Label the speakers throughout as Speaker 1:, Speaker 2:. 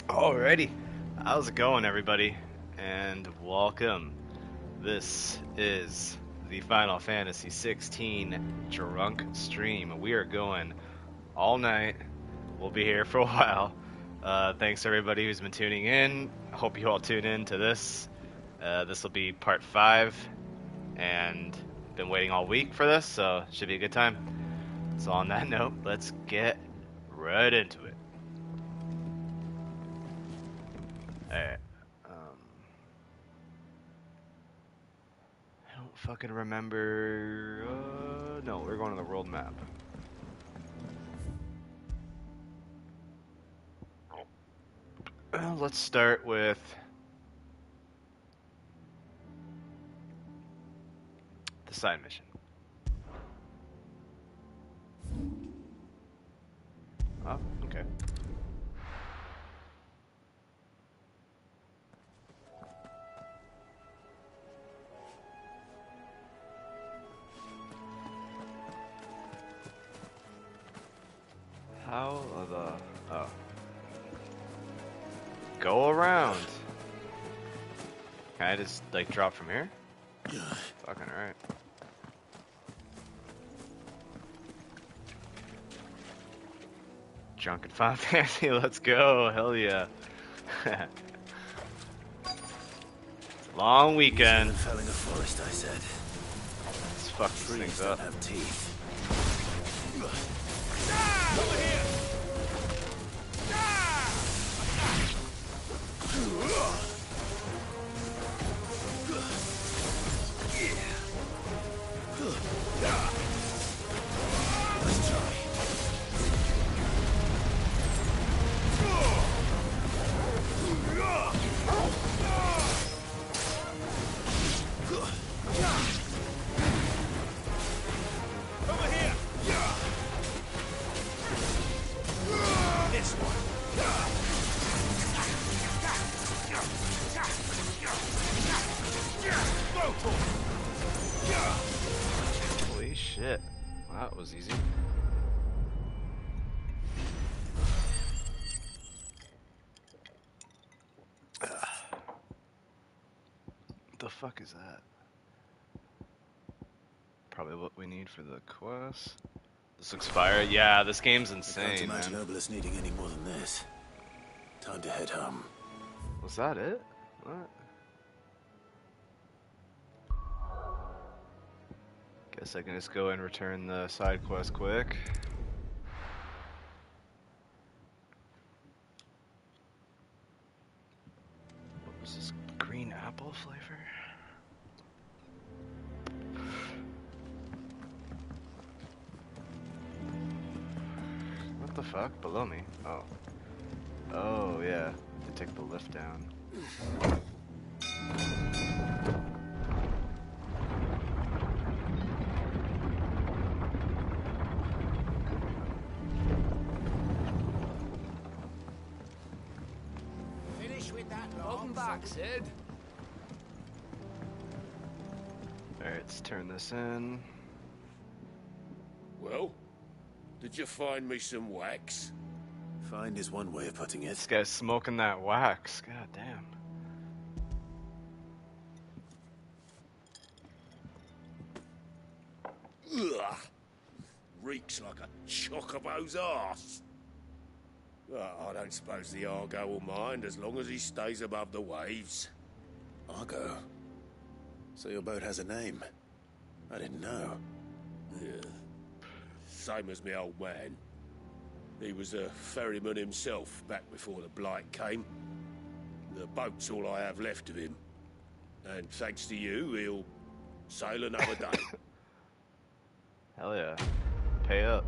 Speaker 1: Alrighty, how's it going, everybody? And welcome. This is the Final Fantasy 16 drunk stream. We are going all night. We'll be here for a while. Thanks to everybody who's been tuning in. I hope you all tune in to this. This will be part 5, and been waiting all week for this, so should be a good time. So on that note, let's get right into it. Alright. I don't fucking remember. No, we're going to the world map. Let's start with the side mission. Oh, okay. How the... Oh. Go around. Can I just, like, drop from here? Fucking alright. Drunken Final Fantasy, let's go. Hell yeah. It's a long weekend.
Speaker 2: Felling a forest, I said.
Speaker 1: Let's fuck these things up.
Speaker 2: Have teeth.
Speaker 3: Over here!
Speaker 2: Let's try.
Speaker 3: Over here! This one.
Speaker 1: Holy shit. Wow, that was easy. What the fuck is that? Probably what we need for the quest. This looks fire. Yeah, this game's
Speaker 2: I can't
Speaker 1: insane,
Speaker 2: imagine
Speaker 1: man.
Speaker 2: Obelisk needing any more than this. Time to head home.
Speaker 1: Was that it? What? Guess I can just go and return the side quest quick. What was this green apple flavor? What the fuck? Below me? Oh. Oh, yeah. To take the lift down.
Speaker 3: Finish with that.
Speaker 4: Welcome back, Sid.
Speaker 1: Alright, let's turn this in.
Speaker 5: Well, did you find me some wax?
Speaker 2: Find is one way of putting it.
Speaker 1: This guy's smoking that wax. God damn.
Speaker 5: Ugh. Reeks like a chocobo's arse. I don't suppose the Argo will mind as long as he stays above the waves.
Speaker 2: Argo. So your boat has a name. I didn't know.
Speaker 5: Yeah. Same as me old man. He was a ferryman himself back before the blight came. The boat's all I have left of him. And thanks to you, he'll sail another day.
Speaker 1: Hell yeah. Pay up.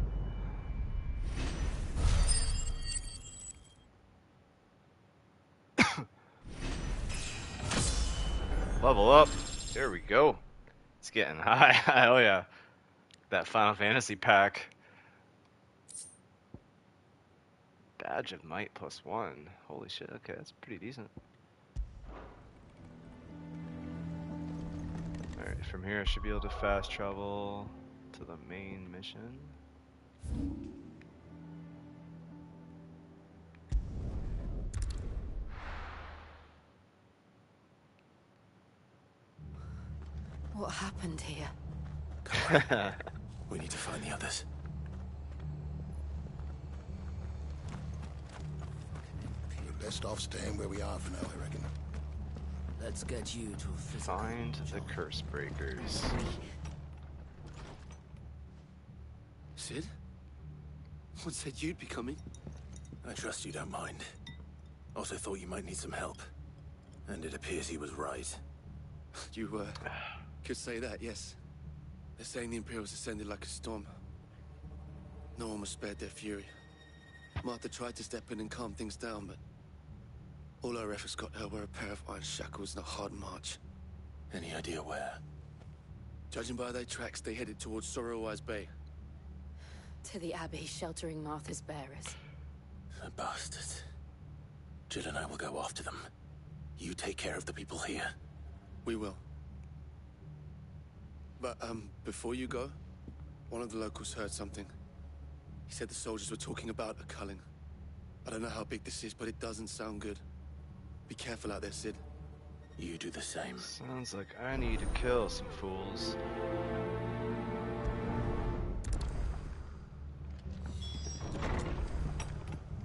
Speaker 1: Level up. There we go. It's getting high. Hell yeah. That Final Fantasy pack. Badge of Might +1. Holy shit. Okay, that's pretty decent. Alright, from here I should be able to fast travel to the main mission.
Speaker 4: What happened here?
Speaker 2: Come on. We need to find the others.
Speaker 6: We're best off staying where we are for now, I reckon.
Speaker 7: Let's get you to a physical
Speaker 1: Find the
Speaker 7: job.
Speaker 1: curse breakers.
Speaker 8: Sid? What said you'd be coming?
Speaker 2: I trust you don't mind. Also thought you might need some help. And it appears he was right.
Speaker 8: You, could say that, yes. They're saying the Imperials ascended like a storm. No one was spared their fury. Martha tried to step in and calm things down, but all our efforts got her were a pair of iron shackles and a hard march.
Speaker 2: Any idea where?
Speaker 8: Judging by their tracks, they headed towards Sorrowwise Bay.
Speaker 4: To the Abbey sheltering Martha's bearers.
Speaker 2: The bastards. Jill and I will go after them. You take care of the people here.
Speaker 8: We will. But, before you go, one of the locals heard something. He said the soldiers were talking about a culling. I don't know how big this is, but it doesn't sound good. Be careful out there, Sid.
Speaker 2: You do the same.
Speaker 1: Sounds like I need to kill some fools.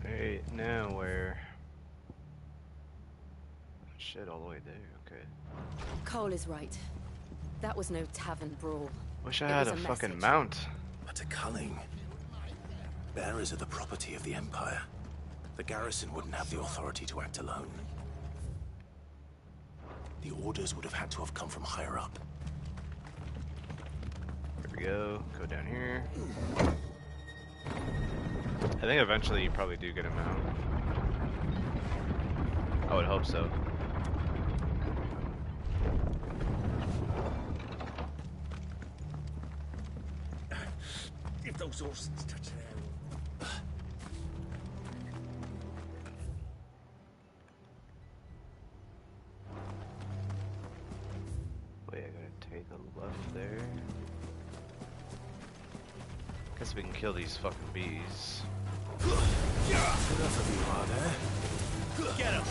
Speaker 1: Hey, now where? Shit, all the way there, okay.
Speaker 4: Cole is right. That was no tavern brawl.
Speaker 1: Wish I
Speaker 4: It
Speaker 1: had
Speaker 4: was
Speaker 1: a
Speaker 4: a
Speaker 1: fucking
Speaker 4: message.
Speaker 1: mount.
Speaker 2: But a culling. Bearers are the property of the Empire. The garrison wouldn't have the authority to act alone. The orders would have had to have come from higher up.
Speaker 1: Here we go. Go down here. I think eventually you probably do get a mount. I would hope so.
Speaker 5: If those horses touch an arrow.
Speaker 1: Wait, I gotta take a left there. Guess we can kill these fucking bees.
Speaker 2: Enough of you, are there?
Speaker 3: Get him!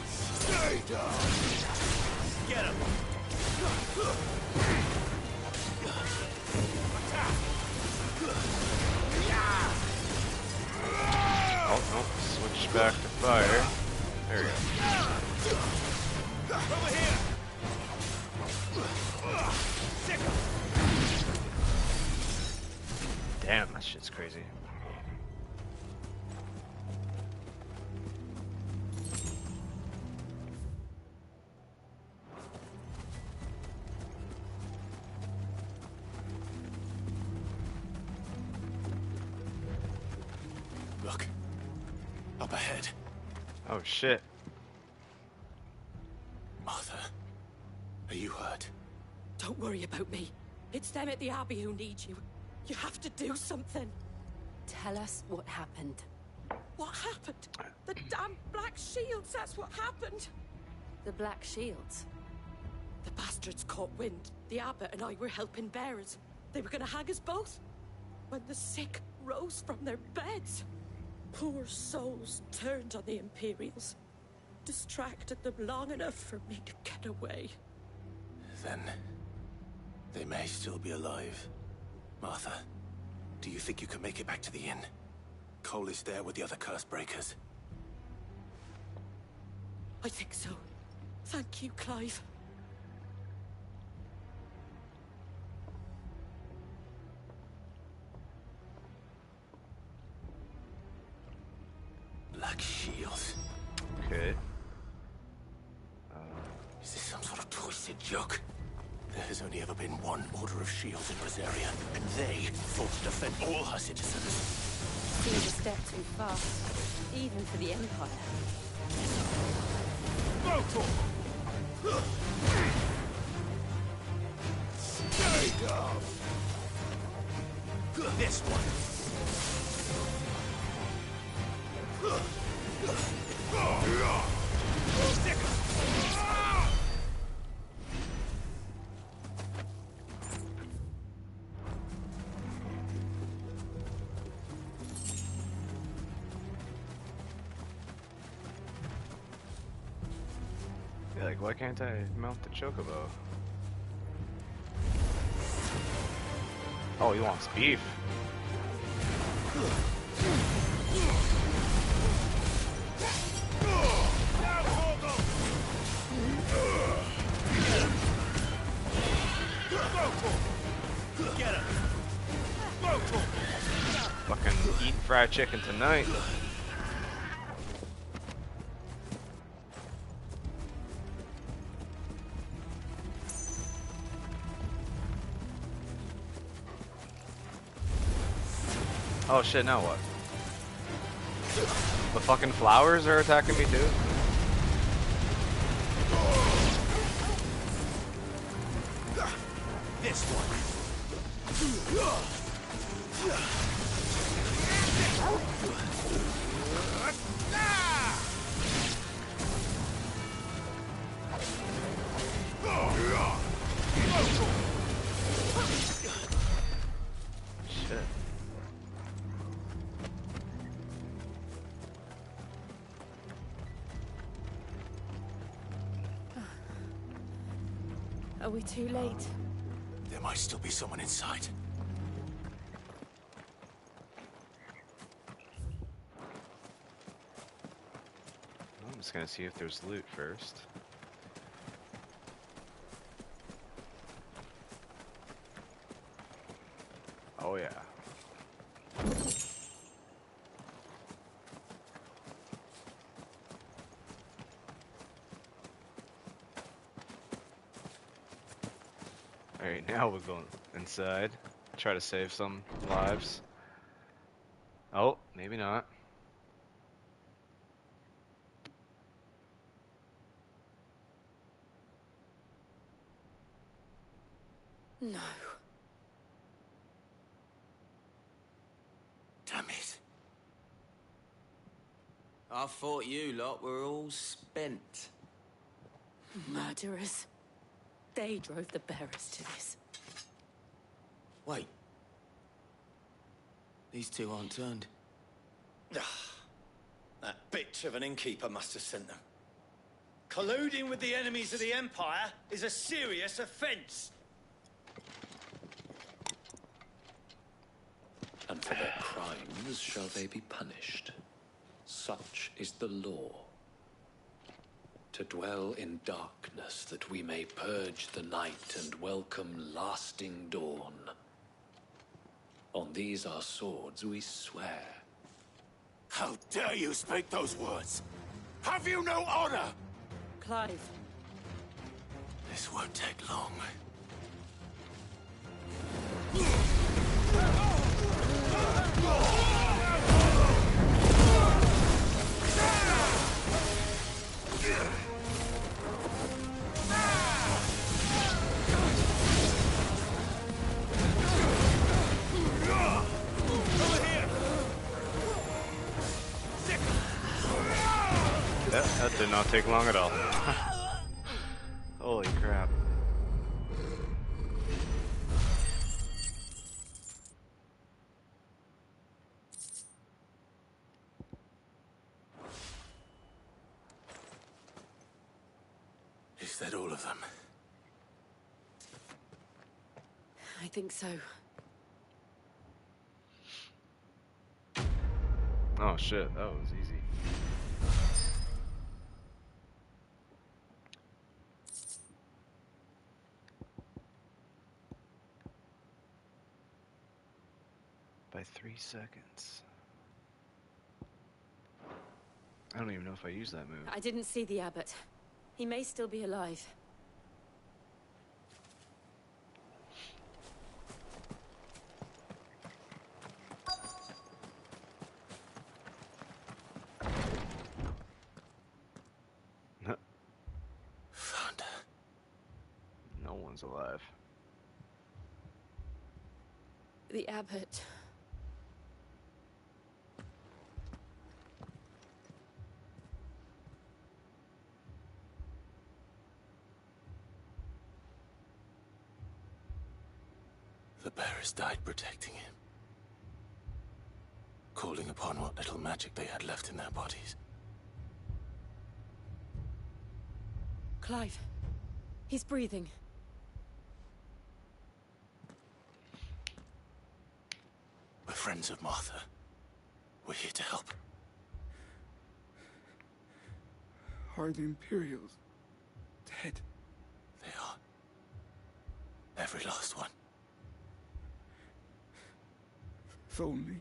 Speaker 6: Stay down!
Speaker 3: Get him!
Speaker 1: Oh, no. Switch back to fire. There we go.
Speaker 3: Over here! Sick him!
Speaker 1: Damn, that shit's crazy.
Speaker 2: Look. Up ahead.
Speaker 1: Oh shit.
Speaker 2: Martha. Are you hurt?
Speaker 4: Don't worry about me. It's them at the Abbey who need you. You have to do something. Tell us what happened.
Speaker 9: What happened? The damn Black Shields, that's what happened.
Speaker 4: The Black Shields.
Speaker 9: The bastards caught wind. The abbot and I were helping bearers. They were gonna hang us both. When the sick rose from their beds. Poor souls turned on the Imperials. Distracted them long enough for me to get away.
Speaker 2: Then they may still be alive. Martha, do you think you can make it back to the inn? Cole is there with the other curse breakers.
Speaker 9: I think so. Thank you, Clive.
Speaker 2: Black shields.
Speaker 1: Okay.
Speaker 2: Is this some sort of twisted joke? There has only ever been one order of shields in Rosaria, and they fought to defend all her citizens.
Speaker 4: Seems a step too fast, even for the Empire.
Speaker 6: Stay down!
Speaker 3: This one! Stick him!
Speaker 1: You're like, why can't I mount the chocobo? Oh, he wants beef.
Speaker 3: Get him!
Speaker 1: Fucking eat fried chicken tonight. Oh shit, now what? The fucking flowers are attacking me too?
Speaker 3: This one.
Speaker 1: Shit.
Speaker 4: Are we too late?
Speaker 2: There might still be someone inside.
Speaker 1: I'm just gonna see if there's loot first. Oh yeah. Alright, now we're going inside. Try to save some lives. Oh, maybe not.
Speaker 4: No.
Speaker 2: Damn it.
Speaker 7: I thought you lot were all spent.
Speaker 4: Murderers. They drove the bearers to this.
Speaker 7: Wait. These two aren't turned.
Speaker 3: That bitch of an innkeeper must have sent them. Colluding with the enemies of the Empire is a serious offense.
Speaker 10: And for their crimes shall they be punished. Such is the law. To dwell in darkness that we may purge the night and welcome lasting dawn. On these our swords we swear.
Speaker 2: How dare you speak those words? Have you no honor?
Speaker 4: Clive.
Speaker 2: This won't take long.
Speaker 1: That did not take long at all. Holy crap.
Speaker 2: Is that all of them?
Speaker 4: I think so.
Speaker 1: Oh shit, that was easy. By 3 seconds. I don't even know if I used that move.
Speaker 4: I didn't see the abbot. He may still be alive.
Speaker 2: Found her.
Speaker 1: No one's alive.
Speaker 4: The abbot.
Speaker 2: The bearers died protecting him. Calling upon what little magic they had left in their bodies.
Speaker 4: Clive. He's breathing.
Speaker 2: We're friends of Martha. We're here to help.
Speaker 8: Are the Imperials dead?
Speaker 2: They are. Every last one.
Speaker 8: If only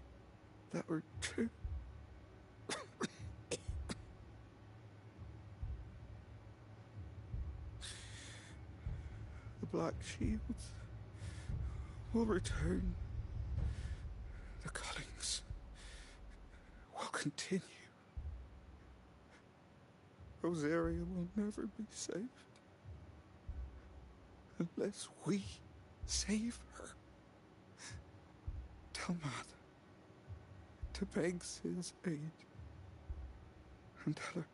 Speaker 8: that were true. The Black Shields will return. The cuttings will continue. Rosaria will never be saved unless we save her. Tell Mother to beg Sid's aid and tell her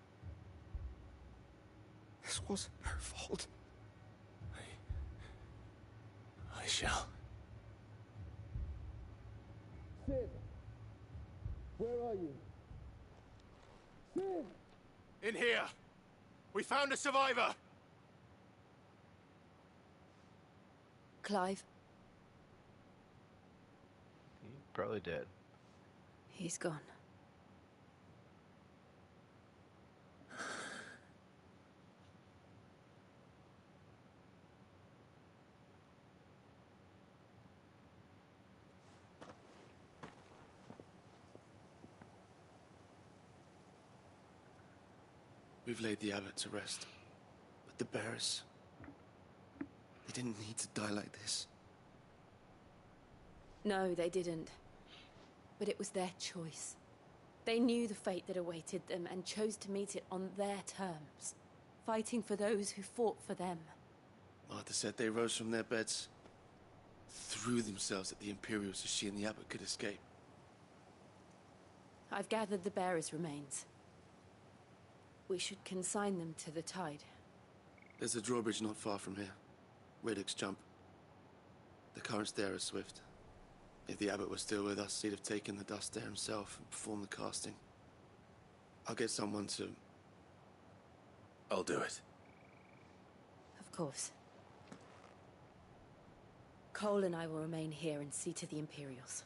Speaker 8: this wasn't her fault.
Speaker 2: I shall.
Speaker 8: Sid, where are you? Sid!
Speaker 2: In here! We found a survivor!
Speaker 4: Clive.
Speaker 1: He probably did.
Speaker 4: He's gone.
Speaker 8: We've laid the abbot to rest. But the bearers, they didn't need to die like this.
Speaker 4: No, they didn't. But it was their choice. They knew the fate that awaited them and chose to meet it on their terms, fighting for those who fought for them.
Speaker 8: Martha said they rose from their beds, threw themselves at the Imperials so she and the abbot could escape.
Speaker 4: I've gathered the bearers' remains. We should consign them to the tide.
Speaker 8: There's a drawbridge not far from here. Radix jump. The currents there are swift. If the abbot was still with us, he'd have taken the dust there himself and performed the casting. I'll get someone to...
Speaker 2: I'll do it.
Speaker 4: Of course. Cole and I will remain here and see to the Imperials.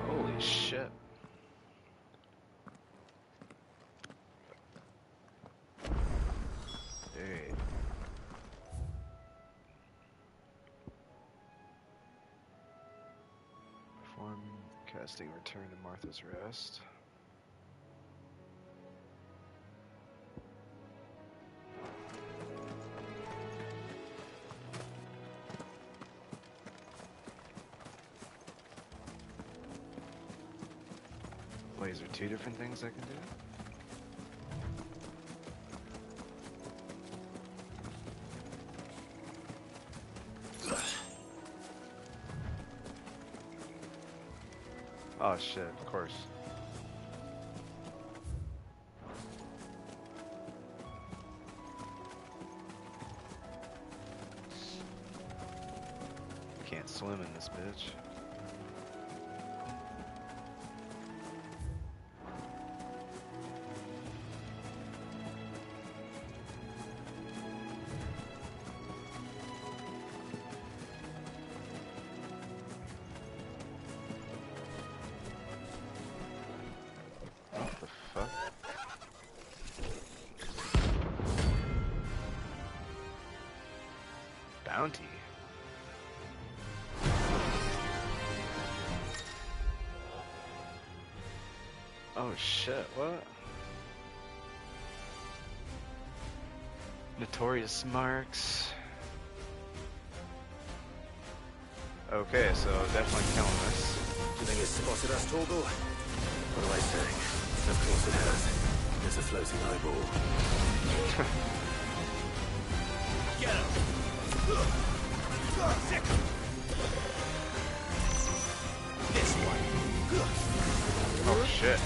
Speaker 1: Holy shit. Dude. Perform casting return to Martha's Rest. Wait, is there two different things I can do? Oh shit, of course. Can't swim in this bitch. Bounty. Oh shit, what? Notorious marks. Okay, so definitely killing this.
Speaker 2: Do you think it's spotted us, Torgal? What am I saying? Of course it has. There's a floating eyeball. Get him! Sick! This one.
Speaker 1: Oh shit.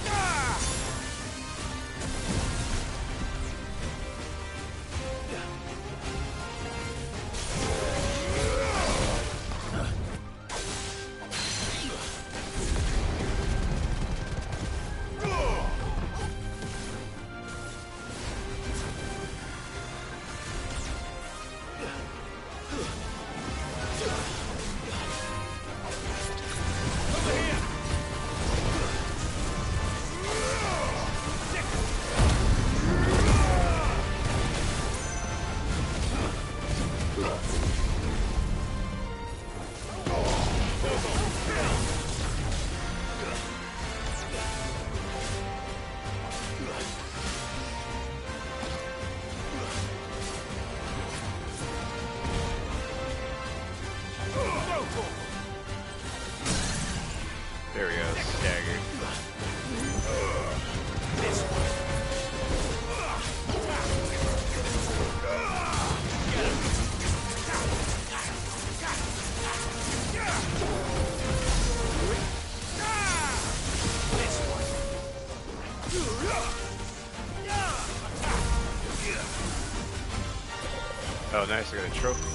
Speaker 1: Oh, nice, I got a trophy.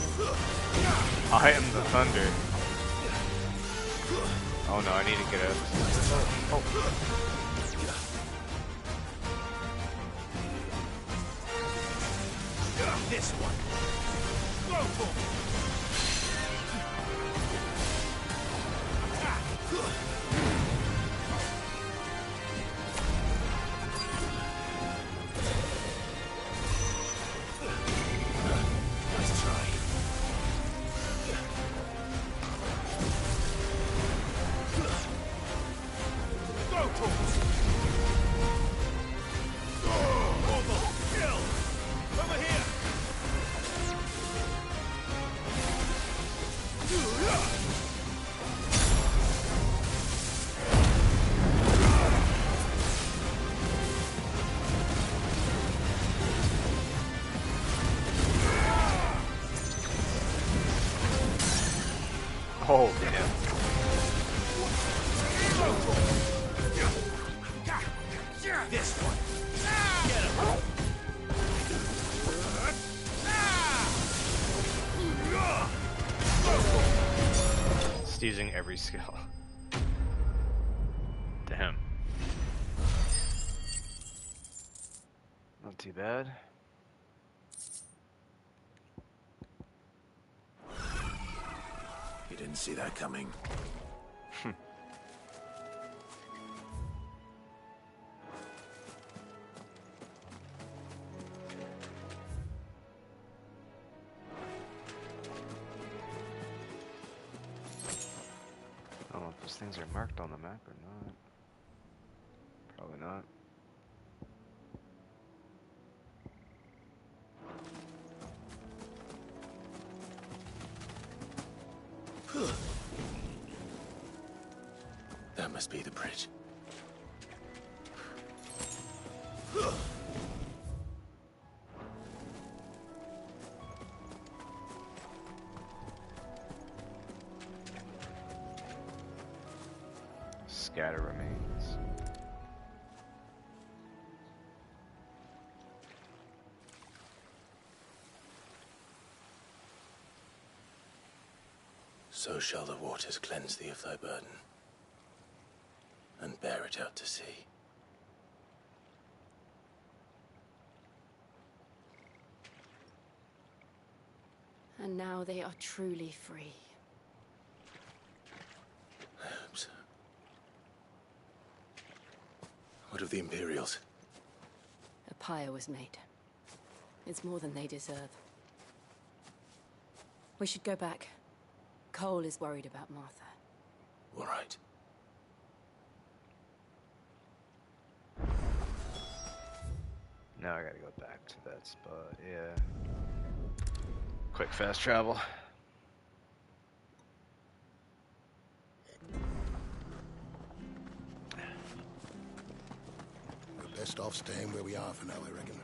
Speaker 1: I am the thunder. Oh no, I need to get out of this. Oh.
Speaker 2: This one. Go for it. Nice try. Go for it. Almost kill. Over here.
Speaker 1: Oh, damn.
Speaker 2: This one. Get him.
Speaker 1: It's using every skill. Damn. Not too bad.
Speaker 2: You didn't see that coming.
Speaker 1: I don't know if those things are marked on the map or not. Probably not.
Speaker 2: That must be the bridge.
Speaker 1: Scatter remains.
Speaker 2: So shall the waters cleanse thee of thy burden, and bear it out to sea.
Speaker 4: And now they are truly free.
Speaker 2: I hope so. What of the Imperials?
Speaker 4: A pyre was made. It's more than they deserve. We should go back. Cole is worried about Martha.
Speaker 2: All right.
Speaker 1: Now I gotta go back to that spot, yeah. Quick fast travel.
Speaker 6: We're best off staying where we are for now, I reckon.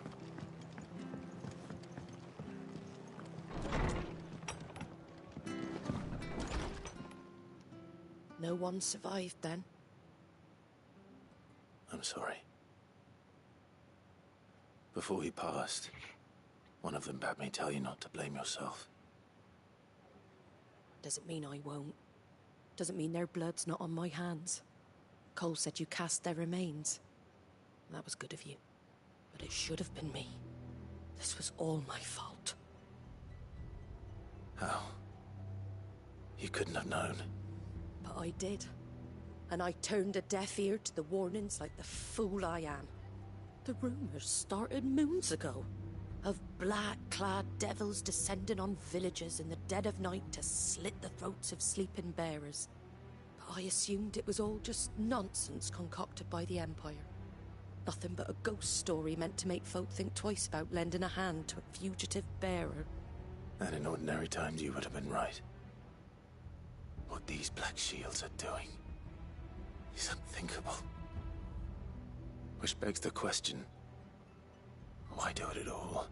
Speaker 9: No one survived then.
Speaker 2: I'm sorry. Before he passed, one of them bade me tell you not to blame yourself.
Speaker 9: Doesn't mean I won't. Doesn't mean their blood's not on my hands. Cole said you cast their remains. That was good of you. But it should have been me. This was all my fault.
Speaker 2: How? You couldn't have known.
Speaker 9: But I did. And I turned a deaf ear to the warnings like the fool I am. The rumors started moons ago. Of black-clad devils descending on villages in the dead of night to slit the throats of sleeping bearers. But I assumed it was all just nonsense concocted by the Empire. Nothing but a ghost story meant to make folk think twice about lending a hand to a fugitive bearer.
Speaker 2: And in ordinary times you would have been right. What these Black Shields are doing is unthinkable. Which begs the question, why do it at all?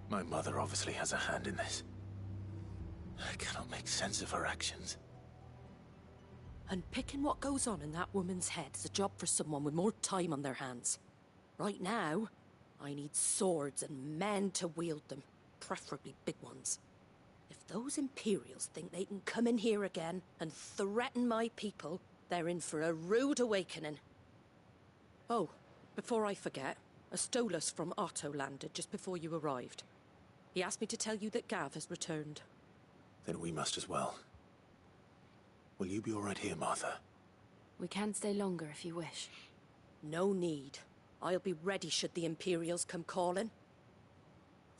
Speaker 2: My mother obviously has a hand in this. I cannot make sense of her actions.
Speaker 9: And picking what goes on in that woman's head is a job for someone with more time on their hands. Right now, I need swords and men to wield them, preferably big ones. If those Imperials think they can come in here again and threaten my people, they're in for a rude awakening. Oh, before I forget, a Stolas from Otto landed just before you arrived. He asked me to tell you that Gav has returned.
Speaker 2: Then we must as well. Will you be all right here, Martha?
Speaker 4: We can stay longer if you wish.
Speaker 9: No need. I'll be ready should the Imperials come calling.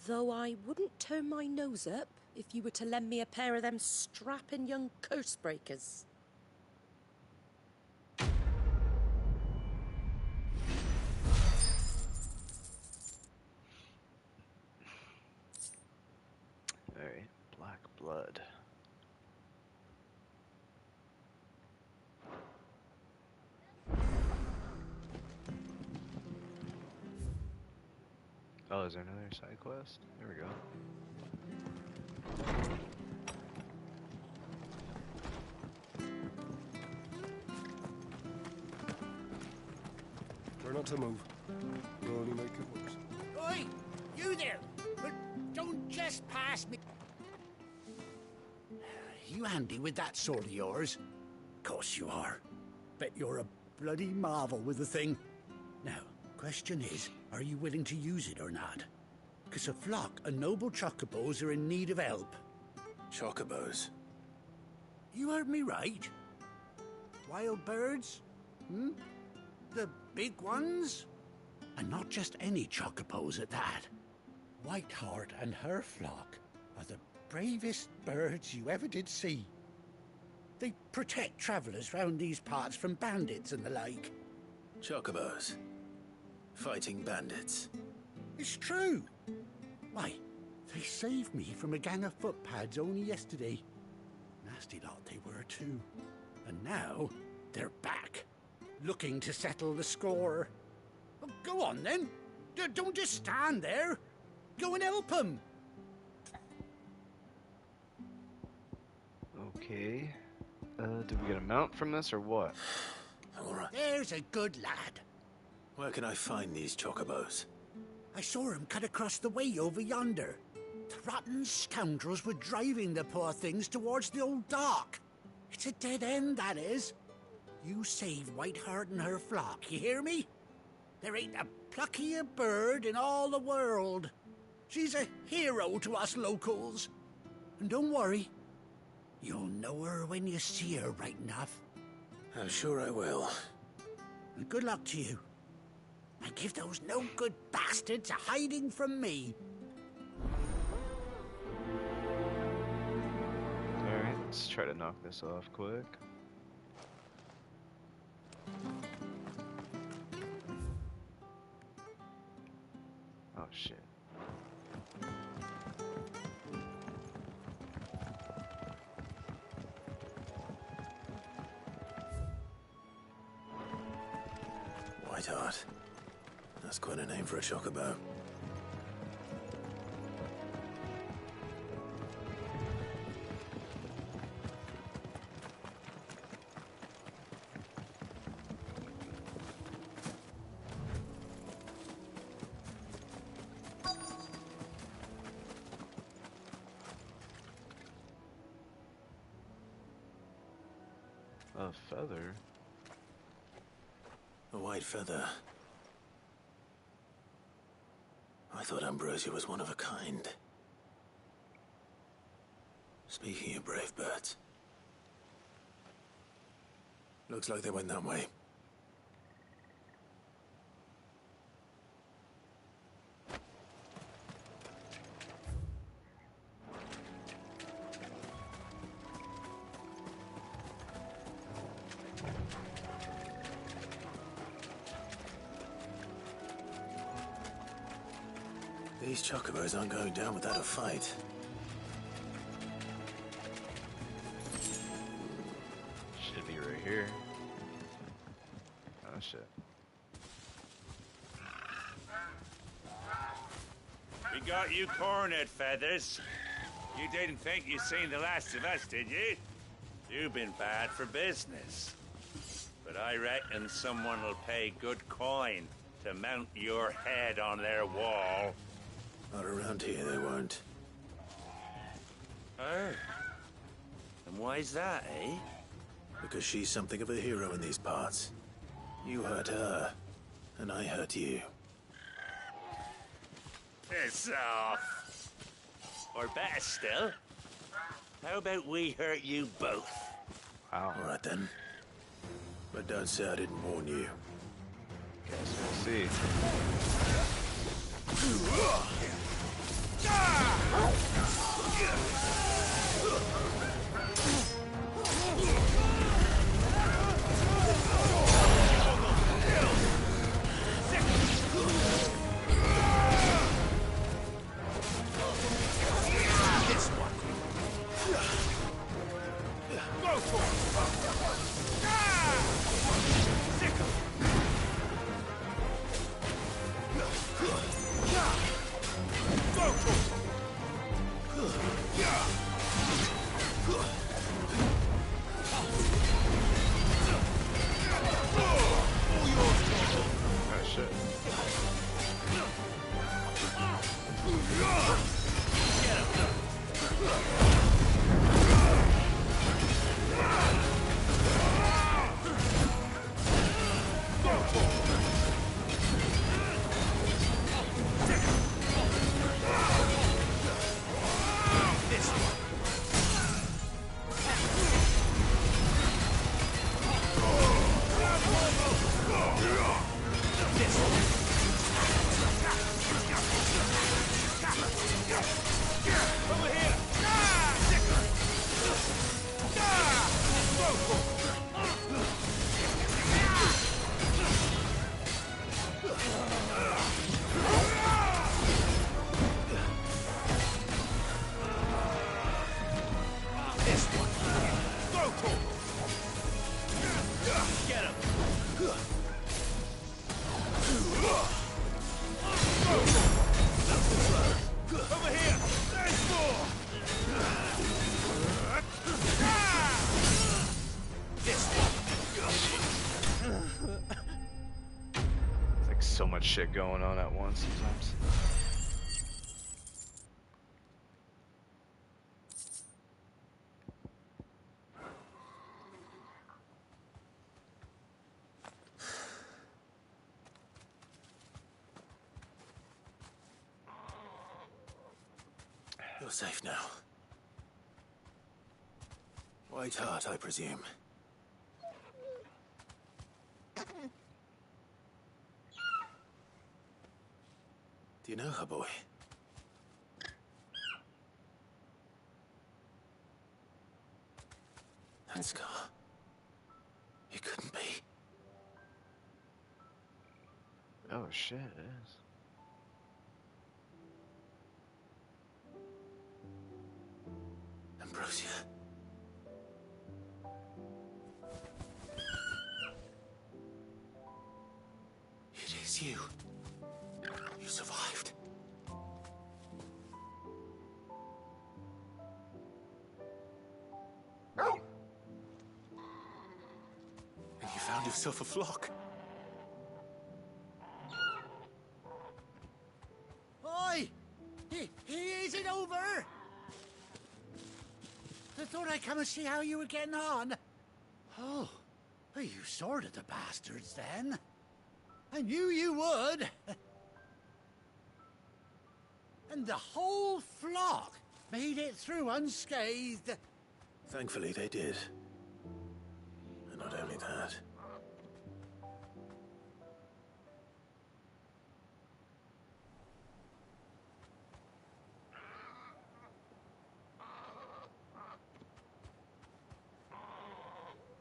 Speaker 9: Though I wouldn't turn my nose up if you were to lend me a pair of them strapping young curse breakers.
Speaker 1: Alright, black blood. Oh, is there another side quest? There we go.
Speaker 11: Try not to move. You'll only make it worse.
Speaker 12: Oi! You there! But don't just pass me. You handy with that sword of yours? Course you are. Bet you're a bloody marvel with the thing. Now, question is, are you willing to use it or not? 'Cause a flock of noble chocobos are in need of help.
Speaker 2: Chocobos?
Speaker 12: You heard me right. Wild birds? Hmm? The big ones? And not just any chocobos at that. Whiteheart and her flock are the bravest birds you ever did see. They protect travellers round these parts from bandits and the like.
Speaker 2: Chocobos? Fighting bandits?
Speaker 12: It's true. Why, they saved me from a gang of footpads only yesterday. Nasty lot they were too. And now, they're back, looking to settle the score. Well, go on then. Don't just stand there. Go and help them.
Speaker 1: Okay. Did we get a mount from this or what?
Speaker 2: All right.
Speaker 12: There's a good lad.
Speaker 2: Where can I find these chocobos?
Speaker 12: I saw him cut across the way over yonder. The rotten scoundrels were driving the poor things towards the old dock. It's a dead end, that is. You save Whiteheart and her flock, you hear me? There ain't a pluckier bird in all the world. She's a hero to us locals. And don't worry, you'll know her when you see her right enough.
Speaker 2: I'm sure I will.
Speaker 12: And good luck to you. And give those no-good bastards a hiding from me.
Speaker 1: Alright, let's try to knock this off quick. Oh shit.
Speaker 2: Whiteheart. That's quite a name for a chocobo.
Speaker 1: A feather?
Speaker 2: A white feather. I thought Ambrosia was one of a kind. Speaking of brave birds. Looks like they went that way. These chocobos aren't going down without a fight.
Speaker 1: Should be right here. Oh shit.
Speaker 13: We got you cornered, Feathers. You didn't think you'd seen the last of us, did you? You've been bad for business. But I reckon someone will pay good coin to to mount your head on their wall.
Speaker 2: Not around here, they won't.
Speaker 13: Oh. And why's that, eh?
Speaker 2: Because she's something of a hero in these parts. You hurt her, and I hurt you.
Speaker 13: Piss off. Or better still, how about we hurt you both?
Speaker 1: Wow.
Speaker 2: All right then. But don't say I didn't warn you.
Speaker 1: Guess we'll see. So much shit going on at once sometimes.
Speaker 2: You're safe now. White Hart, I presume. Do you know her, boy? That scar. It couldn't be.
Speaker 1: Oh shit, it is.
Speaker 2: Ambrosia. It is you. You survived. And you found yourself a flock.
Speaker 12: Oi! Is it over? I thought I'd come and see how you were getting on. Oh, well, you sorted the bastards then. I knew you would. And the whole flock made it through unscathed.
Speaker 2: Thankfully, they did. And not only that.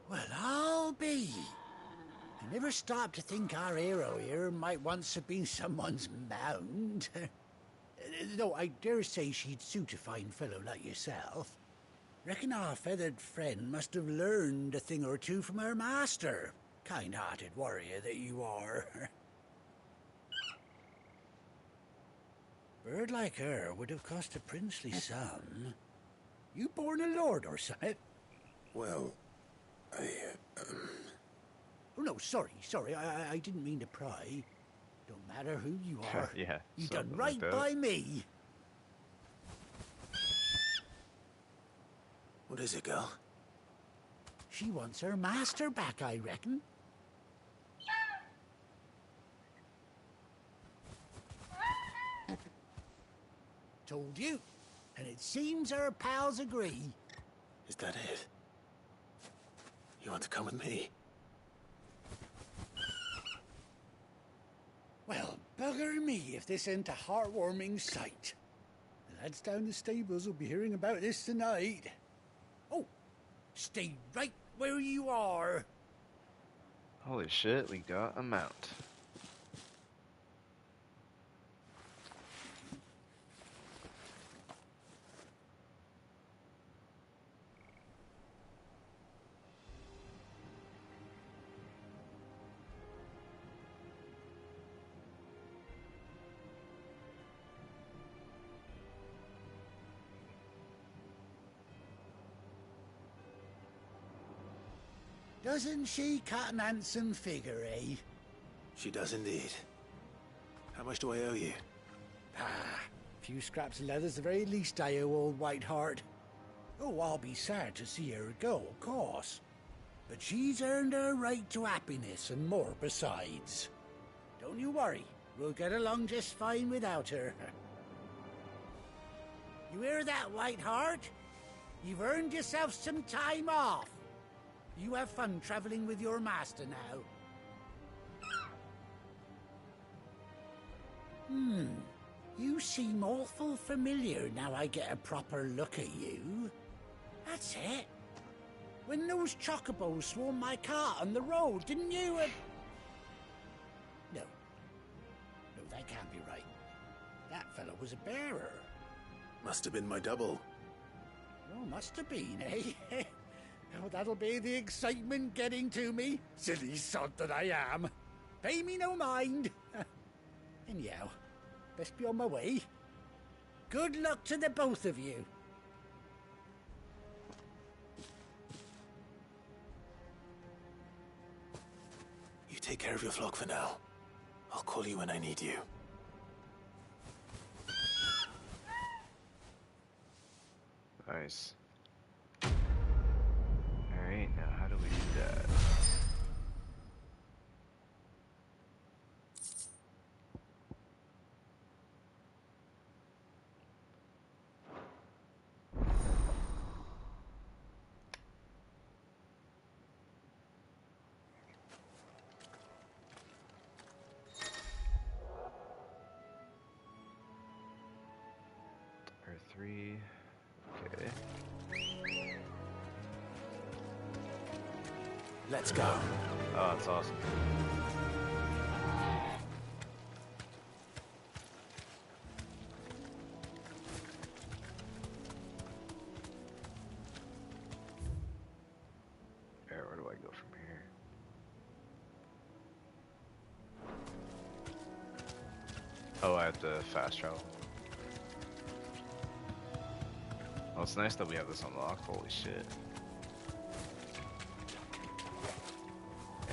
Speaker 12: Well, I'll be. I never stopped to think our hero here might once have been someone's mount. Though I dare say she'd suit a fine fellow like yourself. Reckon our feathered friend must have learned a thing or two from her master. Kind-hearted warrior that you are. Bird like her would have cost a princely sum. You born a lord or something?
Speaker 2: Well,
Speaker 12: Oh, no, sorry. I didn't mean to pry. Don't matter who you are.
Speaker 1: Yeah,
Speaker 12: You done
Speaker 1: something
Speaker 12: right
Speaker 1: like that.
Speaker 12: by me.
Speaker 2: What is it, girl?
Speaker 12: She wants her master back, I reckon. Told you. And it seems her pals agree.
Speaker 2: Is that it? You want to come with me?
Speaker 12: Well, bugger me if this ain't a heartwarming sight. The lads down the stables will be hearing about this tonight. Oh, stay right where you are.
Speaker 1: Holy shit, we got a mount.
Speaker 12: Doesn't she cut an handsome figure, eh?
Speaker 2: She does indeed. How much do I owe you?
Speaker 12: Ah, a few scraps of leather's the very least I owe old Whiteheart. Oh, I'll be sad to see her go, of course. But she's earned her right to happiness and more besides. Don't you worry, we'll get along just fine without her. You hear that, Whiteheart? You've earned yourself some time off. You have fun traveling with your master now. You seem awful familiar now I get a proper look at you. That's it. When those chocobos swarmed my car on the road, didn't you? No. No, that can't be right. That fellow was a bearer.
Speaker 2: Must have been my double.
Speaker 12: Oh, must have been, eh? Oh, that'll be the excitement getting to me. Silly sod that I am. Pay me no mind. Anyhow, best be on my way. Good luck to the both of you.
Speaker 2: You take care of your flock for now. I'll call you when I need you.
Speaker 1: Nice. Alright, now how do we do that? R3. Okay.
Speaker 2: Let's go.
Speaker 1: Oh, that's awesome. Alright, where do I go from here? Oh, I have to fast travel. Well, it's nice that we have this unlocked. Holy shit.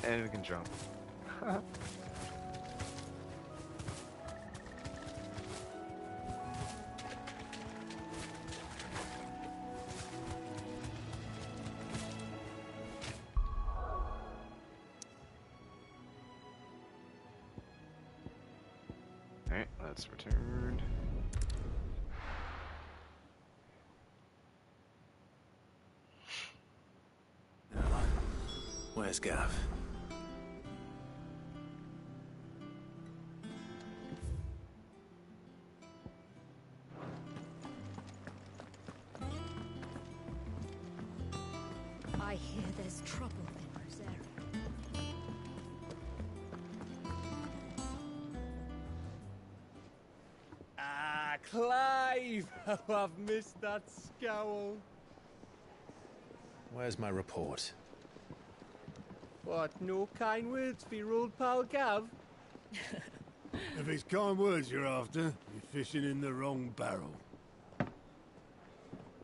Speaker 1: And we can jump. Alright, let's return.
Speaker 2: Where's Gav?
Speaker 9: I hear there's trouble in Rosaria.
Speaker 14: Ah, Clive! Oh, I've missed that scowl.
Speaker 2: Where's my report?
Speaker 14: What, no kind words for your old pal Gav?
Speaker 11: If it's kind words you're after, you're fishing in the wrong barrel.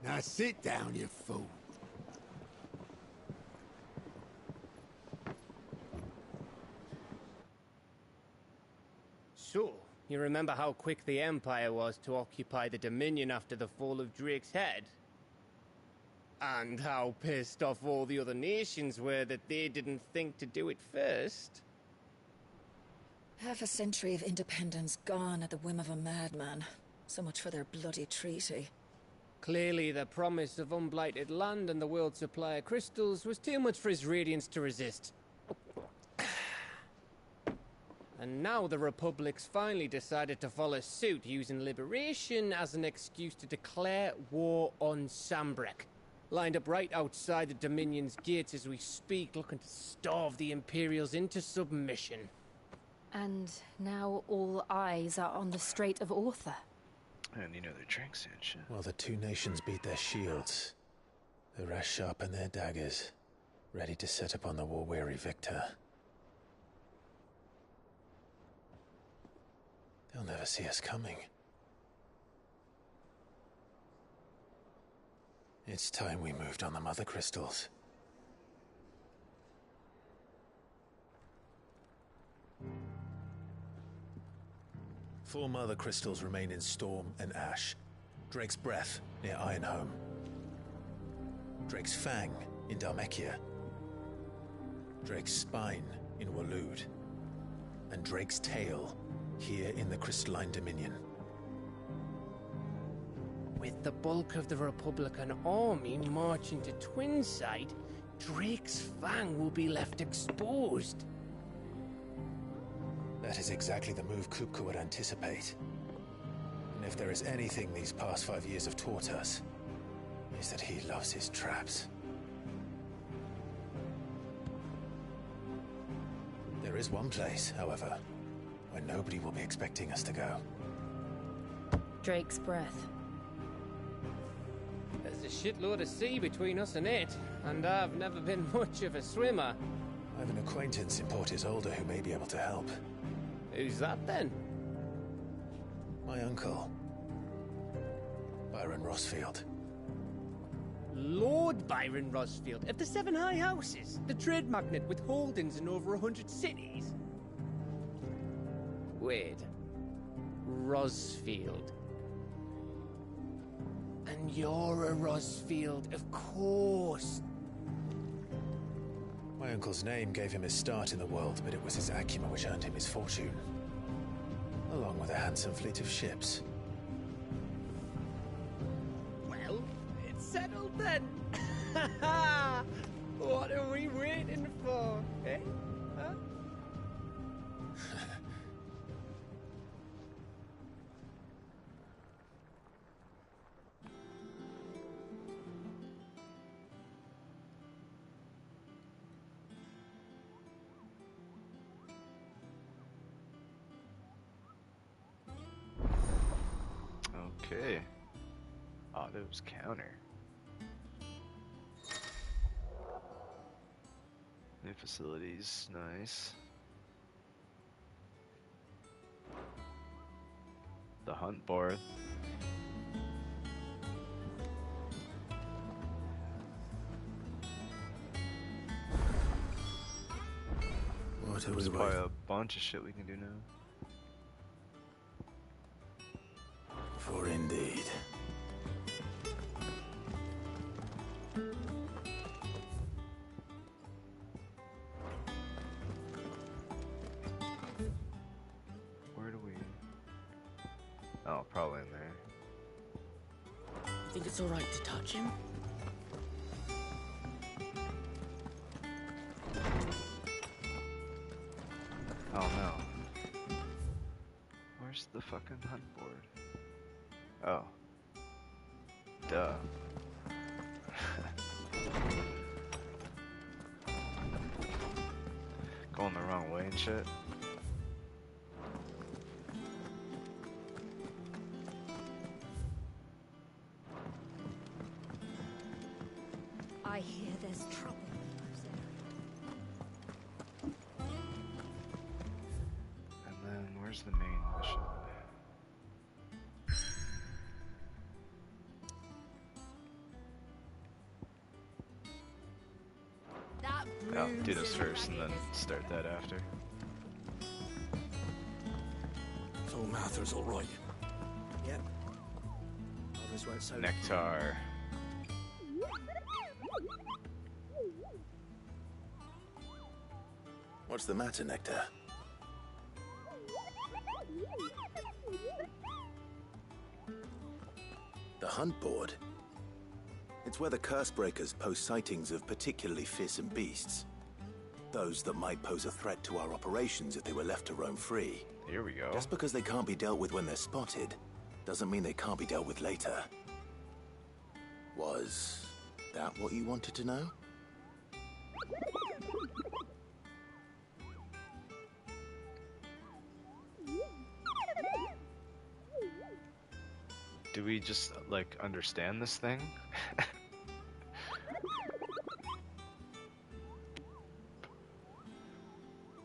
Speaker 11: Now sit down, you fool.
Speaker 14: You remember how quick the Empire was to occupy the Dominion after the fall of Drake's head? And how pissed off all the other nations were that they didn't think to do it first?
Speaker 15: Half a century of independence gone at the whim of a madman. So much for their bloody treaty.
Speaker 14: Clearly, the promise of unblighted land and the world's supply of crystals was too much for his radiance to resist. And now the Republic's finally decided to follow suit, using liberation as an excuse to declare war on Sambrek. Lined up right outside the Dominion's gates as we speak, looking to starve the Imperials into submission.
Speaker 4: And now all eyes are on the Strait of Author.
Speaker 1: And you know their drinks and shit.
Speaker 2: While the two nations beat their shields, the rest sharpen their daggers, ready to set upon the war-weary victor. They'll never see us coming. It's time we moved on the Mother Crystals. Four Mother Crystals remain in Storm and Ash. Drake's Breath near Ironhome. Drake's Fang in Dhalmekia. Drake's Spine in Waloed. And Drake's Tail here in the Crystalline Dominion.
Speaker 14: With the bulk of the Republican army marching to Twinside, Drake's Fang will be left exposed.
Speaker 2: That is exactly the move Kupka would anticipate. And if there is anything these past 5 years have taught us, is that he loves his traps. There is one place, however, where nobody will be expecting us to go.
Speaker 4: Drake's Breath.
Speaker 14: There's a shitload of sea between us and it, and I've never been much of a swimmer.
Speaker 2: I have an acquaintance in Port Isolde who may be able to help.
Speaker 14: Who's that then?
Speaker 2: My uncle, Byron Rossfield.
Speaker 14: Lord Byron Rossfield of the Seven High Houses, the trade magnate with holdings in over 100 cities. Wait, Rossfield. And you're a Rossfield, of course.
Speaker 2: My uncle's name gave him his start in the world, but it was his acumen which earned him his fortune. Along with a handsome fleet of ships.
Speaker 14: Well, it's settled then. What are we waiting for, eh? Huh?
Speaker 1: Okay. Otto's counter. New facilities, nice. The hunt board.
Speaker 2: What are
Speaker 1: There's
Speaker 2: we
Speaker 1: probably a bunch of shit we can do now.
Speaker 2: for indeed?
Speaker 1: Where do we... Oh, probably in there.
Speaker 9: Think it's all right to touch him?
Speaker 1: Oh no. Where's the fucking hunt board? Oh. Duh. Going the wrong way and shit.
Speaker 15: I hear there's trouble.
Speaker 1: And then where's the main mission? Oh, do this first and then start that after.
Speaker 5: Told
Speaker 6: Martha's all right.
Speaker 12: Yep. Others weren't so...
Speaker 1: Nectar.
Speaker 2: What's the matter, Nectar? The hunt board? It's where the Cursebreakers post sightings of particularly fearsome beasts. Those that might pose a threat to our operations if they were left to roam free.
Speaker 1: Here we go.
Speaker 2: Just because they can't be dealt with when they're spotted, doesn't mean they can't be dealt with later. Was that what you wanted to know?
Speaker 1: Do we just, like, understand this thing?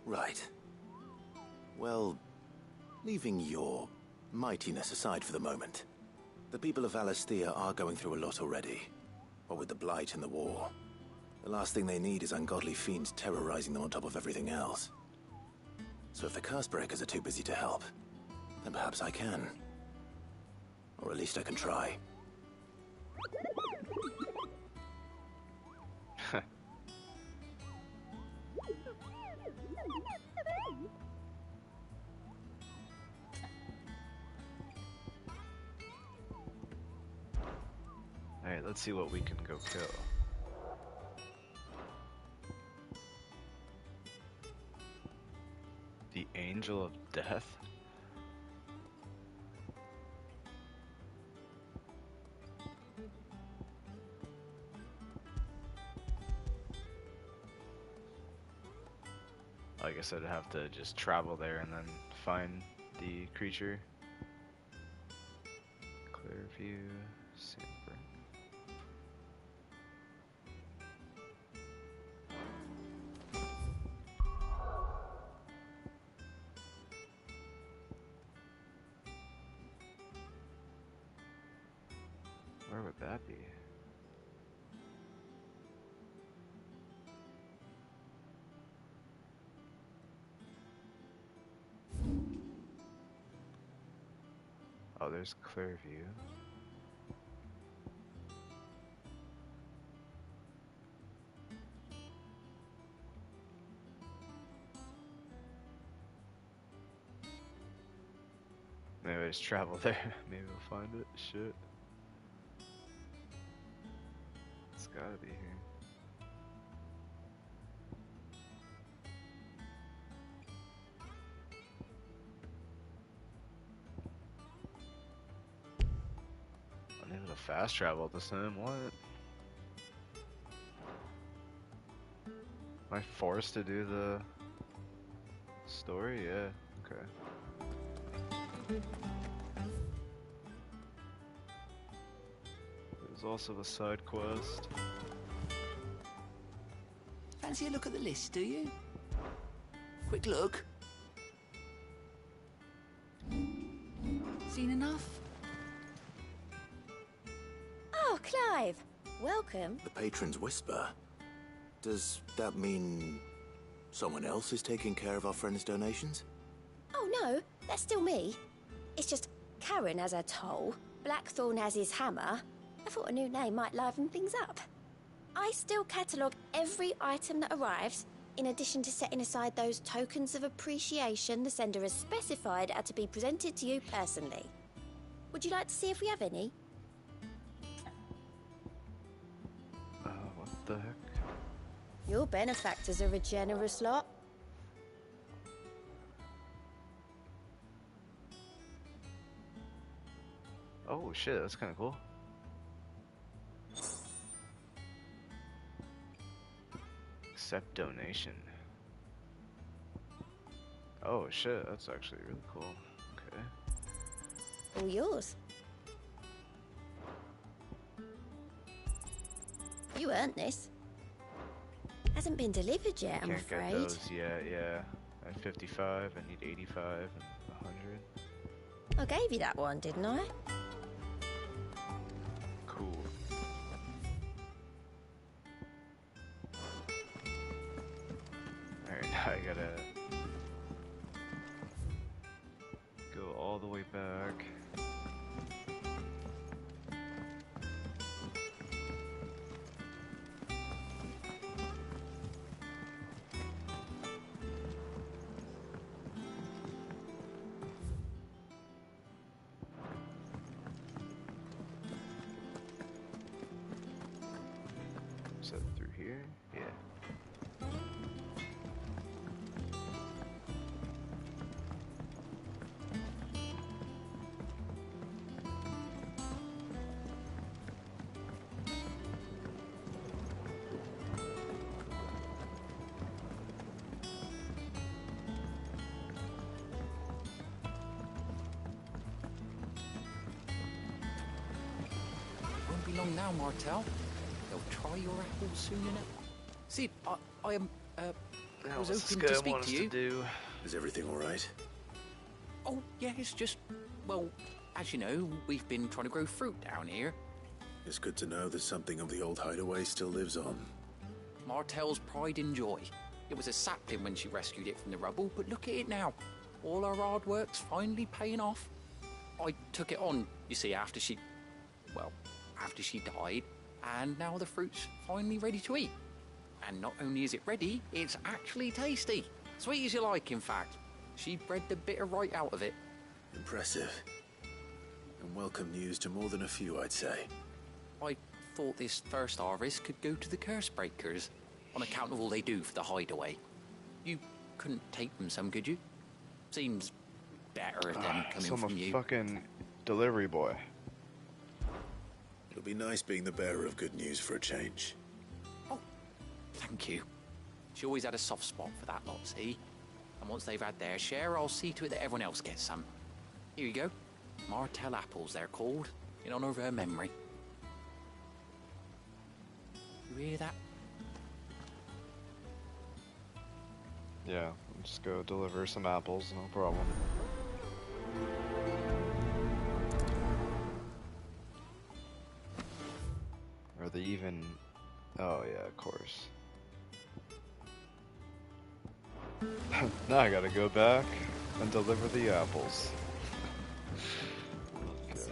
Speaker 2: Right. Well, leaving your mightiness aside for the moment, the people of Valisthea are going through a lot already. What with the Blight and the war. The last thing they need is ungodly fiends terrorizing them on top of everything else. So if the Cursebreakers are too busy to help, then perhaps I can. Or at least I can try.
Speaker 1: Alright, let's see what we can go kill. The Angel of Death? I guess I'd have to just travel there and then find the creature. Clearview, Sandbrook. Where would that be? Oh, there's Clearview. Maybe I just travel there. Maybe we'll find it. Shit. It's gotta be here. I'm able to fast travel at this time. What? Am I forced to do the story? Yeah. Okay. There's also the side quest.
Speaker 16: Fancy a look at the list, do you? Quick look. Seen enough?
Speaker 17: Oh, Clive! Welcome.
Speaker 2: The Patron's Whisper? Does that mean someone else is taking care of our friend's donations?
Speaker 17: Oh, no, that's still me. It's just Karen has her toll, Blackthorn has his hammer. I thought a new name might liven things up. I still catalogue every item that arrives, in addition to setting aside those tokens of appreciation the sender has specified are to be presented to you personally. Would you like to see if we have any?
Speaker 1: What the heck?
Speaker 17: Your benefactors are a generous lot.
Speaker 1: Oh shit, that's kind of cool. Accept donation. Oh shit, that's actually really cool. Okay.
Speaker 17: All yours. You earned this. Hasn't been delivered yet, I'm afraid.
Speaker 1: Can't get those yet, yeah. At 55, I need 85 and 100.
Speaker 17: I gave you that one, didn't I?
Speaker 1: Cool. Alright, now I gotta go all the Is that through here? Yeah.
Speaker 16: Won't be long now, Martel. They'll try your apples soon enough. See, I am, was hoping to speak to you.
Speaker 1: Do?
Speaker 2: Is everything all right?
Speaker 16: Oh, yeah, it's just, well, as you know, we've been trying to grow fruit down here.
Speaker 2: It's good to know that something of the old hideaway still lives on.
Speaker 16: Martel's pride and joy. It was a sapling when she rescued it from the rubble, but look at it now. All our hard work's finally paying off. I took it on, you see, after she died, and now the fruit's finally ready to eat. And not only is it ready, it's actually tasty. Sweet as you like, in fact. She bred the bitter right out of it.
Speaker 2: Impressive. And welcome news to more than a few, I'd say.
Speaker 16: I thought this first harvest could go to the curse breakers, on account of all they do for the hideaway. You couldn't take them some, could you? Seems better than coming from you.
Speaker 1: I'm a fucking delivery boy.
Speaker 2: It'll be nice being the bearer of good news for a change.
Speaker 16: Oh, thank you. She always had a soft spot for that lot, see? And once they've had their share, I'll see to it that everyone else gets some. Here you go. Martel apples, they're called, in honor of her memory. You hear that?
Speaker 1: Yeah, I'll just go deliver some apples, no problem. Are they even... Oh yeah, of course. Now I gotta go back and deliver the apples. Okay.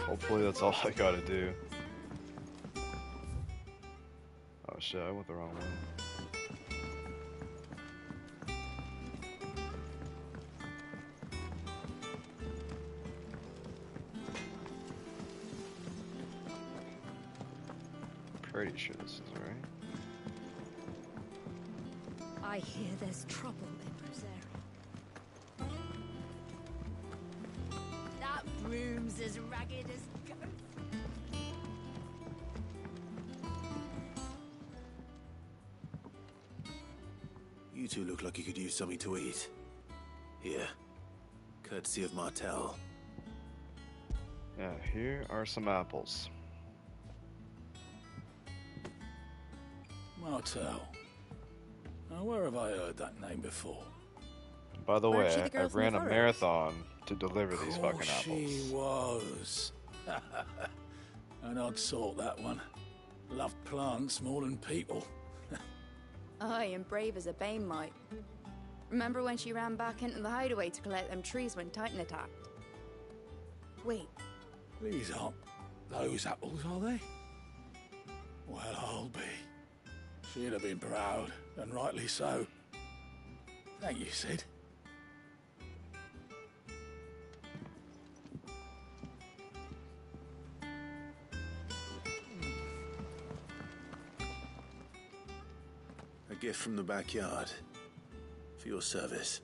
Speaker 1: Hopefully that's all I gotta do. Oh shit, I went the wrong way. Pretty sure this is right.
Speaker 18: I hear there's trouble in Rosaria. That room's as ragged as ghosts.
Speaker 2: You two look like you could use something to eat. Here. Courtesy of Martel.
Speaker 1: Yeah, here are some apples.
Speaker 19: Martel. Now, where have I heard that name before?
Speaker 1: By the way, I ran a marathon to deliver these fucking apples.
Speaker 19: She was. And I'd sort that one. Loved plants more than people.
Speaker 20: Aye, and brave as a bane might. Remember when she ran back into the hideaway to collect them trees when Titan attacked? Wait.
Speaker 19: These aren't those apples, are they? Well, I'll be. She'd have been proud, and rightly so. Thank you, Sid.
Speaker 2: A gift from the backyard. For your service.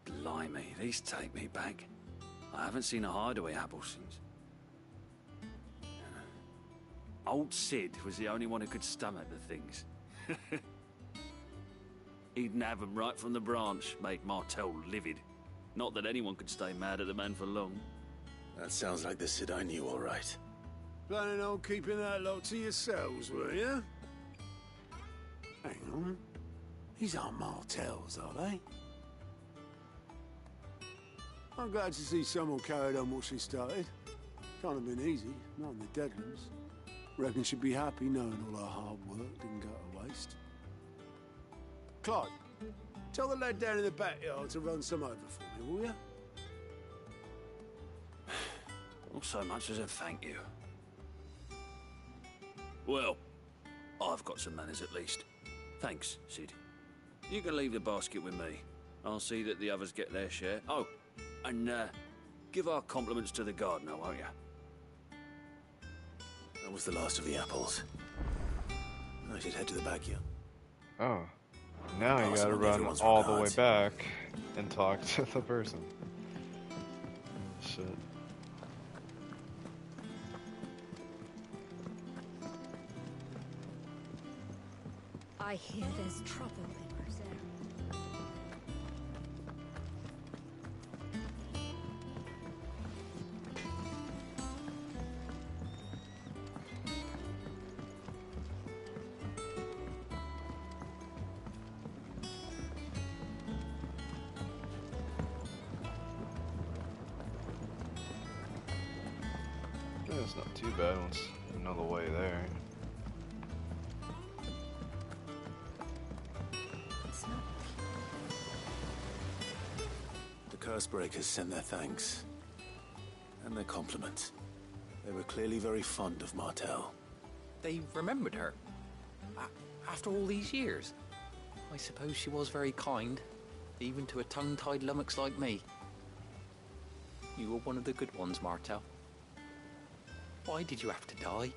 Speaker 21: Blimey, these take me back. I haven't seen a hideaway apple since. Old Sid was the only one who could stomach the things. He'd nab them right from the branch, made Martel livid. Not that anyone could stay mad at the man for long.
Speaker 2: That sounds like the Sid I knew, all right.
Speaker 11: Planning on keeping that lot to yourselves, were you? Hang on. These aren't Martels, are they? I'm glad to see someone carried on what she started. Can't have been easy, not in the Deadlands. Reckon she'd be happy knowing all her hard work didn't go to waste. Clive, tell the lad down in the backyard to run some over for me, will you?
Speaker 13: Not so much as a thank you. Well, I've got some manners at least. Thanks, Sid. You can leave the basket with me. I'll see that the others get their share. Oh, and give our compliments to the gardener, won't you?
Speaker 2: That was the last of the apples. I should head to the backyard.
Speaker 1: Oh. Now you gotta
Speaker 2: Awesome,
Speaker 1: run
Speaker 2: everyone's
Speaker 1: all the way
Speaker 2: regards.
Speaker 1: back and talk to the person. Shit.
Speaker 18: I hear there's trouble in Rosaria.
Speaker 1: Yeah, it's not too bad once you know the way there.
Speaker 2: The Cursebreakers sent their thanks. And their compliments. They were clearly very fond of Martel.
Speaker 16: They remembered her. After all these years. I suppose she was very kind, even to a tongue-tied lummox like me. You were one of the good ones, Martel. Why did you have to die?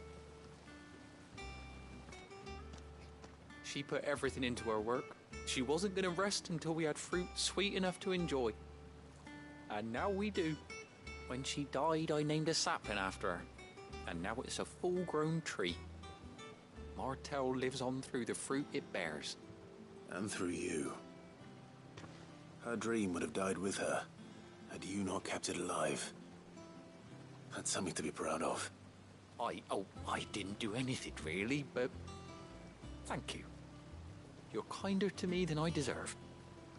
Speaker 16: She put everything into her work. She wasn't going to rest until we had fruit sweet enough to enjoy. And now we do. When she died, I named a sapling after her. And now it's a full-grown tree. Martel lives on through the fruit it bears.
Speaker 2: And through you. Her dream would have died with her, had you not kept it alive. That's something to be proud of.
Speaker 16: I didn't do anything really, but thank you. You're kinder to me than I deserve.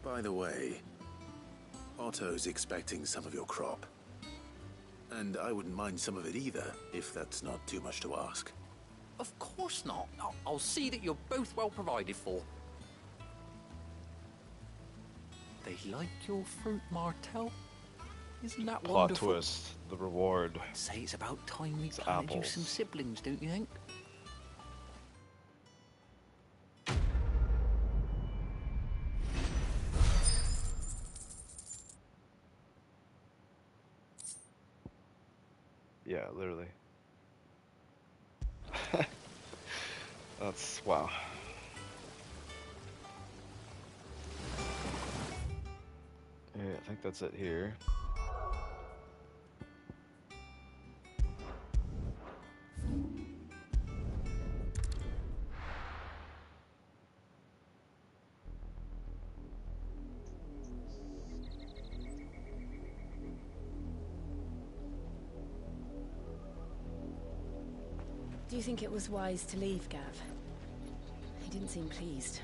Speaker 2: By the way, Otto's expecting some of your crop. And I wouldn't mind some of it either, if that's not too much to ask.
Speaker 16: Of course not. I'll see that you're both well provided for. They like your fruit, Martel? Isn't that
Speaker 1: Plot
Speaker 16: wonderful?
Speaker 1: twist, the reward.
Speaker 16: I'd say it's about time we
Speaker 1: It's
Speaker 16: planted you
Speaker 1: apples.
Speaker 16: some siblings, don't you think?
Speaker 1: Yeah, literally. That's wow. Yeah, I think that's it here.
Speaker 4: Do you think it was wise to leave, Gav? He didn't seem pleased.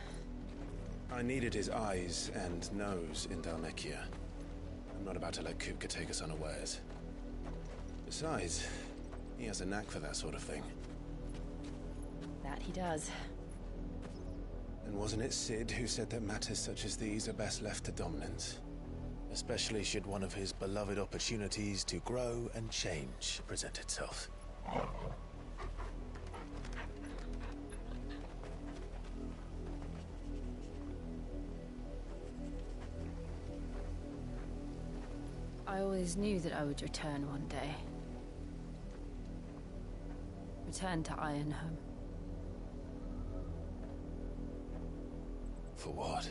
Speaker 2: I needed his eyes and nose in Dalnekia. I'm not about to let Kupka take us unawares. Besides, he has a knack for that sort of thing.
Speaker 4: That he does.
Speaker 2: And wasn't it Sid who said that matters such as these are best left to dominance? Especially should one of his beloved opportunities to grow and change present itself.
Speaker 4: I always knew that I would return one day. Return to Ironhome.
Speaker 2: For what?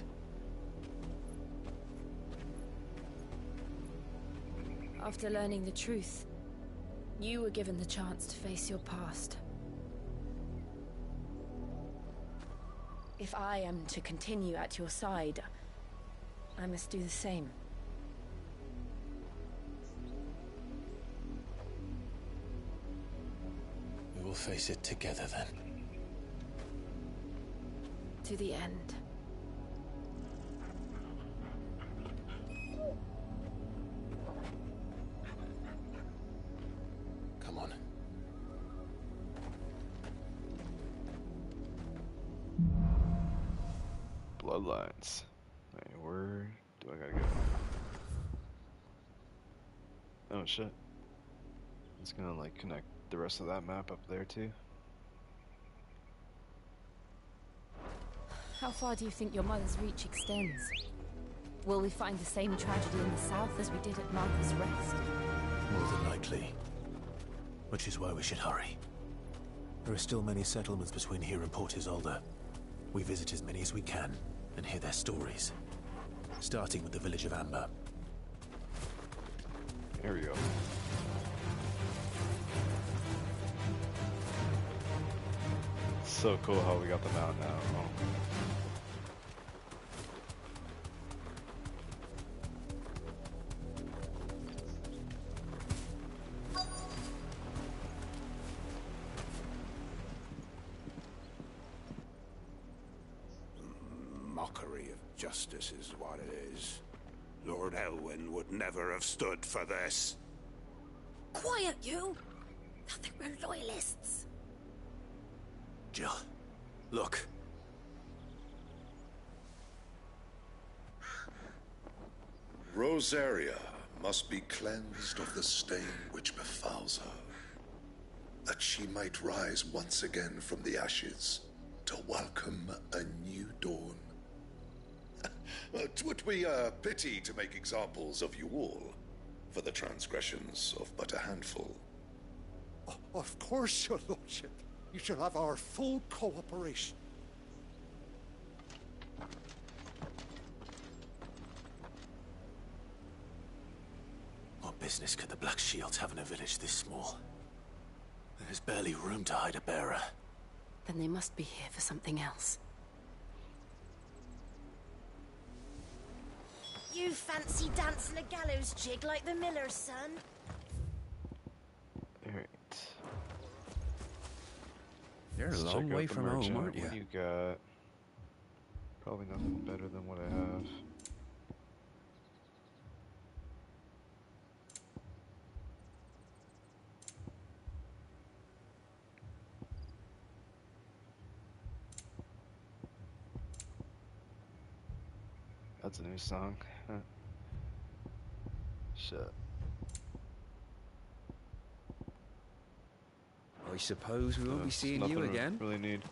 Speaker 4: After learning the truth, you were given the chance to face your past. If I am to continue at your side, I must do the same.
Speaker 2: We will face it together then.
Speaker 4: To the end.
Speaker 2: Come on.
Speaker 1: Bloodlines. Wait, where do I gotta go? Oh shit. It's gonna like connect the rest of that map up there too.
Speaker 4: How far do you think your mother's reach extends? Will we find the same tragedy in the south as we did at Martha's Rest?
Speaker 2: More than likely. Which is why we should hurry. There are still many settlements between here and Port Isolde. We visit as many as we can and hear their stories. Starting with the village of Amber.
Speaker 1: There we go. So cool how we got them out now. Oh.
Speaker 11: Mockery of justice is what it is. Lord Elwyn would never have stood for this.
Speaker 17: Quiet, you! Thought they were loyalists.
Speaker 2: Jill, look.
Speaker 7: Rosaria must be cleansed of the stain which befouls her, that she might rise once again from the ashes to welcome a new dawn. 'Twould be a pity to make examples of you all for the transgressions of but a handful.
Speaker 12: Of course, your lordship. You shall have our full cooperation.
Speaker 2: What business could the Black Shields have in a village this small? There's barely room to hide a bearer.
Speaker 4: Then they must be here for something else.
Speaker 17: You fancy dancing a gallows jig like the miller's son?
Speaker 1: Alright.
Speaker 13: You're a
Speaker 1: Let's
Speaker 13: long
Speaker 1: check out
Speaker 13: way
Speaker 1: the
Speaker 13: from
Speaker 1: merchant.
Speaker 13: home, aren't you?
Speaker 1: What do you got? Probably nothing better than what I have. That's a new song. Shit.
Speaker 13: I suppose we won't be seeing you
Speaker 1: Nothing
Speaker 13: again.
Speaker 1: Really need.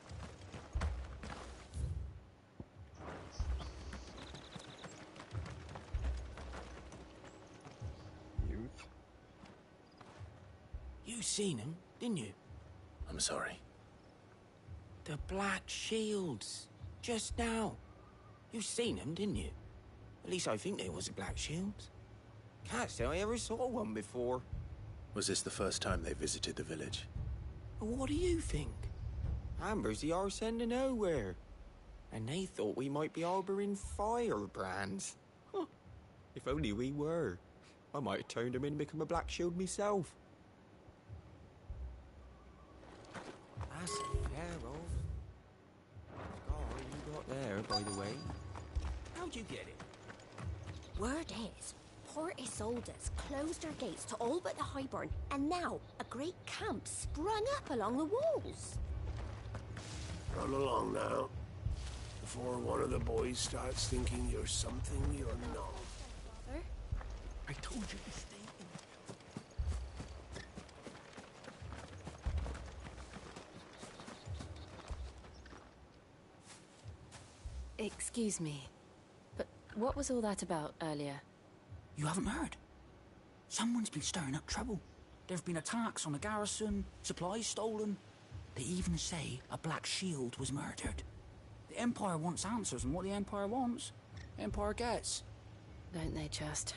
Speaker 1: Youth.
Speaker 22: You seen him, didn't you?
Speaker 2: I'm sorry.
Speaker 22: The Black Shields. Just now. You seen them, didn't you? At least I think they was a Black Shields. Can't say I ever saw one before.
Speaker 2: Was this the first time they visited the village?
Speaker 22: What do you think? Amber's the arse end of nowhere. And they thought we might be harbouring firebrands. Huh. If only we were. I might have turned them in and become a Black Shield myself. That's a fair old scar you got there, by the way. How'd you get it?
Speaker 17: Word is, Port Isolde's closed her gates to all but the Highborn, and now a great camp sprung up along the walls.
Speaker 11: Run along now, before one of the boys starts thinking you're something you're not.
Speaker 17: Father?
Speaker 22: I told you to stay in.
Speaker 4: Excuse me, but what was all that about earlier?
Speaker 23: You haven't heard? Someone's been stirring up trouble. There've been attacks on the garrison, supplies stolen. They even say a Black Shield was murdered. The Empire wants answers, and what the Empire wants, the Empire gets.
Speaker 4: Don't they just?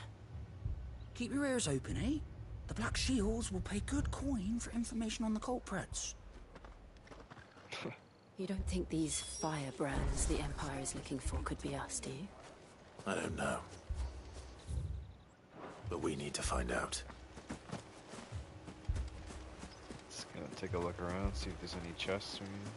Speaker 23: Keep your ears open, eh? The Black Shields will pay good coin for information on the culprits.
Speaker 4: You don't think these firebrands the Empire is looking for could be us, do you?
Speaker 2: I don't know. But we need to find out.
Speaker 1: Just gonna take a look around, see if there's any chests or anything.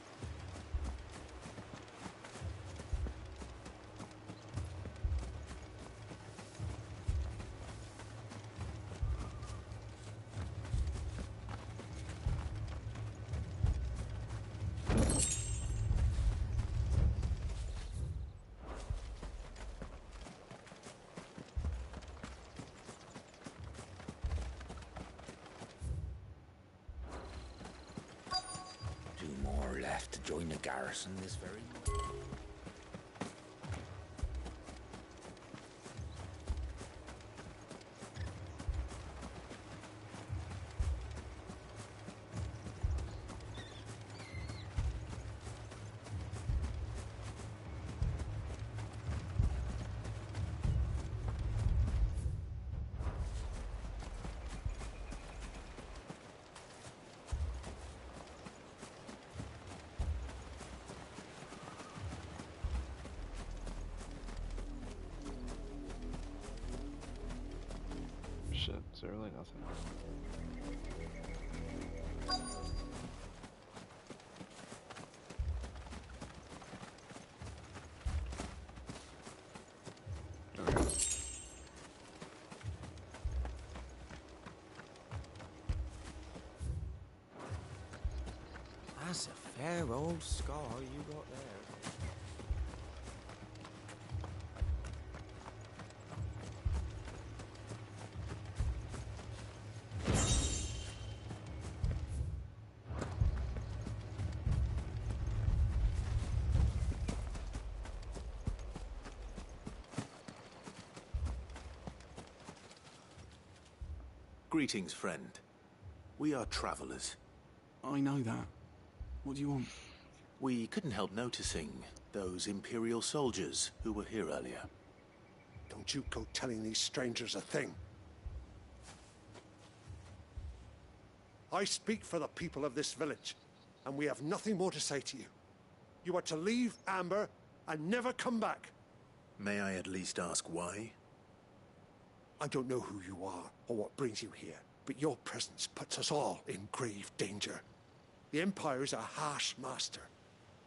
Speaker 19: left to join the garrison this very morning.
Speaker 3: Shit, is there really nothing? Okay.
Speaker 22: That's a fair old scar you got there.
Speaker 2: Greetings, friend. We are travelers.
Speaker 8: I know that. What do you want?
Speaker 2: We couldn't help noticing those Imperial soldiers who were here earlier.
Speaker 6: Don't you go telling these strangers a thing. I speak for the people of this village, and we have nothing more to say to you. You are to leave Amber and never come back.
Speaker 2: May I at least ask why?
Speaker 6: I don't know who you are or what brings you here, but your presence puts us all in grave danger. The Empire is a harsh master.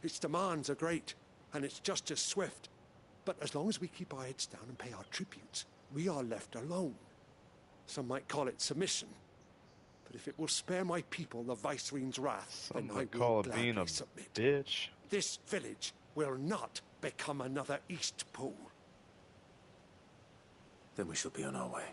Speaker 6: Its demands are great, and its justice swift. But as long as we keep our heads down and pay our tributes, we are left alone. Some might call it submission. But if it will spare my people the Viceroy's wrath, then I will gladly submit.
Speaker 3: Bitch.
Speaker 6: This village will not become another East Pool.
Speaker 2: Then we shall be on our way.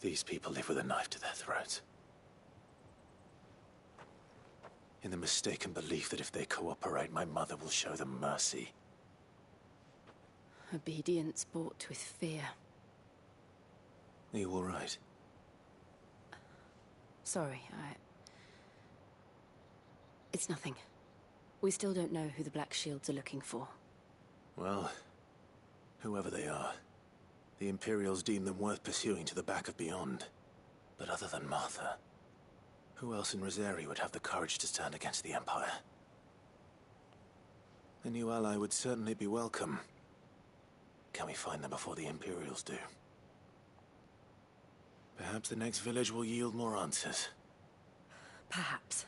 Speaker 2: These people live with a knife to their throats. In the mistaken belief that if they cooperate, my mother will show them mercy.
Speaker 4: Obedience bought with fear.
Speaker 2: Are you all right?
Speaker 4: Sorry, It's nothing. We still don't know who the Black Shields are looking for.
Speaker 2: Well, whoever they are, the Imperials deem them worth pursuing to the back of beyond. But other than Martha, who else in Rosari would have the courage to stand against the Empire? A new ally would certainly be welcome. Can we find them before the Imperials do? Perhaps the next village will yield more answers.
Speaker 4: Perhaps.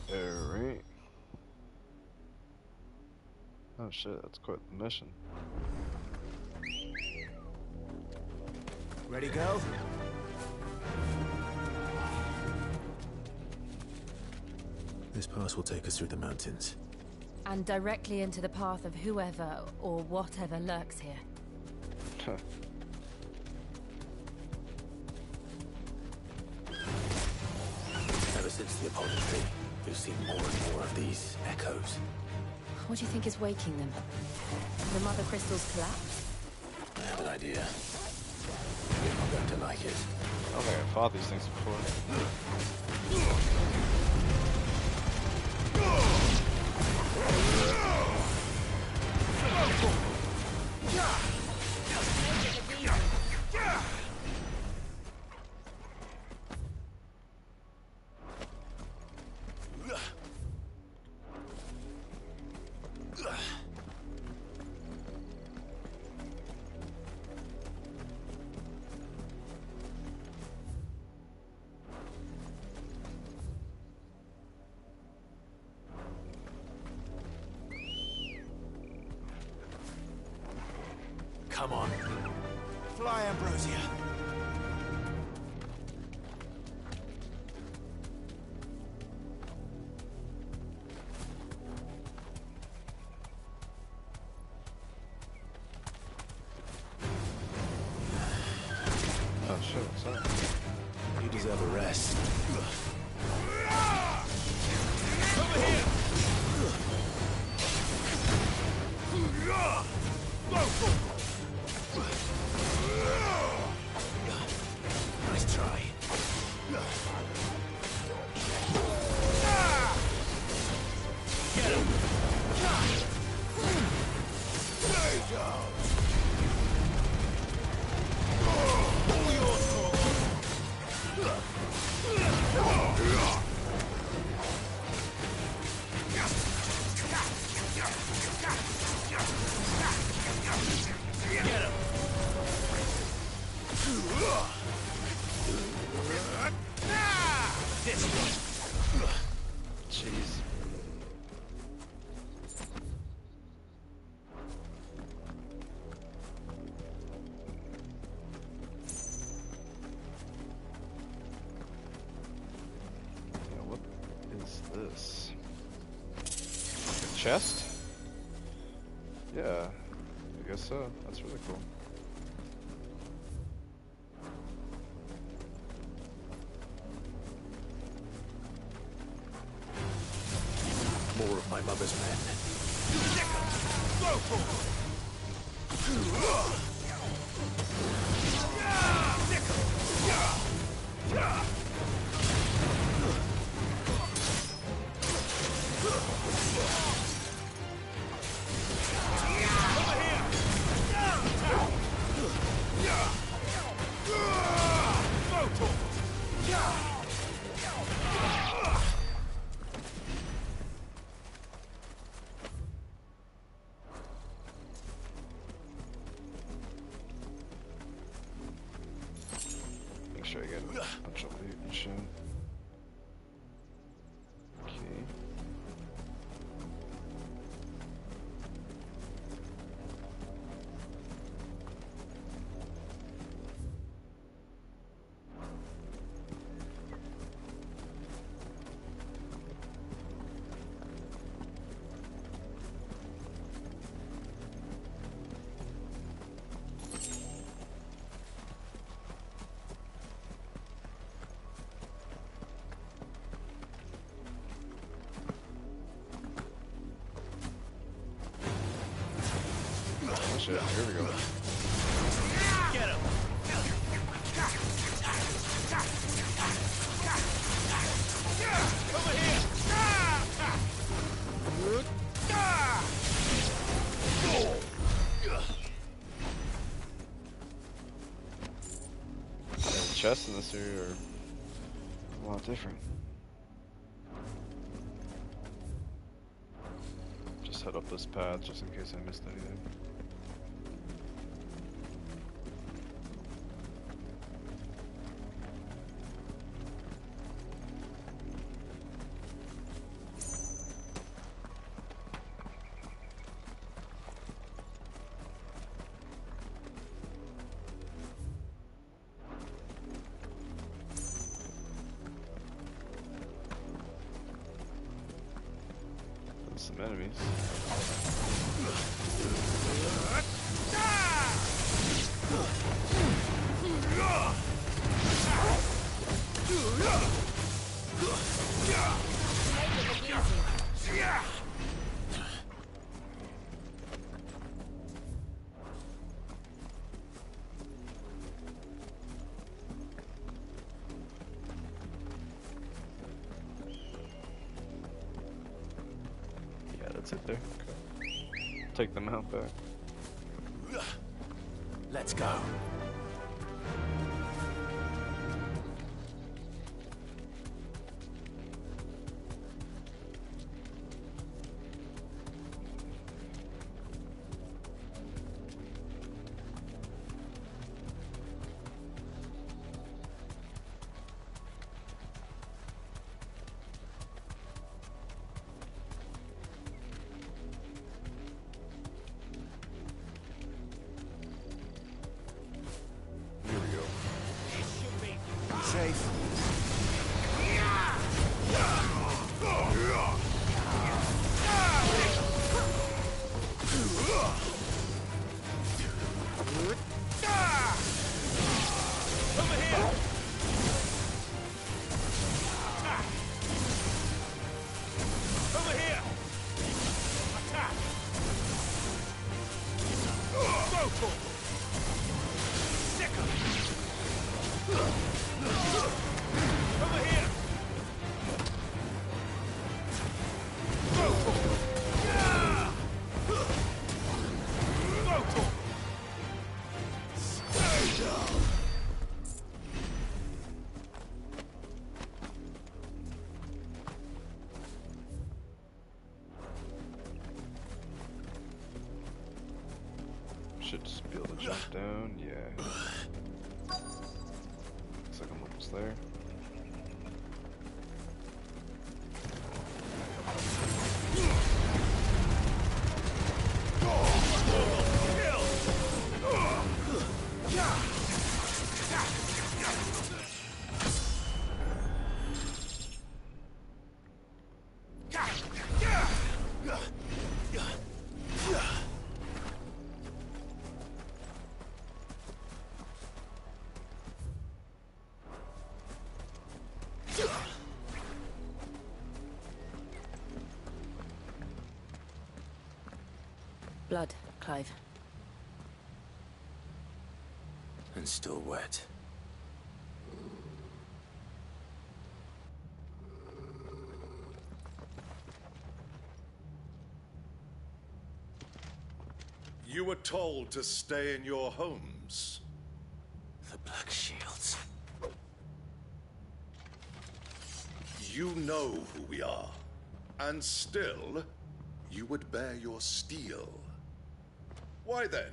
Speaker 3: Alright. Oh shit, that's quite the mission.
Speaker 12: Ready, go?
Speaker 2: This pass will take us through the mountains.
Speaker 4: And directly into the path of whoever or whatever lurks here.
Speaker 2: Ever since the apology, we've seen more and more of these echoes.
Speaker 4: What do you think is waking them? The Mother Crystal's collapse?
Speaker 2: I have an idea. You're not going to like it.
Speaker 3: I don't think I fought these things before.
Speaker 2: Come on.
Speaker 12: Fly, Ambrosia.
Speaker 3: Jeez. Yeah, what is this? A chest? Yeah, I guess so. That's really cool.
Speaker 2: More of my mother's men.
Speaker 11: Go for
Speaker 3: Make sure I get a bunch of loot and shit. Okay. Oh shit, here we go.
Speaker 11: Get him! Over here!
Speaker 3: Yeah, the chests in this area are a lot different. Just head up this path just in case I missed anything. Some enemies. That's it there. Okay. Take them out back.
Speaker 2: Let's go.
Speaker 11: Safe. Over here. Over here. Attack. Go for it. Over here! Go for it! Yeah! Go for it! Stay down!
Speaker 3: Should just be able to jump down, yeah. Looks like I'm almost there.
Speaker 4: Blood, Clive.
Speaker 2: And still wet.
Speaker 7: You were told to stay in your homes.
Speaker 2: The Black Shields.
Speaker 7: You know who we are. And still, you would bear your steel. Why then,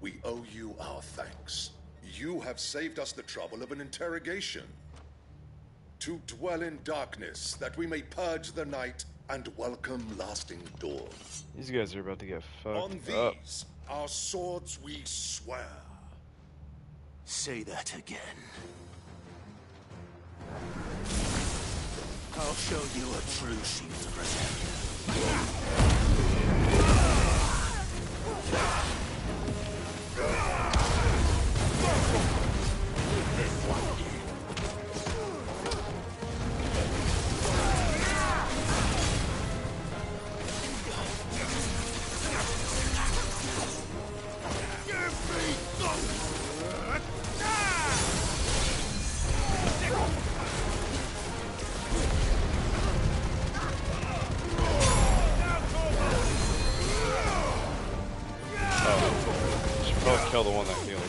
Speaker 7: we owe you our thanks. You have saved us the trouble of an interrogation. To dwell in darkness, that we may purge the night and welcome lasting dawn.
Speaker 3: These guys are about to get fucked
Speaker 7: On
Speaker 3: up.
Speaker 7: these, our swords we swear.
Speaker 2: Say that again.
Speaker 12: I'll show you a true shield protector.
Speaker 3: Kill the one that heals.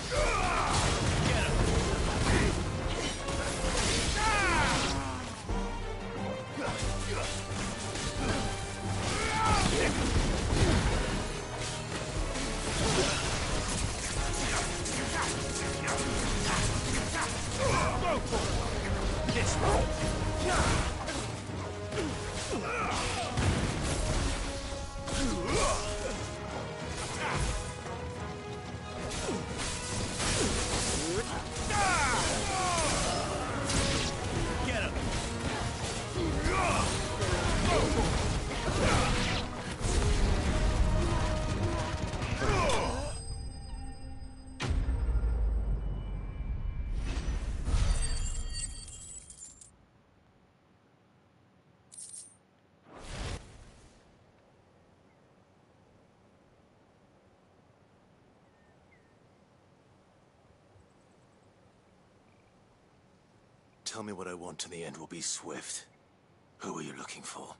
Speaker 2: Tell me what I want and the end will be swift. Who are you looking for?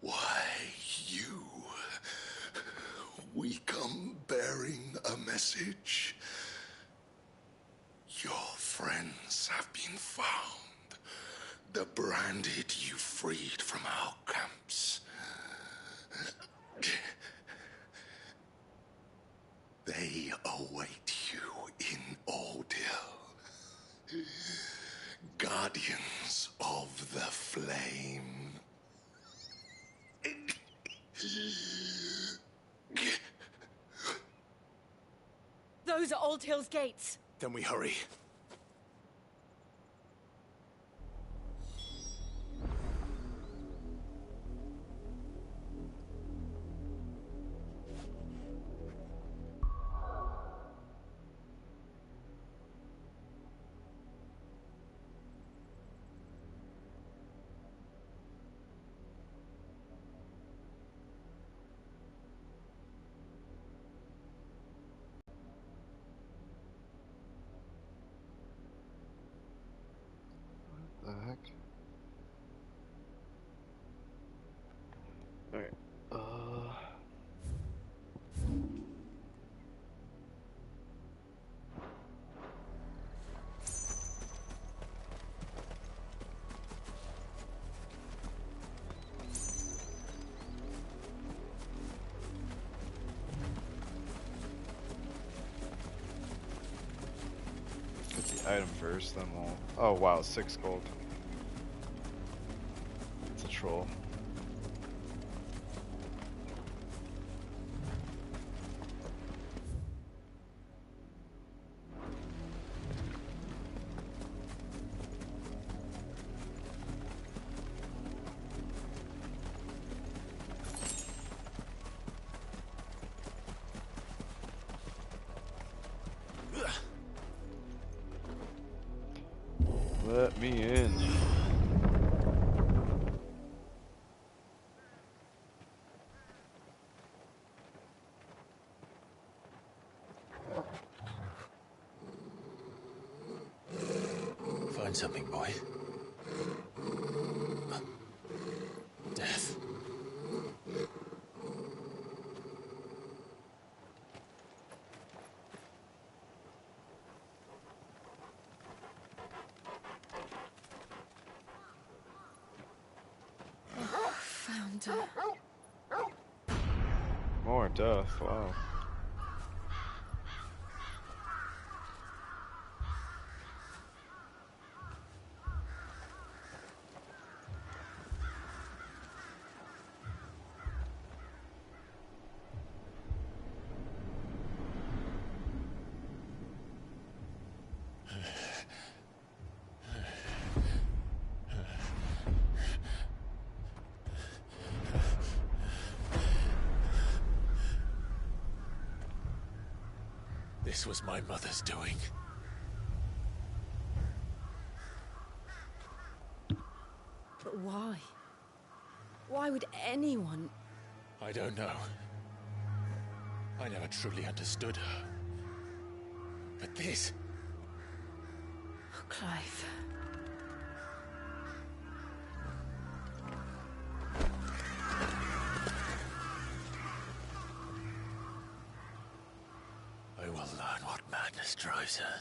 Speaker 7: Why, you. We come bearing a message. Your friends have been found. The branded you freed from our camps. They await you in Ordeal. Guardians of the Flame.
Speaker 4: Those are Old Hill's gates.
Speaker 2: Then we hurry.
Speaker 3: The heck? Alright. Get the item first, then we'll... Oh wow, 6 gold. It's a troll. Let me in.
Speaker 2: something, boy? Death.
Speaker 4: Found her.
Speaker 3: More death, wow.
Speaker 2: This was my mother's doing.
Speaker 4: But why? Why would anyone...
Speaker 2: I don't know. I never truly understood her. But this...
Speaker 4: Oh, Clive.
Speaker 2: I will learn what madness drives her,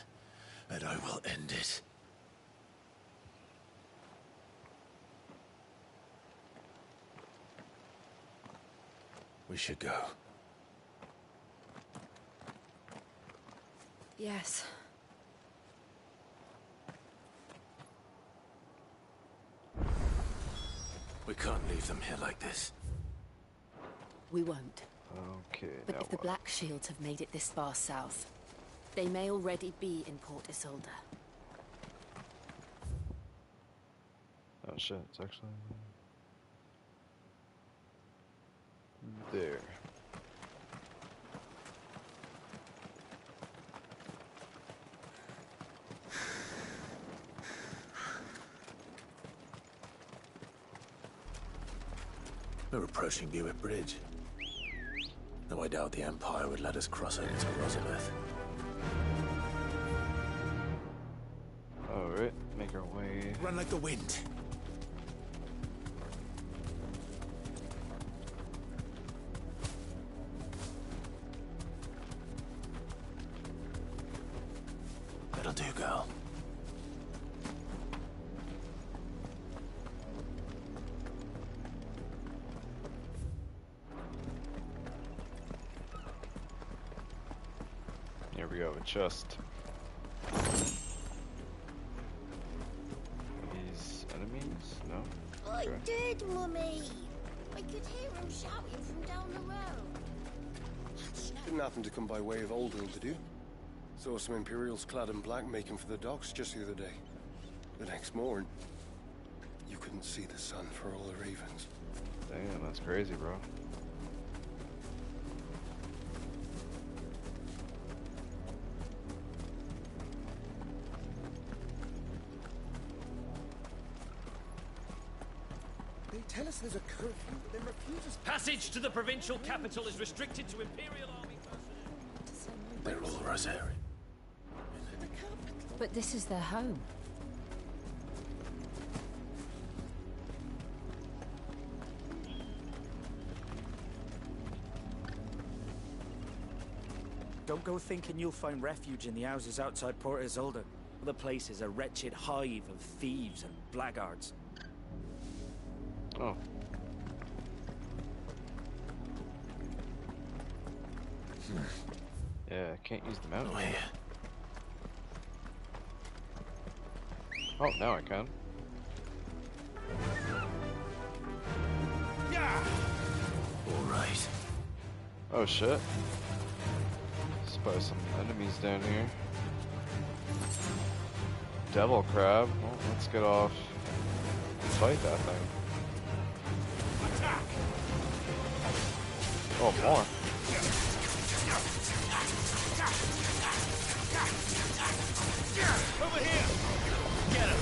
Speaker 2: and I will end it. We should go.
Speaker 4: Yes.
Speaker 2: We can't leave them here like this.
Speaker 4: We won't.
Speaker 3: Okay,
Speaker 4: But
Speaker 3: now
Speaker 4: if the
Speaker 3: what?
Speaker 4: Black Shields have made it this far south, they may already be in Port Isolde.
Speaker 3: Oh shit, it's actually... there.
Speaker 2: We're approaching Buick Bridge. Though I doubt the Empire would let us cross over to Rosalith.
Speaker 3: Alright, make our way.
Speaker 2: Run like the wind. That'll do, girl.
Speaker 3: Here we go, a chest. These enemies? No?
Speaker 17: I
Speaker 3: Okay.
Speaker 17: did, Mummy. I could hear him shouting from down the road.
Speaker 9: Didn't happen to come by way of Oldhill, did you? Saw some Imperials clad in black making for the docks just the other day. The next morning, you couldn't see the sun for all the ravens.
Speaker 3: Damn, that's crazy, bro.
Speaker 6: They tell us there's a curfew, but then refuse us.
Speaker 10: Passage to the provincial capital is restricted to Imperial Army personnel.
Speaker 2: They're all Rosary.
Speaker 4: But this is their home.
Speaker 14: Don't go thinking you'll find refuge in the houses outside Port Isolde. The place is a wretched hive of thieves and blackguards.
Speaker 3: Oh. Yeah, I can't use the mountain.
Speaker 2: Oh, yeah.
Speaker 3: Oh, now I can.
Speaker 2: Alright.
Speaker 3: Oh shit. Spy some enemies down here. Devil crab. Well, let's get off and fight that thing. Oh, more.
Speaker 10: Over here! Get him!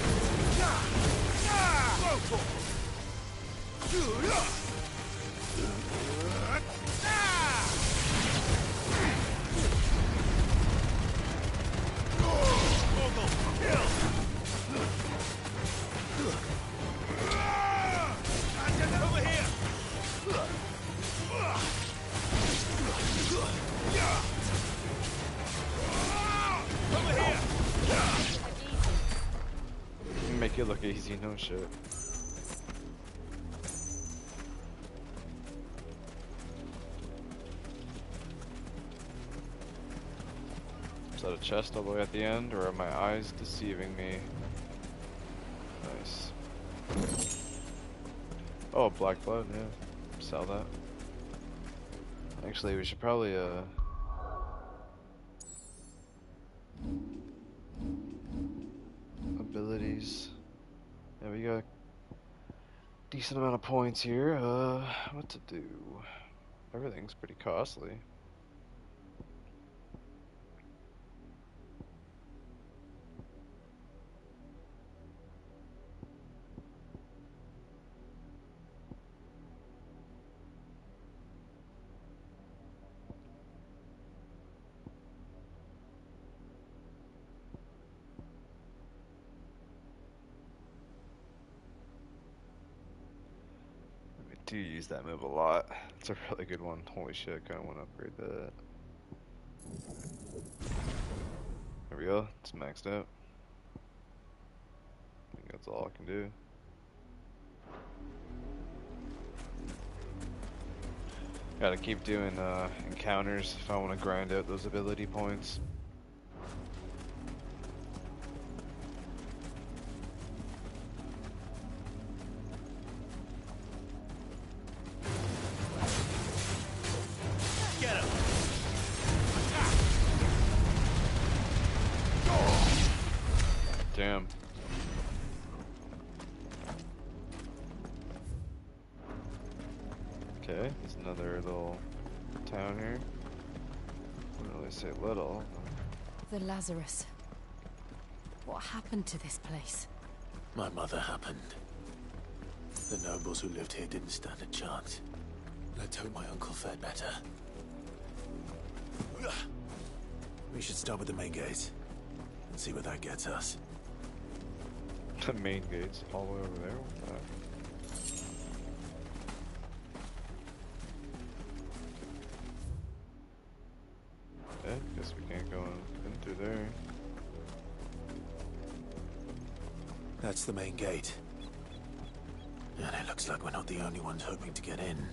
Speaker 3: look easy, no shit. Is that a chest all the way at the end, or are my eyes deceiving me? Nice. Oh, black blood, yeah. Sell that. Actually, we should probably, abilities. Yeah, we got a decent amount of points here. What to do? Everything's pretty costly. Do use that move a lot. It's a really good one. Holy shit, kinda wanna upgrade that. There we go, it's maxed out. I think that's all I can do. Gotta keep doing encounters if I wanna grind out those ability points. Damn. Okay, there's another little town here. Wouldn't really say little.
Speaker 4: The Lazarus. What happened to this place?
Speaker 2: My mother happened. The nobles who lived here didn't stand a chance. Let's hope my uncle fared better. We should start with the main gate and see where that gets us.
Speaker 3: The main gate's all the way over there? What's that? Okay, guess we can't go in through there.
Speaker 2: That's the main gate. And it looks like we're not the only ones hoping to get in.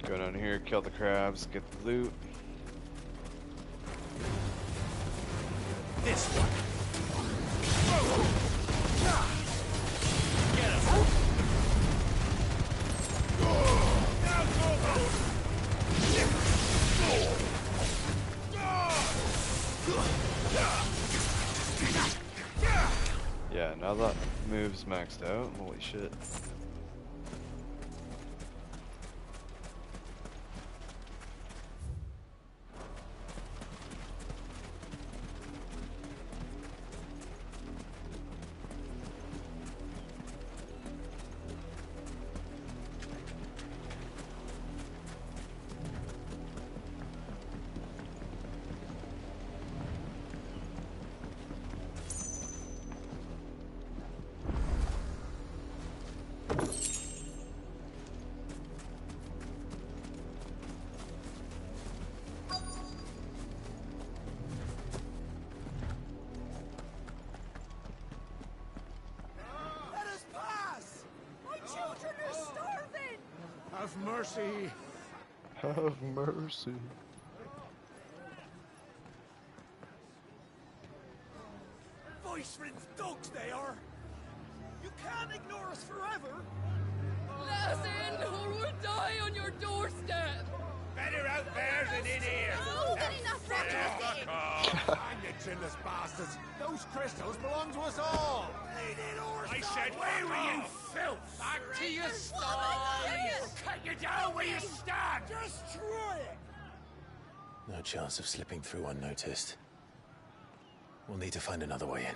Speaker 3: Go down here, kill the crabs, get the loot.
Speaker 10: This one. Get him.
Speaker 3: Yeah, now that move's maxed out. Holy shit.
Speaker 11: Have mercy.
Speaker 3: Have mercy.
Speaker 11: Voice-rinsed dogs they are. You can't ignore us forever.
Speaker 5: Let us in, or we'll die on your doorstep.
Speaker 11: Better out there than in here.
Speaker 5: Oh, get enough
Speaker 11: Hang the chinless bastards. Those crystals belong to us all. I said, where were you, filth? Back to your sties. We'll cut you down where you stand. Destroy it.
Speaker 2: No chance of slipping through unnoticed. We'll need to find another way in.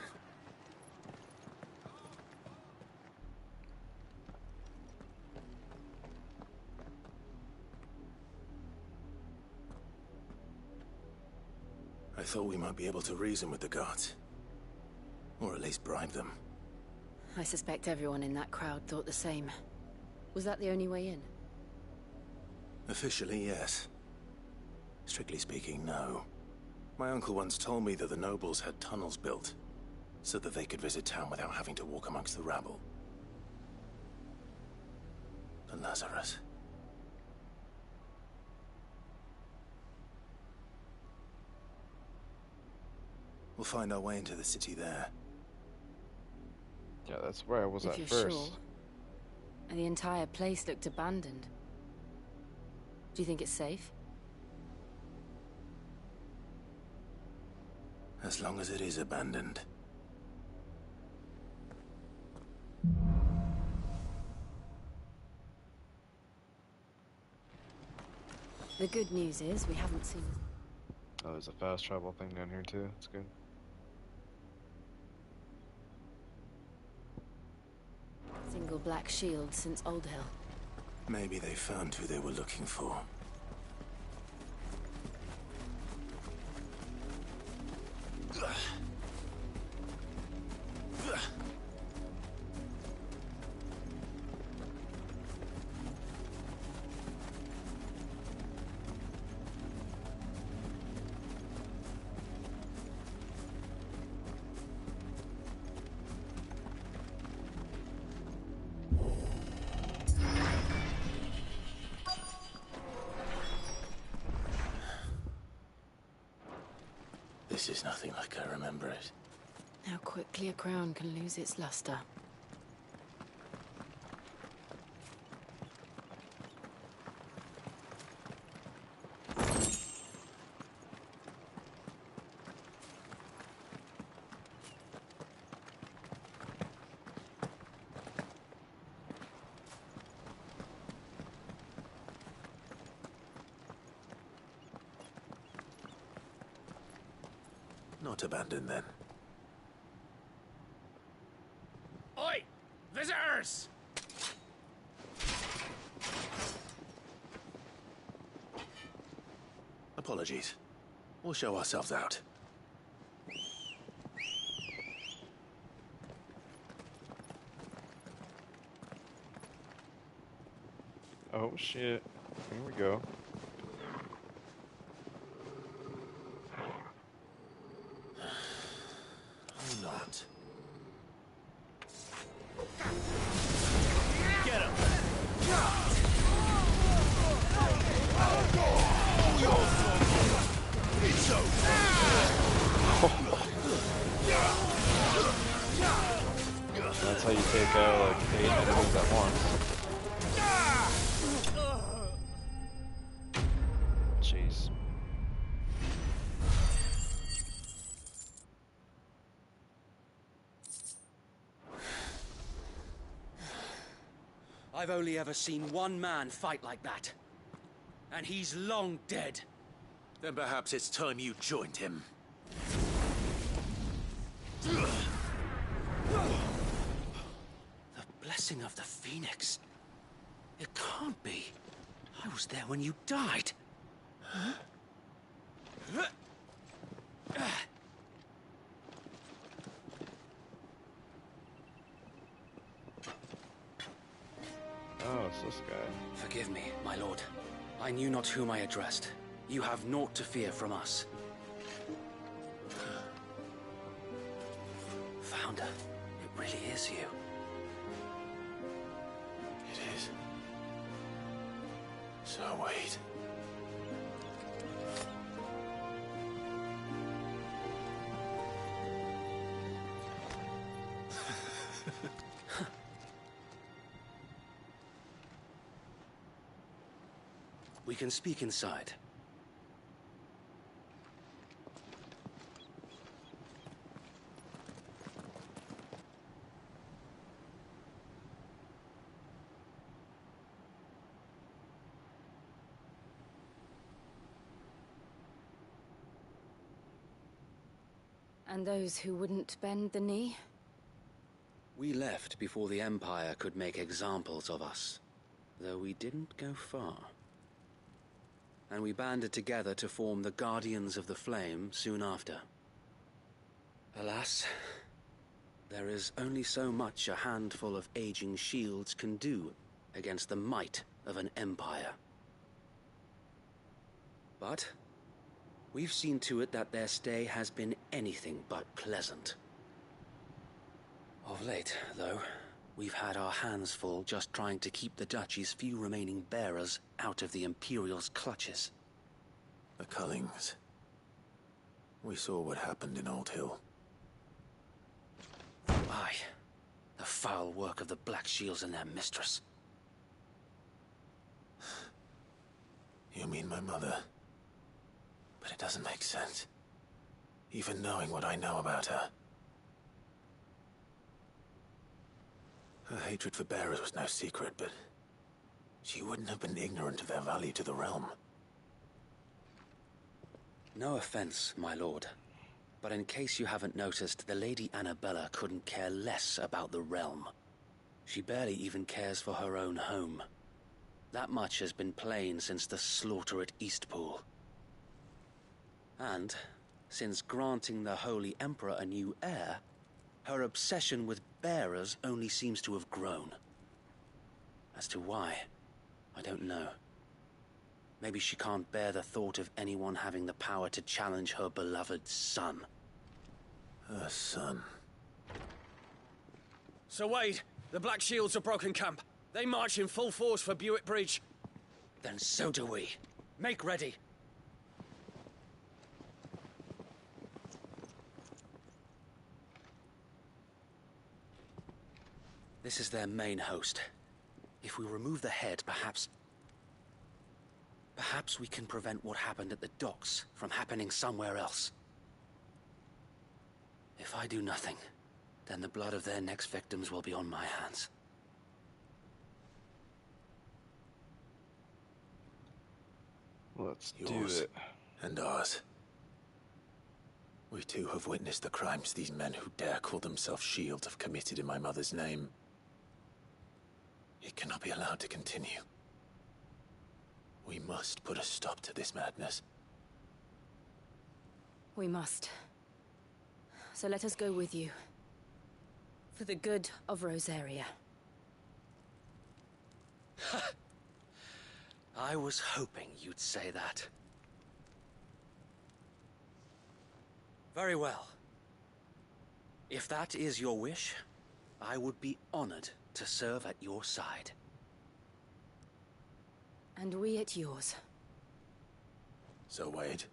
Speaker 2: I thought we might be able to reason with the guards. Or at least bribe them.
Speaker 4: I suspect everyone in that crowd thought the same. Was that the only way in?
Speaker 2: Officially, yes. Strictly speaking, no. My uncle once told me that the nobles had tunnels built, so that they could visit town without having to walk amongst the rabble. The Lazarus. We'll find our way into the city there.
Speaker 3: Yeah, that's where I was
Speaker 4: If
Speaker 3: at
Speaker 4: you're
Speaker 3: first.
Speaker 4: sure. The entire place looked abandoned. Do you think it's safe?
Speaker 2: As long as it is abandoned.
Speaker 4: The good news is we haven't seen...
Speaker 3: Oh, there's a fast travel thing down here too. That's good.
Speaker 4: single black shield since Old Hill.
Speaker 2: Maybe they found who they were looking for. This is nothing like I remember it.
Speaker 4: How quickly a crown can lose its luster.
Speaker 2: Not abandoned then.
Speaker 11: Oi! Visitors!
Speaker 2: Apologies. We'll show ourselves out.
Speaker 3: Oh shit. Here we go.
Speaker 2: Not.
Speaker 11: Get him! It's
Speaker 3: That's how you take out like 8 enemies at once. Jeez.
Speaker 15: I've only ever seen one man fight like that. And he's long dead.
Speaker 2: Then perhaps it's time you joined him.
Speaker 15: The blessing of the Phoenix. It can't be. I was there when you died.
Speaker 3: Oh, it's this guy.
Speaker 15: Forgive me, my lord. I knew not whom I addressed. You have naught to fear from us. Founder, it really is you.
Speaker 2: It is. So wait.
Speaker 15: We can speak inside.
Speaker 4: And those who wouldn't bend the knee?
Speaker 15: We left before the Empire could make examples of us, though we didn't go far. And we banded together to form the Guardians of the Flame soon after. Alas, there is only so much a handful of aging shields can do against the might of an empire. But We've seen to it that their stay has been anything but pleasant. Of late, though, we've had our hands full just trying to keep the Duchy's few remaining bearers out of the Imperial's clutches.
Speaker 2: The Cullings. We saw what happened in Old Hill.
Speaker 15: Aye. The foul work of the Black Shields and their mistress.
Speaker 2: You mean my mother? But it doesn't make sense. Even knowing what I know about her. Her hatred for bearers was no secret, but she wouldn't have been ignorant of their value to the realm.
Speaker 15: No offense, my lord. But in case you haven't noticed, the Lady Annabella couldn't care less about the realm. She barely even cares for her own home. That much has been plain since the slaughter at Eastpool. And, since granting the Holy Emperor a new heir, her obsession with bearers only seems to have grown. As to why, I don't know. Maybe she can't bear the thought of anyone having the power to challenge her beloved son.
Speaker 2: Her son?
Speaker 18: Sir Wade, the Black Shields have broken camp. They march in full force for Buick Bridge.
Speaker 15: Then so do we.
Speaker 18: Make ready.
Speaker 15: This is their main host. If we remove the head, perhaps we can prevent what happened at the docks from happening somewhere else. If I do nothing, then the blood of their next victims will be on my hands.
Speaker 3: Let's
Speaker 2: Yours
Speaker 3: do it.
Speaker 2: And ours. We too have witnessed the crimes these men who dare call themselves shields have committed in my mother's name. It cannot be allowed to continue. We must put a stop to this madness.
Speaker 4: We must. So let us go with you. For the good of Rosaria.
Speaker 15: I was hoping you'd say that. Very well. If that is your wish, I would be honored to serve at your side.
Speaker 4: And we at yours.
Speaker 2: So, Wade,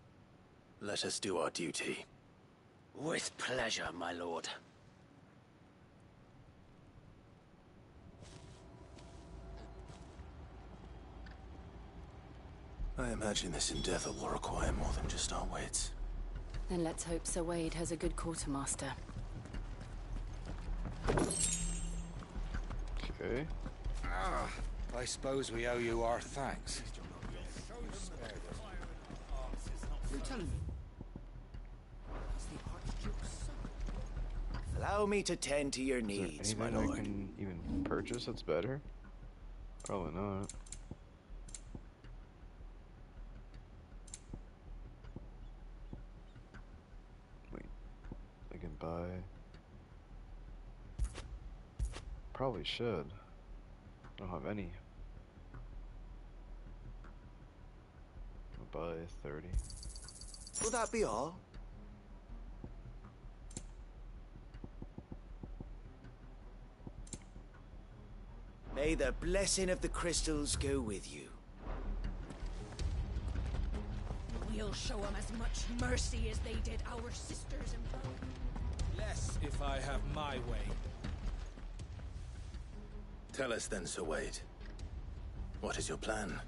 Speaker 2: let us do our duty.
Speaker 15: With pleasure, my lord.
Speaker 2: I imagine this endeavor will require more than just our wits.
Speaker 4: Then let's hope Sir Wade has a good quartermaster.
Speaker 3: Okay.
Speaker 11: I suppose we owe you our thanks.
Speaker 12: You're telling me?
Speaker 20: Allow me to tend to your
Speaker 3: Is there
Speaker 20: needs, my
Speaker 3: anything
Speaker 20: lord.
Speaker 3: I can even purchase that's better? Probably not. Wait, I can buy. Probably should. I don't have any. I'll buy 30.
Speaker 20: Will that be all? May the blessing of the crystals go with you.
Speaker 5: We'll show them as much mercy as they did our sisters in
Speaker 11: Less if I have my way.
Speaker 2: Tell us then, Sir Wade. What is your plan?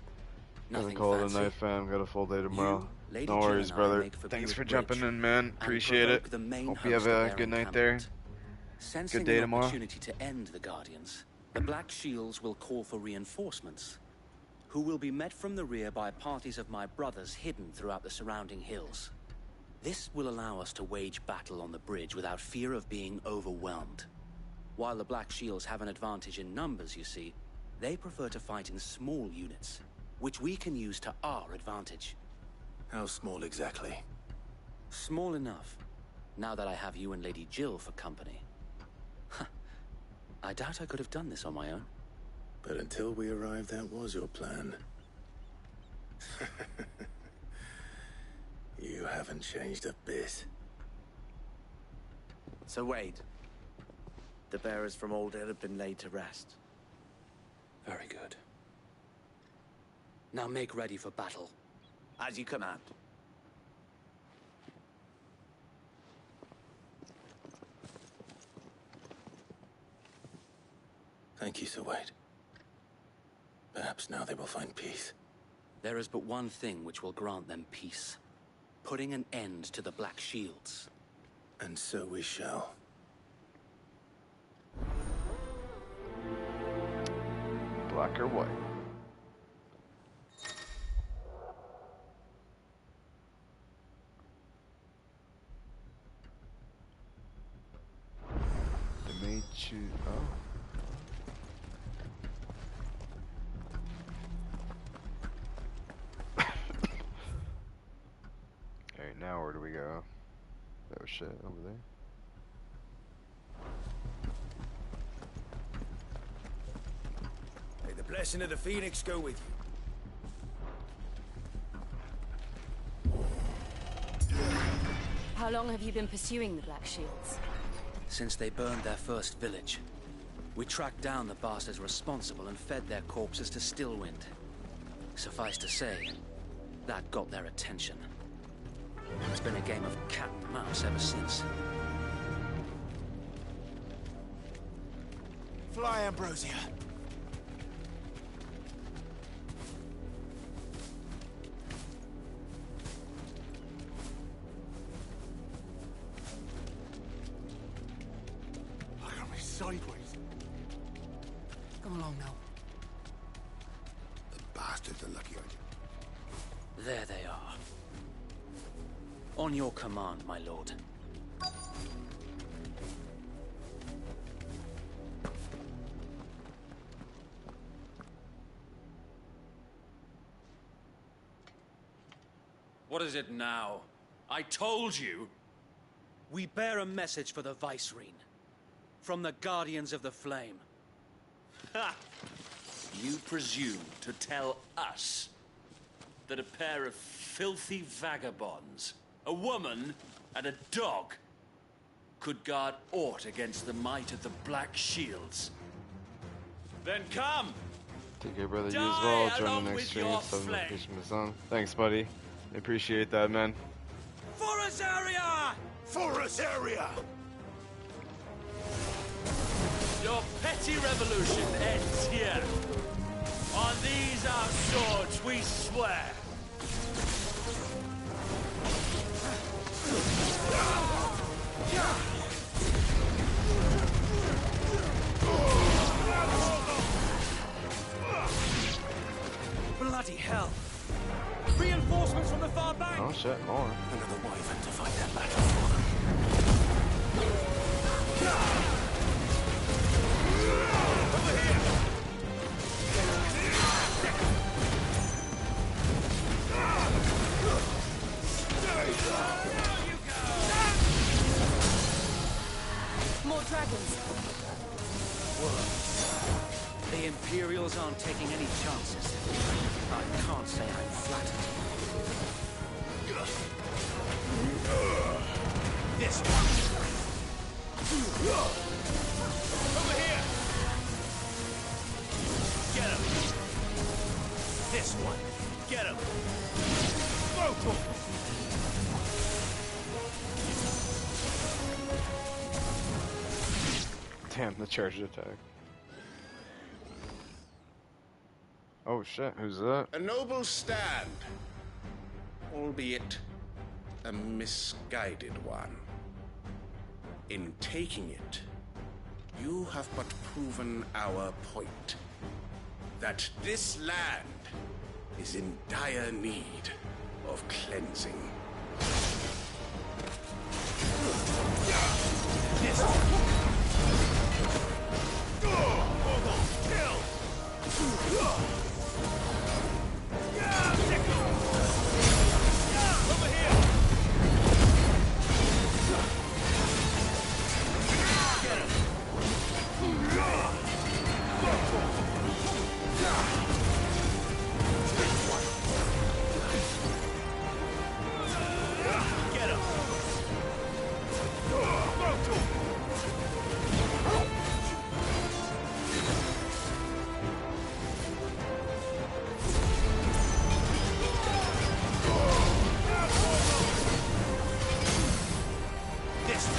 Speaker 3: Gonna call it a night, fam. Got a full day tomorrow.
Speaker 15: Lady
Speaker 3: No
Speaker 15: Jill
Speaker 3: worries,
Speaker 15: and I
Speaker 3: brother.
Speaker 15: make for
Speaker 3: Thanks
Speaker 15: Buick
Speaker 3: for
Speaker 15: Bridge
Speaker 3: jumping in, man.
Speaker 15: and
Speaker 3: Appreciate it.
Speaker 15: provoke the main
Speaker 3: Hope you have
Speaker 15: host of
Speaker 3: a
Speaker 15: their
Speaker 3: good night there.
Speaker 15: encampment. Sensing
Speaker 3: Good day
Speaker 15: an
Speaker 3: tomorrow.
Speaker 15: opportunity to end the Guardians, the Black Shields will call for reinforcements, who will be met from the rear by parties of my brothers hidden throughout the surrounding hills. This will allow us to wage battle on the bridge without fear of being overwhelmed. While the Black Shields have an advantage in numbers, you see, they prefer to fight in small units, which we can use to our advantage.
Speaker 2: How small exactly?
Speaker 15: Small enough, now that I have you and Lady Jill for company. I doubt I could have done this on my own.
Speaker 2: But until we arrived, that was your plan. You haven't changed a bit.
Speaker 20: So Wade, the bearers from Old Hill have been laid to rest.
Speaker 15: Very good. Now make ready for battle.
Speaker 20: As you command.
Speaker 2: Thank you, Sir Wade. Perhaps now they will find peace.
Speaker 15: There is but one thing which will grant them peace. Putting an end to the Black Shields.
Speaker 2: And so we shall.
Speaker 3: Black or white? They may choose. Oh. Alright, now where do we go? Oh shit, over there.
Speaker 20: May the blessing of the Phoenix go with you.
Speaker 4: How long have you been pursuing the Black Shields?
Speaker 15: Since they burned their first village, we tracked down the bastards responsible and fed their corpses to Stillwind. Suffice to say, that got their attention. It's been a game of cat and mouse ever since.
Speaker 20: Fly, Ambrosia.
Speaker 6: Look at me sideways.
Speaker 23: Come along now.
Speaker 6: The bastards are lucky on you.
Speaker 15: There they are. On your command, my lord.
Speaker 10: What is it now? I told you!
Speaker 15: We bear a message for the Vicereine. From the Guardians of the Flame.
Speaker 10: Ha! You presume to tell us that a pair of filthy vagabonds, a woman and a dog, could guard aught against the might of the Black Shields? Then come!
Speaker 3: Take care, brother. You
Speaker 10: Die
Speaker 3: as well. Join
Speaker 10: along
Speaker 3: the next
Speaker 10: with
Speaker 3: stream.
Speaker 10: your
Speaker 3: Sub
Speaker 10: flesh.
Speaker 3: notification from the song. Thanks, buddy. I appreciate that, man.
Speaker 10: For us area!
Speaker 6: For us area!
Speaker 10: Your petty revolution ends here. On these our swords we swear.
Speaker 14: Bloody hell! Reinforcements from the far bank!
Speaker 3: Oh shit, more.
Speaker 2: Another wyvern to fight that battle for them.
Speaker 11: Over here!
Speaker 4: More dragons.
Speaker 15: The Imperials aren't taking any chances. I can't say I'm flattered.
Speaker 11: This one! Over here! Get him! This one! Get him! Throw to him!
Speaker 3: Damn, the charged attack. Oh shit, who's that?
Speaker 7: A noble stand, albeit a misguided one. In taking it, you have but proven our point. That this land is in dire need of cleansing.
Speaker 11: This over here! Get him! finished!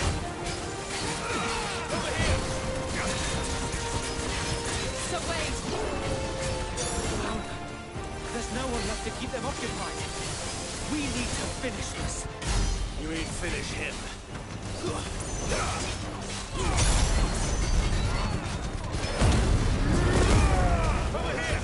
Speaker 11: Over here!
Speaker 14: So wait! Well, there's no one left to keep them occupied. We need to finish this.
Speaker 11: You mean finish him? Over here!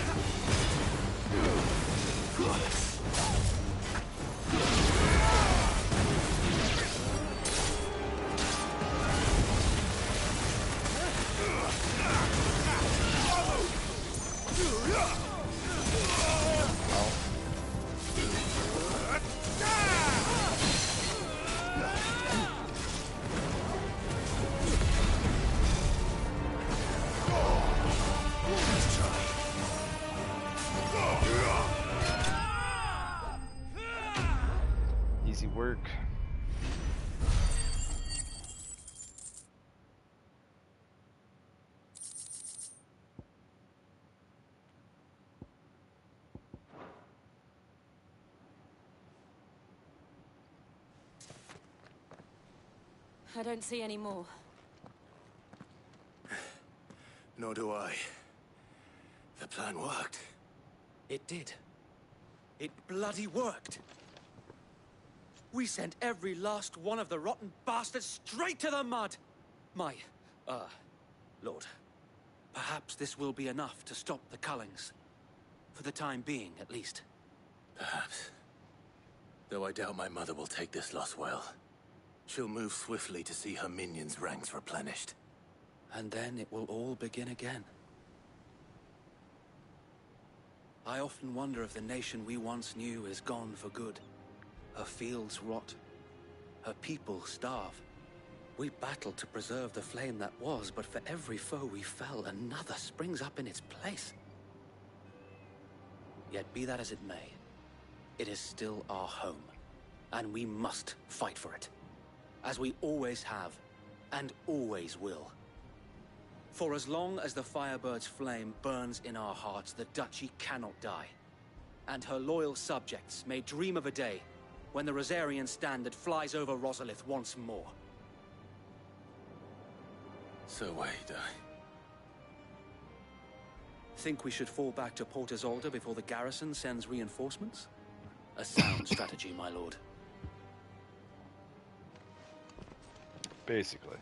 Speaker 3: Easy work.
Speaker 4: I don't see any more.
Speaker 2: Nor do I. The plan worked.
Speaker 14: It did. It bloody worked. We sent every last one of the rotten bastards straight to the mud. Lord, perhaps this will be enough to stop the Cullings. For the time being, at least.
Speaker 2: Perhaps. Though I doubt my mother will take this loss well. She'll move swiftly to see her minions' ranks replenished.
Speaker 15: And then it will all begin again. I often wonder if the nation we once knew is gone for good. Her fields rot. Her people starve. We battled to preserve the flame that was, but for every foe we fell, another springs up in its place. Yet be that as it may, it is still our home, and we must fight for it. As we always have, and always will. For as long as the Firebird's flame burns in our hearts, the Duchy cannot die. And her loyal subjects may dream of a day when the Rosarian standard flies over Rosalith once more.
Speaker 2: So wait,
Speaker 15: Think we should fall back to Port Isolde before the garrison sends reinforcements? A sound strategy, my lord.
Speaker 3: Basically.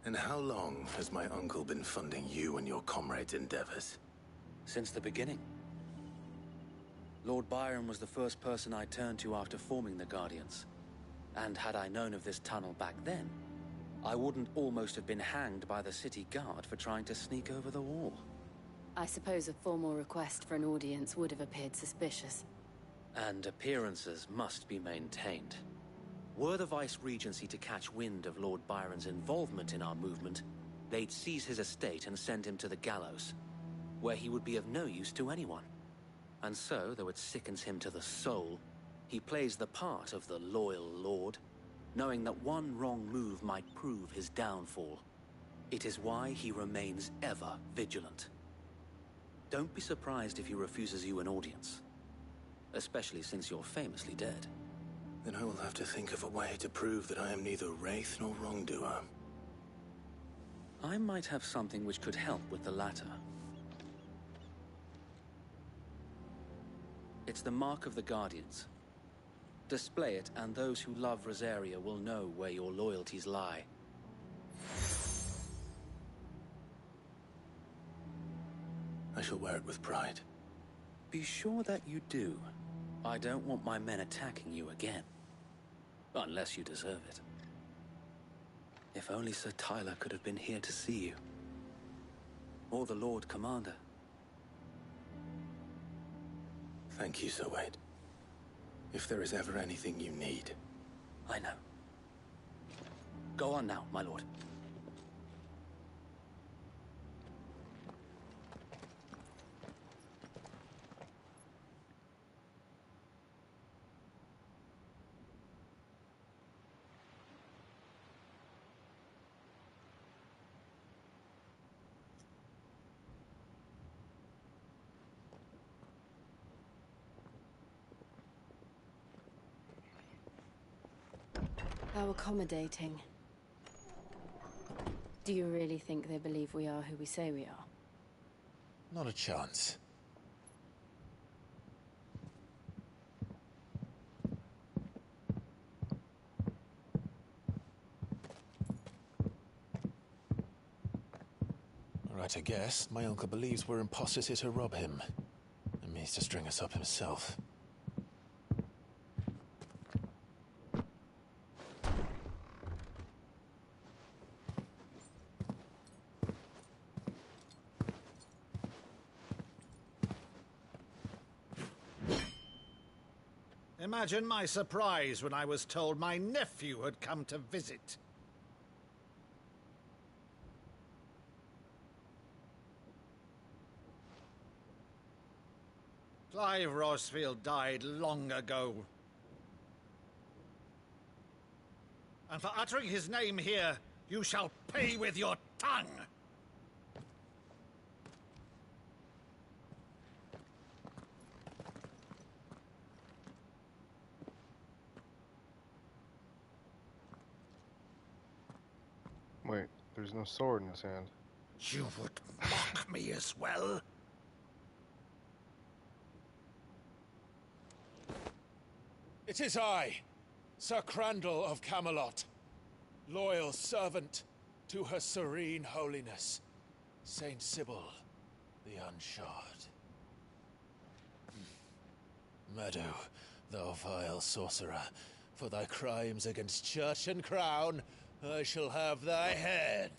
Speaker 2: And how long has my uncle been funding you and your comrades' endeavors?
Speaker 15: Since the beginning. Lord Byron was the first person I turned to after forming the Guardians. And had I known of this tunnel back then, I wouldn't almost have been hanged by the city guard for trying to sneak over the wall.
Speaker 4: I suppose a formal request for an audience would have appeared suspicious.
Speaker 15: And appearances must be maintained. Were the Vice-Regency to catch wind of Lord Byron's involvement in our movement, they'd seize his estate and send him to the gallows, where he would be of no use to anyone. And so, though it sickens him to the soul, he plays the part of the loyal lord, knowing that one wrong move might prove his downfall. It is why he remains ever vigilant. Don't be surprised if he refuses you an audience, especially since you're famously dead.
Speaker 2: Then I will have to think of a way to prove that I am neither wraith nor wrongdoer.
Speaker 15: I might have something which could help with the latter. It's the mark of the Guardians. Display it, and those who love Rosaria will know where your loyalties lie.
Speaker 2: I shall wear it with pride.
Speaker 15: Be sure that you do. I don't want my men attacking you again. Unless you deserve it. If only Sir Tyler could have been here to see you. Or the Lord Commander.
Speaker 2: Thank you, Sir Wade. If there is ever anything you need.
Speaker 15: I know.
Speaker 10: Go on now, my lord.
Speaker 4: How accommodating. Do you really think they believe we are who we say we are?
Speaker 2: Not a chance. Right, I guess. My uncle believes we're imposters here to rob him. And means to string us up himself.
Speaker 11: Imagine my surprise when I was told my nephew had come to visit. Clive Rosefield died long ago. And for uttering his name here, you shall pay with your tongue!
Speaker 3: Wait, there's no sword in his hand.
Speaker 11: You would mock me as well?
Speaker 19: It is I, Sir Crandall of Camelot, loyal servant to Her Serene Holiness, Saint Sybil the Unshod. Meadow, thou vile sorcerer, for thy crimes against church and crown, I shall have thy head.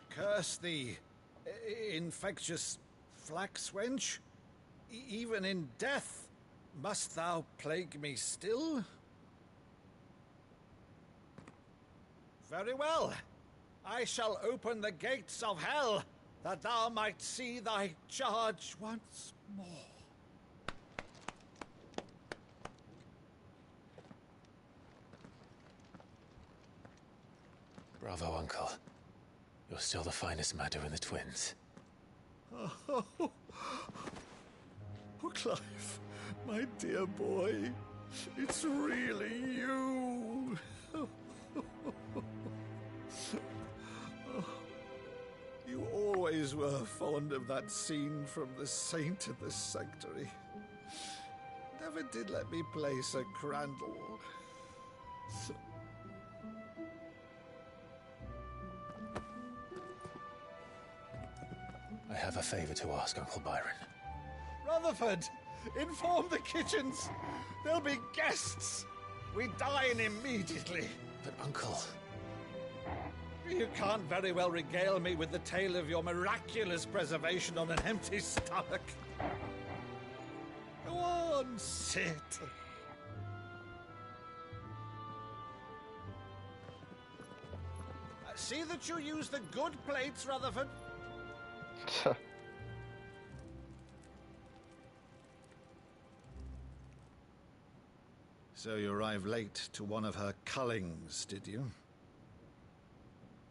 Speaker 11: Curse thee, infectious flax wench. Even in death, must thou plague me still? Very well. I shall open the gates of hell, that thou might see thy charge once more.
Speaker 2: Bravo, Uncle. You're still the finest Meadow in the twins.
Speaker 11: Oh, Clive, my dear boy, it's really you. You always were fond of that scene from The Saint of the Sanctuary. Never did let me play Sir Crandall.
Speaker 2: I have a favor to ask, Uncle Byron.
Speaker 11: Rutherford, inform the kitchens. There'll be guests. We dine immediately.
Speaker 2: But, Uncle...
Speaker 11: You can't very well regale me with the tale of your miraculous preservation on an empty stomach. Go on, sit. See that you use the good plates, Rutherford. So you arrived late to one of her cullings, did you?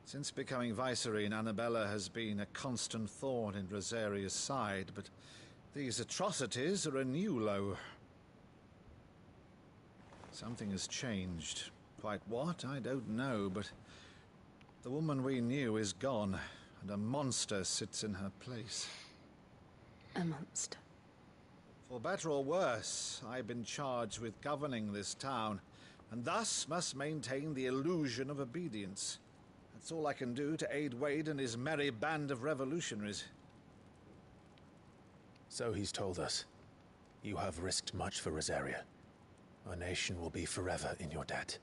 Speaker 11: Since becoming Vicereine, Annabella has been a constant thorn in Rosaria's side, but these atrocities are a new low. Something has changed. Quite what, I don't know, but the woman we knew is gone, and a monster sits in her place.
Speaker 4: A monster?
Speaker 11: For better or worse, I've been charged with governing this town, and thus must maintain the illusion of obedience. That's all I can do to aid Wade and his merry band of revolutionaries.
Speaker 2: So he's told us. You have risked much for Rosaria. Our nation will be forever in your debt.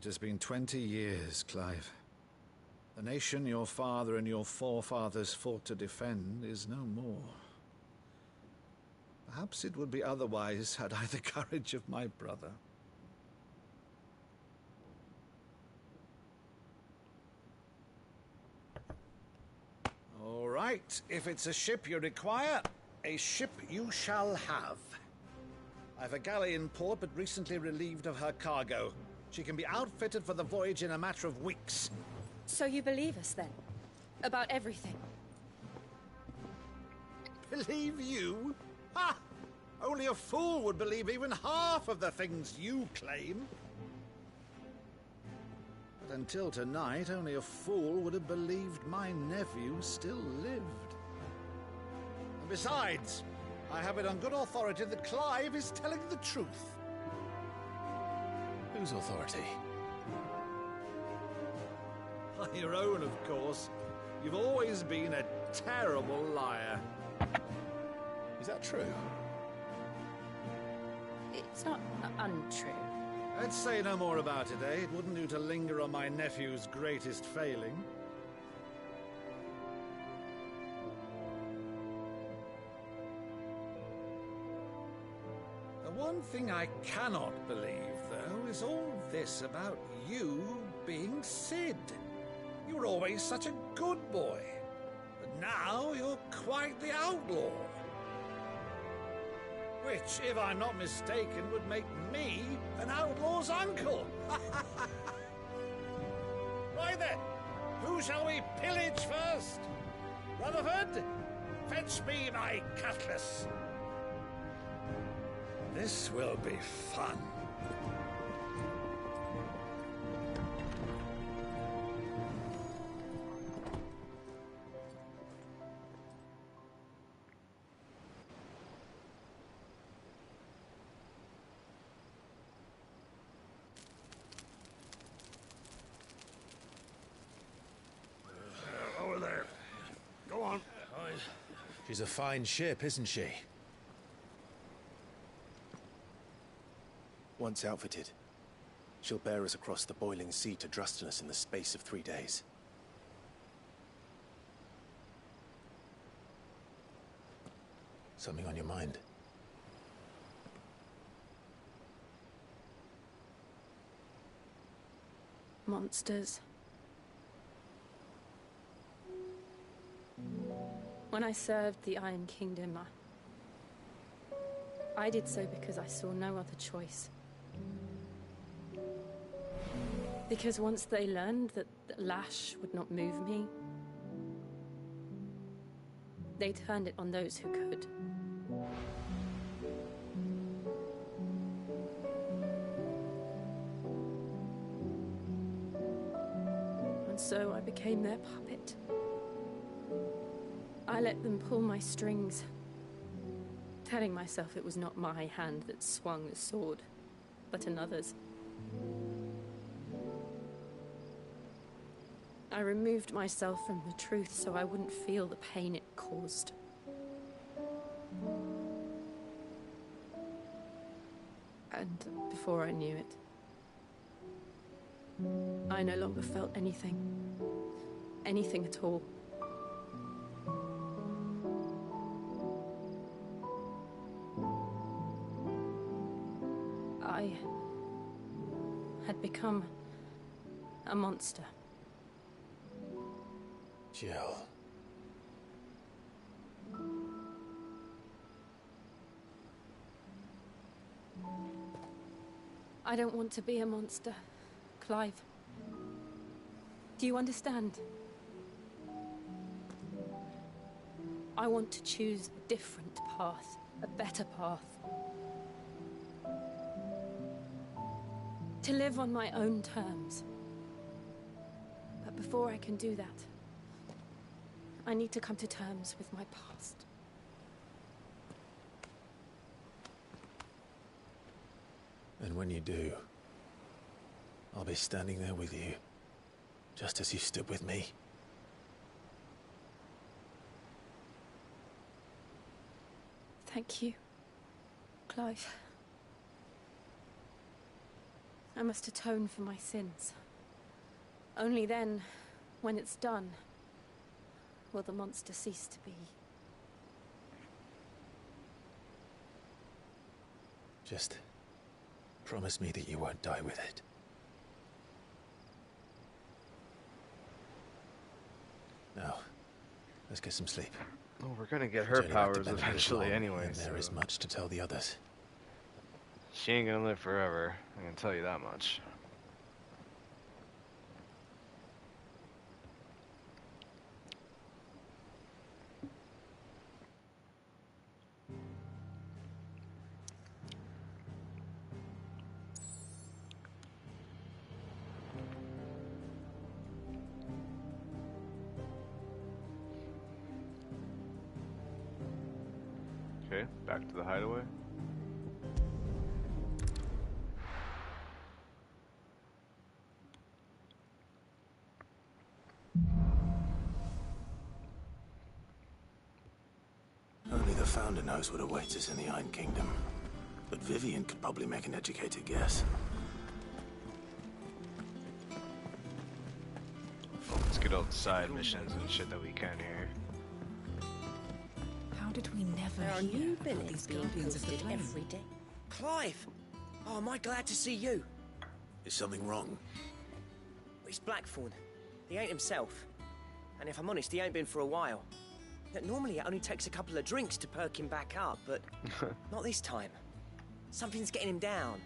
Speaker 11: It has been 20 years, Clive. The nation your father and your forefathers fought to defend is no more. Perhaps it would be otherwise had I the courage of my brother. All right, if it's a ship you require, a ship you shall have. I've a galley in port, but recently relieved of her cargo. She can be outfitted for the voyage in a matter of weeks.
Speaker 4: So you believe us, then? About everything?
Speaker 11: Believe you? Ha! Only a fool would believe even half of the things you claim. But until tonight, only a fool would have believed my nephew still lived. And besides, I have it on good authority that Clive is telling the truth.
Speaker 2: Whose authority?
Speaker 11: Your own, of course. You've always been a terrible liar.
Speaker 2: Is that true?
Speaker 4: It's not untrue.
Speaker 11: Let's say no more about it, eh? It wouldn't do to linger on my nephew's greatest failing. The one thing I cannot believe, though, is all this about you being Sid. You were always such a good boy, but now you're quite the outlaw. Which, if I'm not mistaken, would make me an outlaw's uncle. Right then, who shall we pillage first? Rutherford, fetch me my cutlass. This will be fun.
Speaker 6: Over there. Go on.
Speaker 2: She's a fine ship, isn't she? Once outfitted, she'll bear us across the boiling sea to Drustinus in the space of 3 days. Something on your mind?
Speaker 4: Monsters. When I served the Iron Kingdom, I did so because I saw no other choice. Because once they learned that the lash would not move me, they turned it on those who could. And so I became their puppet. I let them pull my strings, telling myself it was not my hand that swung the sword, but another's. I removed myself from the truth so I wouldn't feel the pain it caused. And before I knew it, I no longer felt anything. Anything at all. I had become a monster.
Speaker 2: Jill.
Speaker 4: I don't want to be a monster, Clive. Do you understand? I want to choose a different path, a better path. To live on my own terms. But before I can do that, I need to come to terms with my past.
Speaker 2: And when you do, I'll be standing there with you, just as you stood with me.
Speaker 4: Thank you, Clive. I must atone for my sins. Only then, when it's done, will the monster cease to be.
Speaker 2: Just promise me that you won't die with it. Now, let's get some sleep.
Speaker 3: Well, we're gonna get her powers eventually anyway.
Speaker 2: And there is much to tell the others.
Speaker 3: She ain't gonna live forever, I can tell you that much. Okay, back to the hideaway.
Speaker 2: Only the Founder knows what awaits us in the Iron Kingdom. But Vivian could probably make an educated guess.
Speaker 3: Let's get all the side missions and shit that we can here.
Speaker 23: How did we never
Speaker 14: There are
Speaker 23: hear
Speaker 14: new
Speaker 23: about
Speaker 14: billets
Speaker 23: these
Speaker 14: being
Speaker 23: Guardians of the
Speaker 14: posted
Speaker 23: Flame?
Speaker 14: every day. Clive! Oh, am I glad to see you?
Speaker 2: Is something wrong?
Speaker 14: It's Blackthorn. He ain't himself. And if I'm honest, he ain't been for a while. Yet normally it only takes a couple of drinks to perk him back up, but not this time. Something's getting him down.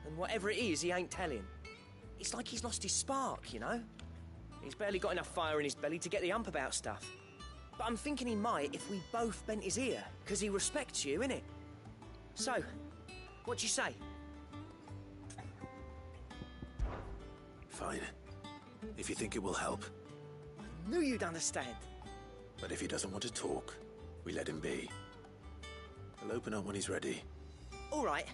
Speaker 14: And whatever it is, he ain't telling. It's like he's lost his spark, you know? He's barely got enough fire in his belly to get the ump about stuff. But I'm thinking he might if we both bent his ear, because he respects you, innit? So, what do you say?
Speaker 2: Fine. If you think it will help.
Speaker 14: Knew you'd understand.
Speaker 2: But if he doesn't want to talk, we let him be. He'll open up when he's ready.
Speaker 14: All right.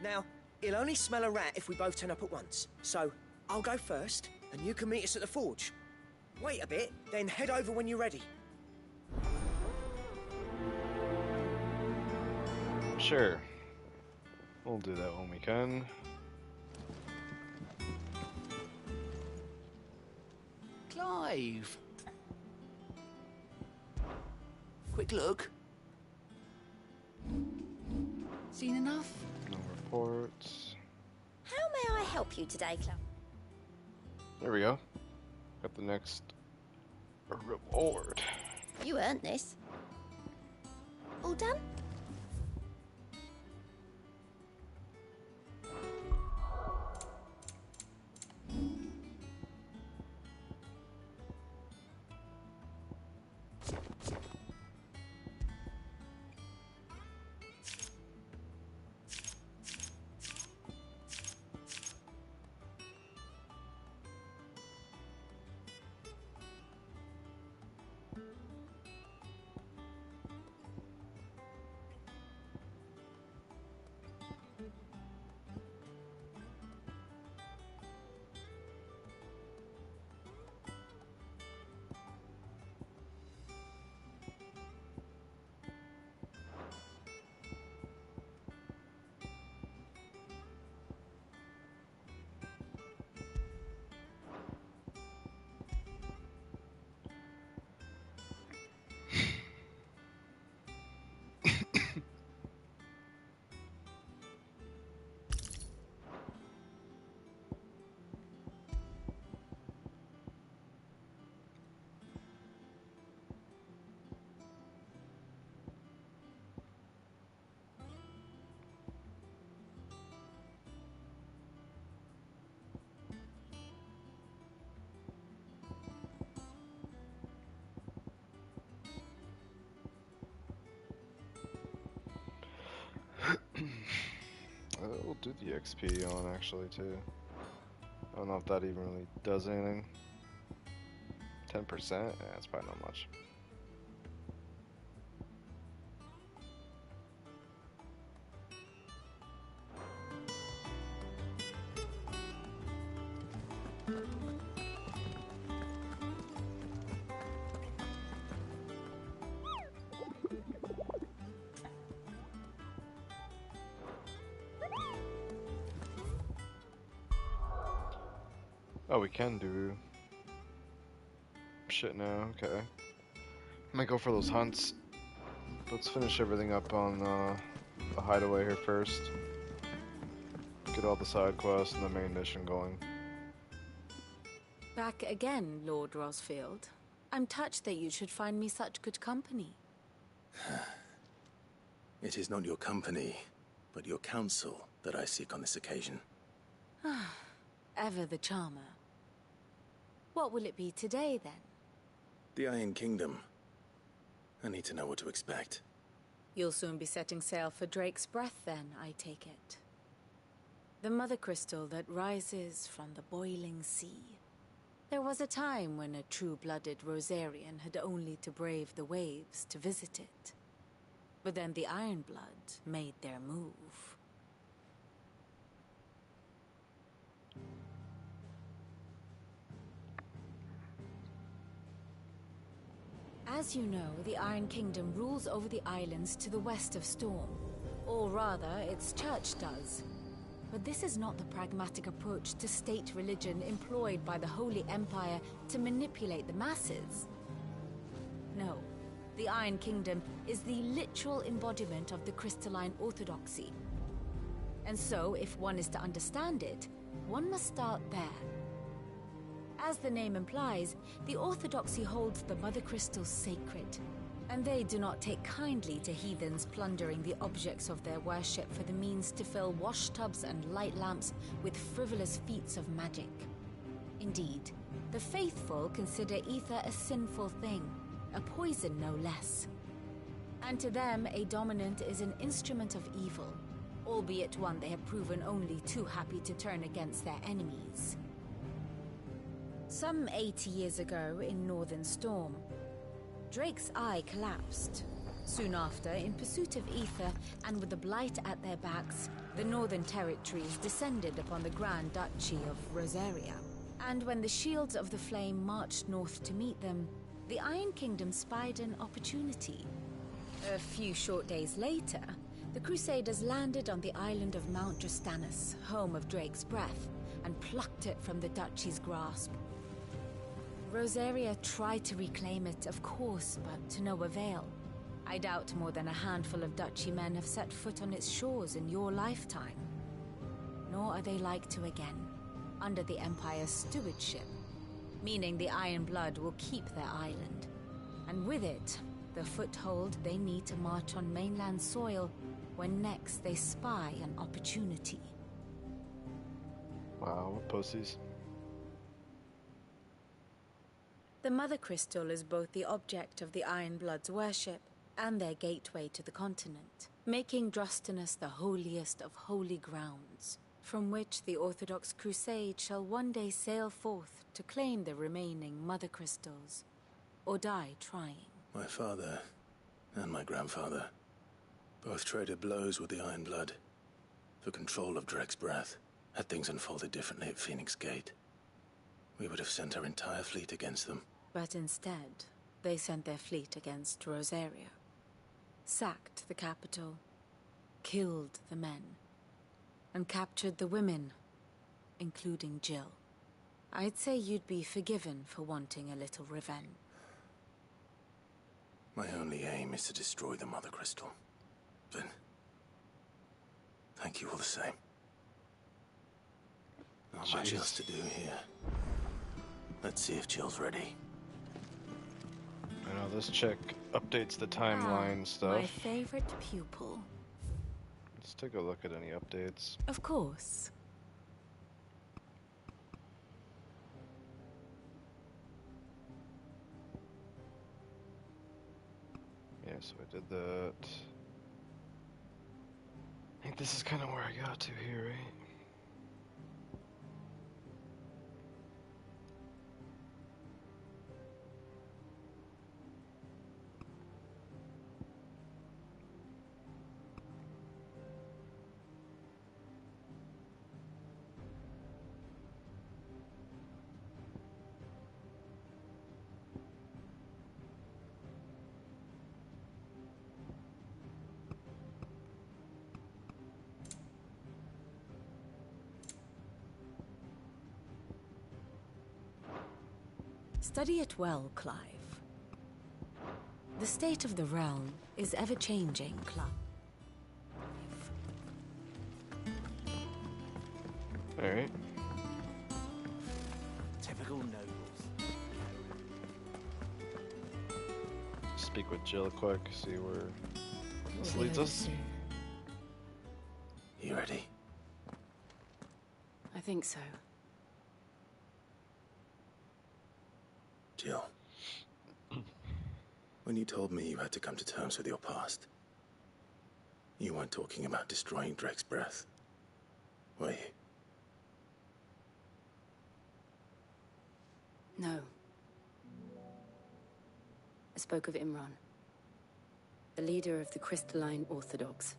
Speaker 14: Now, he'll only smell a rat if we both turn up at once. So, I'll go first, and you can meet us at the forge. Wait a bit, then head over when you're ready.
Speaker 3: Sure. We'll do that when we can.
Speaker 18: Clive! Quick look.
Speaker 23: Seen enough?
Speaker 3: No reports.
Speaker 17: How may I help you today, Club?
Speaker 3: There we go. Got the next reward.
Speaker 17: You earned this. All done?
Speaker 3: We'll do the XP on actually too. I don't know if that even really does anything. 10%? Yeah, that's probably not much. Oh, we can do shit now. Okay. Might go for those hunts. Let's finish everything up on the hideaway here first. Get all the side quests and the main mission going.
Speaker 4: Back again, Lord Rosfield. I'm touched that you should find me such good company.
Speaker 2: It is not your company, but your counsel that I seek on this occasion.
Speaker 4: Ever the charmer. What will it be today, then?
Speaker 2: The Iron Kingdom. I need to know what to expect.
Speaker 4: You'll soon be setting sail for Drake's Breath, then, I take it. The mother crystal that rises from the boiling sea. There was a time when a true-blooded Rosarian had only to brave the waves to visit it. But then the Ironblood made their move. As you know, the Iron Kingdom rules over the islands to the west of Storm. Or rather, its church does. But this is not the pragmatic approach to state religion employed by the Holy Empire to manipulate the masses. No, the Iron Kingdom is the literal embodiment of the crystalline orthodoxy. And so, if one is to understand it, one must start there. As the name implies, the orthodoxy holds the Mother Crystals sacred, and they do not take kindly to heathens plundering the objects of their worship for the means to fill washtubs and light lamps with frivolous feats of magic. Indeed, the faithful consider ether a sinful thing, a poison no less. And to them, a dominant is an instrument of evil, albeit one they have proven only too happy to turn against their enemies. Some 80 years ago in Northern Storm, Drake's eye collapsed. Soon after, in pursuit of ether and with the blight at their backs, the Northern Territories descended upon the Grand Duchy of Rosaria. And when the Shields of the Flame marched north to meet them, the Iron Kingdom spied an opportunity. A few short days later, the Crusaders landed on the island of Mount Drastanus, home of Drake's Breath, and plucked it from the Duchy's grasp. Rosaria tried to reclaim it, of course, but to no avail. I doubt more than a handful of Duchy men have set foot on its shores in your lifetime. Nor are they like to again, under the Empire's stewardship, meaning the Iron Blood will keep their island, and with it, the foothold they need to march on mainland soil when next they spy an opportunity.
Speaker 3: Wow, what pussies.
Speaker 4: The Mother Crystal is both the object of the Iron Blood's worship and their gateway to the continent, making Drastanus the holiest of holy grounds, from which the Orthodox Crusade shall one day sail forth to claim the remaining Mother Crystals, or die trying.
Speaker 2: My father and my grandfather both traded blows with the Iron Blood for control of Drake's Breath. Had things unfolded differently at Phoenix Gate, we would have sent our entire fleet against them.
Speaker 4: But instead, they sent their fleet against Rosaria, sacked the capital, killed the men, and captured the women, including Jill. I'd say you'd be forgiven for wanting a little revenge.
Speaker 2: My only aim is to destroy the Mother Crystal. But thank you all the same. Not much else to do here. Let's see if Jill's ready.
Speaker 3: I know this chick updates the timeline stuff.
Speaker 4: My favorite pupil.
Speaker 3: Let's take a look at any updates.
Speaker 4: Of course.
Speaker 3: Yeah, so I did that. I think this is kind of where I got to here, right?
Speaker 4: Study it well, Clive. The state of the realm is ever-changing, Clive.
Speaker 3: Alright.
Speaker 20: Typical nobles.
Speaker 3: Speak with Jill quick, see where this leads us.
Speaker 2: You ready?
Speaker 13: I think so.
Speaker 2: Jill. When you told me you had to come to terms with your past, you weren't talking about destroying Drake's breath, were you?
Speaker 13: No. I spoke of Imran, the leader of the Crystalline Orthodox.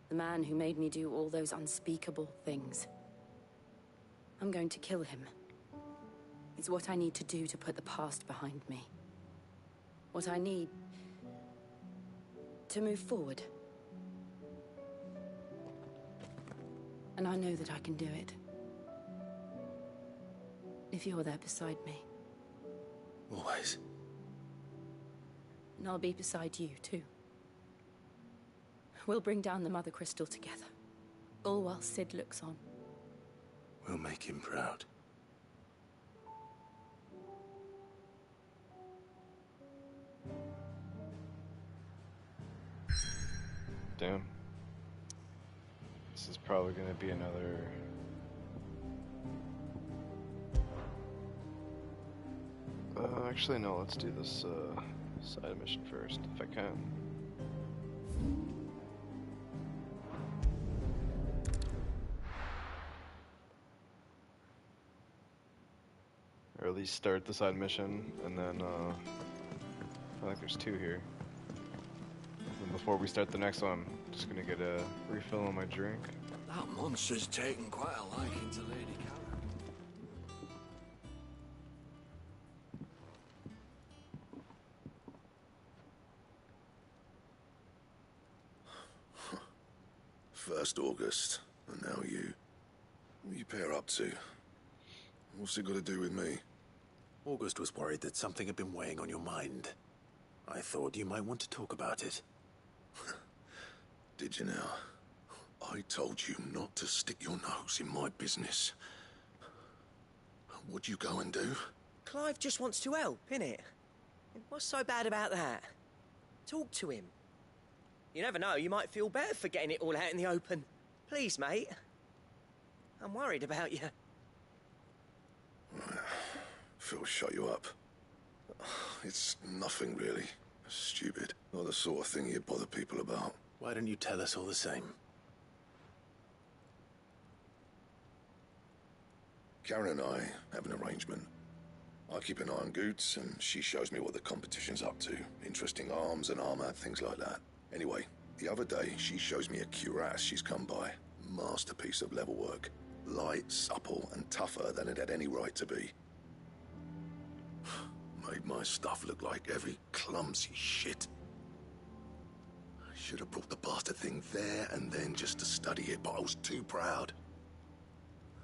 Speaker 13: The man who made me do all those unspeakable things. I'm going to kill him. It's what I need to do to put the past behind me. What I need to move forward. And I know that I can do it. If you're there beside me.
Speaker 2: Always.
Speaker 13: And I'll be beside you, too. We'll bring down the Mother Crystal together. All while Sid looks on.
Speaker 2: We'll make him proud.
Speaker 3: Damn. This is probably gonna be another... actually no, let's do this side mission first, if I can. Or at least start the side mission, and then I think there's two here. And before we start the next one, I'm just gonna get a refill on my drink.
Speaker 12: That monster's taken quite a liking to Lady Karen.
Speaker 7: First August, and now you. What are you pair up to? What's it got to do with me?
Speaker 2: August was worried that something had been weighing on your mind. I thought you might want to talk about it.
Speaker 7: Did you now? I told you not to stick your nose in my business. What'd you go and do?
Speaker 14: Clive just wants to help, innit? What's so bad about that? Talk to him. You never know, you might feel better for getting it all out in the open. Please, mate. I'm worried about you.
Speaker 7: Phil shut you up. It's nothing really. Stupid. Not the sort of thing you bother people about.
Speaker 2: Why don't you tell us all the same?
Speaker 7: Karen and I have an arrangement. I keep an eye on Goots, and she shows me what the competition's up to. Interesting arms and armor, things like that. Anyway, the other day, she shows me a cuirass she's come by. Masterpiece of level work. Light, supple, and tougher than it had any right to be. Made my stuff look like every clumsy shit. I should have brought the bastard thing there and then just to study it, but I was too proud.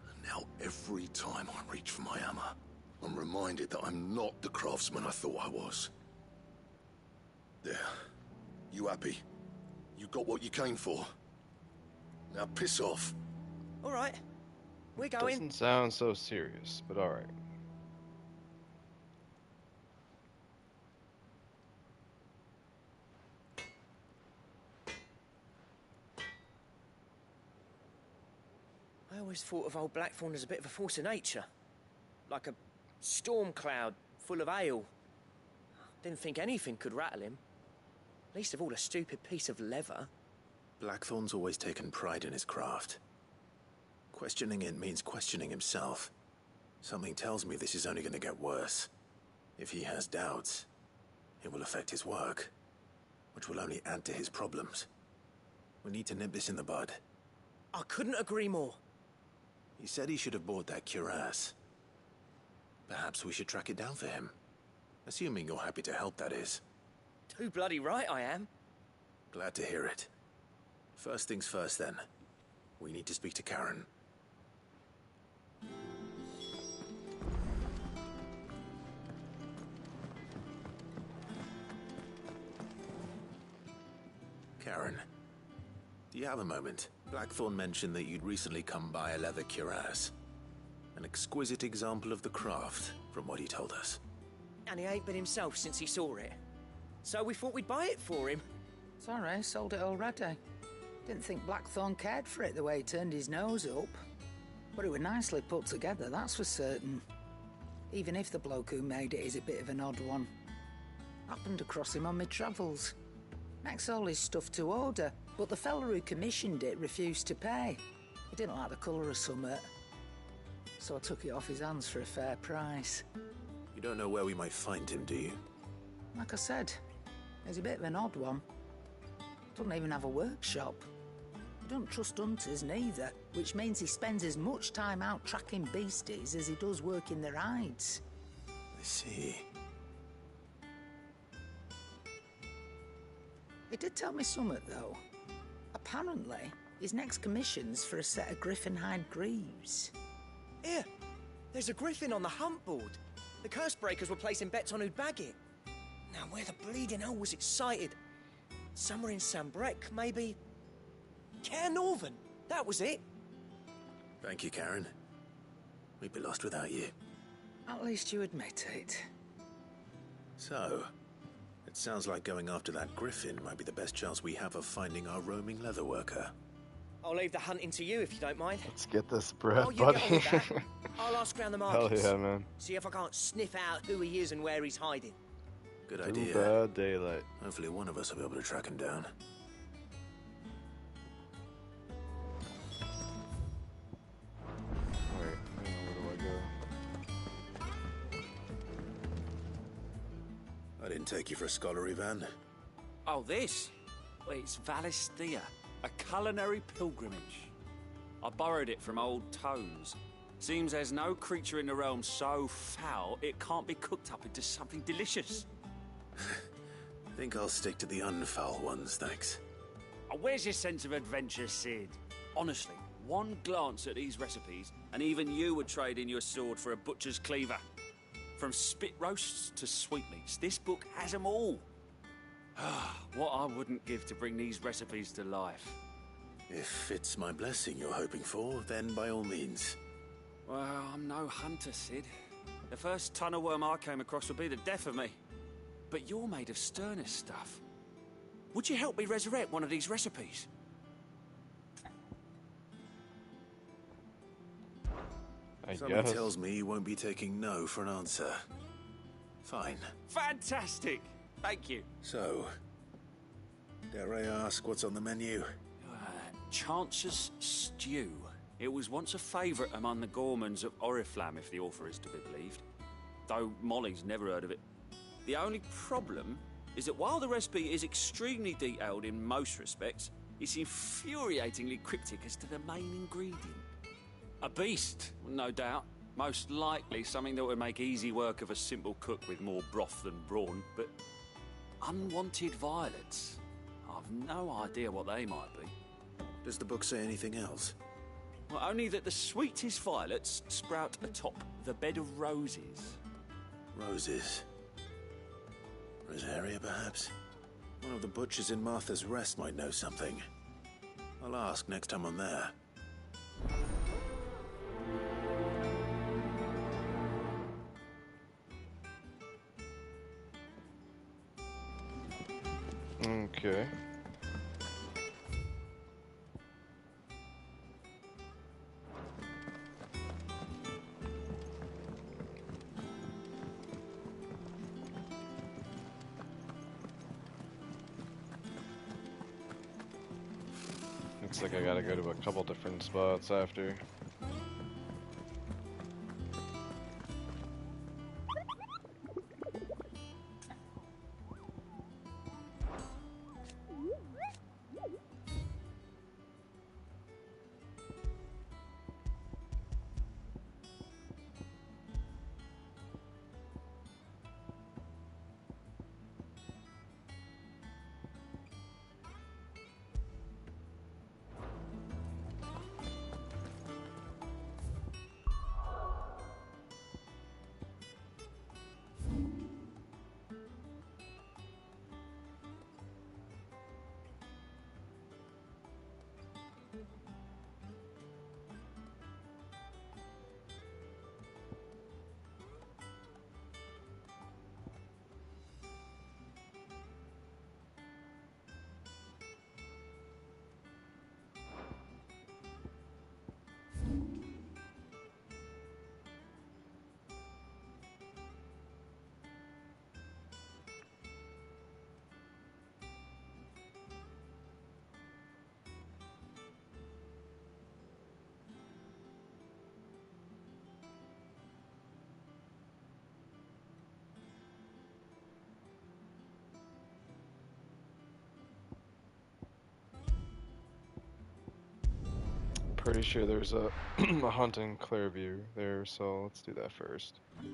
Speaker 7: And now every time I reach for my hammer, I'm reminded that I'm not the craftsman I thought I was. There. You happy? You got what you came for. Now piss off.
Speaker 14: All right. We're going.
Speaker 3: Doesn't sound so serious, but alright.
Speaker 14: I always thought of old Blackthorn as a bit of a force of nature. Like a storm cloud full of ale. Didn't think anything could rattle him. Least of all a stupid piece of leather.
Speaker 2: Blackthorn's always taken pride in his craft. Questioning it means questioning himself. Something tells me this is only going to get worse. If he has doubts, it will affect his work, which will only add to his problems. We need to nip this in the bud.
Speaker 14: I couldn't agree more.
Speaker 2: He said he should have bought that cuirass. Perhaps we should track it down for him. Assuming you're happy to help, that is.
Speaker 14: Too bloody right I am.
Speaker 2: Glad to hear it. First things first, then. We need to speak to Karen. Karen, do you have a moment? Blackthorn mentioned that you'd recently come by a leather cuirass. An exquisite example of the craft, from what he told us.
Speaker 14: And he ain't been himself since he saw it. So we thought we'd buy it for him.
Speaker 1: Sorry, sold it already. Didn't think Blackthorn cared for it the way he turned his nose up. But it was nicely put together, that's for certain. Even if the bloke who made it is a bit of an odd one. Happened across him on my travels. Makes all his stuff to order, but the fella who commissioned it refused to pay. He didn't like the colour of summit. So I took it off his hands for a fair price.
Speaker 2: You don't know where we might find him, do you?
Speaker 1: Like I said, he's a bit of an odd one. Doesn't even have a workshop. He don't trust hunters neither, which means he spends as much time out tracking beasties as he does working their hides.
Speaker 2: I see.
Speaker 1: He did tell me something, though. Apparently, his next commission's for a set of griffin hide greaves.
Speaker 14: Here, there's a griffin on the hunt board. The curse breakers were placing bets on who'd bag it. Now, where the bleeding hell was it sighted? Somewhere in Sambrec, maybe? Cairnorthern, that was it.
Speaker 2: Thank you, Karen. We'd be lost without you.
Speaker 1: At least you admit it.
Speaker 2: So, it sounds like going after that griffin might be the best chance we have of finding our roaming leatherworker.
Speaker 14: I'll leave the hunting to you if you don't mind.
Speaker 3: Let's get this bread,
Speaker 14: Oh, you
Speaker 3: buddy.
Speaker 14: get on with that. I'll ask around the markets.
Speaker 3: Hell yeah, man.
Speaker 14: See if I can't sniff out who he is and where he's hiding.
Speaker 2: Good
Speaker 3: Too
Speaker 2: idea.
Speaker 3: bad daylight.
Speaker 2: Hopefully one of us will be able to track him down.
Speaker 3: Wait, where do I go?
Speaker 2: I didn't take you for a scholarly van.
Speaker 10: Oh, this? Well, it's Valisthea, a culinary pilgrimage. I borrowed it from old tomes. Seems there's no creature in the realm so foul it can't be cooked up into something delicious.
Speaker 2: I think I'll stick to the unfoul ones, thanks.
Speaker 10: Oh, where's your sense of adventure, Sid? Honestly, one glance at these recipes, and even you would trade in your sword for a butcher's cleaver. From spit roasts to sweetmeats, this book has them all. What I wouldn't give to bring these recipes to life.
Speaker 2: If it's my blessing you're hoping for, then by all means.
Speaker 10: Well, I'm no hunter, Sid. The first ton of worm I came across would be the death of me. But you're made of sterner stuff. Would you help me resurrect one of these recipes?
Speaker 2: Something tells me you won't be taking no for an answer. Fine.
Speaker 10: Fantastic! Thank you.
Speaker 2: So, dare I ask what's on the menu?
Speaker 10: Chance's Stew. It was once a favourite among the gourmands of Oriflamme, if the author is to be believed. Though Molly's never heard of it. The only problem is that while the recipe is extremely detailed in most respects, it's infuriatingly cryptic as to the main ingredient. A beast, no doubt. Most likely something that would make easy work of a simple cook with more broth than brawn, but unwanted violets. I've no idea what they might be.
Speaker 2: Does the book say anything else?
Speaker 10: Well, only that the sweetest violets sprout atop the bed of roses.
Speaker 2: Roses. Rosaria, perhaps? One of the butchers in Martha's Rest might know something. I'll ask next time I'm there.
Speaker 3: Okay. Looks like I gotta go to a couple different spots after. Pretty sure there's a, a hunt in Clearview there, so let's do that first. I'm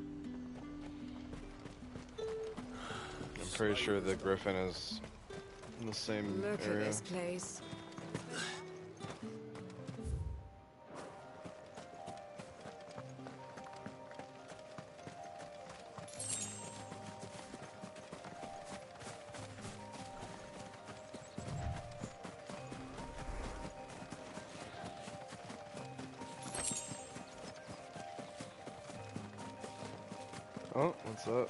Speaker 3: pretty sure the Griffin is in the same
Speaker 4: Look
Speaker 3: area.
Speaker 4: at this place.
Speaker 3: Oh, what's that?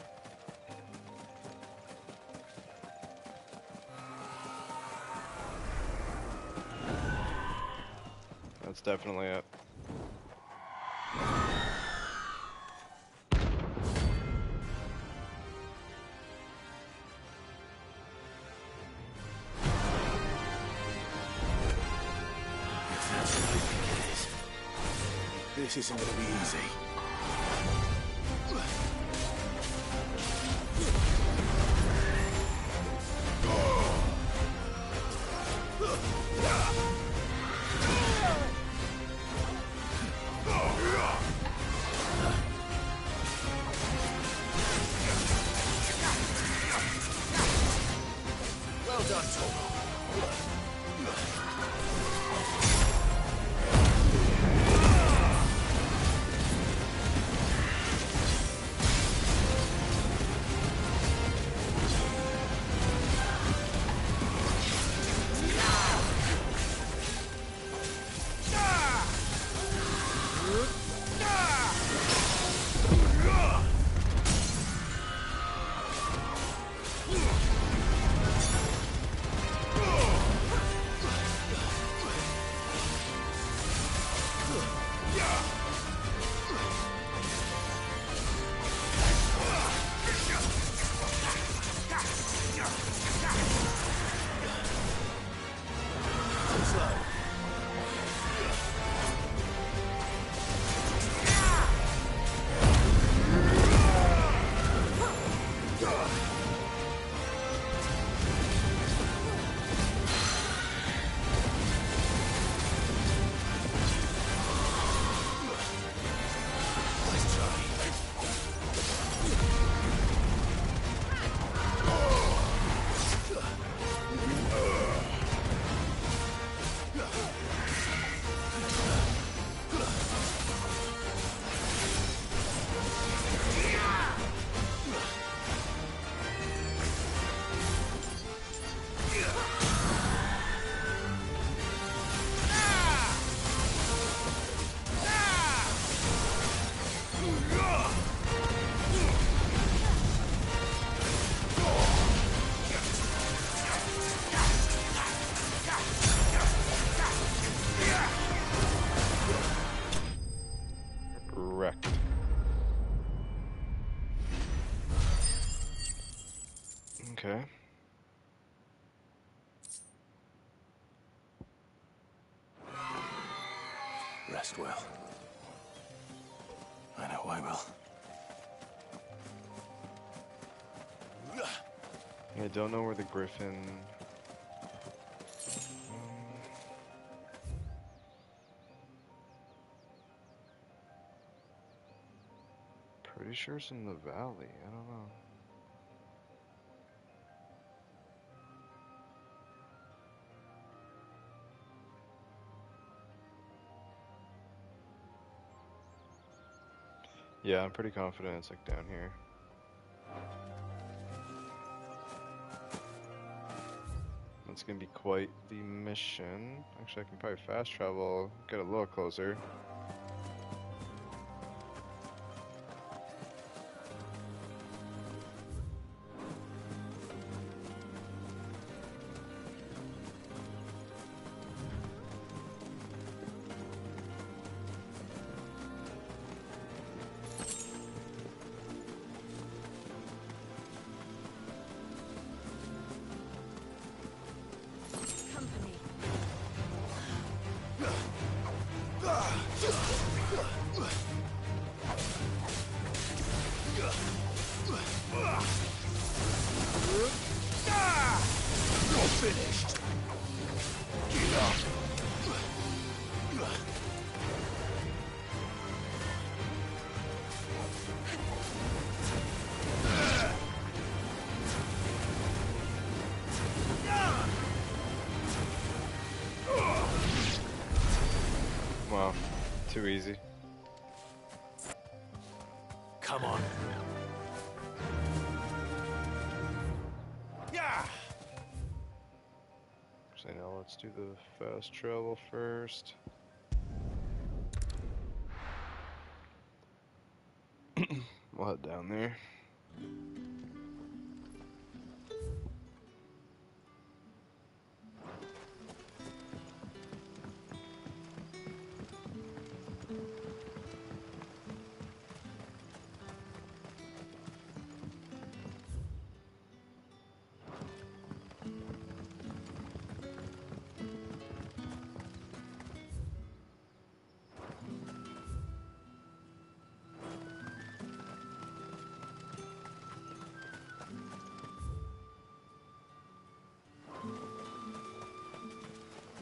Speaker 3: That's definitely it.
Speaker 2: If that's what I think it is, this isn't gonna be easy.
Speaker 11: Well done, Toro.
Speaker 3: Wrecked. Okay.
Speaker 2: Rest well. I know I will.
Speaker 3: I don't know where the Griffin... Pretty sure it's in the valley. I don't know. Yeah, I'm pretty confident it's like down here. That's gonna be quite the mission. Actually, I can probably fast travel, get a little closer.
Speaker 11: Company.
Speaker 3: Too easy.
Speaker 2: Come on.
Speaker 11: Yeah.
Speaker 3: So now let's do the fast travel first. We'll head down there.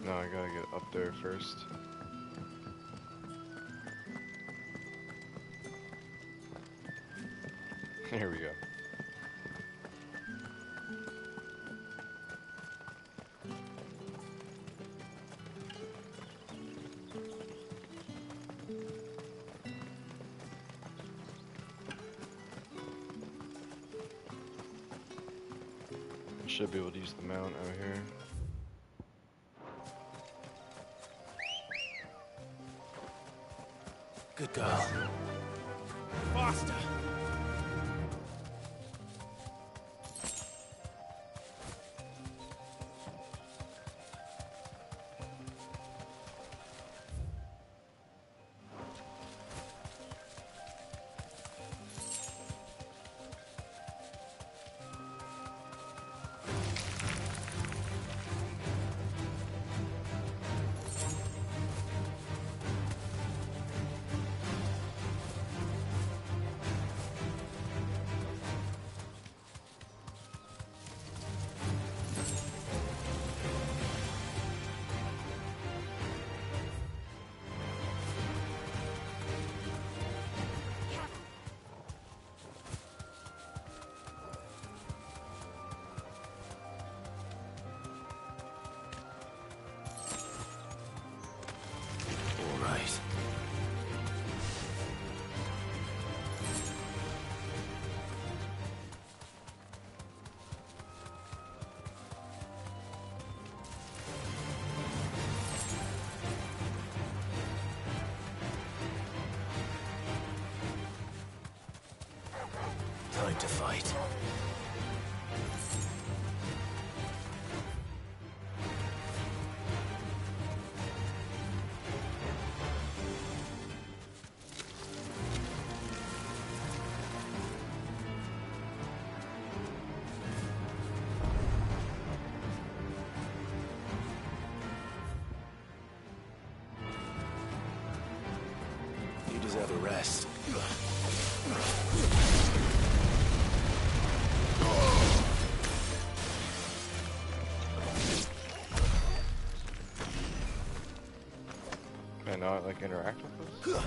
Speaker 3: No, I gotta get up there first. Here we go. Should be able to use the mount out here.
Speaker 2: Good girl.
Speaker 11: Faster.
Speaker 2: Time to fight. You deserve a rest.
Speaker 3: Can I not like interact with this?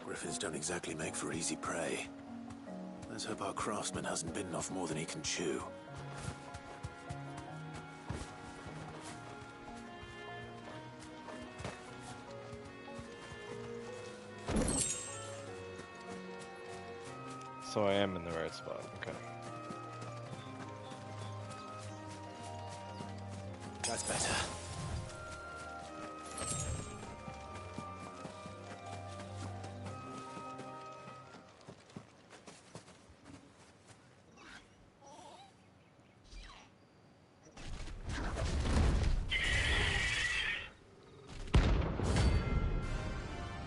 Speaker 2: Griffins don't exactly make for easy prey. Let's hope our craftsman hasn't bitten off more than he can chew.
Speaker 3: So I am in the right spot, okay.
Speaker 2: That's better.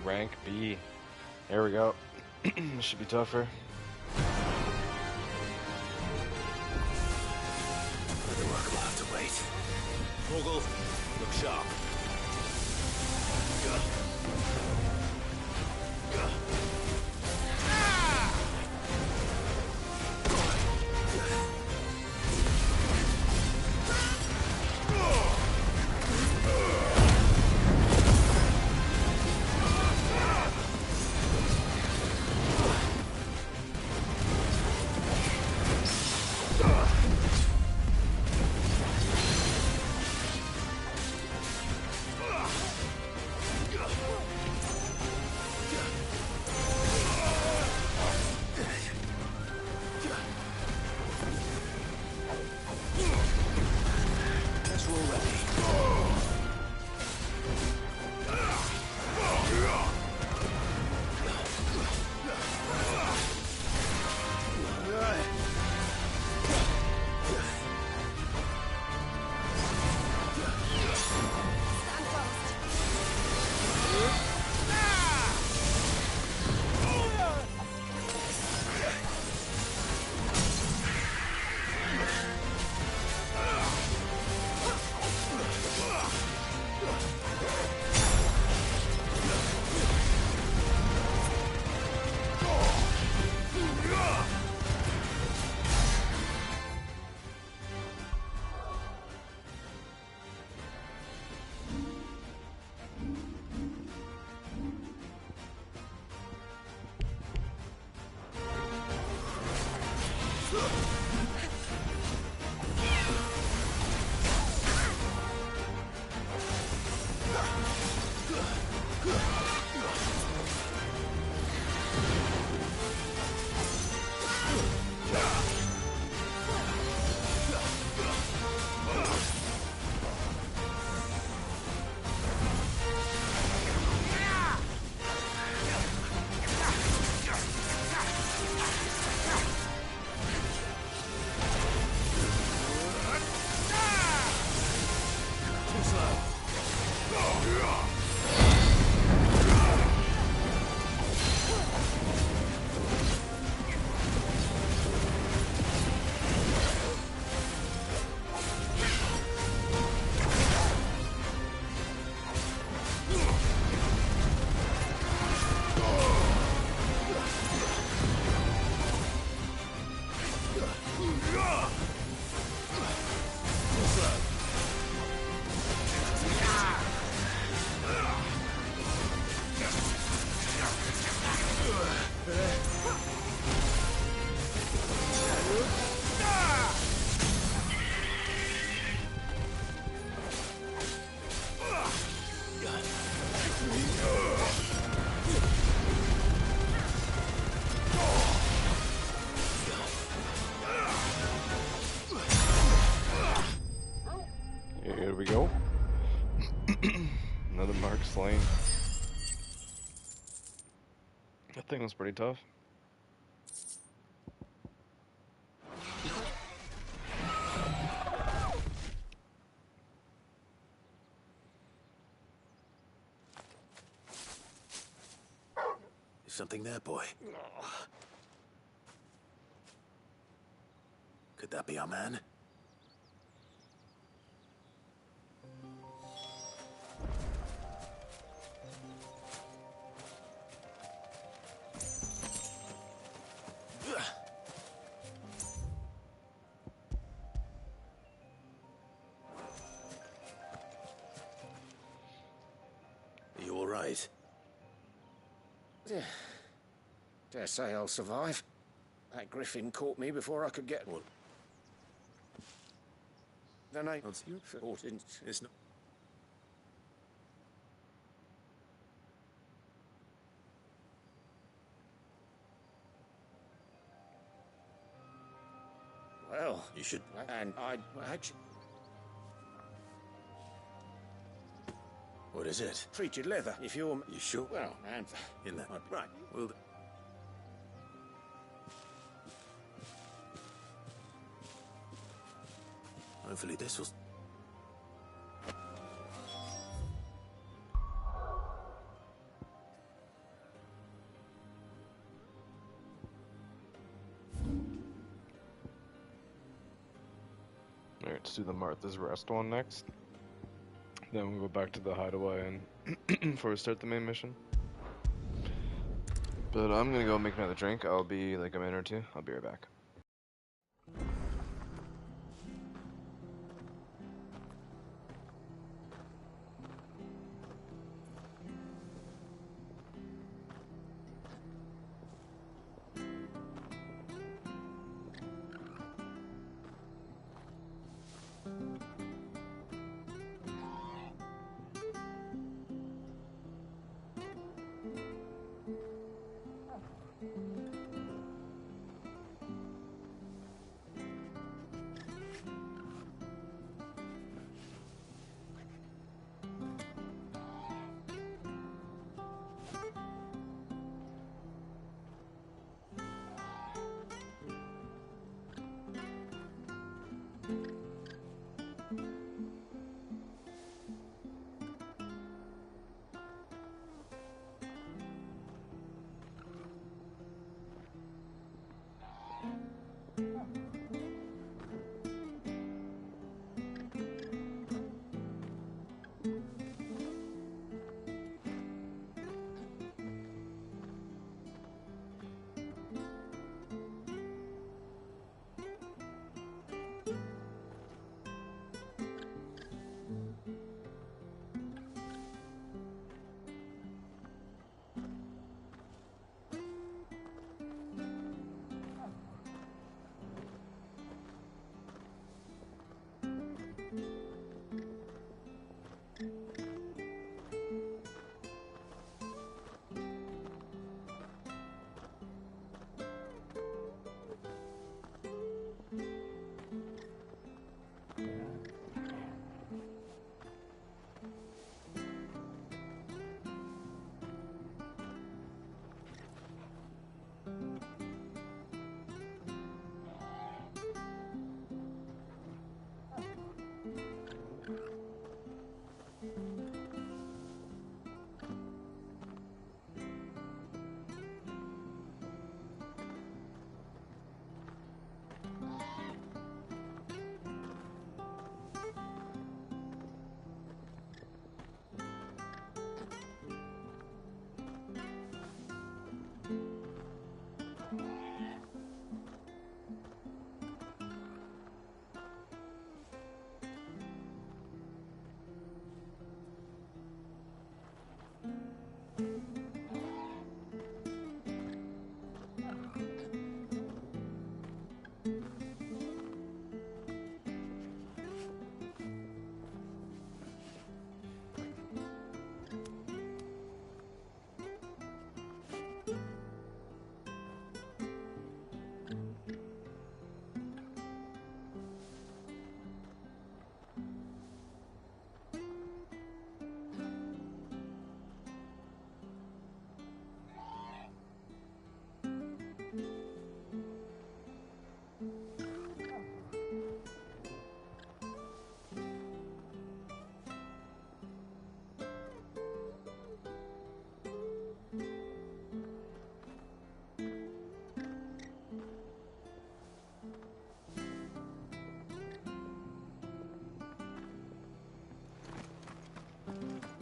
Speaker 3: Rank B. There we go. This should be tougher.
Speaker 2: The work will have to wait.
Speaker 10: Morgul, look sharp.
Speaker 3: we go. Another mark slain. That thing was pretty tough.
Speaker 2: Is something there, boy? Could that be our man? Are you all right?
Speaker 11: Dare say I'll survive. That griffin caught me before I could get one. Then I thought
Speaker 2: it's not.
Speaker 11: Well,
Speaker 2: You should.
Speaker 11: and I actually
Speaker 2: What is it?
Speaker 11: treated leather. If you're
Speaker 2: You sure?
Speaker 11: well, and
Speaker 2: In that.
Speaker 11: right.
Speaker 2: Well. Hopefully this will.
Speaker 3: Alright, let's do the Martha's Rest one next. Then we'll go back to the hideaway and before we start the main mission. But I'm gonna go make another drink. I'll be like a minute or two. I'll be right back.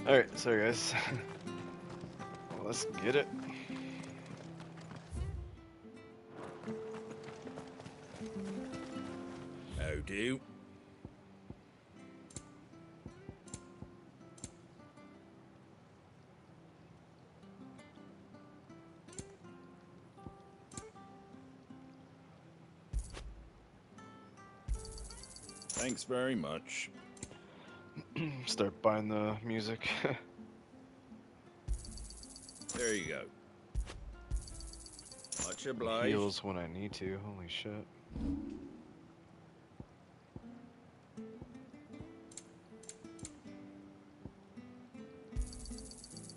Speaker 3: Alright, sorry guys. Let's get it.
Speaker 11: How do? Thanks very much.
Speaker 3: Start buying the music.
Speaker 11: There you go. Much obliged.
Speaker 3: Heals when I need to. Holy shit.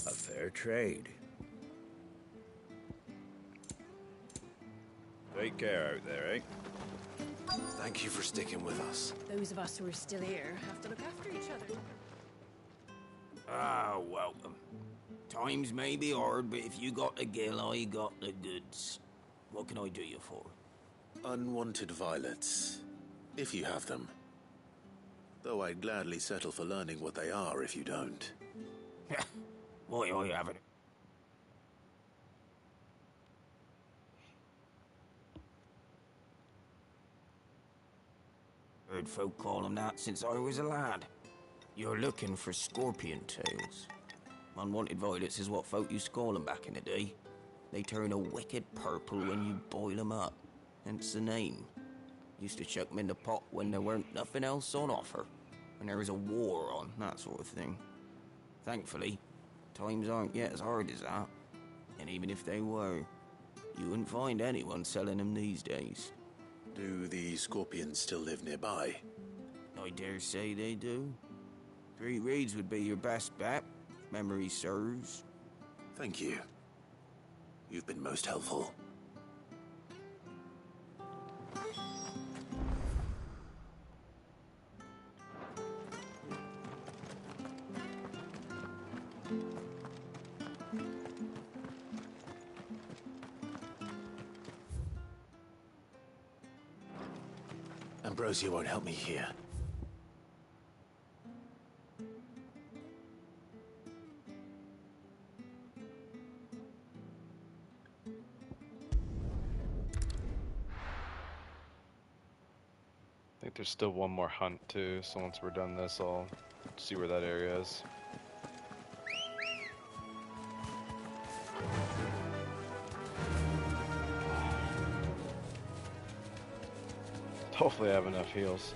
Speaker 11: A fair trade. Take care out there, eh?
Speaker 2: Thank you for sticking with us.
Speaker 5: Those of us who are still here have to look after each other.
Speaker 16: Ah, welcome. Times may be hard, but if you got the gill, I got the goods. What can I do you for?
Speaker 2: Unwanted violets, if you have them. Though I'd gladly settle for learning what they are if you don't.
Speaker 16: Why, I haven't. Heard folk call them that since I was a lad. You're looking for scorpion tails. Unwanted violets is what folk used to call them back in the day. They turn a wicked purple when you boil them up. Hence the name. Used to chuck them in the pot when there weren't nothing else on offer. When there was a war on, that sort of thing. Thankfully, times aren't yet as hard as that. And even if they were, you wouldn't find anyone selling them these days.
Speaker 2: Do the scorpions still live nearby?
Speaker 16: I dare say they do. 3 Reeds would be your best bet, if memory serves.
Speaker 2: Thank you. You've been most helpful. Ambrosia won't help me here.
Speaker 3: I think there's still one more hunt too, so once we're done this, I'll see where that area is. Hopefully I have enough heals.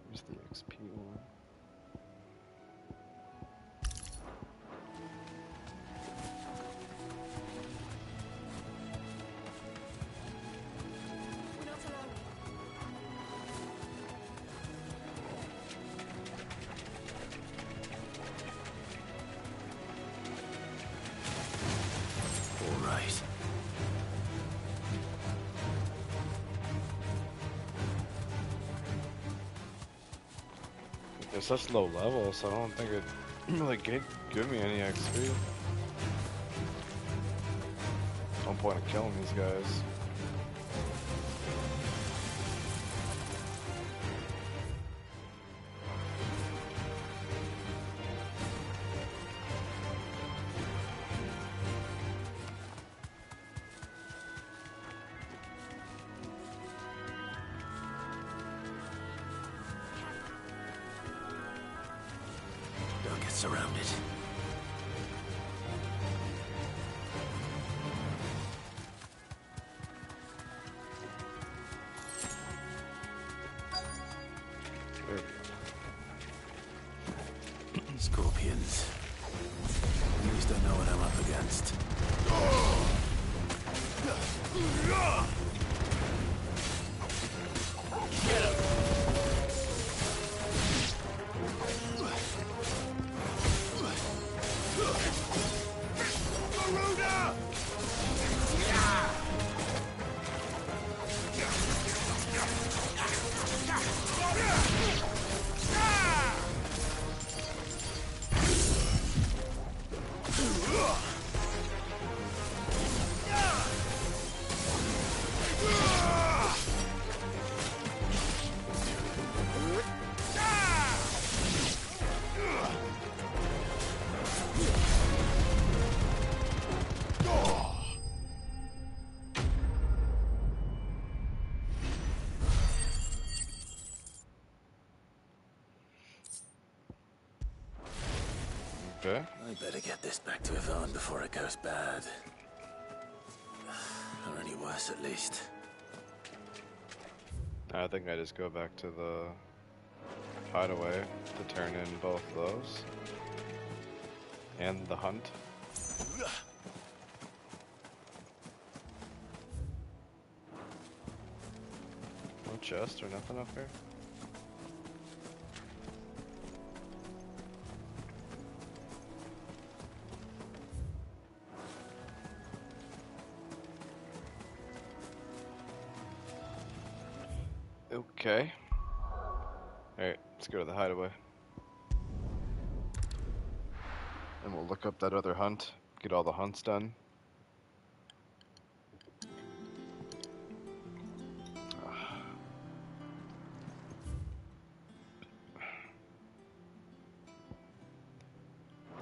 Speaker 3: Where's the XP one?
Speaker 2: All right.
Speaker 3: They're such low level, so I don't think it really give me any XP. No point in killing these guys.
Speaker 2: Don't get surrounded. Scorpions. At least I know what I'm up against. Get him!
Speaker 3: Okay.
Speaker 2: I better get this back to Yvonne before it goes bad. Or any worse, at least.
Speaker 3: I think I just go back to the hideaway to turn in both those. And the hunt. No chest or nothing up here? Okay. Alright, let's go to the hideaway. And we'll look up that other hunt, get all the hunts done.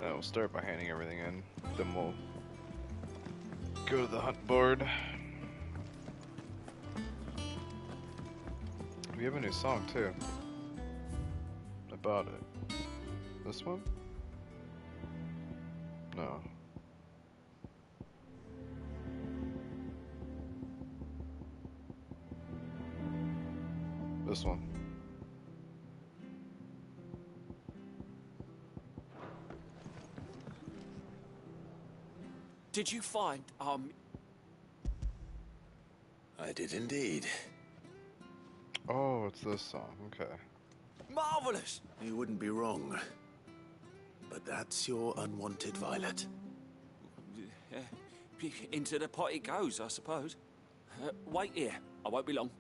Speaker 3: Then we'll start by handing everything in. Then we'll go to the hunt board. We have a new song too. I bought it. This one? No. This one.
Speaker 18: Did you find,
Speaker 2: I did indeed.
Speaker 3: Oh, it's this song. Okay.
Speaker 18: Marvelous!
Speaker 2: You wouldn't be wrong. But that's your unwanted violet.
Speaker 18: Into the pot it goes, I suppose. Wait here. I won't be long.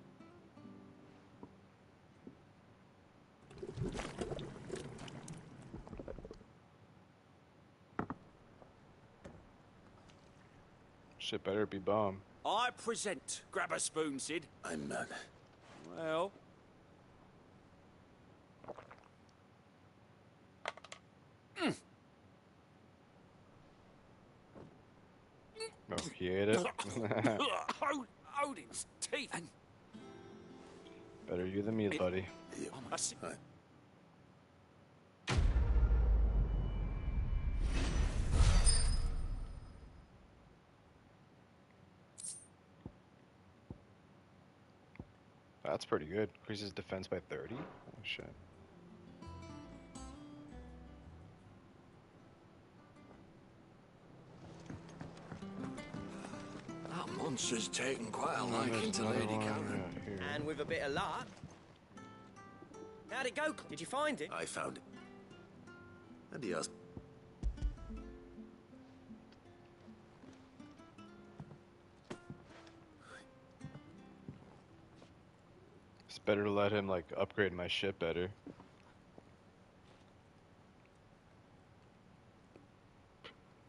Speaker 3: Shit better be bomb.
Speaker 18: I present. Grab a spoon, Sid.
Speaker 2: I'm none.
Speaker 18: Well...
Speaker 3: Oh, he ate it?
Speaker 18: Odin's teeth. And
Speaker 3: better you than me, buddy.
Speaker 2: Right.
Speaker 3: That's pretty good. Increases defense by 30? Oh, shit.
Speaker 12: That monster's taken quite a liking to Lady Karen.
Speaker 14: And with a bit of luck. How'd it go? Did you find it?
Speaker 2: I found it. And he asked.
Speaker 3: It's better to let him, like, upgrade my ship better.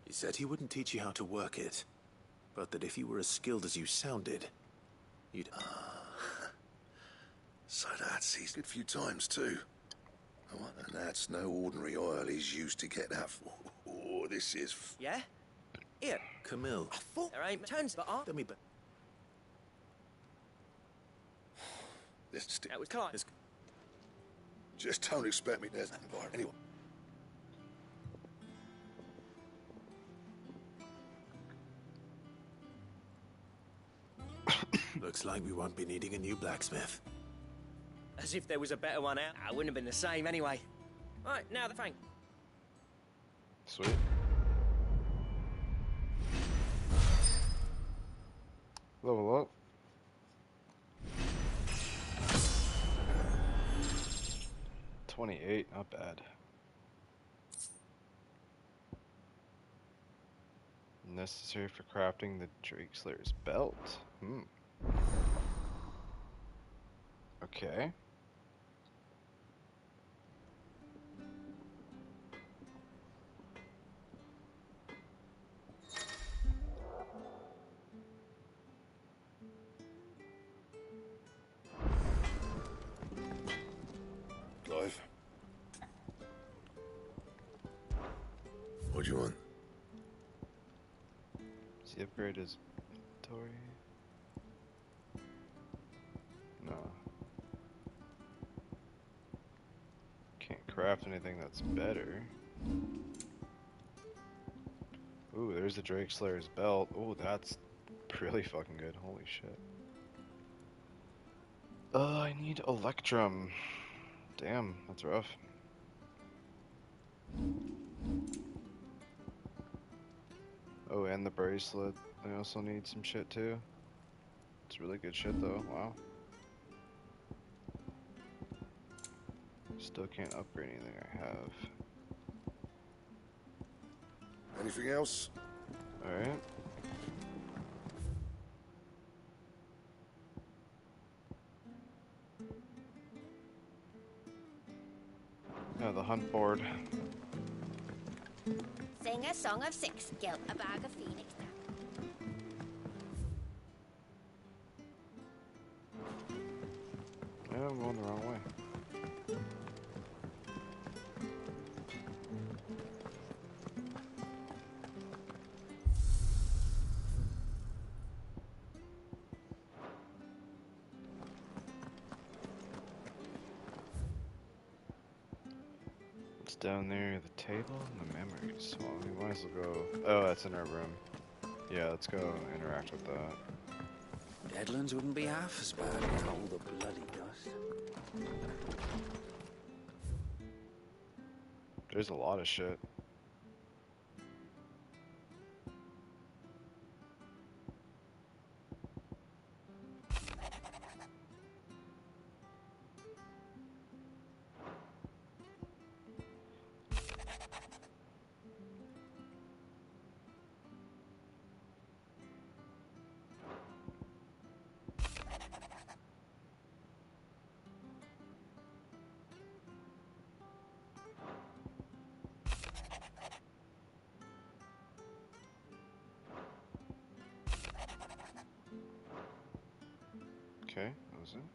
Speaker 2: He said he wouldn't teach you how to work it, but that if you were as skilled as you sounded, you'd...
Speaker 7: So that's he's a few times too. Oh, and that's no ordinary oil he's used to get that for. Oh, this is...
Speaker 14: Yeah? Here.
Speaker 2: Camille.
Speaker 14: I thought there ain't turns, but
Speaker 2: Tell me, but...
Speaker 14: That was Clive.
Speaker 7: Just don't expect me there's nothing for it. Anyway.
Speaker 2: Looks like we won't be needing a new blacksmith.
Speaker 14: As if there was a better one out. I wouldn't have been the same anyway. Right, now the thing.
Speaker 3: Sweet. Level up. $28, not bad. Necessary for crafting the Drake Slayer's belt. Okay.
Speaker 7: Clive. What do you want?
Speaker 3: Does he upgrade his inventory? No. Can't craft anything that's better. Ooh, there's the Drake Slayer's belt. Ooh, that's really fucking good. Holy shit. I need Electrum. Damn, that's rough. Oh, and the bracelet. I also need some shit too. It's really good shit though. Wow. Still can't upgrade anything I have.
Speaker 7: Anything else?
Speaker 3: Alright. Yeah, the hunt board.
Speaker 17: Sing a song of six, gilt a bag of phoenix down.
Speaker 3: Yeah, I'm going the wrong way. It's down there, the table and the memories. Well, we might as well go. Oh, that's in our room. Yeah, let's go interact with that.
Speaker 15: Deadlands wouldn't be half as bad with all the bloody dust.
Speaker 3: There's a lot of shit. Okay, that was it.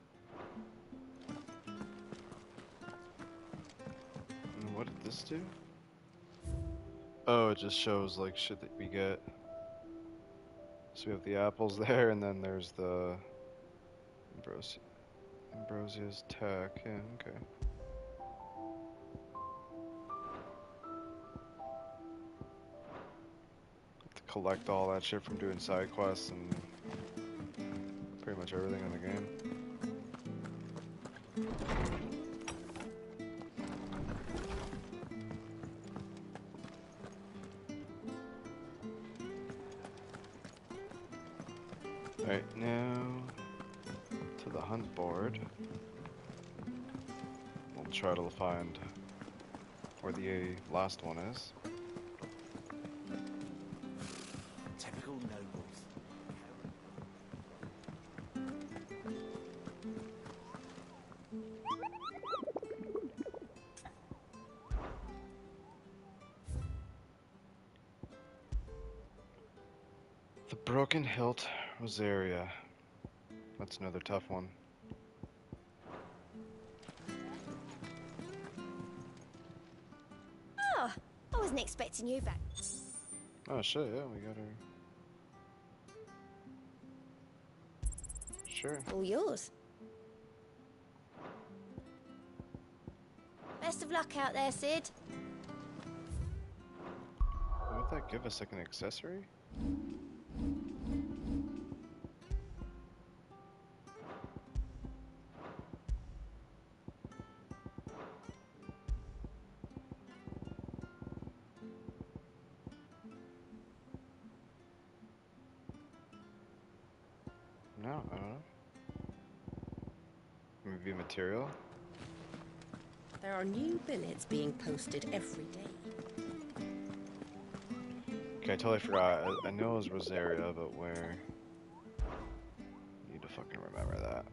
Speaker 3: And what did this do? Oh, it just shows like shit that we get. So we have the apples there, and then there's the Ambrosia's tech. Yeah, okay. Have to collect all that shit from doing side quests and pretty much everything in the game. Alright, now to the hunt board. We'll try to find where the last one is.
Speaker 15: Typical nobles.
Speaker 3: The Broken Hilt Rosaria. That's another tough one.
Speaker 17: Oh, I wasn't expecting you back.
Speaker 3: Oh shit, yeah, we got her. Sure.
Speaker 17: All yours. Best of luck out there, Sid.
Speaker 3: Would that give us like an accessory? No, I don't know. Maybe material?
Speaker 5: There are new billets being posted every day.
Speaker 3: Okay, I totally forgot. I know it was Rosaria, but where? Need to fucking remember that.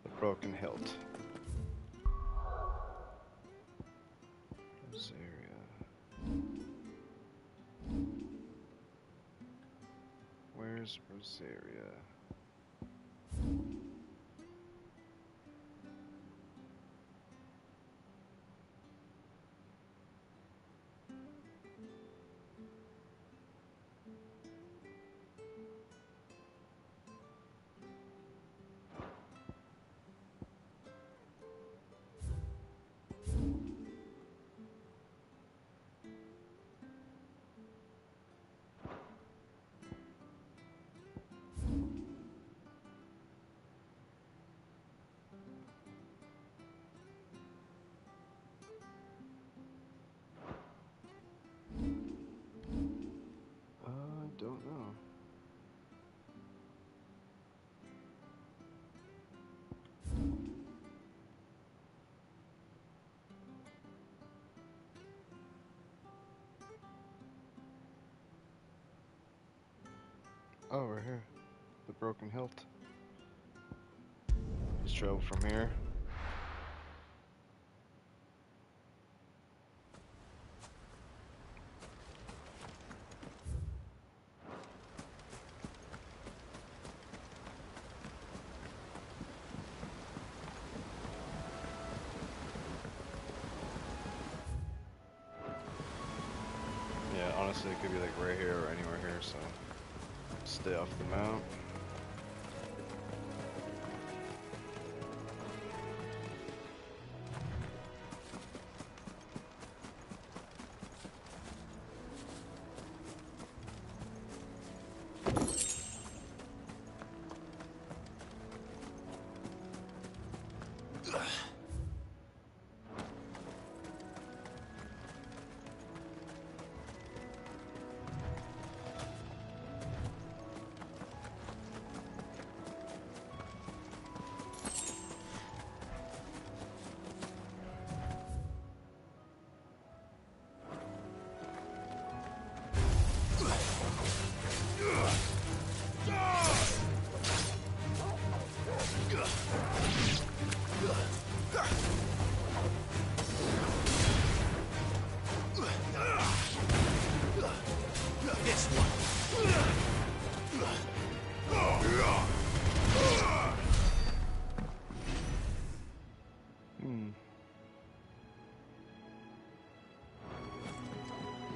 Speaker 3: The Broken Hilt. Rosaria. Where's Rosaria? Oh, we're here. The Broken Hilt. Just travel from here. Yeah, honestly, it could be like right here or anywhere here, so stay off the mount.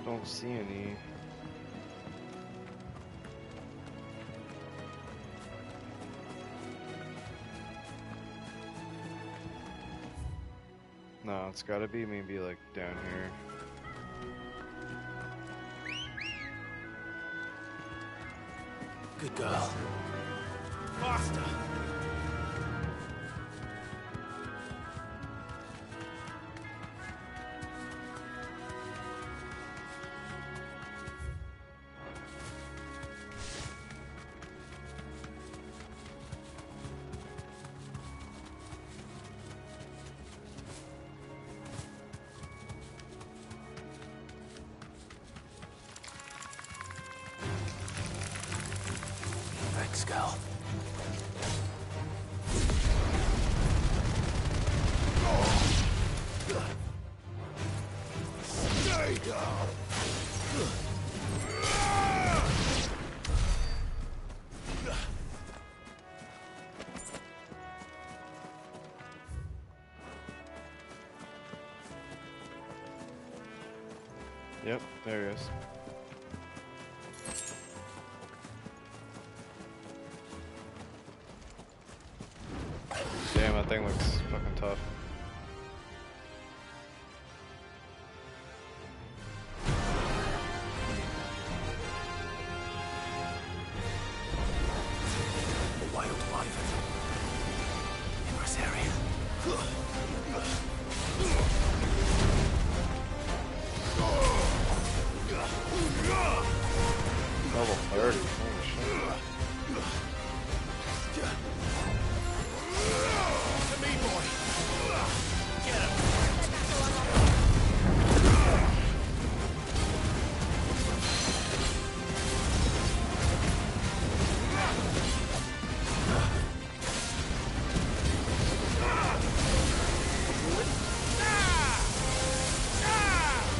Speaker 3: Don't see any. No, it's gotta be maybe like down here.
Speaker 2: Good girl.
Speaker 11: Faster!
Speaker 2: Thanks, girl.
Speaker 11: Stay down!
Speaker 3: Yep, there he is. Damn, that thing looks fucking tough.
Speaker 2: A wild wyvern. In this area.
Speaker 3: Level 30, holy shit.
Speaker 11: To me, boy! Get him!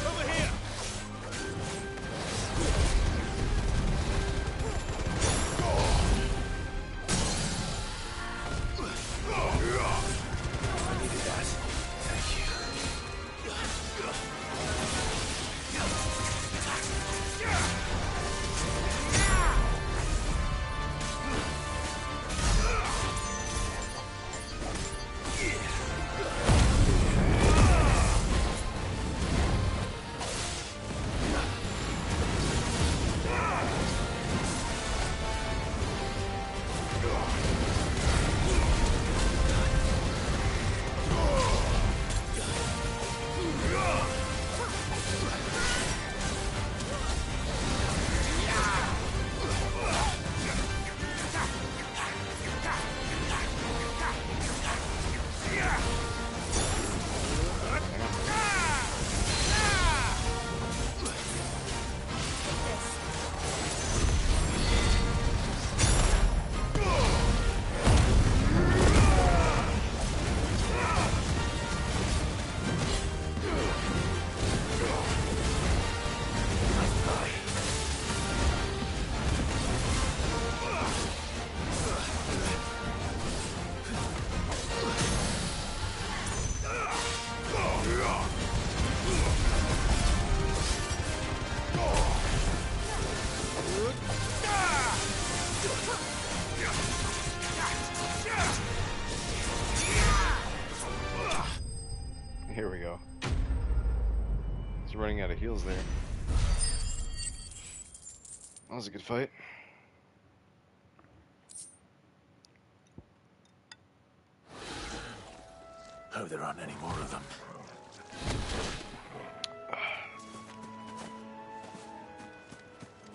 Speaker 11: Over here!
Speaker 3: running out of heals there. That was a good fight.
Speaker 2: Hope there aren't any more of them.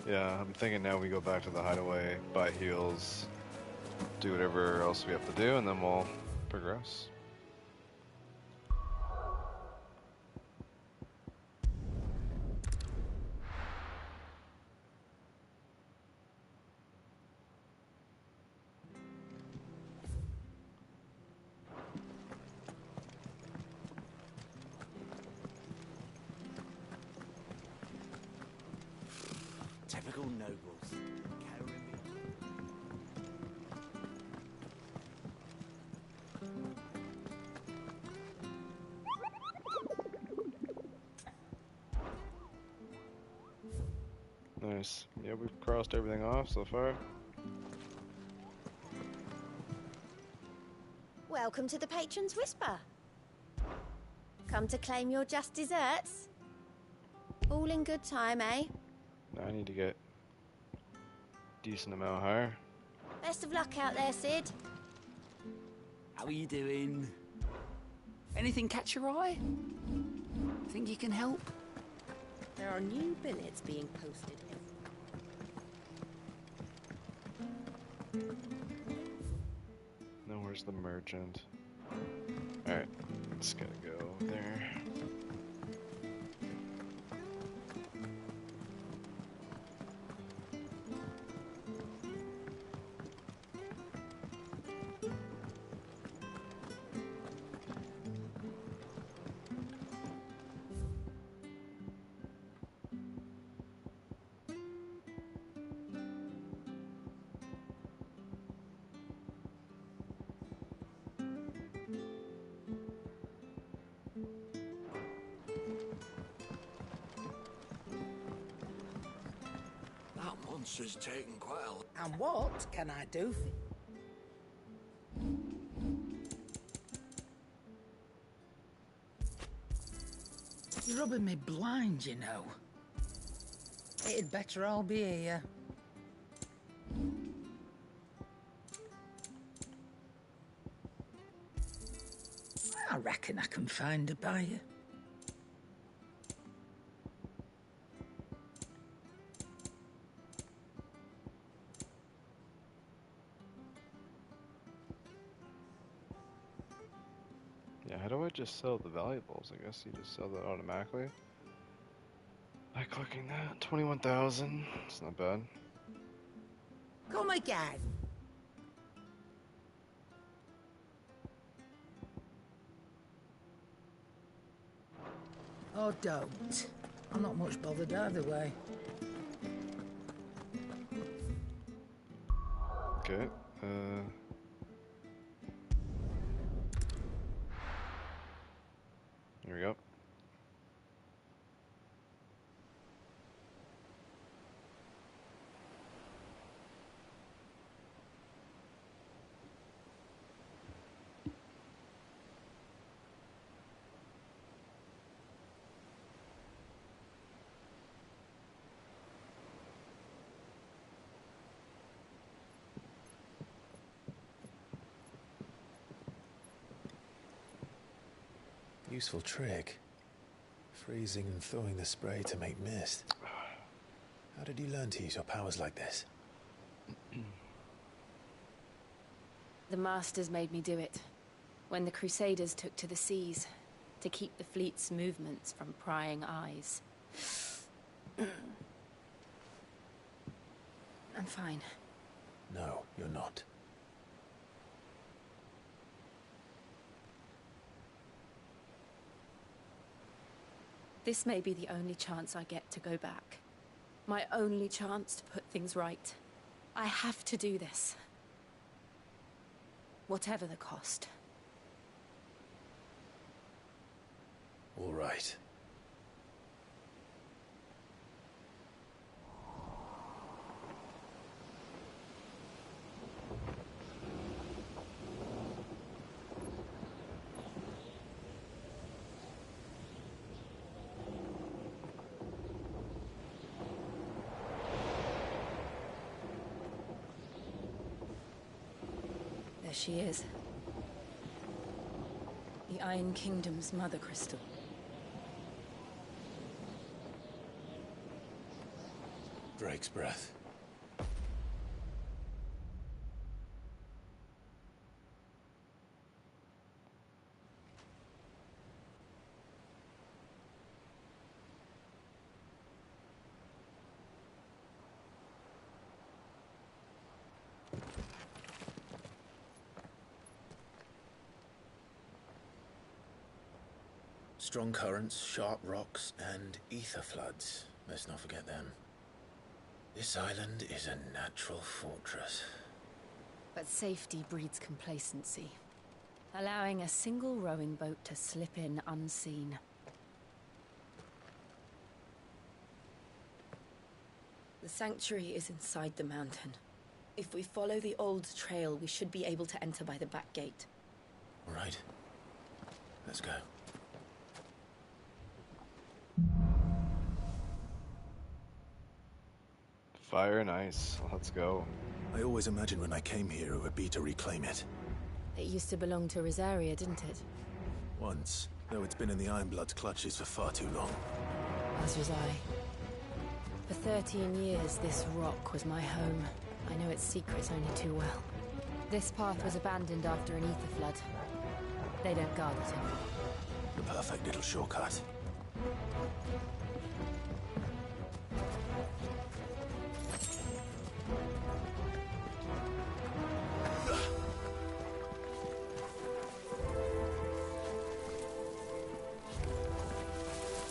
Speaker 3: Yeah, I'm thinking now we go back to the hideaway, buy heals, do whatever else we have to do, and then we'll progress.
Speaker 11: Typical nobles.
Speaker 3: Nice. Yeah, we've crossed everything off so far.
Speaker 17: Welcome to the Patron's Whisper. Come to claim your just desserts? All in good time, eh?
Speaker 3: Now I need to get decent amount higher.
Speaker 17: Best of luck out there, Sid.
Speaker 23: How are you doing? Anything catch your eye? Think you can help?
Speaker 5: There are new billets being posted.
Speaker 3: Now where's the merchant? Alright, just gotta go there.
Speaker 12: Monster's taken quite a...
Speaker 1: And what can I do for... You're rubbing me blind, you know. It'd better all be here. I reckon I can find a buyer.
Speaker 3: Yeah, how do I just sell the valuables? I guess you just sell that automatically. By clicking that, 21,000. It's not bad.
Speaker 1: Come again. Oh, don't. I'm not much bothered either way.
Speaker 3: Okay, here we go.
Speaker 2: Useful trick. Freezing and throwing the spray to make mist. How did you learn to use your powers like this?
Speaker 13: The Masters made me do it. When the Crusaders took to the seas, to keep the fleet's movements from prying eyes. I'm fine.
Speaker 2: No, you're not.
Speaker 13: This may be the only chance I get to go back. My only chance to put things right. I have to do this. Whatever the cost.
Speaker 2: All right.
Speaker 13: There she is. The Iron Kingdom's mother crystal.
Speaker 2: Drake's breath. Strong currents, sharp rocks, and ether floods. Let's not forget them. This island is a natural fortress.
Speaker 13: But safety breeds complacency, allowing a single rowing boat to slip in unseen. The sanctuary is inside the mountain. If we follow the old trail, we should be able to enter by the back gate.
Speaker 2: All right. Let's go.
Speaker 3: Fire and ice. Let's go.
Speaker 2: I always imagined when I came here it would be to reclaim it.
Speaker 13: It used to belong to Rosaria, didn't it?
Speaker 2: Once, though it's been in the Ironblood's clutches for far too long.
Speaker 13: As was I. For 13 years, this rock was my home. I know its secrets only too well. This path was abandoned after an ether flood. They don't guard it anymore.
Speaker 2: The perfect little shortcut.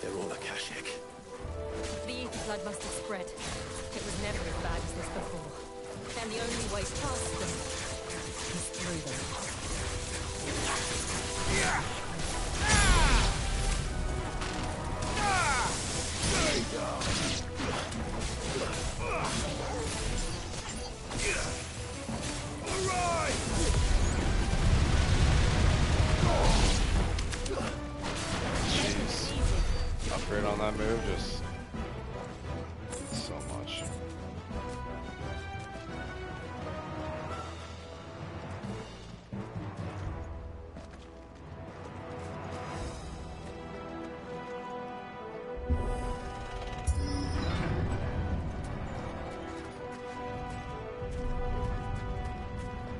Speaker 2: They're all Akashic.
Speaker 13: The ether flood must have spread. It was never as bad as this before. And the only way past them is through them.
Speaker 3: Jeez. Upgrade on that move, just so much.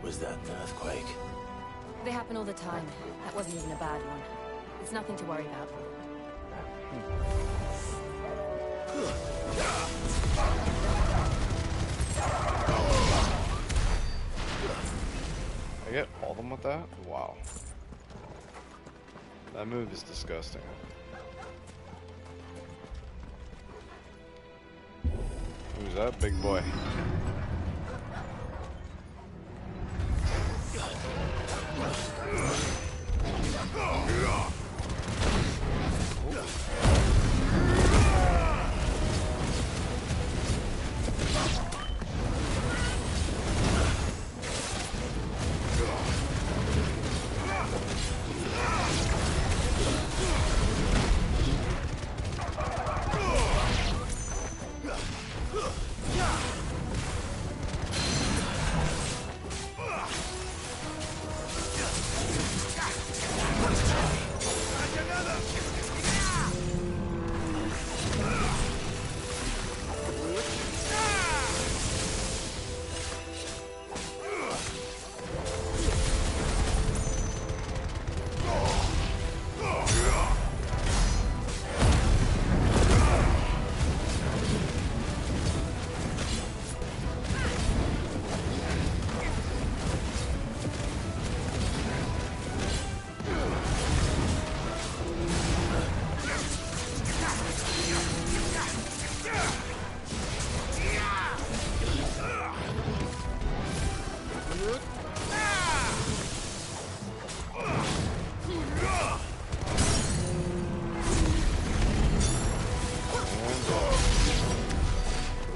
Speaker 2: Was that an earthquake?
Speaker 13: They happen all the time. That wasn't even a bad one. It's nothing to worry about.
Speaker 3: I get all of them with that? Wow. That move is disgusting. Who's that big boy?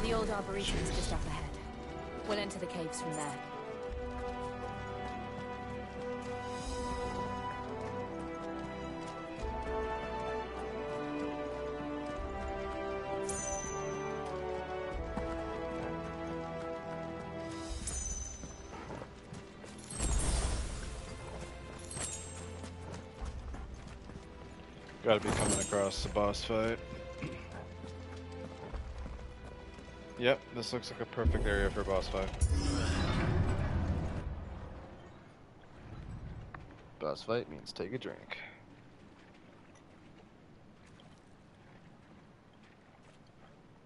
Speaker 13: The old arboretum is just up ahead. We'll enter the caves from there.
Speaker 3: Gotta be coming across the boss fight. Yep, this looks like a perfect area for a boss fight. Boss fight means take a drink.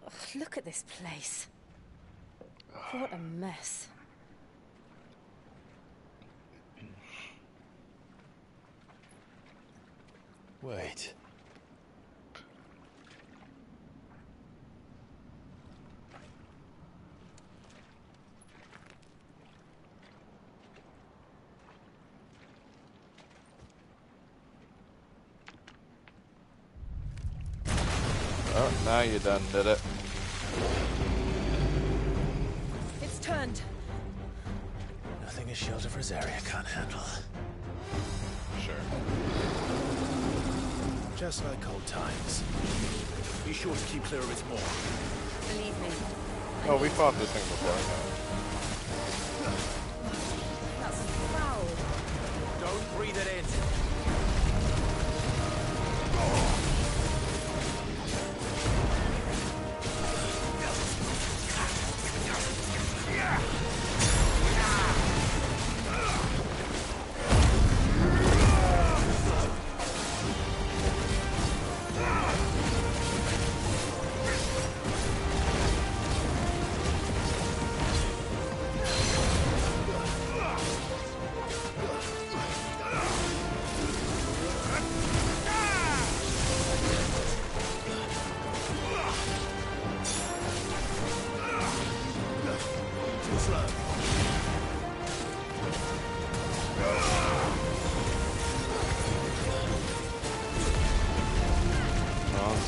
Speaker 4: Ugh, look at this place. What a mess.
Speaker 2: Wait.
Speaker 3: Oh, now you done did it.
Speaker 4: It's turned.
Speaker 2: Nothing a shield of Rosaria can't handle.
Speaker 3: Sure.
Speaker 2: Just like old times.
Speaker 11: Be sure to keep clear of its maw.
Speaker 4: Believe me.
Speaker 3: Oh, we fought this thing before.
Speaker 4: That's foul.
Speaker 11: Don't breathe it in.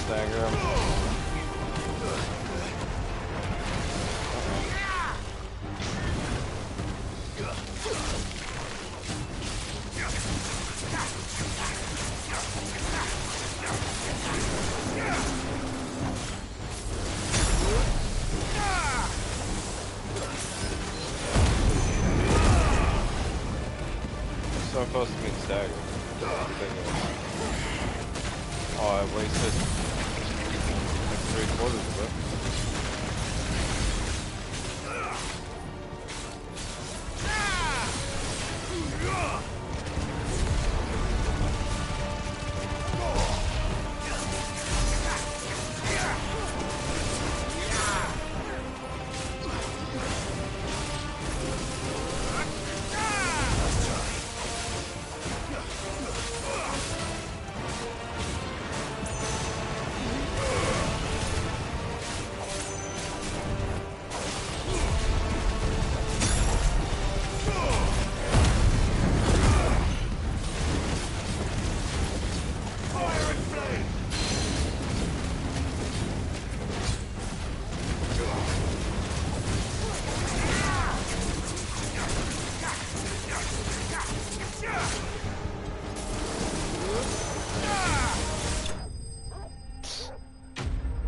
Speaker 3: Stagger him. So close to being staggered. Oh, I wasted like 3/4 of it.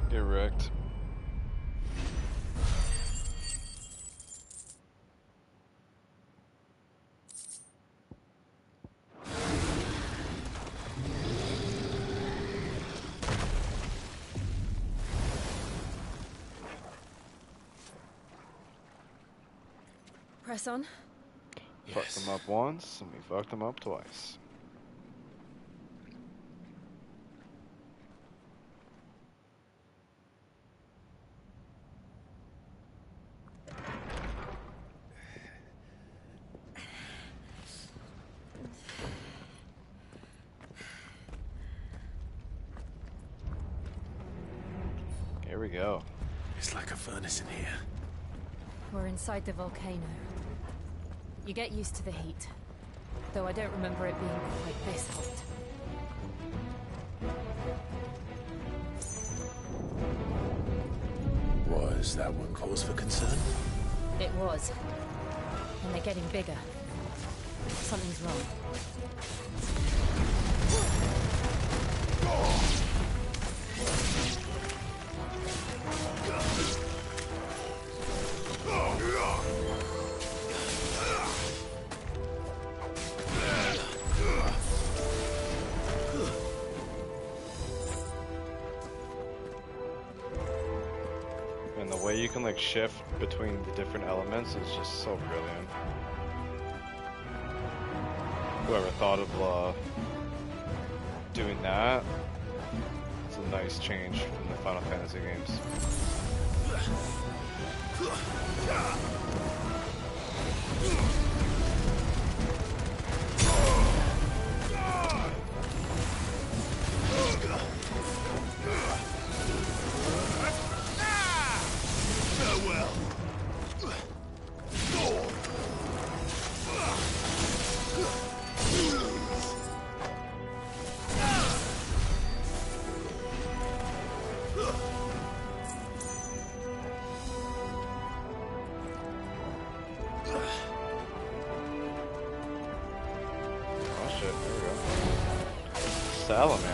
Speaker 3: Get wrecked.
Speaker 4: Press on.
Speaker 3: Fucked them up once, and we fucked them up twice. Here we go.
Speaker 2: It's like a furnace in here.
Speaker 4: We're inside the volcano. You get used to the heat. Though I don't remember it being quite this hot.
Speaker 2: Was that one cause for concern?
Speaker 4: It was. And they're getting bigger. Something's wrong.
Speaker 3: can like shift between the different elements is just so brilliant. Whoever thought of doing that, it's a nice change from the Final Fantasy games. Salamander.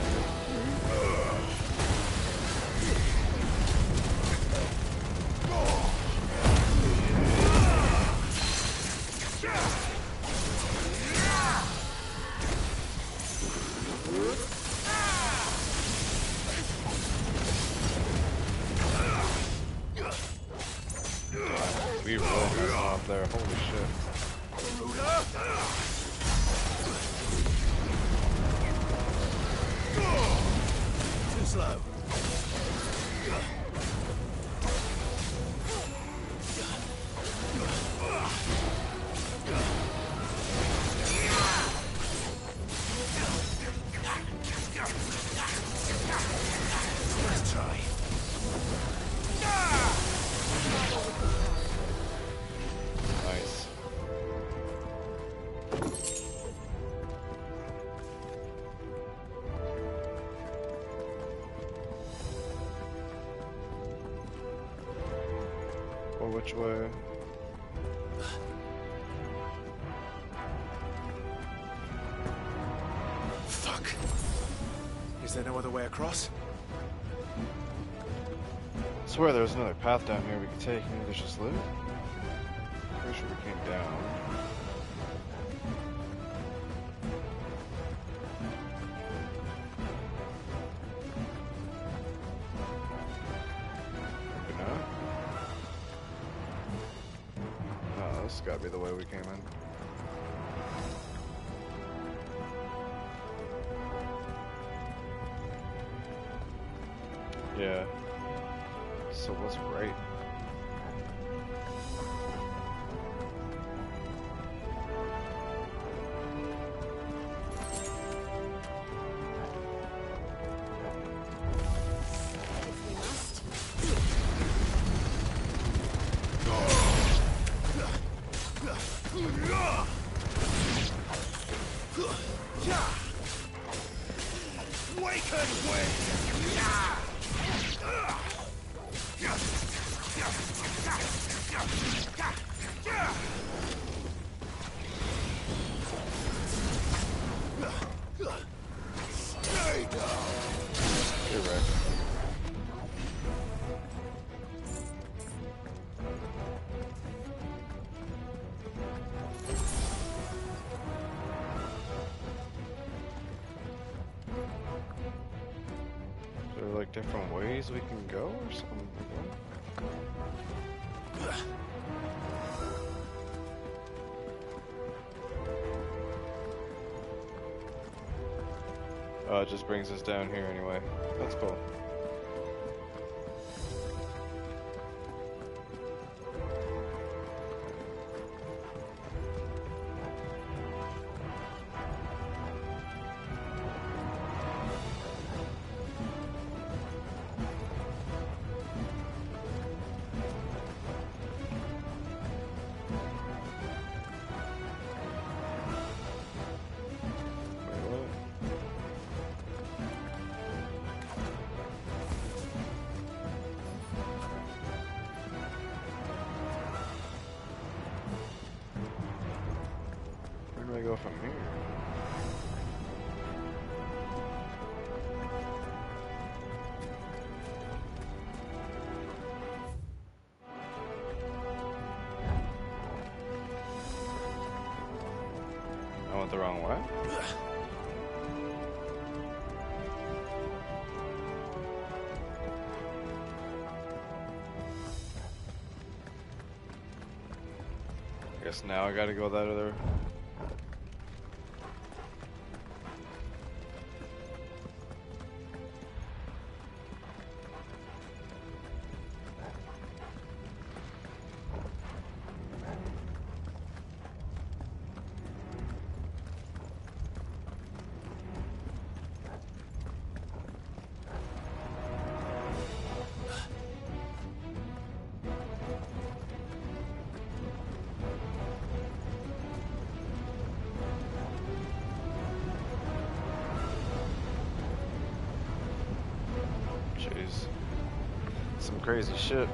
Speaker 3: We really messed up there, holy shit.
Speaker 11: Too slow. Let's try.
Speaker 3: Nice. Or which way?
Speaker 2: Fuck. Is there no other way across?
Speaker 3: I swear there was another path down here we could take. Maybe there's just loot? Pretty sure we came down. Maybe not. Oh, this has gotta be the way we came in. Yeah. So what's right? You're right. Are there like different ways we can go or something? Oh, it just brings us down here anyway. That's cool. Where do I go from here? I went the wrong way? guess now I gotta go that other. Jeez. Some crazy shit.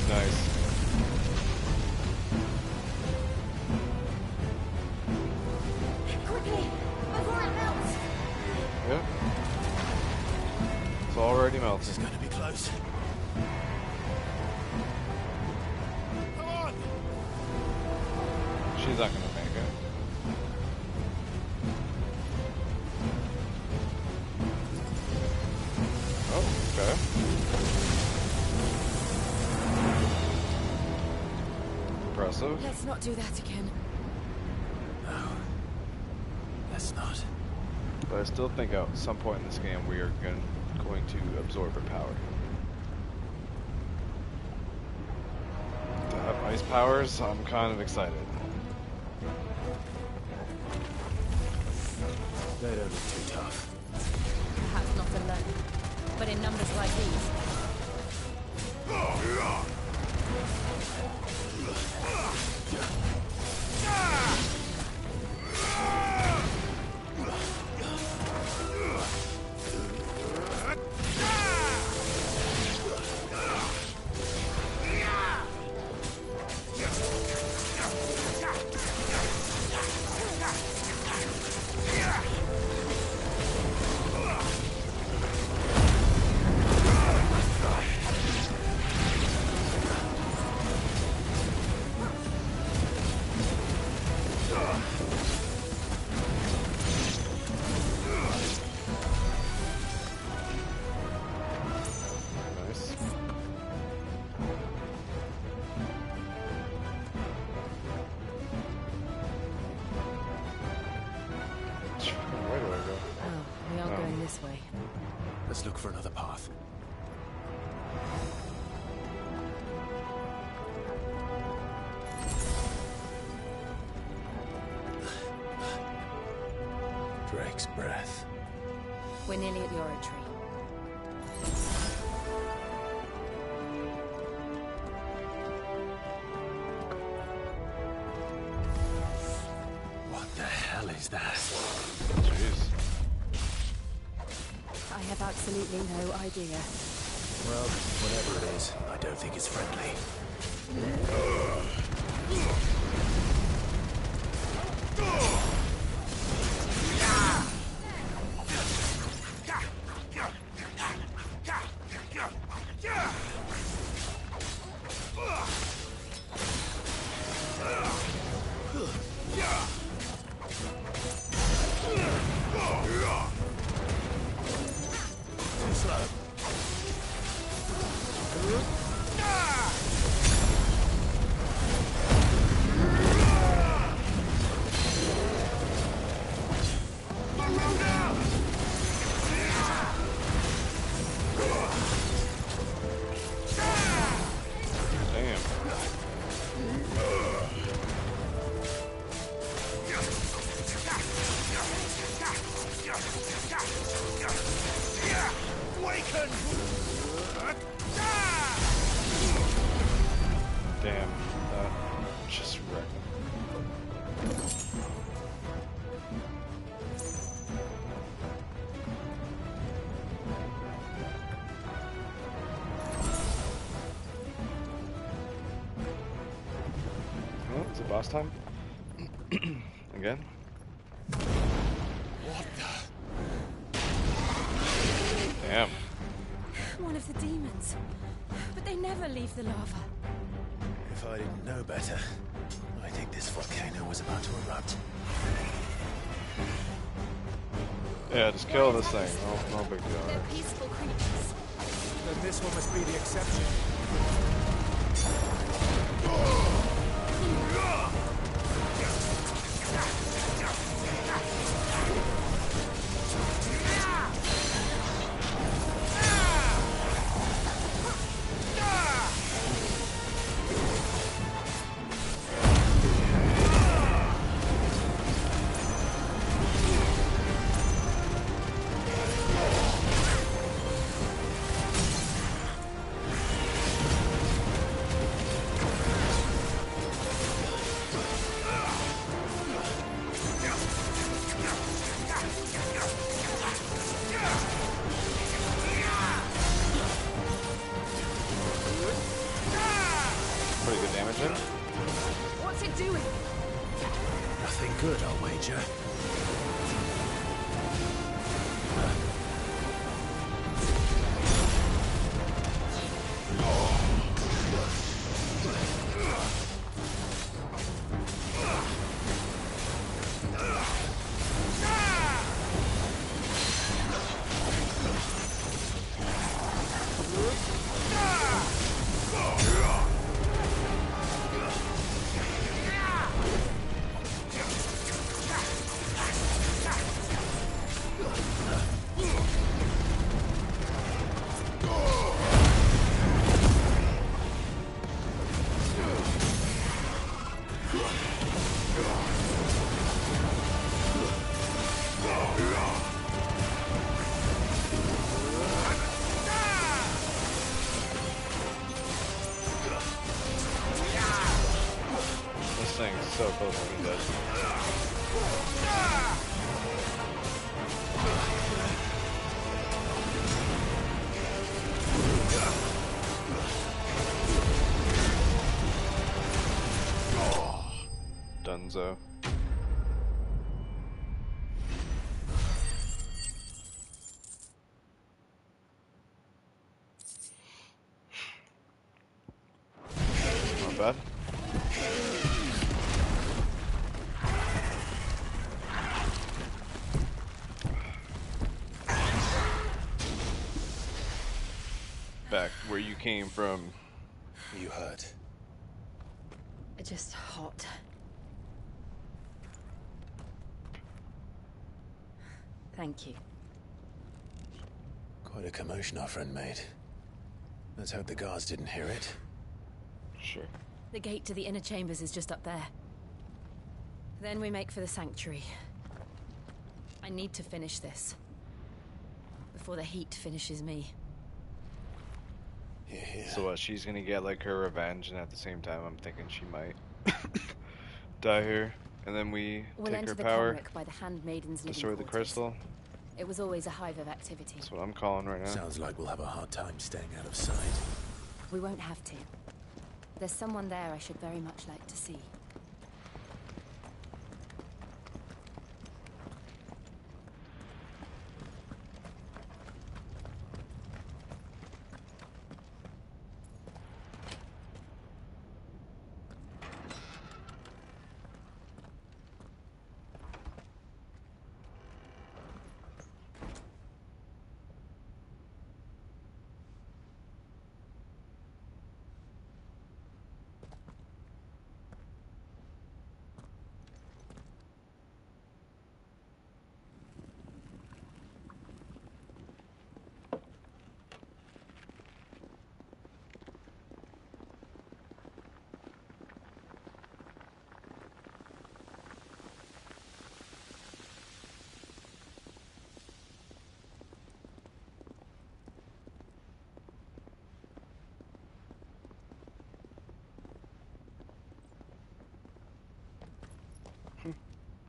Speaker 3: Nice.
Speaker 17: Quickly, before it melts.
Speaker 3: Yep. It's already melted.
Speaker 11: This is going to be close. Come on!
Speaker 3: She's not gonna make it. Oh, okay. Impressive.
Speaker 4: Let's not do that again.
Speaker 2: No. Let's not.
Speaker 3: But I still think at some point in this game we are going to absorb her power. To have ice powers, I'm kind of excited.
Speaker 2: They don't look too tough.
Speaker 4: Perhaps not alone, but in numbers like these.
Speaker 3: Nice. Where do I go?
Speaker 4: Oh, we are going this way.
Speaker 2: Let's look for another path. Drake's breath.
Speaker 4: We're nearly at the oratory.
Speaker 2: What the hell is that?
Speaker 3: Jeez.
Speaker 4: I have absolutely no idea.
Speaker 2: Well, whatever it is, I don't think it's friendly. Too slow.
Speaker 3: Damn, that just wrecked. Oh, is it boss time? Again?
Speaker 11: What the?
Speaker 3: Damn.
Speaker 4: One one of the demons. But they never leave the lava.
Speaker 2: If I didn't know better, I think this volcano was about to erupt.
Speaker 3: Yeah, just kill this thing. No big deal.
Speaker 4: They're peaceful creatures.
Speaker 11: Then this one must be the exception.
Speaker 3: Pretty good damage in.
Speaker 4: What's it doing?
Speaker 2: Nothing good, I'll wager.
Speaker 3: This thing's so close to being dead. Dunzo. Not bad. Back where you came from.
Speaker 2: You hurt.
Speaker 13: Just hot. Thank you.
Speaker 2: Quite a commotion our friend made. Let's hope the guards didn't hear it.
Speaker 3: Sure.
Speaker 4: The gate to the inner chambers is just up there. Then we make for the sanctuary. I need to finish this. Before the heat finishes me.
Speaker 2: Yeah.
Speaker 3: So what, she's gonna get like her revenge, and at the same time I'm thinking she might die here. And then we
Speaker 4: We'll
Speaker 3: take
Speaker 4: enter
Speaker 3: her
Speaker 4: the
Speaker 3: power,
Speaker 4: Comric by the Handmaiden's living
Speaker 3: destroy the
Speaker 4: quarters.
Speaker 3: crystal.
Speaker 4: It was always a hive of activity.
Speaker 3: That's what I'm calling right now.
Speaker 2: Sounds like we'll have a hard time staying out of sight.
Speaker 4: We won't have to. There's someone there I should very much like to see.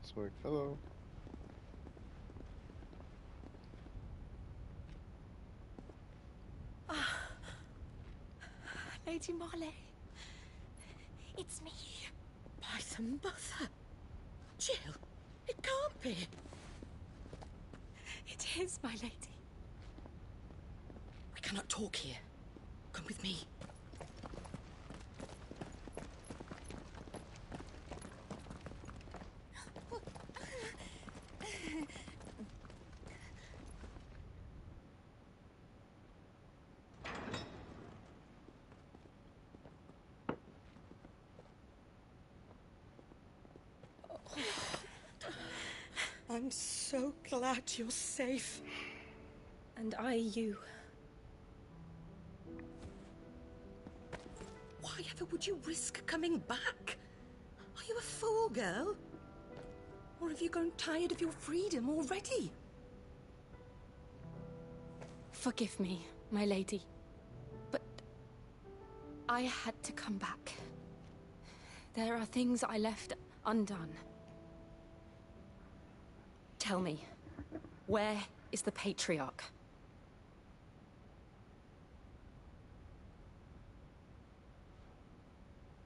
Speaker 3: Sweet. Hello.
Speaker 17: Lady Marley. It's me. By some mother. Jill, it can't be. It is, my lady. We
Speaker 5: cannot talk here. Come with me. I'm so glad you're safe.
Speaker 17: And I you.
Speaker 5: Why ever would you risk coming back? Are you a fool, girl? Or have you grown tired of your freedom already?
Speaker 13: Forgive me, my lady. But I had to come back. There are things I left undone. Tell me, where is the Patriarch?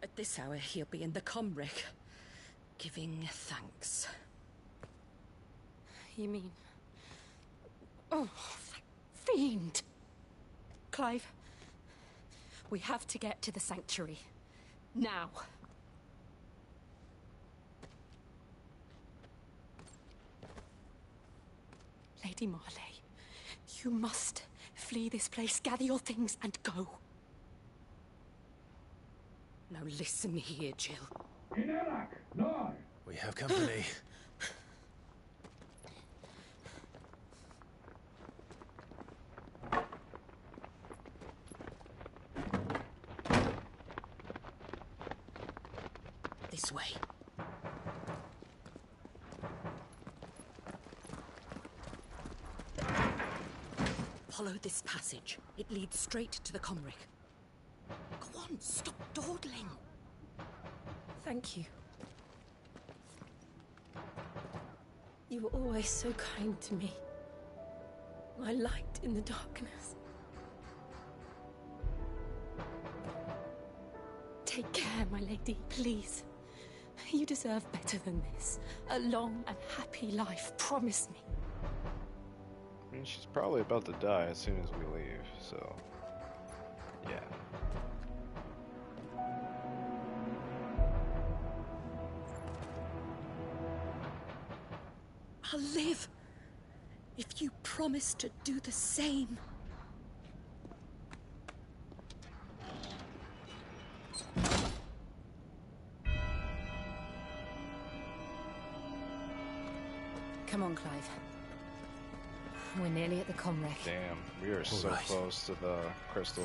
Speaker 5: At this hour, he'll be in the Comric, giving thanks.
Speaker 13: You mean... Oh, fiend! Clive, we have to get to the sanctuary. Now. Lady Marley, you must flee this place, gather your things, and go.
Speaker 5: Now listen here, Jill.
Speaker 2: We have company.
Speaker 5: This way. Follow this passage. It leads straight to the Comric. Go on, stop dawdling.
Speaker 17: Thank you. You were always so kind to me. My light in the darkness. Take care, my lady, please. You deserve better than this. A long and happy life, promise me.
Speaker 3: I mean, she's probably about to die as soon as we leave, so... yeah.
Speaker 5: I'll live if you promise to do the same.
Speaker 4: Come on, Clive. We're nearly at the Comric.
Speaker 3: Damn, we are so close to the crystal.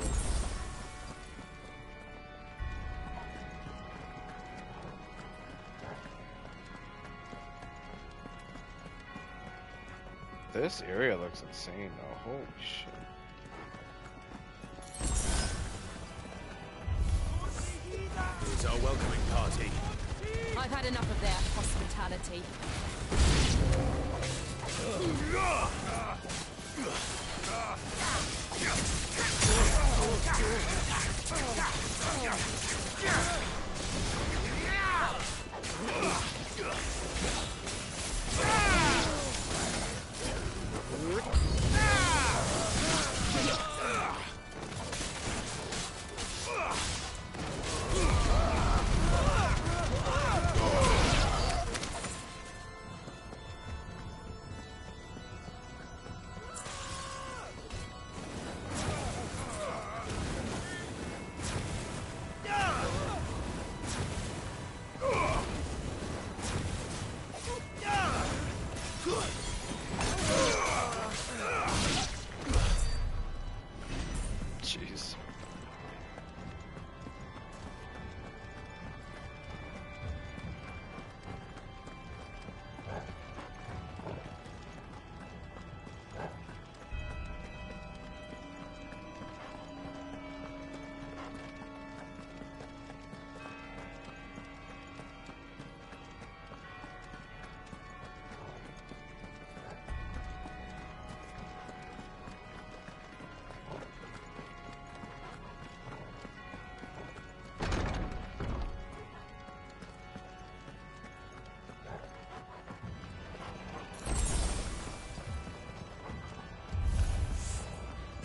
Speaker 3: This area looks insane though, holy shit.
Speaker 2: It's our welcoming party.
Speaker 4: I've had enough of their hospitality.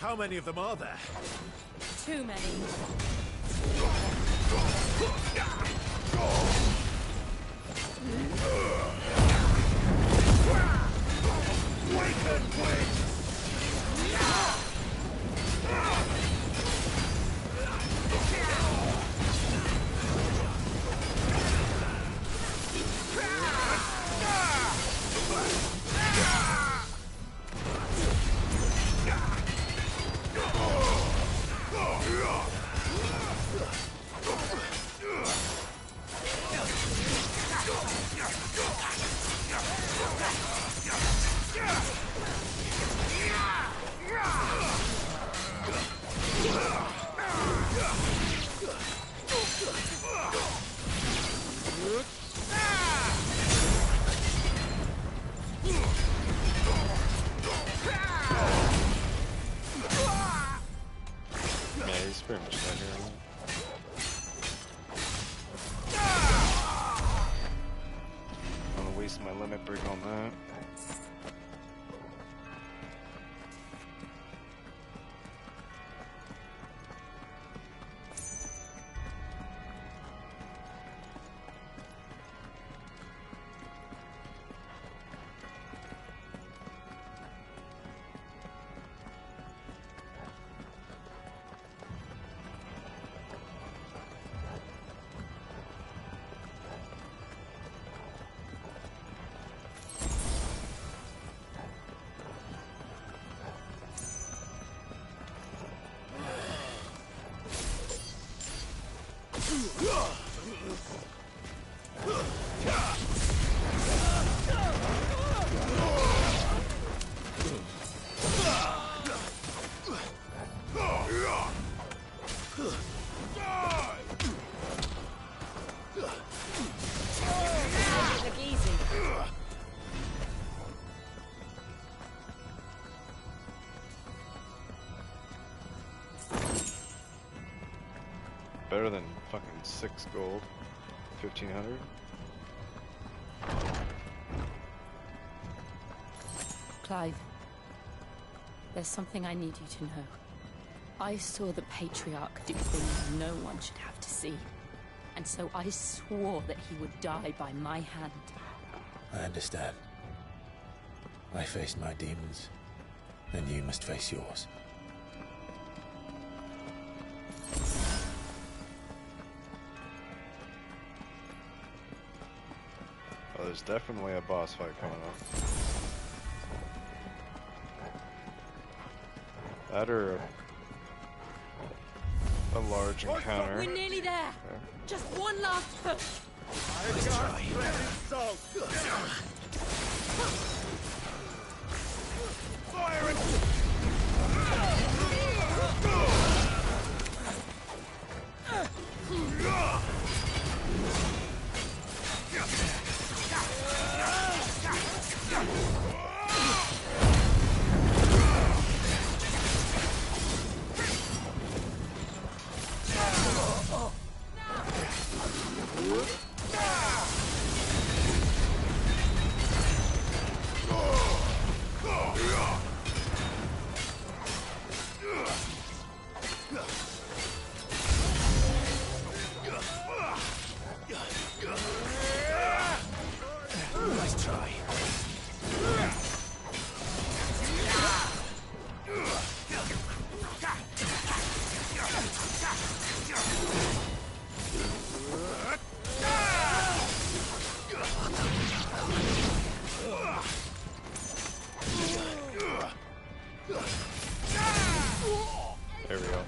Speaker 11: How many of them are there?
Speaker 4: Too many.
Speaker 11: Awakened wings!
Speaker 3: Pretty much down here. I'm gonna waste my limit break on that. Better than fucking 6 gold. 1,500.
Speaker 13: Clive, there's something I need you to know. I saw the Patriarch do things no one should have to see. And so I swore that he would die by my hand.
Speaker 2: I understand. I faced my demons, and you must face yours.
Speaker 3: Oh, there's definitely a boss fight coming up. That or a large encounter.
Speaker 4: We're nearly there. Just one last push.
Speaker 11: Let's try. Fire it! Nice try.
Speaker 3: There we go.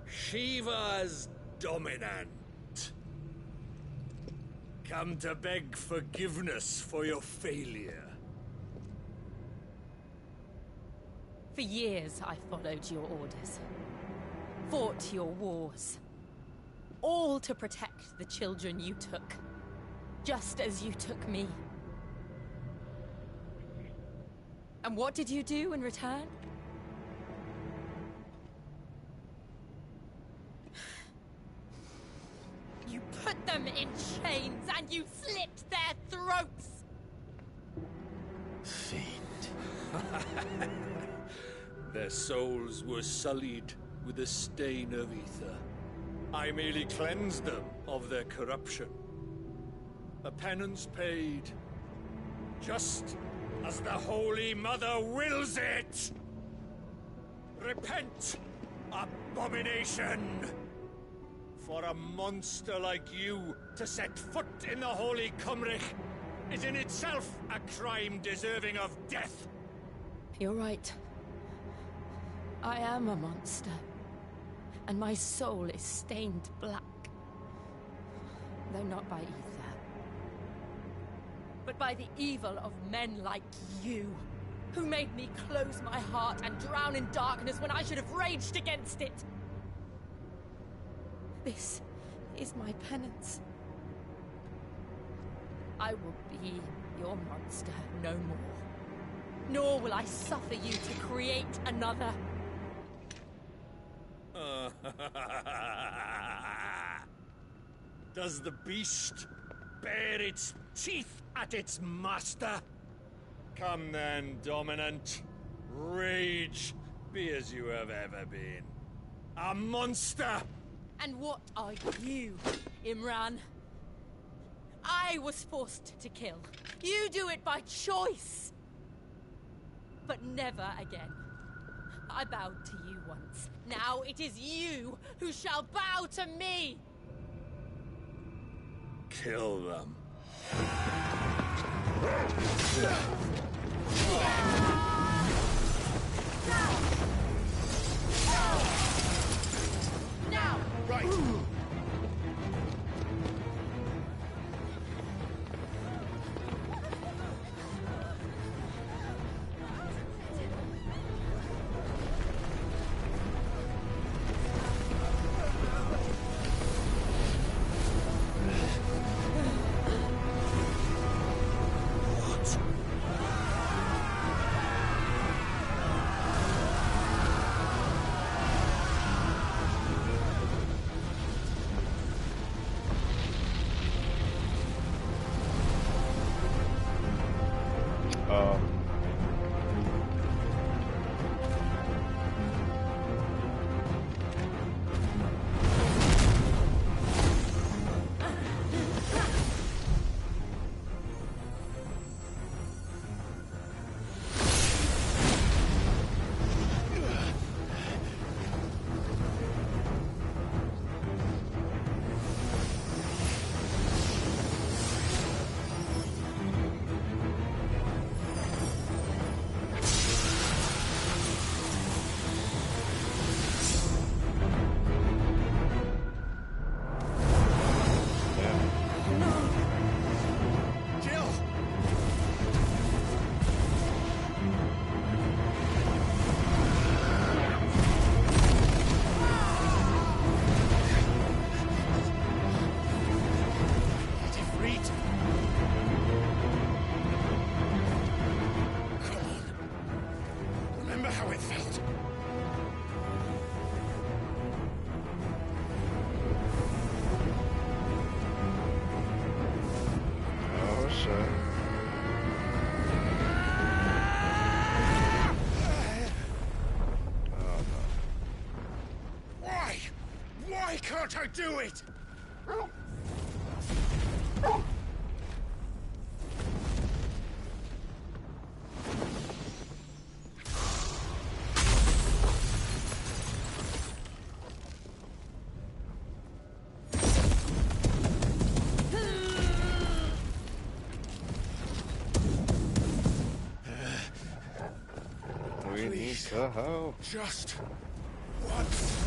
Speaker 11: Shiva's dominant. Come to beg forgiveness for your failure.
Speaker 8: For years, I followed your orders. Fought your wars. All to protect the children you took. Just as you took me. And what did you do in return? You put them in chains and you slit their throats!
Speaker 11: Fiend. Their souls were sullied with a stain of ether. I merely cleansed them of their corruption. A penance paid, just as the Holy Mother wills it! Repent, abomination! For a monster like you to set foot in the Holy Cymric is in itself a crime deserving of death.
Speaker 8: You're right. I am a monster. And my soul is stained black. Though not by ether. But by the evil of men like you, who made me close my heart and drown in darkness when I should have raged against it. This is my penance. I will be your monster no more. Nor will I suffer you to create another.
Speaker 11: Does the beast bare its teeth at its master? Come then, Dominant. Rage, be as you have ever been. A monster!
Speaker 8: And what are you, Imran? I was forced to kill. You do it by choice. But never again. I bowed to you once. Now it is you who shall bow to me!
Speaker 11: Kill them.
Speaker 8: Now!
Speaker 11: Right!
Speaker 3: shit.
Speaker 11: Why? Why can't I do it?
Speaker 3: We need to help.
Speaker 11: Just once.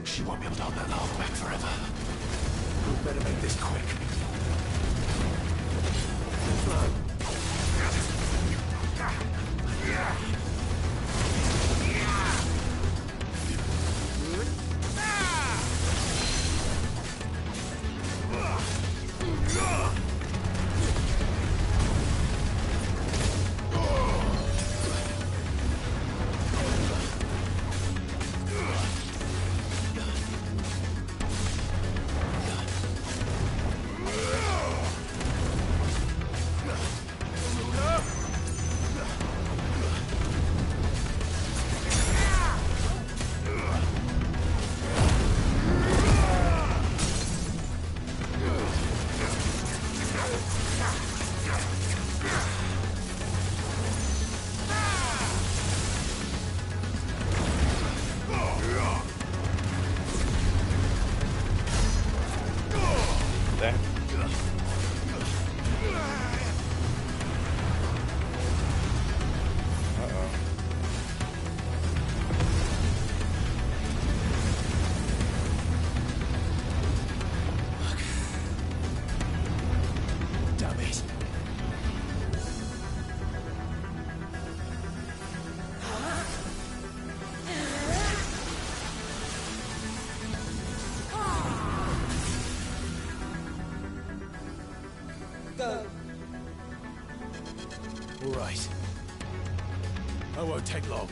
Speaker 2: She won't be able to hold that lava back forever. We better make this quick.
Speaker 11: All right. I won't take long.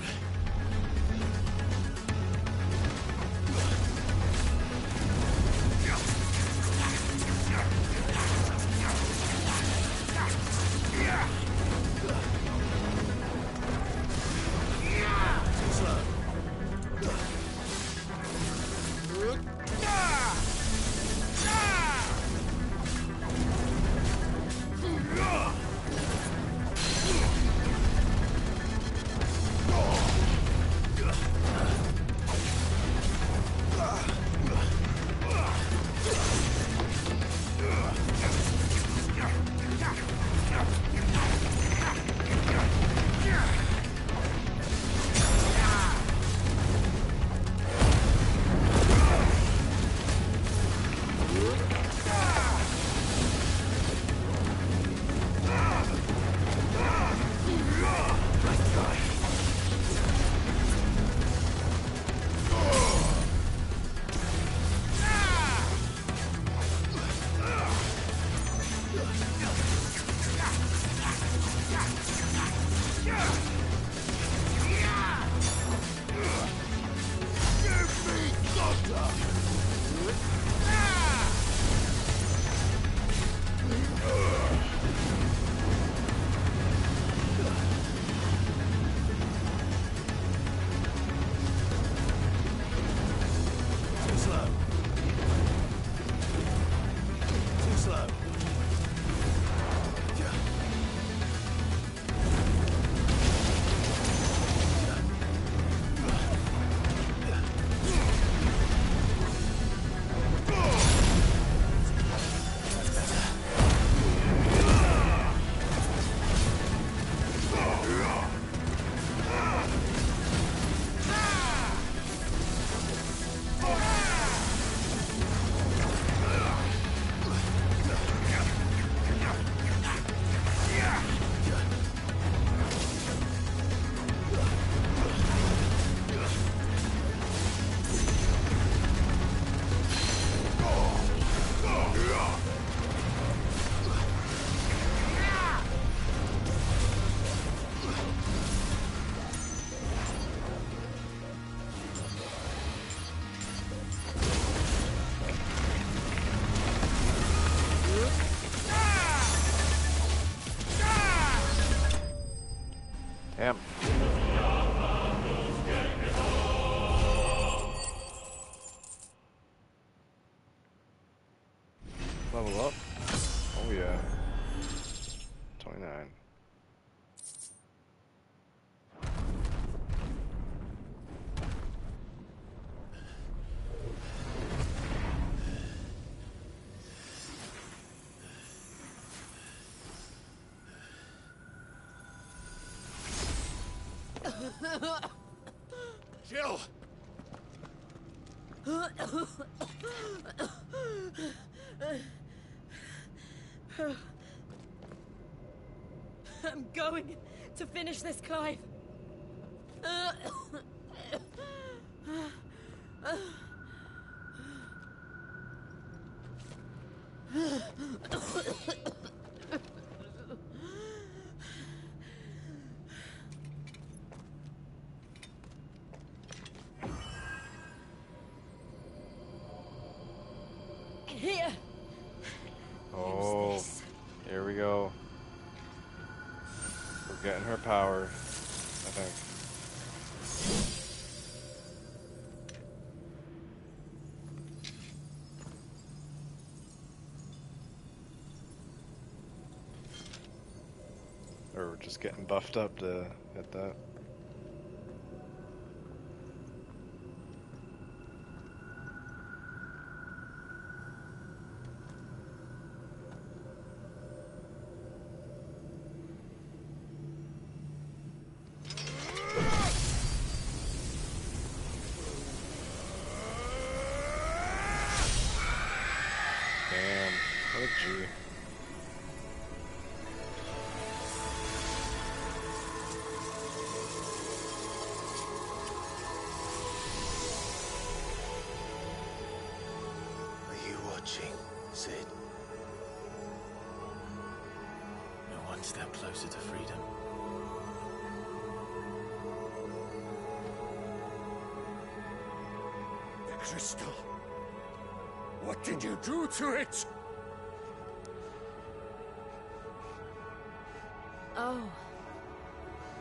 Speaker 3: Damn. Level up? Oh yeah. 29.
Speaker 11: Jill!
Speaker 8: I'm going to finish this, Clive. Here.
Speaker 3: Oh, here we go. We're getting her power, I think. Or we're just getting buffed up to hit that. Damn, what a G.
Speaker 2: Are you watching, Sid? We're one step closer to freedom.
Speaker 6: The crystal. What did you do to it?
Speaker 4: Oh,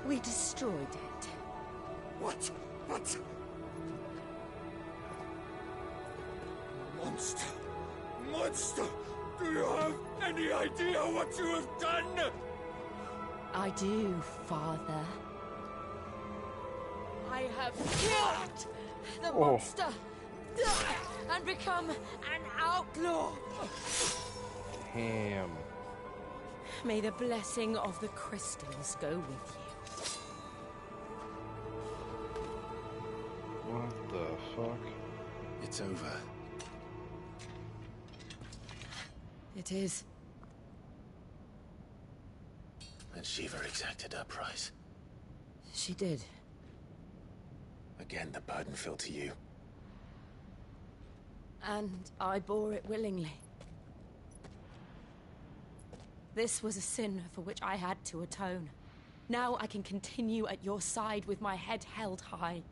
Speaker 4: we destroyed it.
Speaker 6: What? What? Monster! Monster! Do you have any idea what you have done?
Speaker 4: I do, Father.
Speaker 8: I have killed the monster and become an outlaw.
Speaker 3: Damn.
Speaker 8: May the blessing of the crystals go with you.
Speaker 3: What the fuck?
Speaker 2: It's over.
Speaker 4: It is.
Speaker 2: And Shiva exacted her price.
Speaker 4: She did.
Speaker 2: Again, the burden fell to you.
Speaker 4: And I bore it willingly.
Speaker 8: This was a sin for which I had to atone. Now I can continue at your side with my head held high.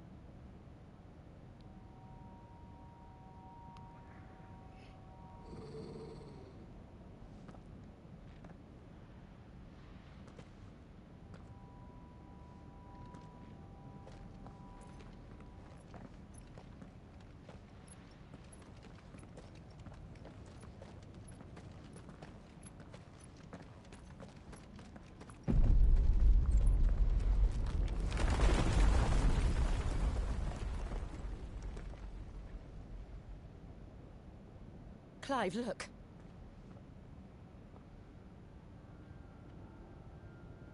Speaker 8: Clive, look.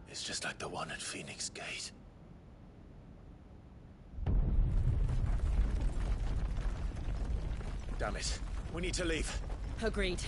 Speaker 2: It's just like the one at Phoenix Gate. Damn it. We need to leave.
Speaker 8: Agreed.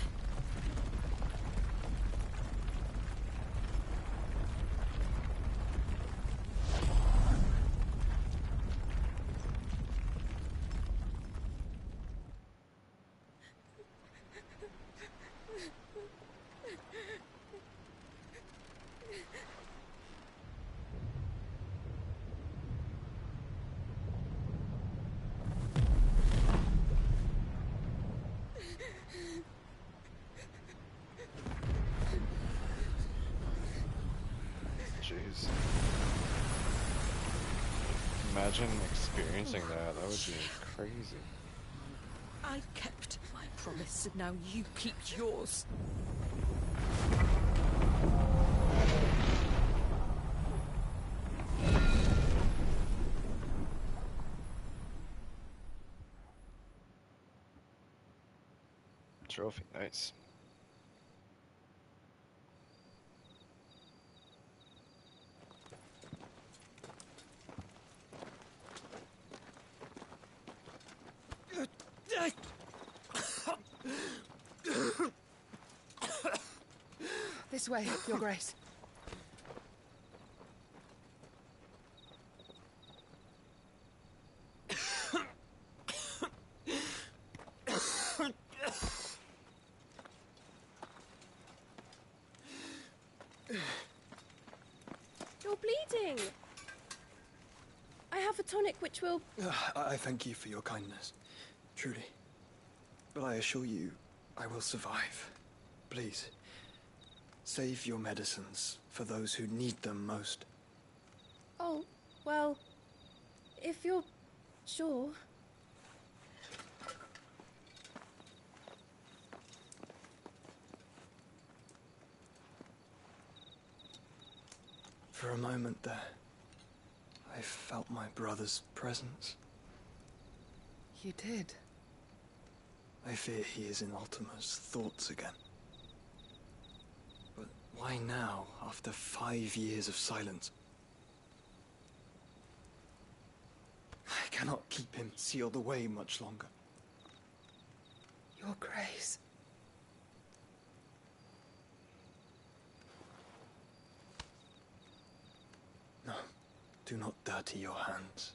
Speaker 3: Jeez. Imagine experiencing that. That would be crazy.
Speaker 5: I kept my promise, and now you keep yours.
Speaker 3: Trophy, nice.
Speaker 9: This way, Your Grace.
Speaker 21: You're bleeding. I have a tonic which will...
Speaker 22: I thank you for your kindness, truly. But I assure you, I will survive. Please, save your medicines for those who need them most.
Speaker 21: Oh, well, if you're sure...
Speaker 22: For a moment there, I felt my brother's presence.
Speaker 9: You did?
Speaker 22: I fear he is in Ultima's thoughts again. But why now, after 5 years of silence? I cannot keep him sealed away much longer.
Speaker 9: Your Grace.
Speaker 22: No, do not dirty your hands.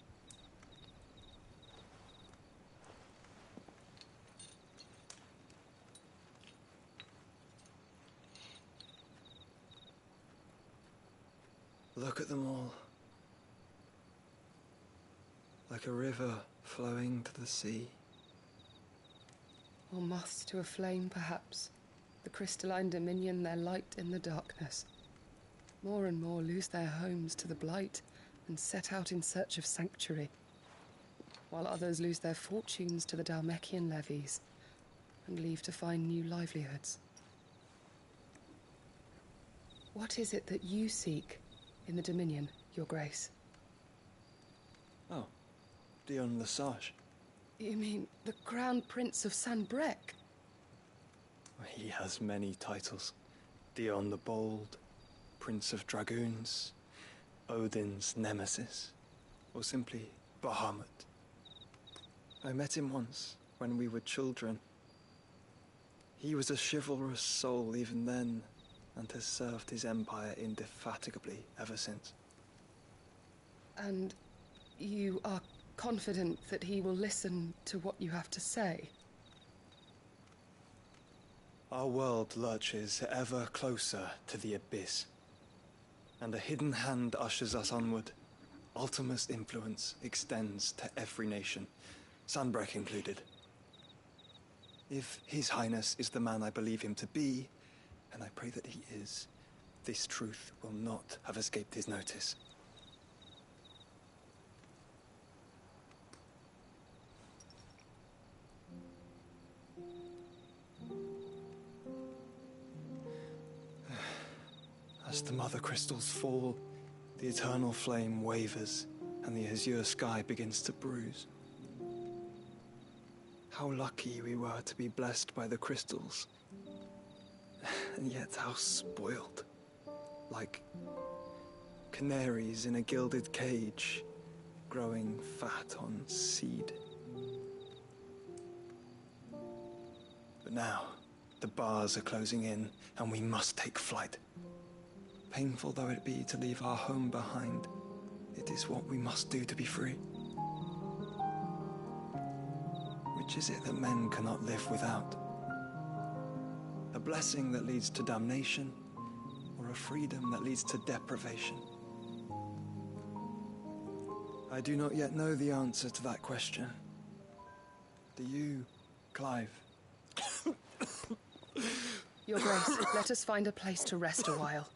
Speaker 22: Look at them all. Like a river flowing to the sea.
Speaker 9: Or moths to a flame, perhaps. The crystalline dominion, their light in the darkness. More and more lose their homes to the blight and set out in search of sanctuary, while others lose their fortunes to the Dhalmekian levies and leave to find new livelihoods. What is it that you seek in the Dominion, Your Grace?
Speaker 22: Oh, Dion Lesage.
Speaker 9: You mean the Crown Prince of Sanbrec?
Speaker 22: He has many titles. Dion the Bold, Prince of Dragoons, Odin's Nemesis, or simply Bahamut. I met him once, when we were children. He was a chivalrous soul even then, and has served his empire indefatigably ever since.
Speaker 9: And you are confident that he will listen to what you have to say?
Speaker 22: Our world lurches ever closer to the abyss, and a hidden hand ushers us onward. Ultima's influence extends to every nation, Sanbrec included. If His Highness is the man I believe him to be, and I pray that he is, this truth will not have escaped his notice. As the mother crystals fall, the eternal flame wavers, and the azure sky begins to bruise. How lucky we were to be blessed by the crystals, and yet how spoiled. Like canaries in a gilded cage, growing fat on seed. But now, the bars are closing in, and we must take flight. Painful though it be to leave our home behind, it is what we must do to be free. Which is it that men cannot live without? A blessing that leads to damnation, or a freedom that leads to deprivation? I do not yet know the answer to that question. Do you, Clive?
Speaker 9: Your Grace, let us find a place to rest a while.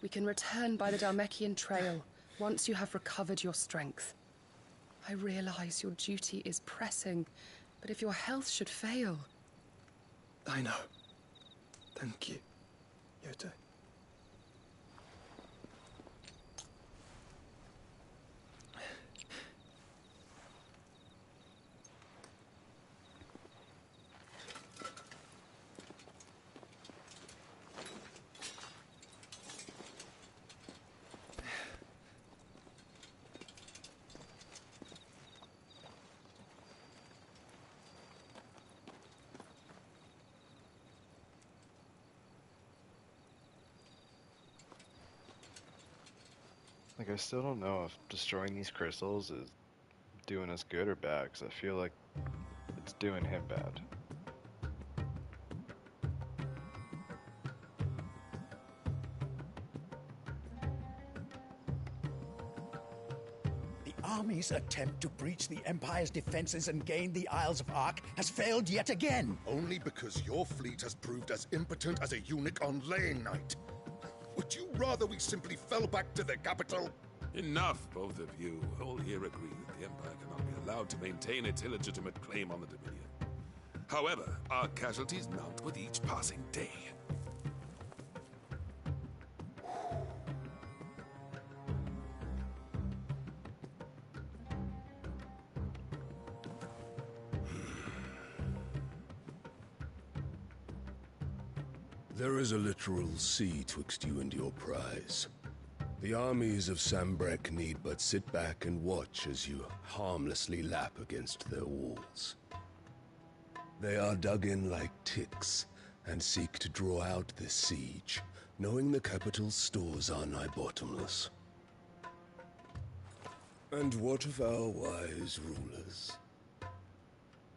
Speaker 9: We can return by the Dhalmekian trail once you have recovered your strength. I realize your duty is pressing, but if your health should fail...
Speaker 22: I know. Thank you, Yote.
Speaker 3: Like, I still don't know if destroying these crystals is doing us good or bad, because I feel like it's doing him bad.
Speaker 12: The army's attempt to breach the Empire's defenses and gain the Isles of Ark has failed yet again.
Speaker 7: Only because your fleet has proved as impotent as a eunuch on laying night. Would you rather we simply fell back to the capital?
Speaker 10: Enough, both of you. All here agree that the Empire cannot be allowed to maintain its illegitimate claim on the Dominion. However, our casualties mount with each passing day.
Speaker 19: There is a literal sea twixt you and your prize. The armies of Sambrek need but sit back and watch as you harmlessly lap against their walls. They are dug in like ticks and seek to draw out this siege, knowing the capital's stores are nigh bottomless. And what of our wise rulers?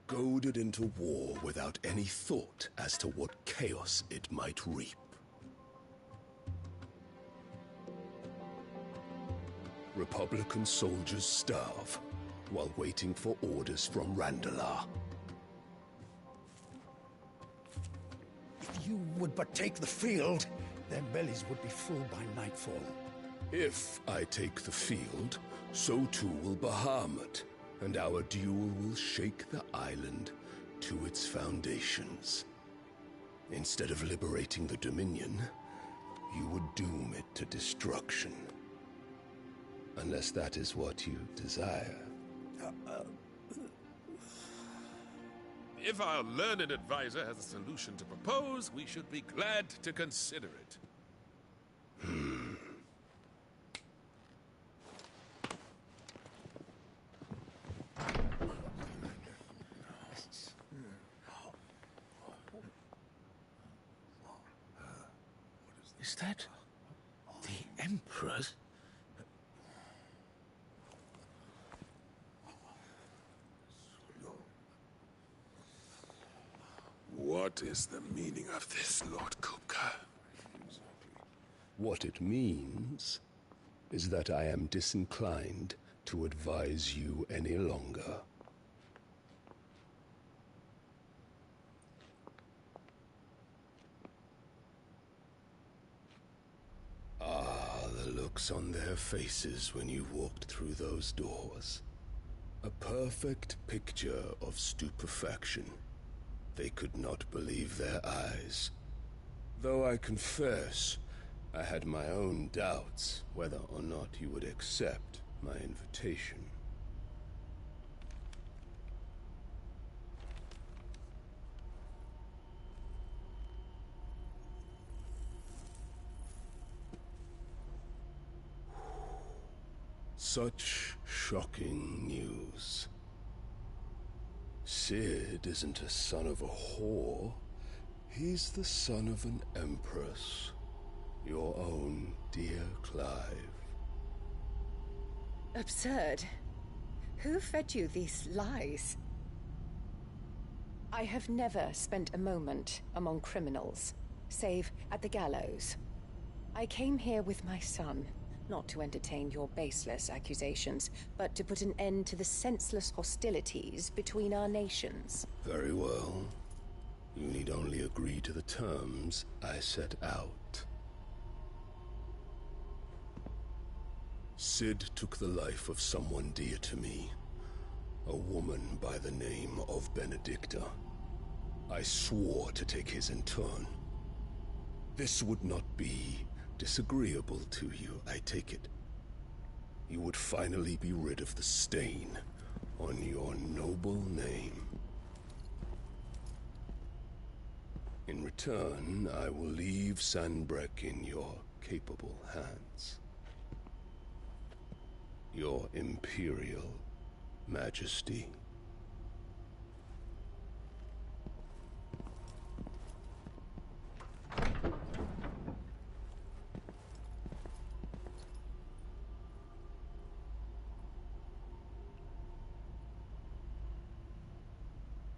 Speaker 19: Goaded into war without any thought as to what chaos it might reap. Republican soldiers starve while waiting for orders from Randalar.
Speaker 12: If you would but take the field, their bellies would be full by nightfall.
Speaker 19: If I take the field, so too will Bahamut, and our duel will shake the island to its foundations. Instead of liberating the Dominion, you would doom it to destruction. Unless that is what you desire.
Speaker 10: If our learned advisor has a solution to propose, we should be glad to consider it.
Speaker 12: Is that the Emperor's?
Speaker 10: What is the meaning of this, Lord Kupka?
Speaker 19: What it means is that I am disinclined to advise you any longer. Ah, the looks on their faces when you walked through those doors. A perfect picture of stupefaction. They could not believe their eyes. Though I confess, I had my own doubts whether or not you would accept my invitation. Such shocking news. Sid isn't a son of a whore. He's the son of an empress. Your own dear Clive.
Speaker 20: Absurd. Who fed you these lies? I have never spent a moment among criminals, save at the gallows. I came here with my son, not to entertain your baseless accusations, but to put an end to the senseless hostilities between our nations.
Speaker 19: Very well. You need only agree to the terms I set out. Sid took the life of someone dear to me, A woman by the name of Benedicta. I swore to take his in turn. This would not be disagreeable to you, I take it. You would finally be rid of the stain on your noble name. In return, I will leave Sanbreque in your capable hands. Your Imperial Majesty.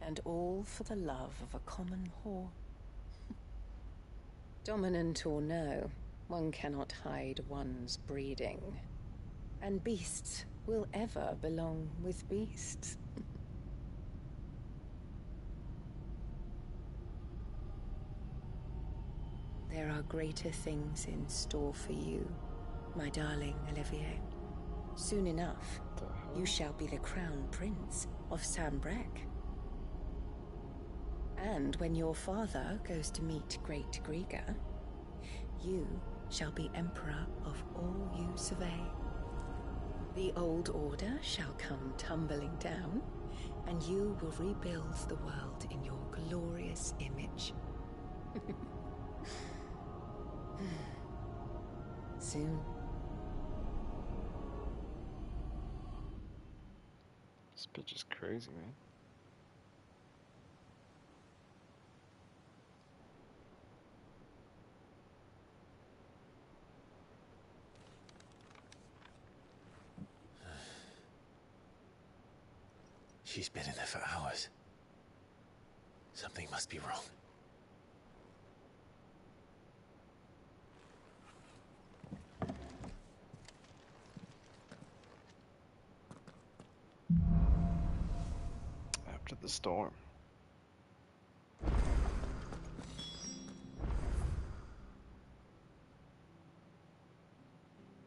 Speaker 20: And all for the love of a common whore. Dominant or no, one cannot hide one's breeding. And beasts will ever belong with beasts. There are greater things in store for you, my darling Olivier. Soon enough, you shall be the crown prince of Sanbreque. And when your father goes to meet Great Griga, you shall be emperor of all you survey. The old order shall come tumbling down, and you will rebuild the world in your glorious image. Soon.
Speaker 3: This bitch is crazy, man.
Speaker 2: She's been in there for hours. Something must be wrong.
Speaker 3: After the storm.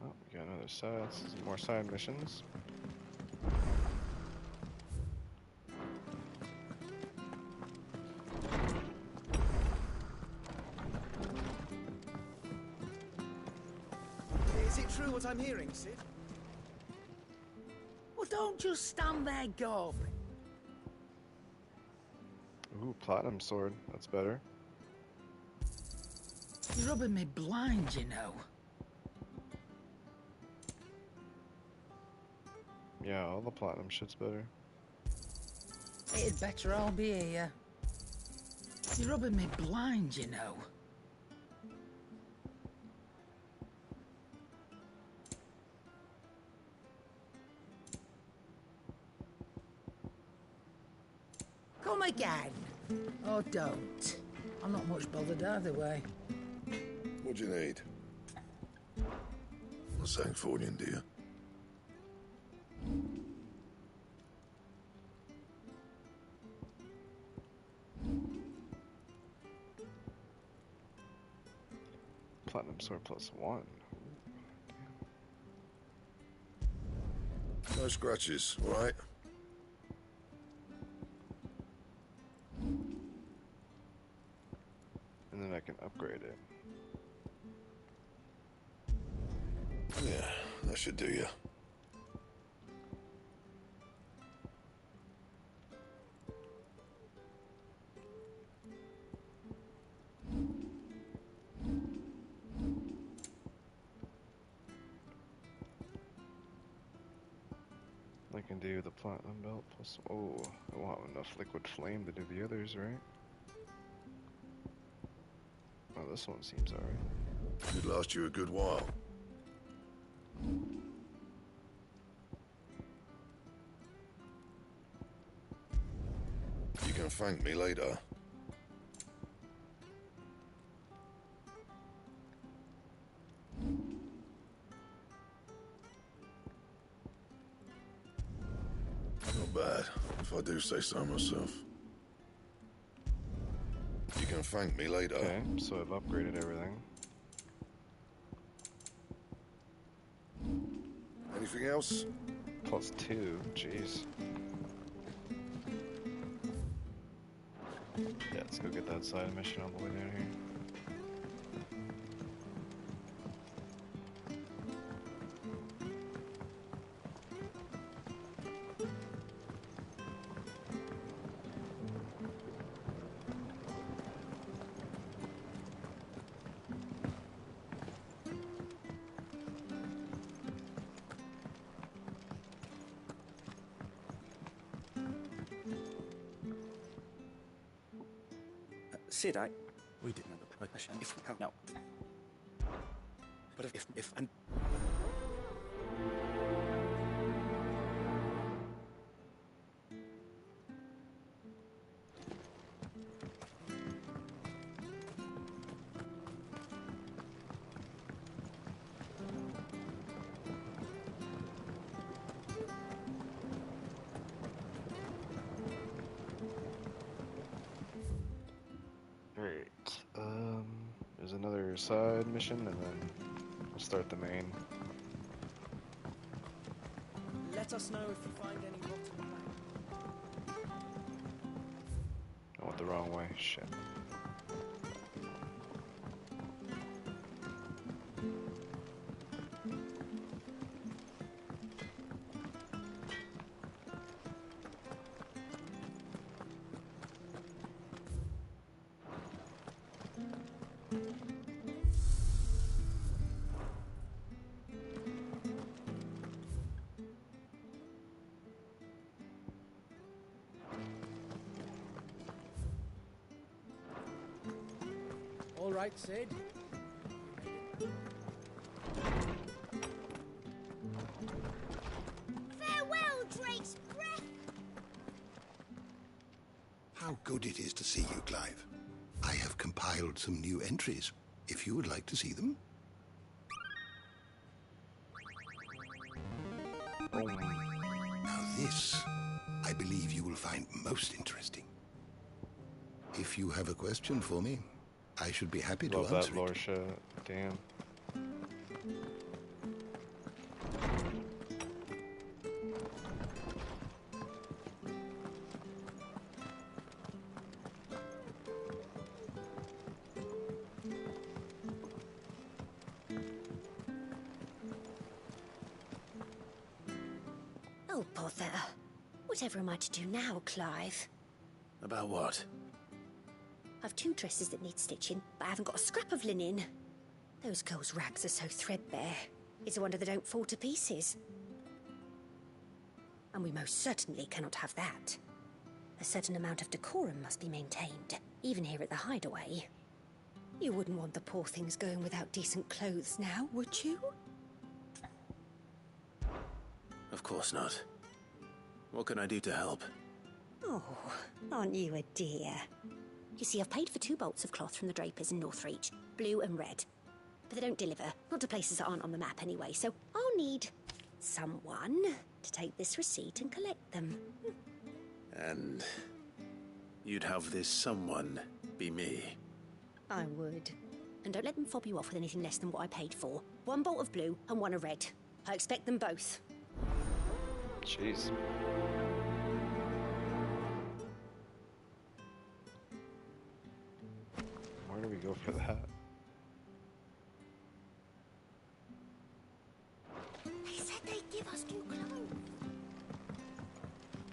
Speaker 3: Oh, we got another side. Some more side missions.
Speaker 14: Is it true what I'm hearing, Sid?
Speaker 1: Well, don't just stand there gawping.
Speaker 3: Ooh, platinum sword. That's better.
Speaker 1: You're rubbing me blind, you know.
Speaker 3: Yeah, all the platinum shit's better.
Speaker 1: It'd better all be here. You're rubbing me blind, you know. Come again. Or don't. I'm not much bothered either way.
Speaker 7: What do you need? A Sancthornian, do you?
Speaker 3: Platinum sword +1.
Speaker 7: No scratches, all right?
Speaker 3: And then I can upgrade it.
Speaker 7: Yeah, that should do you.
Speaker 3: I can do the platinum belt plus. Oh, I won't have enough liquid flame to do the others, right? Oh, this one seems alright.
Speaker 7: Could last you a good while. You can thank me later. Not bad, if I do say so myself. You can thank me later.
Speaker 3: Okay, so I've upgraded everything.
Speaker 7: Anything else?
Speaker 3: +2, jeez. Yeah, let's go get that side mission all the way down here.
Speaker 14: Sid, we didn't have a question. If we have no. But if and
Speaker 3: There's another side mission, and then we'll start the main.
Speaker 14: let us know if you find any rotten.
Speaker 3: I went the wrong way. Shit.
Speaker 14: All right, Sid.
Speaker 17: Farewell, Drake's breath!
Speaker 15: How good it is to see you, Clive. I have compiled some new entries, if you would like to see them. Now this, I believe you will find most interesting. If you have a question for me, I should be happy to answer
Speaker 3: that lore shit. Damn.
Speaker 17: Oh, bother. Whatever am I to do now, Clive?
Speaker 2: About what?
Speaker 17: I've 2 dresses that need stitching, but I haven't got a scrap of linen. Those girls' rags are so threadbare. It's a wonder they don't fall to pieces. And we most certainly cannot have that. A certain amount of decorum must be maintained, even here at the hideaway. You wouldn't want the poor things going without decent clothes now, would you?
Speaker 2: Of course not. What can I do to help?
Speaker 17: Oh, aren't you a dear? You see, I've paid for 2 bolts of cloth from the drapers in Northreach, blue and red. But they don't deliver, not to places that aren't on the map anyway, so I'll need someone to take this receipt and collect them.
Speaker 2: And you'd have this someone be me?
Speaker 17: I would. And don't let them fob you off with anything less than what I paid for. 1 bolt of blue and 1 of red. I expect them both.
Speaker 3: Jeez. Where do we go for that?
Speaker 17: They said they'd give us new clothes.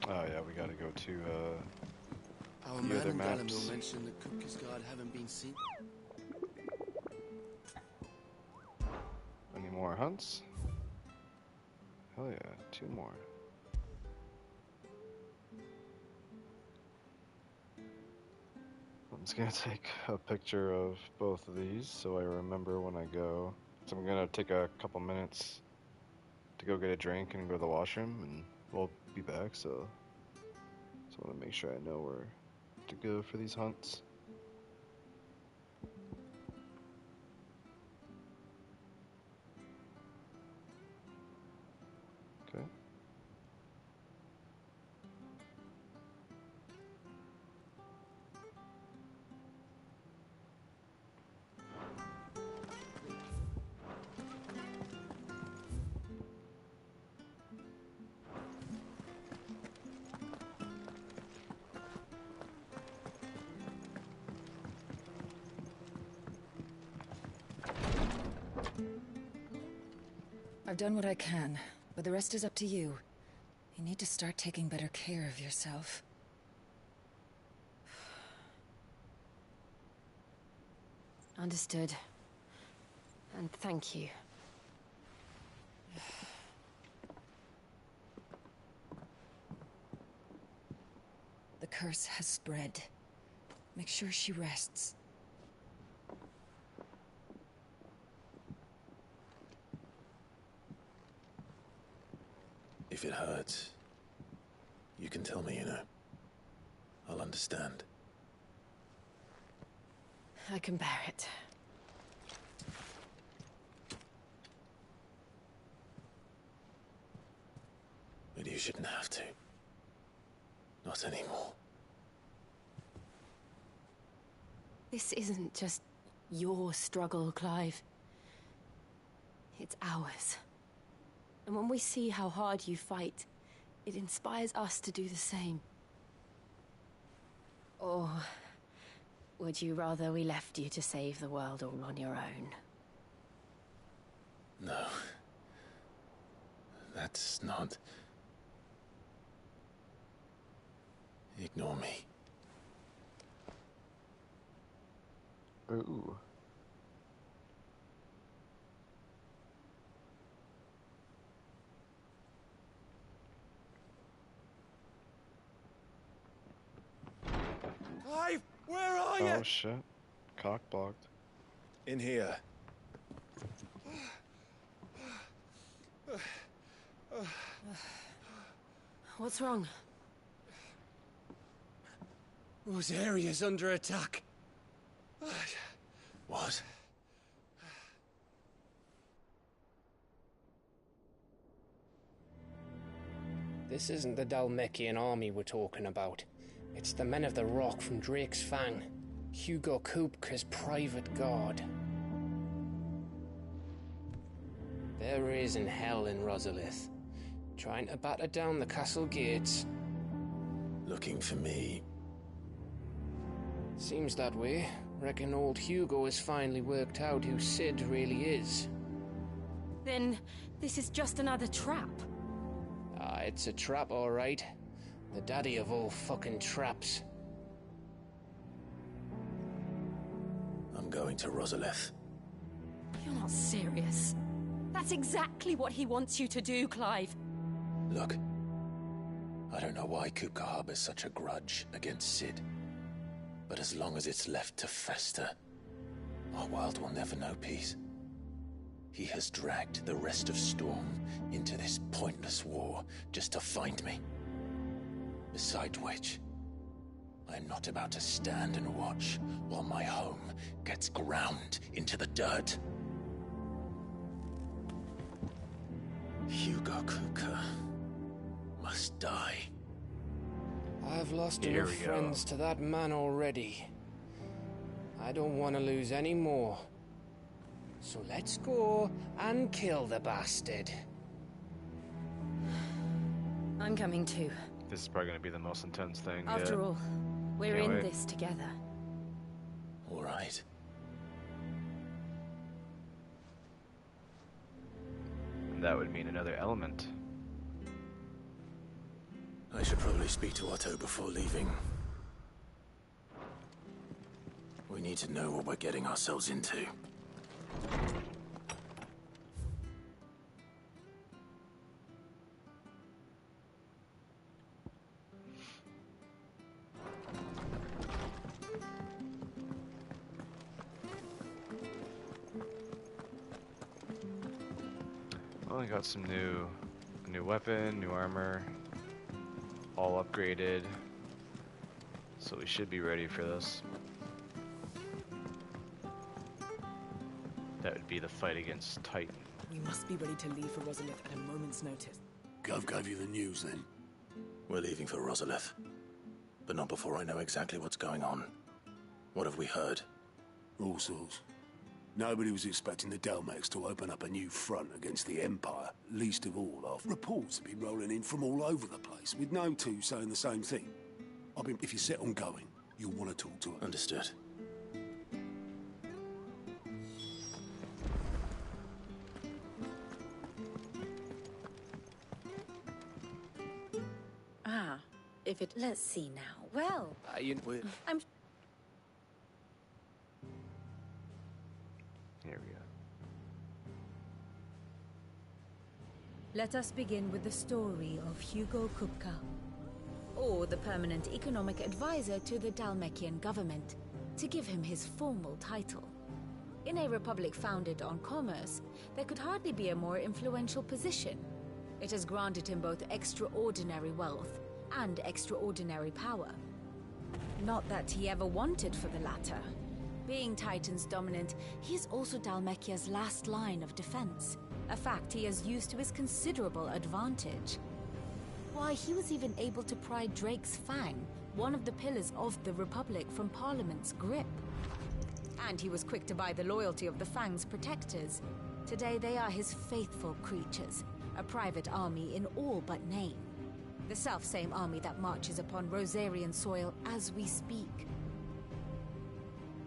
Speaker 3: Oh yeah, we gotta go to
Speaker 16: Our
Speaker 3: the
Speaker 16: man
Speaker 3: other
Speaker 16: in
Speaker 3: maps.
Speaker 16: Galamil mentioned the Cookies Guard haven't been seen.
Speaker 3: Any more hunts? Hell yeah, 2 more. I'm just gonna take a picture of both of these so I remember when I go. So I'm gonna take a couple minutes to go get a drink and go to the washroom, and we'll be back. So just want to make sure I know where to go for these hunts. Okay.
Speaker 20: I've done what I can, but the rest is up to you. You need to start taking better care of yourself.
Speaker 13: Understood. And thank you.
Speaker 20: The curse has spread. Make sure she rests.
Speaker 2: If it hurts, you can tell me, you know. I'll understand.
Speaker 13: I can bear it.
Speaker 2: But you shouldn't have to. Not anymore.
Speaker 13: This isn't just your struggle, Clive. It's ours. And when we see how hard you fight, it inspires us to do the same. Or would you rather we left you to save the world all on your own?
Speaker 2: No. That's not... Ignore me.
Speaker 3: Ooh.
Speaker 11: Clive, where are you?
Speaker 3: Oh shit. Cock blocked.
Speaker 11: In here.
Speaker 13: What's wrong?
Speaker 11: Those areas under attack.
Speaker 2: What?
Speaker 18: This isn't the Dalmekian army we're talking about. It's the men of the Rock from Drake's Fang. Hugo Kupka's private guard. They're raising hell in Rosalith, trying to batter down the castle gates.
Speaker 2: Looking for me?
Speaker 18: Seems that way. Reckon old Hugo has finally worked out who Sid really is.
Speaker 13: Then this is just another trap.
Speaker 18: Ah, it's a trap, all right. The daddy of all fucking traps.
Speaker 2: I'm going to Rosalith.
Speaker 13: You're not serious. That's exactly what he wants you to do, Clive.
Speaker 2: Look, I don't know why Kupka harbors such a grudge against Sid. But as long as it's left to fester, our world will never know peace. He has dragged the rest of Storm into this pointless war just to find me. Besides which, I am not about to stand and watch while my home gets ground into the dirt. Hugo Kupka must die.
Speaker 18: I've lost
Speaker 2: Here
Speaker 18: enough
Speaker 2: we go.
Speaker 18: friends to that man already. I don't want to lose any more. So let's go and kill the bastard.
Speaker 13: I'm coming too.
Speaker 3: This is probably going to be the most intense thing.
Speaker 13: After
Speaker 3: yet.
Speaker 13: all, we're
Speaker 3: Can't
Speaker 13: in
Speaker 3: wait.
Speaker 13: this together.
Speaker 2: All right.
Speaker 3: And that would mean another element.
Speaker 2: I should probably speak to Otto before leaving. We need to know what we're getting ourselves into.
Speaker 3: Well, I got some a new weapon, new armor, all upgraded. So we should be ready for this. That would be the fight against Titan.
Speaker 14: We must be ready to leave for Rosalith at a moment's notice.
Speaker 19: Gov gave you the news then?
Speaker 2: We're leaving for Rosalith. But not before I know exactly what's going on. What have we heard?
Speaker 19: All sorts. Nobody was expecting the Dalmeks to open up a new front against the Empire, least of all after reports have been rolling in from all over the place, with no two saying the same thing. I mean, if you're set on going, you'll want to talk to her.
Speaker 2: Understood.
Speaker 4: Ah, if it... Let's see now. Well, I'm...
Speaker 3: Here we go.
Speaker 6: Let us begin with the story of Hugo Kupka, or the permanent economic advisor to the Dalmekian government, to give him his formal title. In a republic founded on commerce, there could hardly be a more influential position. It has granted him both extraordinary wealth and extraordinary power. Not that he ever wanted for the latter. Being Titan's dominant, he is also Dalmekia's last line of defense, a fact he has used to his considerable advantage. Why, he was even able to pry Drake's Fang, one of the pillars of the Republic, from Parliament's grip. And he was quick to buy the loyalty of the Fang's protectors. Today they are his faithful creatures, a private army in all but name. The self-same army that marches upon Rosarian soil as we speak.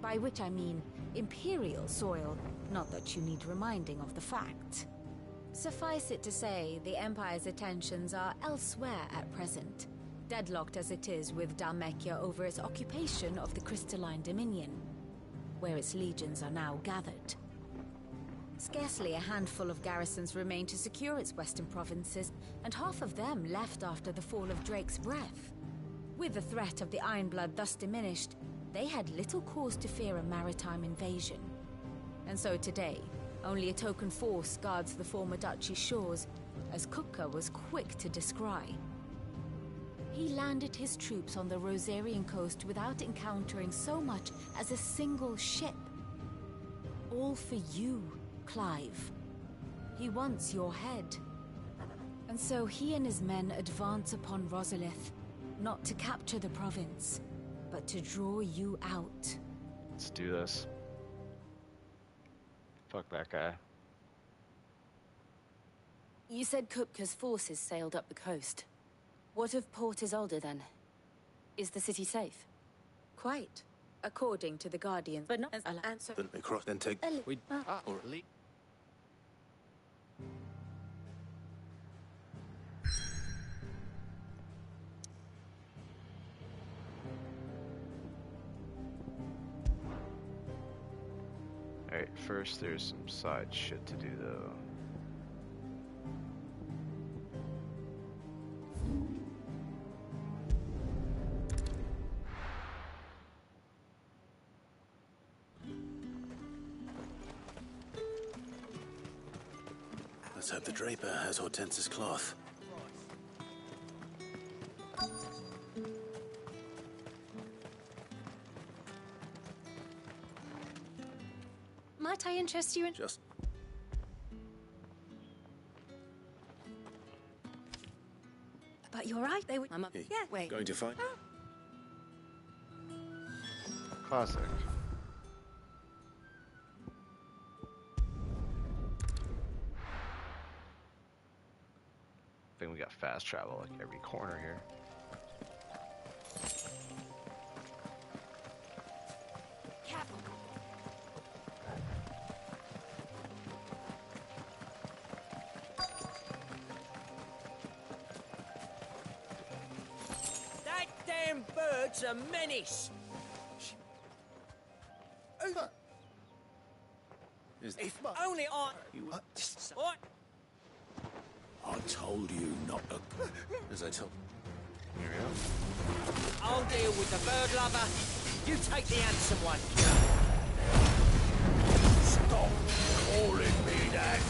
Speaker 6: By which I mean Imperial soil, not that you need reminding of the fact. Suffice it to say, the Empire's attentions are elsewhere at present, deadlocked as it is with Dalmekia over its occupation of the Crystalline Dominion, where its legions are now gathered. Scarcely a handful of garrisons remain to secure its western provinces, and half of them left after the fall of Drake's Breath. With the threat of the Ironblood thus diminished, they had little cause to fear a maritime invasion. And so today, only a token force guards the former duchy's shores, as Kupka was quick to descry. He landed his troops on the Rosarian coast without encountering so much as a single ship. All for you, Clive. He wants your head. And so he and his men advance upon Rosalith, not to capture the province, but to draw you out.
Speaker 3: Let's do this. Fuck that guy.
Speaker 13: You said Kupka's forces sailed up the coast. What of Port Isolde then? Is the city safe?
Speaker 4: Quite. According to the Guardians, but not as an answer.
Speaker 2: Then we cross, then take...
Speaker 4: We...
Speaker 2: or leave.
Speaker 3: Alright, first there's some side shit to do though.
Speaker 2: Let's hope the Draper has Hortense's cloth.
Speaker 13: Might I interest you in...
Speaker 2: Just...
Speaker 13: But you're right, they would...
Speaker 2: Yeah,
Speaker 13: wait.
Speaker 2: Going to fight?
Speaker 3: Classic. I think we got fast travel like every corner here.
Speaker 14: That damn bird's a menace. If only I... What?
Speaker 7: I told you not to...
Speaker 2: As I told...
Speaker 3: Here we go.
Speaker 14: I'll deal with the bird lover. You take the handsome one.
Speaker 7: Stop calling me that.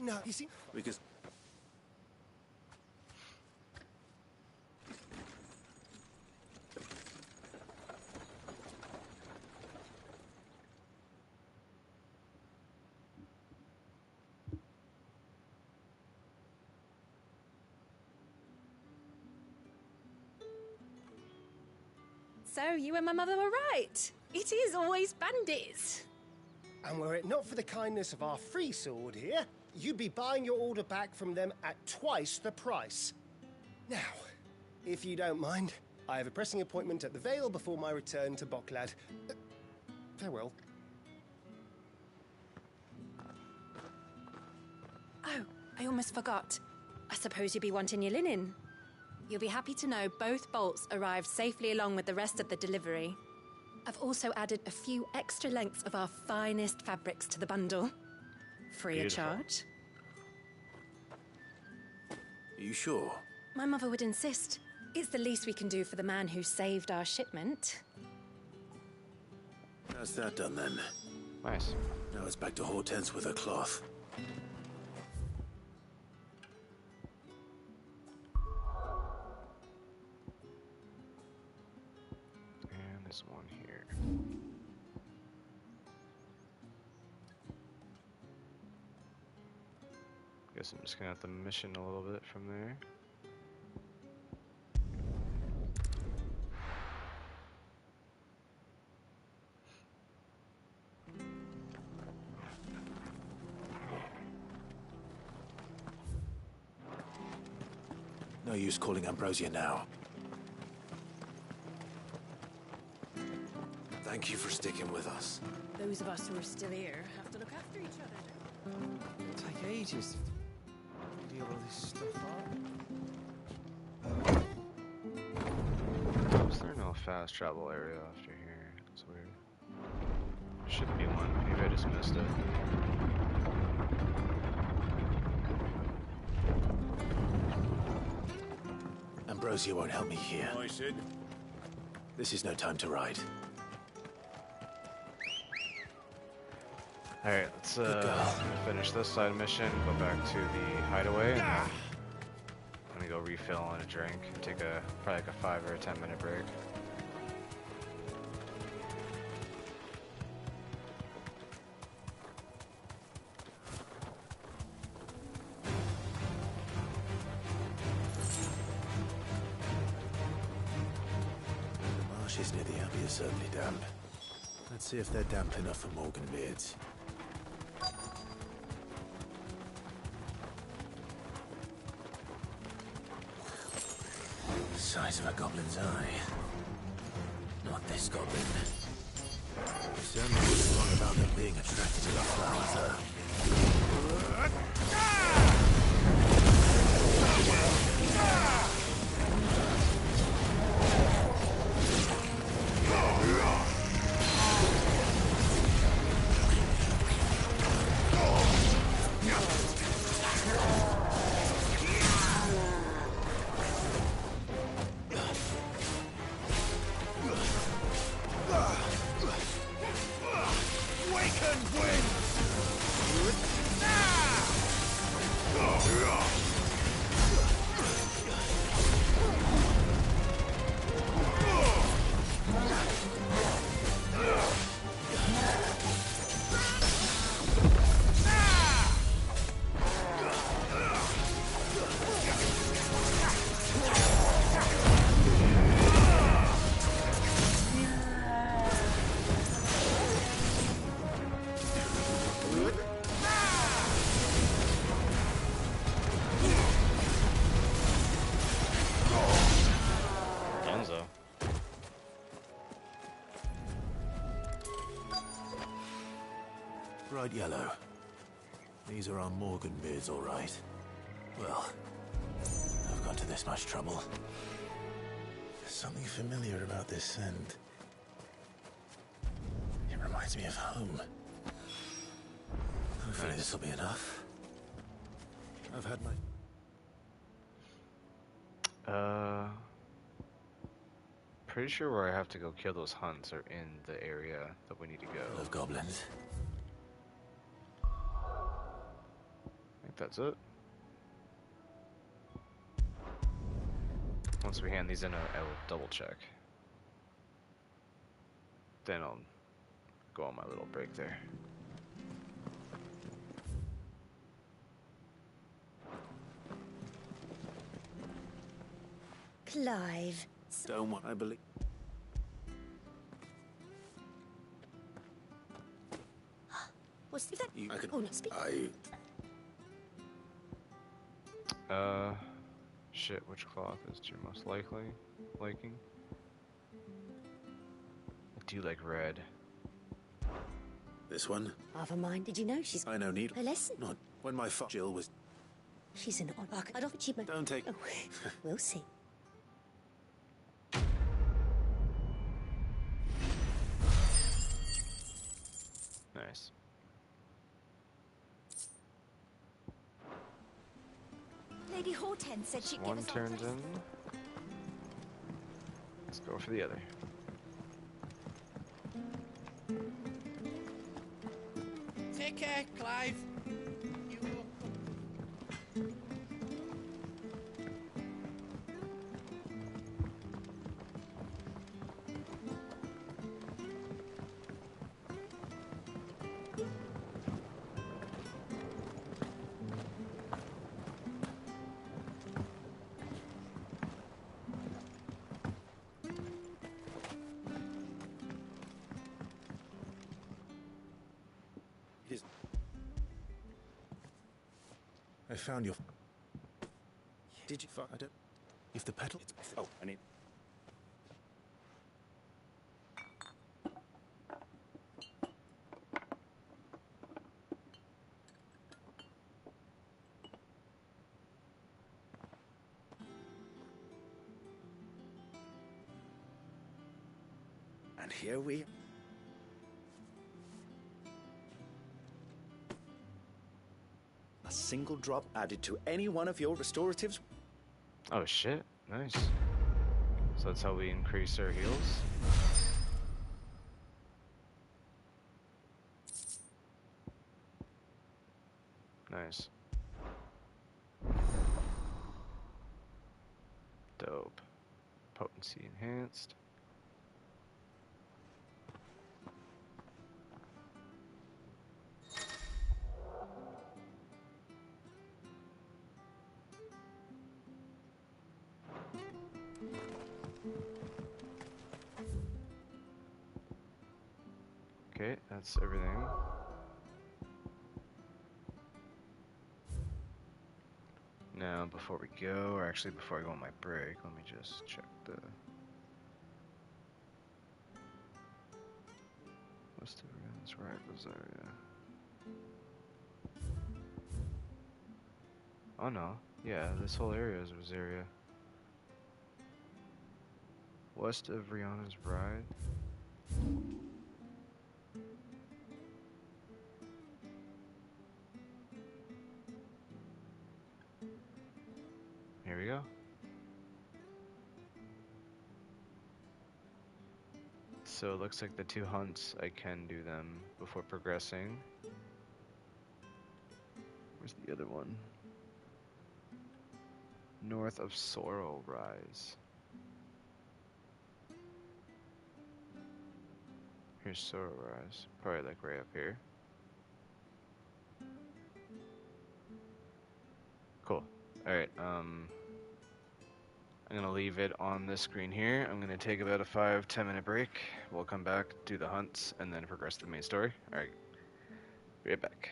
Speaker 11: No, you see...
Speaker 2: Because...
Speaker 13: So, you and my mother were right. It is always bandits.
Speaker 11: And were it not for the kindness of our free sword here, you'd be buying your order back from them at twice the price. Now, if you don't mind, I have a pressing appointment at the Vale before my return to Boklad. Farewell.
Speaker 13: Oh, I almost forgot. I suppose you'll be wanting your linen. You'll be happy to know both bolts arrived safely along with the rest of the delivery. I've also added a few extra lengths of our finest fabrics to the bundle. Free of charge.
Speaker 2: Are you sure?
Speaker 13: My mother would insist. It's the least we can do for the man who saved our shipment.
Speaker 2: How's that done then?
Speaker 3: Nice.
Speaker 2: Now it's back to Hortense with her cloth.
Speaker 3: And this one here. Guess I'm just gonna have to mission a little bit from there.
Speaker 2: No use calling Ambrosia now. Thank you for sticking with us.
Speaker 4: Those of us who are still here have to look after each other.
Speaker 14: It'll take ages to deal all this stuff up.
Speaker 3: Is there no fast travel area after here? That's weird. Should be one. Maybe I just missed it.
Speaker 2: Ambrosia won't help me here.
Speaker 11: I said.
Speaker 2: This is no time to ride.
Speaker 3: Alright, let's finish this side mission, go back to the hideaway, and then I'm gonna go refill on a drink and take probably like a 5 or a 10-minute break.
Speaker 2: The marshes near the Abbey are certainly damp. Let's see if they're damp enough for Morgan beards. Size of a goblin's eye. Not this goblin. Certainly what's wrong about them being attracted to the flowers, though. Bright yellow. These are our Morgan beards, all right. Well, I've gone to this much trouble. There's something familiar about this scent. It reminds me of home. Hopefully this will be enough. I've had my...
Speaker 3: Pretty sure where I have to go kill those hunts are in the area that we need to go.
Speaker 2: Of goblins.
Speaker 3: I think that's it. Once we hand these in, I will double check. Then I'll go on my little break there.
Speaker 17: Clive.
Speaker 2: Don't want, I believe.
Speaker 17: What's that?
Speaker 2: I can.
Speaker 17: Oh, no, speak.
Speaker 3: Shit, which cloth is to your most liking? I do like red.
Speaker 2: This one?
Speaker 17: Half a mind. Did you know she's...
Speaker 2: I know needle.
Speaker 17: A lesson?
Speaker 2: Not when my Jill was...
Speaker 17: She's an odd buck. I'd offer cheap...
Speaker 2: Don't take...
Speaker 17: Oh, we'll see.
Speaker 3: Nice.
Speaker 17: Lady Hortense said she'd give
Speaker 3: One
Speaker 17: us our
Speaker 3: turned
Speaker 17: place.
Speaker 3: in. Let's go for the other.
Speaker 12: Take care, Clive.
Speaker 2: I found your... Did you find... I don't... If the pedal... Oh, I need... And here we... A single drop added to any one of your restoratives.
Speaker 3: Oh shit, nice. So that's how we increase our heals. Nice. Dope. Potency enhanced. Okay, that's everything. Now, before we go, or actually before I go on my break, let me just check the... West of Ruins, right, Rosaria. Oh no, yeah, this whole area is Rosaria. West of Rihanna's Bride. Here we go. So it looks like the two hunts, I can do them before progressing. Where's the other one? North of Sorrow Rise. Here's Sorrow Rise. Probably like right up here. Cool. Alright, I'm gonna leave it on this screen here. I'm gonna take about a 5-10 minute break. We'll come back, do the hunts, and then progress to the main story. Alright, be right back.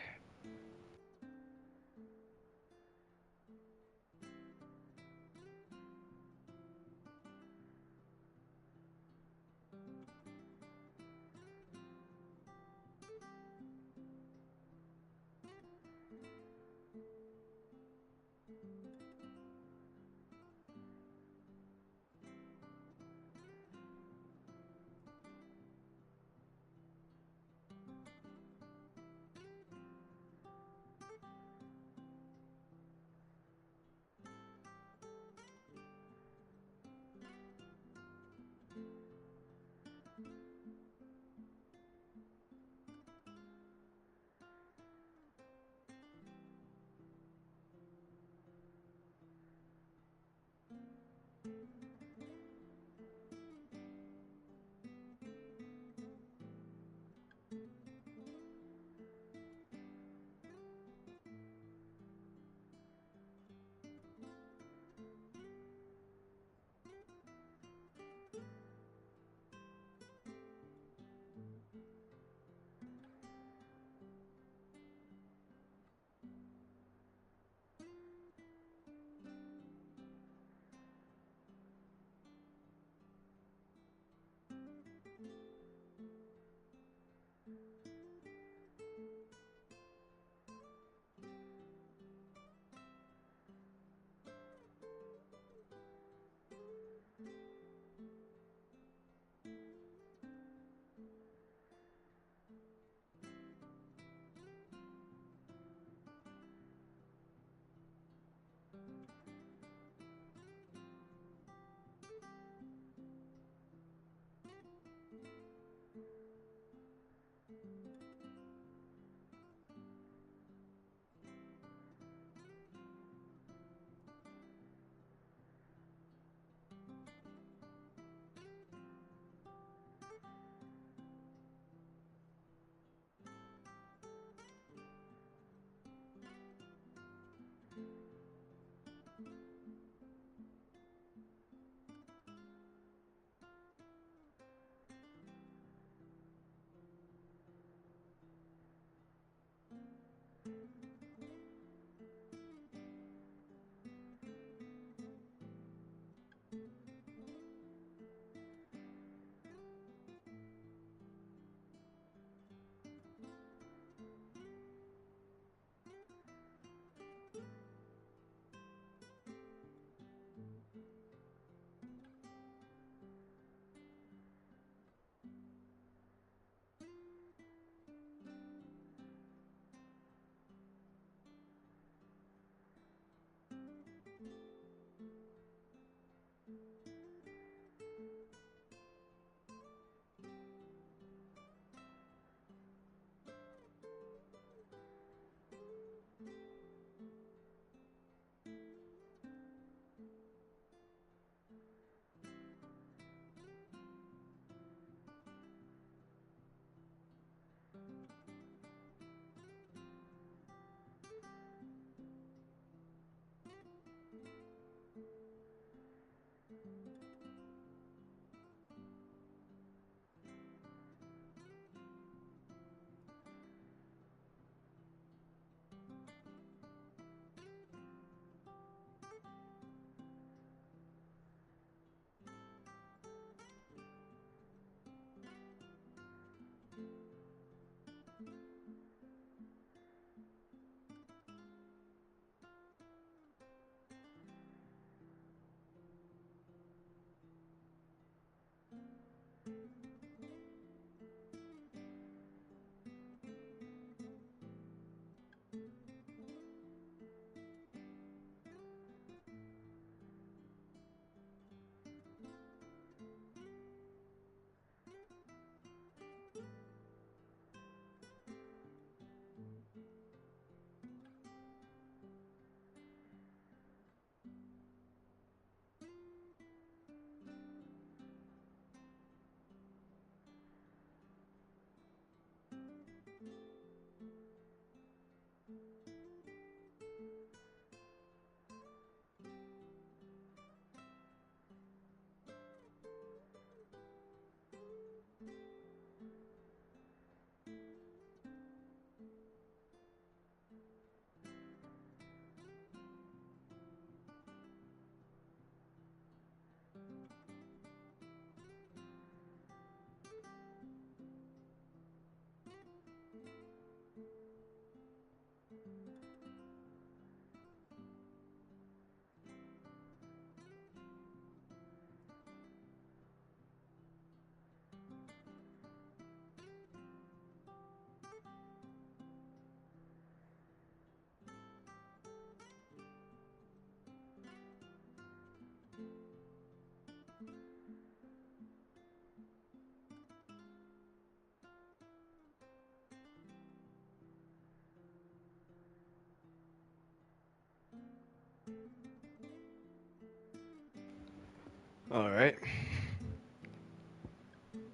Speaker 3: Alright.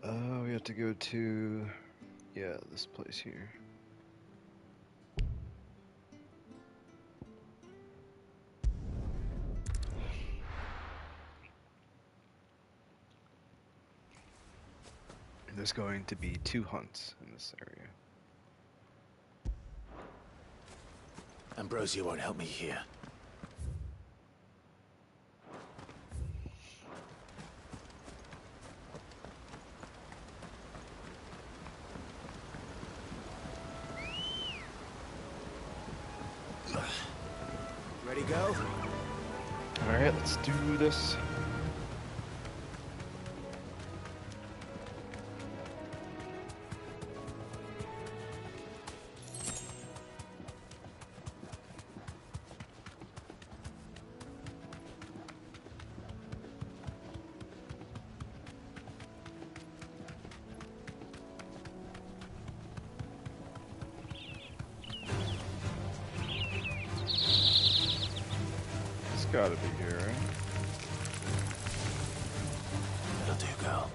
Speaker 3: We have to go to, yeah, this place here. There's going to be 2 hunts in this area.
Speaker 2: Ambrosia won't help me here.
Speaker 12: Ready, go?
Speaker 3: Alright, let's do this. Gotta be here, right?
Speaker 2: That'll do, girl.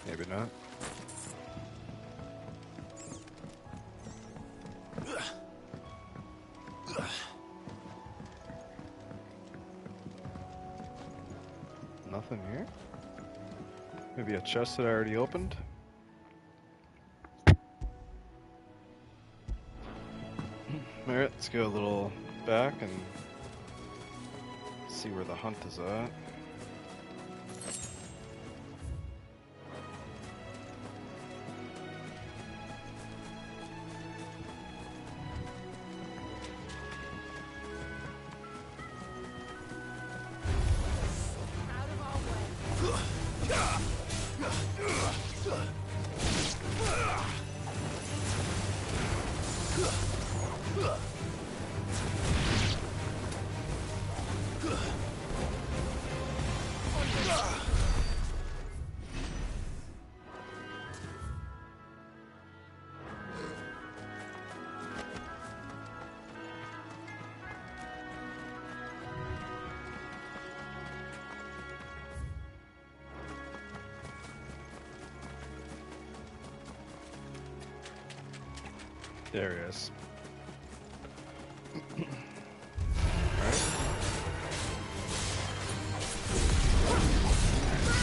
Speaker 3: Maybe not. Nothing here? Maybe a chest that I already opened? Alright, let's go a little back and see where the hunt is at. There he is.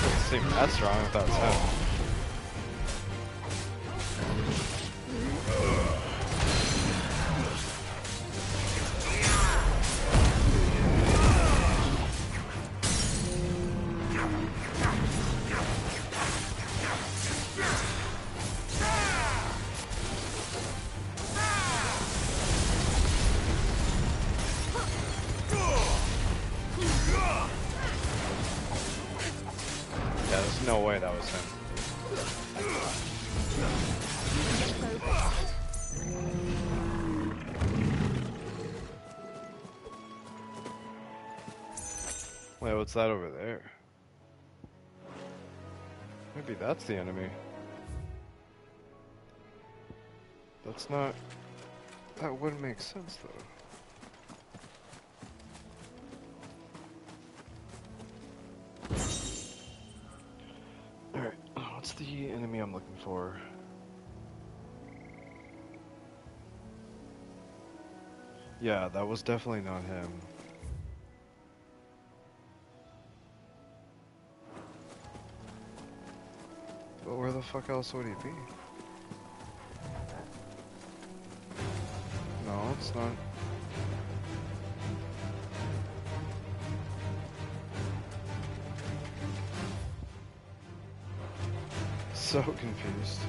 Speaker 3: Doesn't seem that strong without his head. no way that was him. Wait, what's that over there? Maybe that's the enemy. That's not... That wouldn't make sense, though. Alright, what's the enemy I'm looking for? Yeah, that was definitely not him. But where the fuck else would he be? No, it's not. So confused.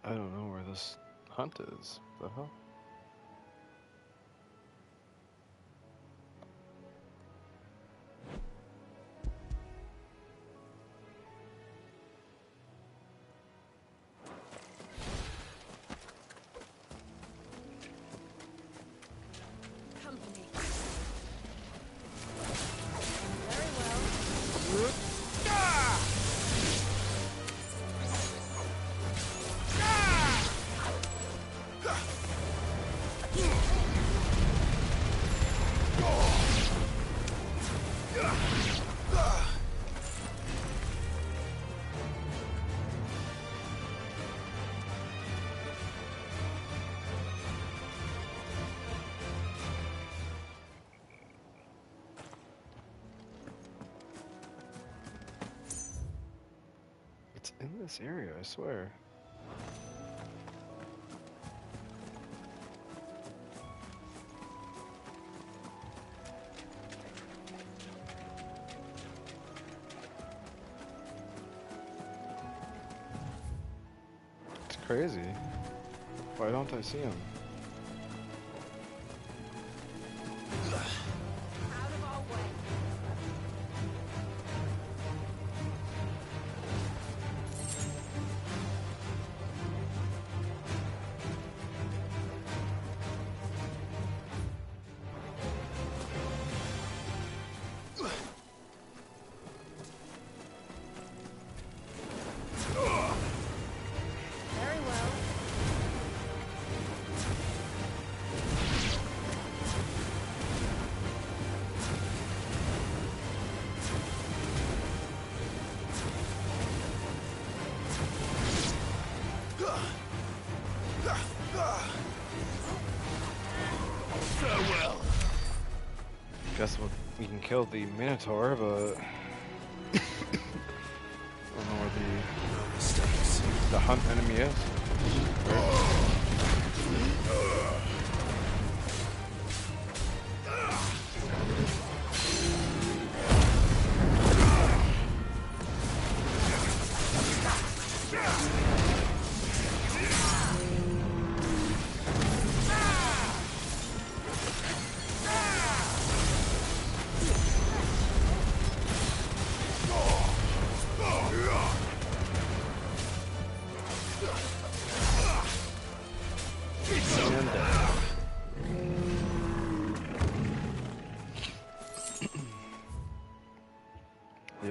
Speaker 3: I don't know where this hunt is. The hell? It's in this area, I swear. It's crazy. Why don't I see him? Guess we can kill the Minotaur, but I don't know where the hunt enemy is.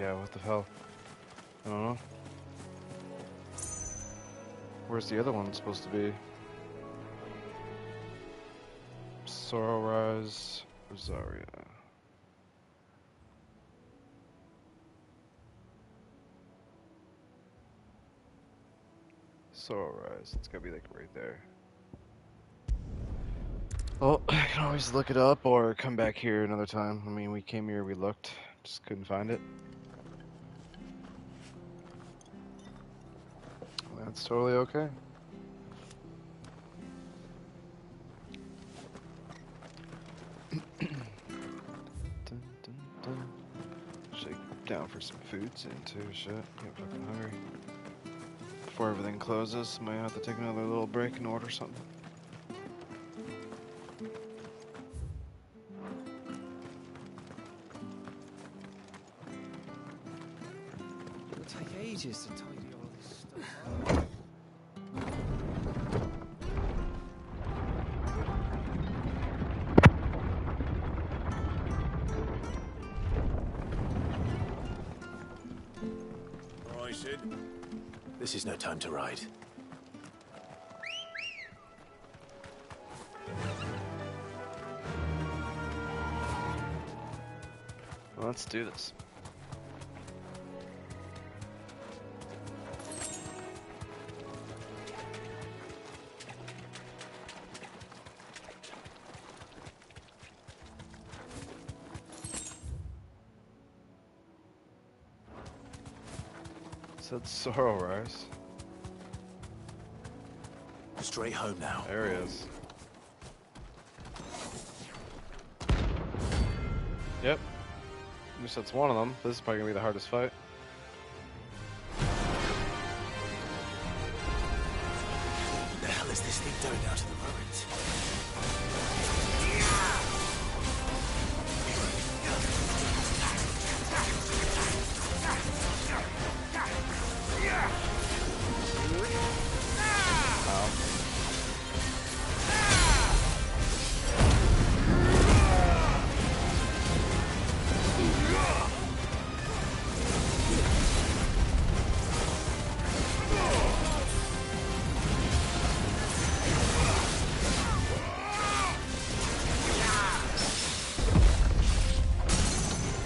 Speaker 3: Yeah, what the hell? I don't know. Where's the other one supposed to be? Sorrow Rise, Rosaria. Sorrow Rise, it's gotta be like right there. Well, I can always look it up or come back here another time. I mean, we came here, we looked, just couldn't find it. That's totally okay. Shake down for some food soon too, shit. Get fucking hungry. Before everything closes, might have to take another little break and order something.
Speaker 14: It'll take ages to tidy all this stuff up.
Speaker 2: Right, Sid. This is no time to ride.
Speaker 3: Well, let's do this. Said Sorrow Rise.
Speaker 2: Straight home now.
Speaker 3: There he is. Yep. At least that's one of them. This is probably gonna be the hardest fight.
Speaker 2: What the hell is this thing doing out of the ruins?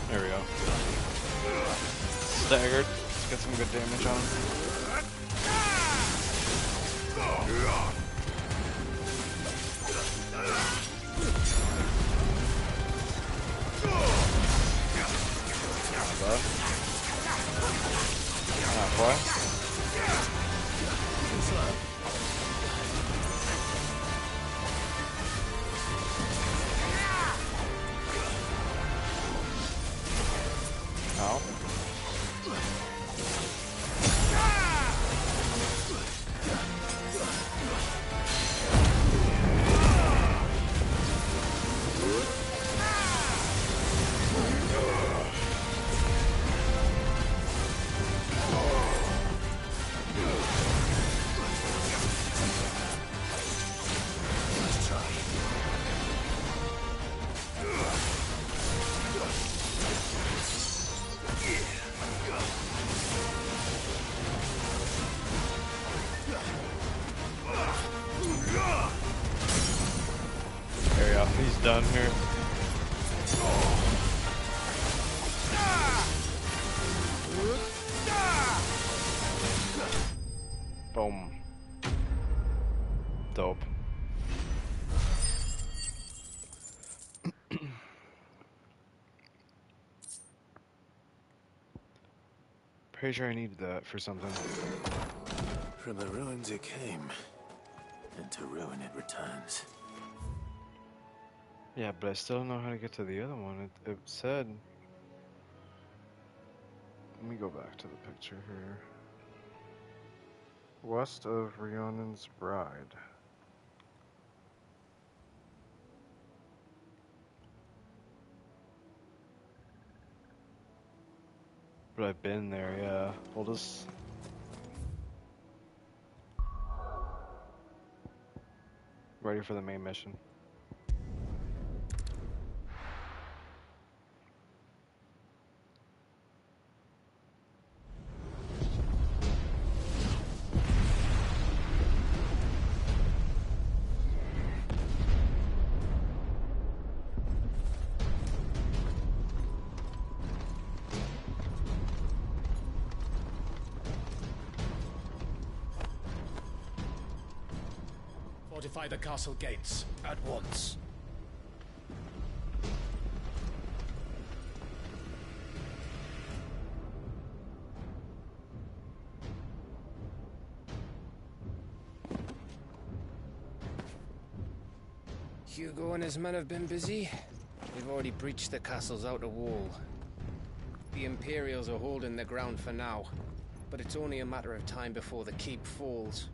Speaker 3: There we go. Staggered. Let's get some good damage on him. Boy. Ow. There we go. He's done here. Boom. Dope. Pretty sure I needed that for something.
Speaker 2: From the ruins it came, and to ruin it returns.
Speaker 3: Yeah, but I still don't know how to get to the other one. It said... Let me go back to the picture here. West of Rhiannon's Bride. But I've been there, yeah. We'll just... Ready for the main mission.
Speaker 11: Fortify the castle gates at once.
Speaker 18: Hugo and his men have been busy. They've already breached the castle's outer wall. The Imperials are holding the ground for now, but it's only a matter of time before the keep falls.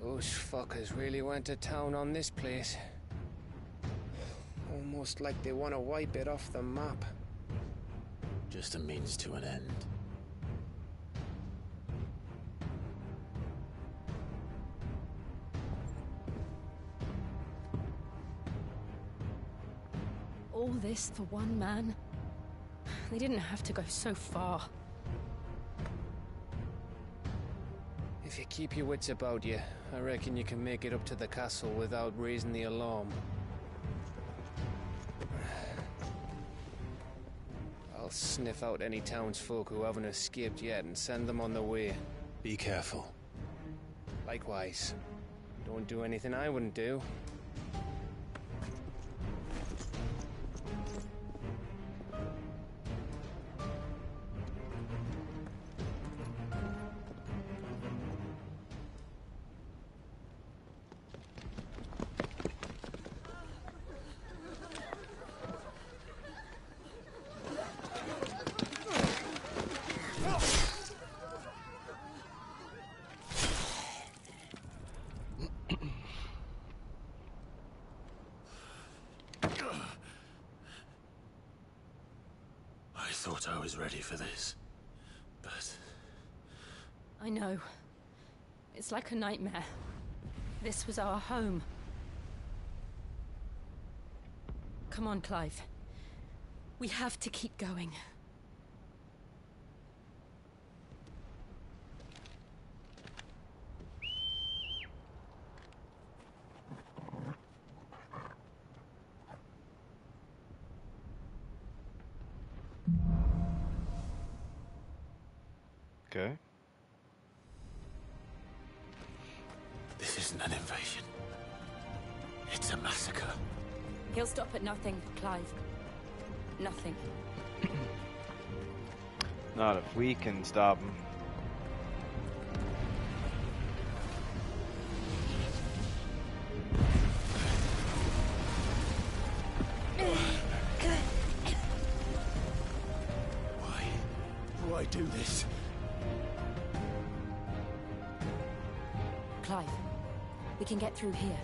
Speaker 18: Those fuckers really went to town on this place. Almost like they want to wipe it off the map.
Speaker 2: Just a means to an end.
Speaker 13: All this for one man? They didn't have to go so far.
Speaker 18: If you keep your wits about you, I reckon you can make it up to the castle without raising the alarm. I'll sniff out any townsfolk who haven't escaped yet and send them on their way.
Speaker 2: Be careful.
Speaker 18: Likewise. Don't do anything I wouldn't do.
Speaker 2: I thought I was ready for this, but...
Speaker 13: I know. It's like a nightmare. This was our home. Come on, Clive. We have to keep going.
Speaker 3: Okay.
Speaker 2: This isn't an invasion. It's a massacre.
Speaker 13: He'll stop at nothing, Clive. Nothing.
Speaker 3: Not if we can stop him.
Speaker 11: Why do this?
Speaker 13: Clive, we can get through here.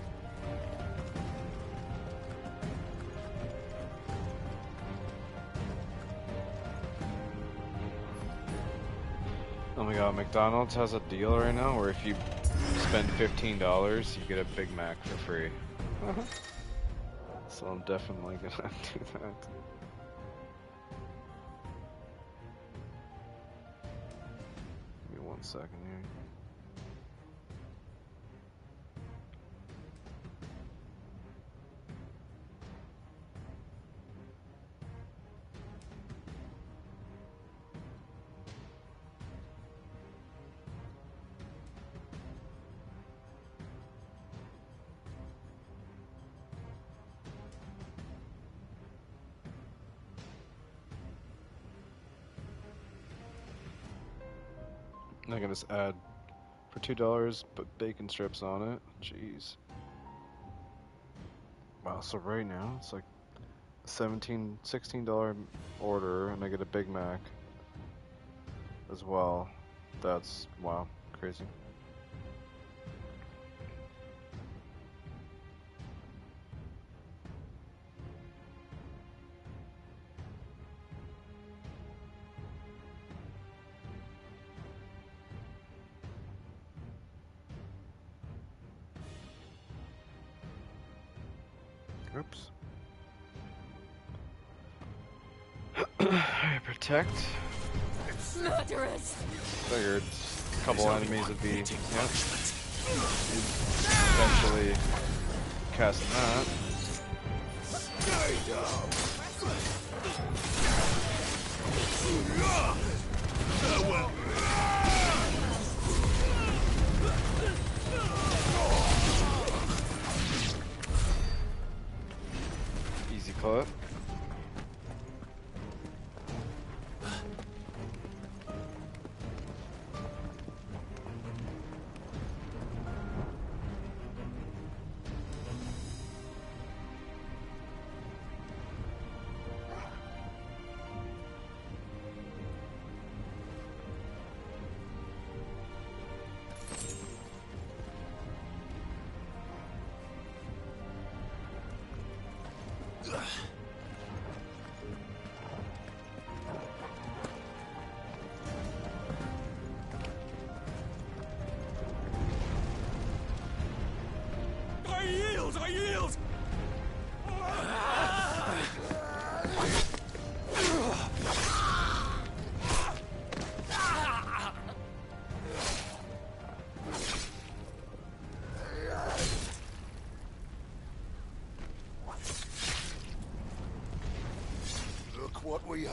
Speaker 3: Oh my god, McDonald's has a deal right now where if you spend $15, you get a Big Mac for free. So I'm definitely gonna do that. Give me 1 second here. I can just add for $2, put bacon strips on it. Jeez. Wow, so right now it's like a $16 order, and I get a Big Mac as well. That's, wow, crazy. Oops. Protect.
Speaker 13: Murderers!
Speaker 3: Figured a couple enemies would be, yep. Eventually casting that.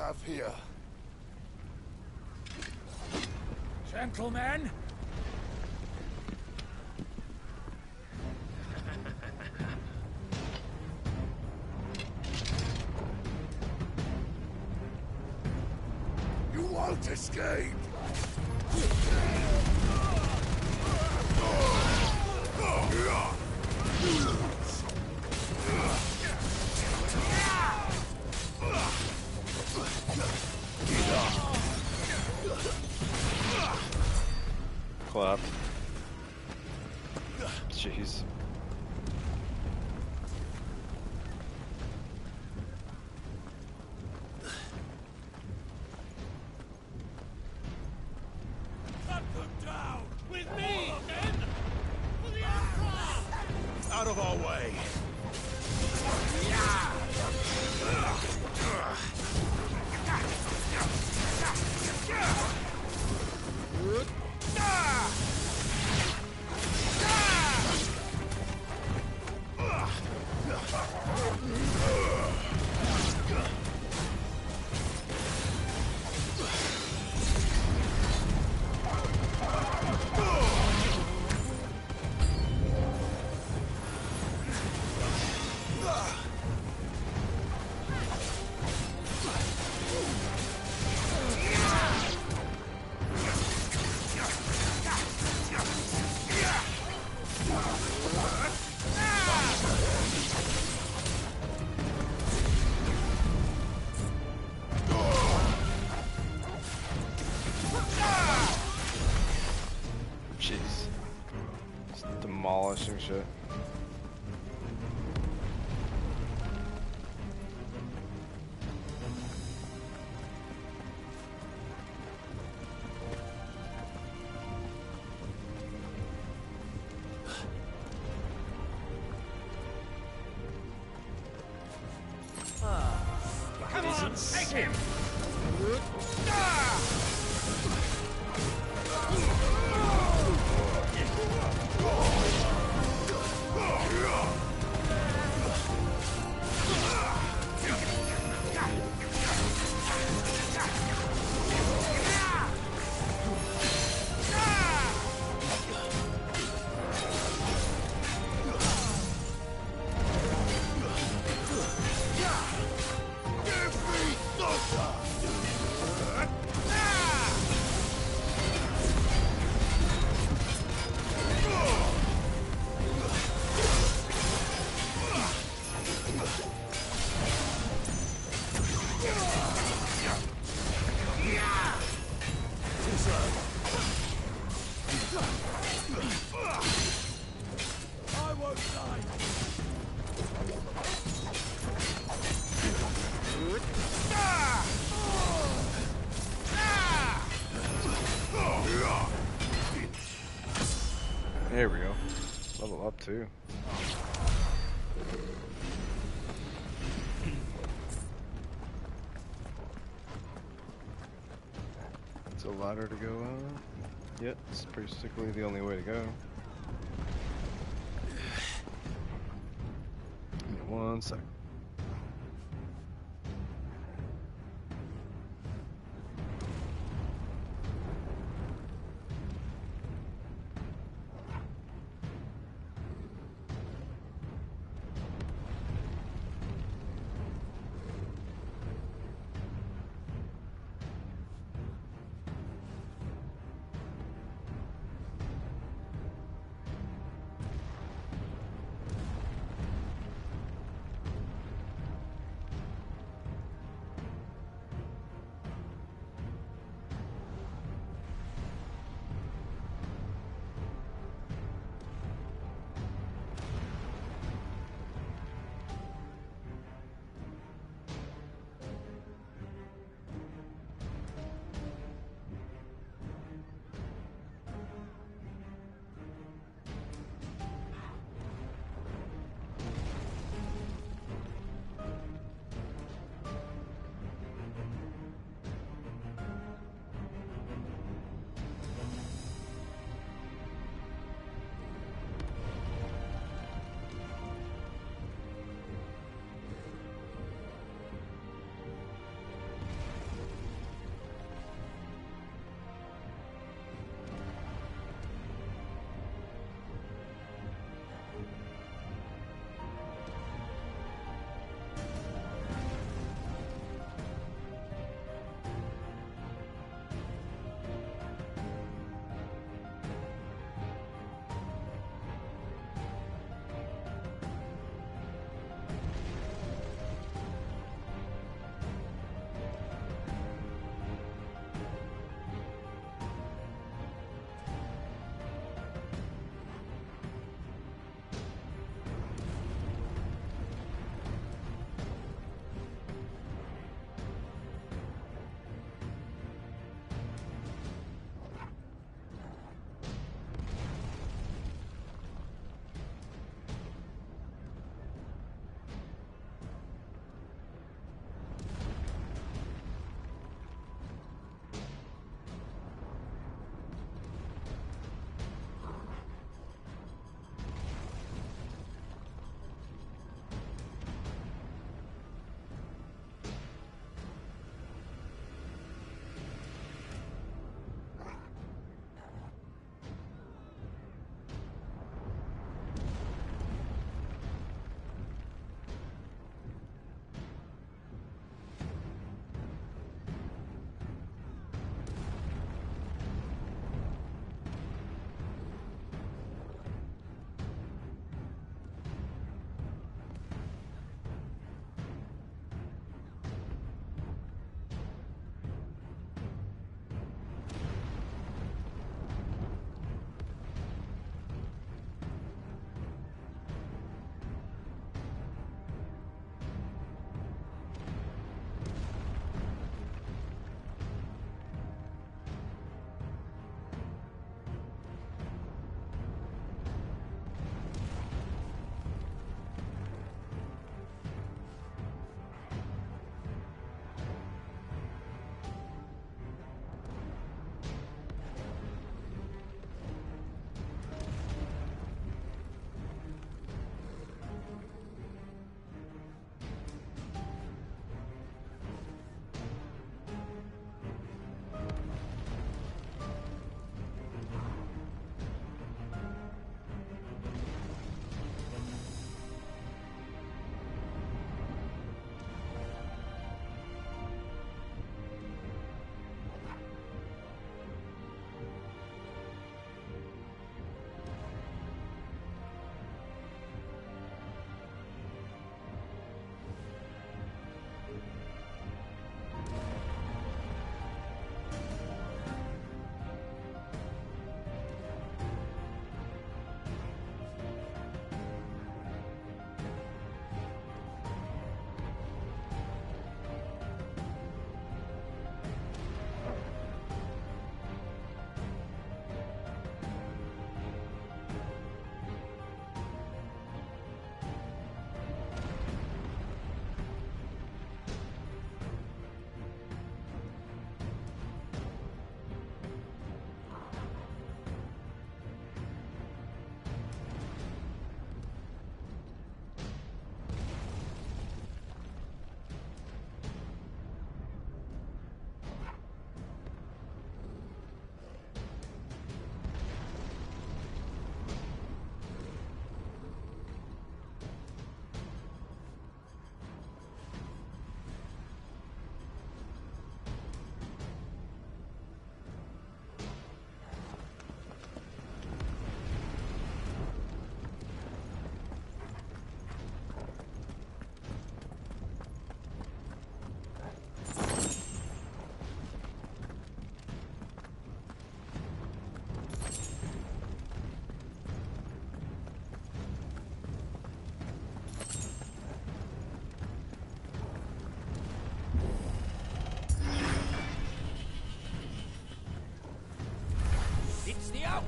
Speaker 11: have here?
Speaker 12: Gentlemen!
Speaker 11: You won't escape!
Speaker 3: Clap. Jeez.
Speaker 11: Cut them down! With me, men! For the Emperor! Out of our way!
Speaker 3: Jeez. Just demolishing shit.
Speaker 11: Come on, take him! I won't die!
Speaker 3: There we go. Level up too. It's a ladder to go on. Yep, it's basically the only way to go. Give me 1 sec.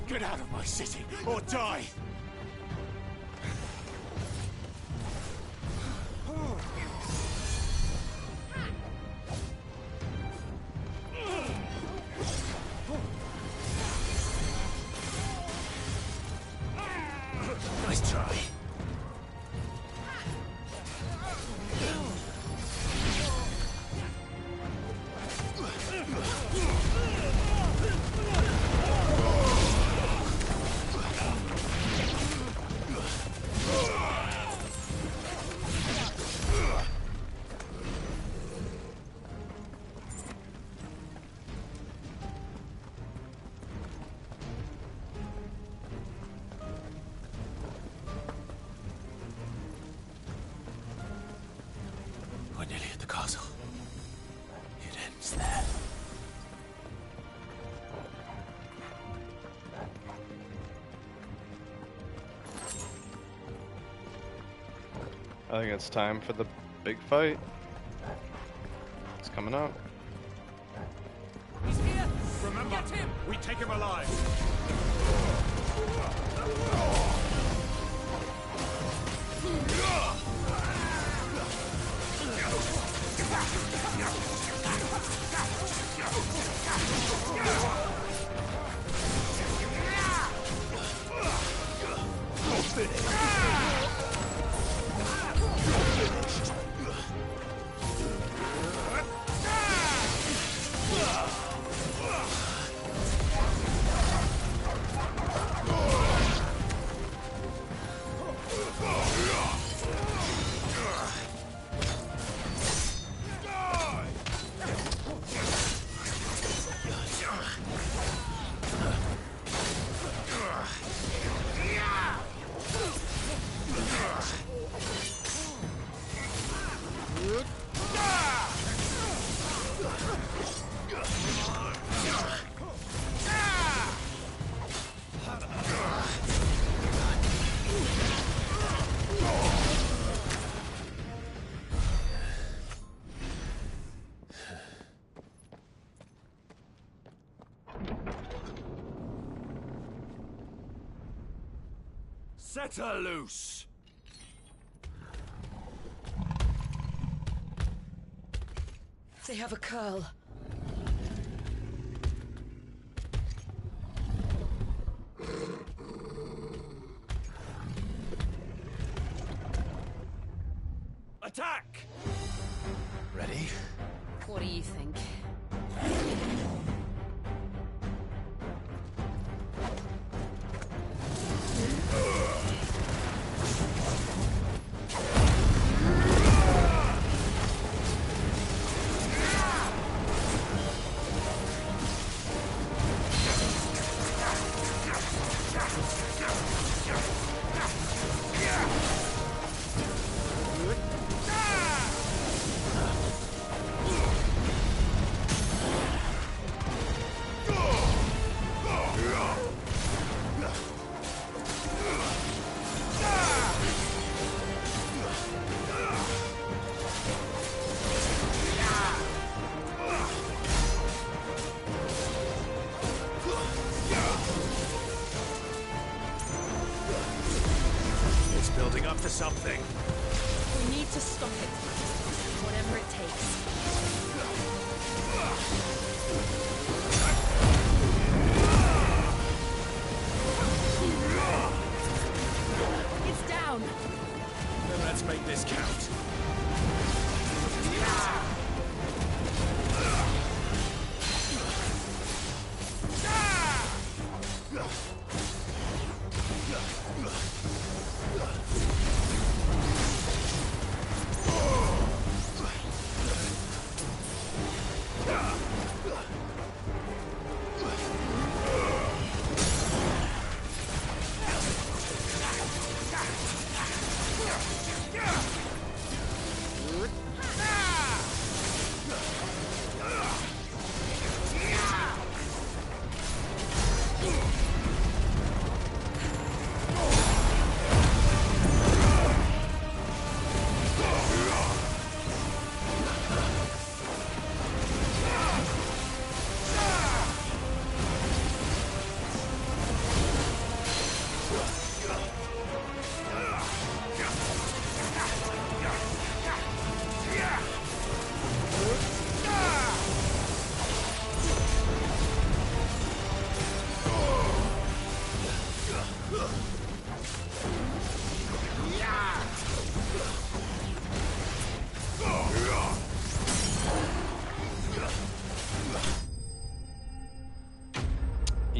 Speaker 11: Get out of my city, or die!
Speaker 2: Nice try. We're nearly at the castle. It ends there.
Speaker 3: I think it's time for the big fight. It's coming up.
Speaker 11: He's here! Remember, get him! We take him alive! Set her loose!
Speaker 20: They have a curl.
Speaker 11: Attack!
Speaker 2: Ready?
Speaker 20: What do you think?
Speaker 11: Building up to something.
Speaker 20: We need to stop it. Whatever it takes. It's down.
Speaker 11: Then let's make this count.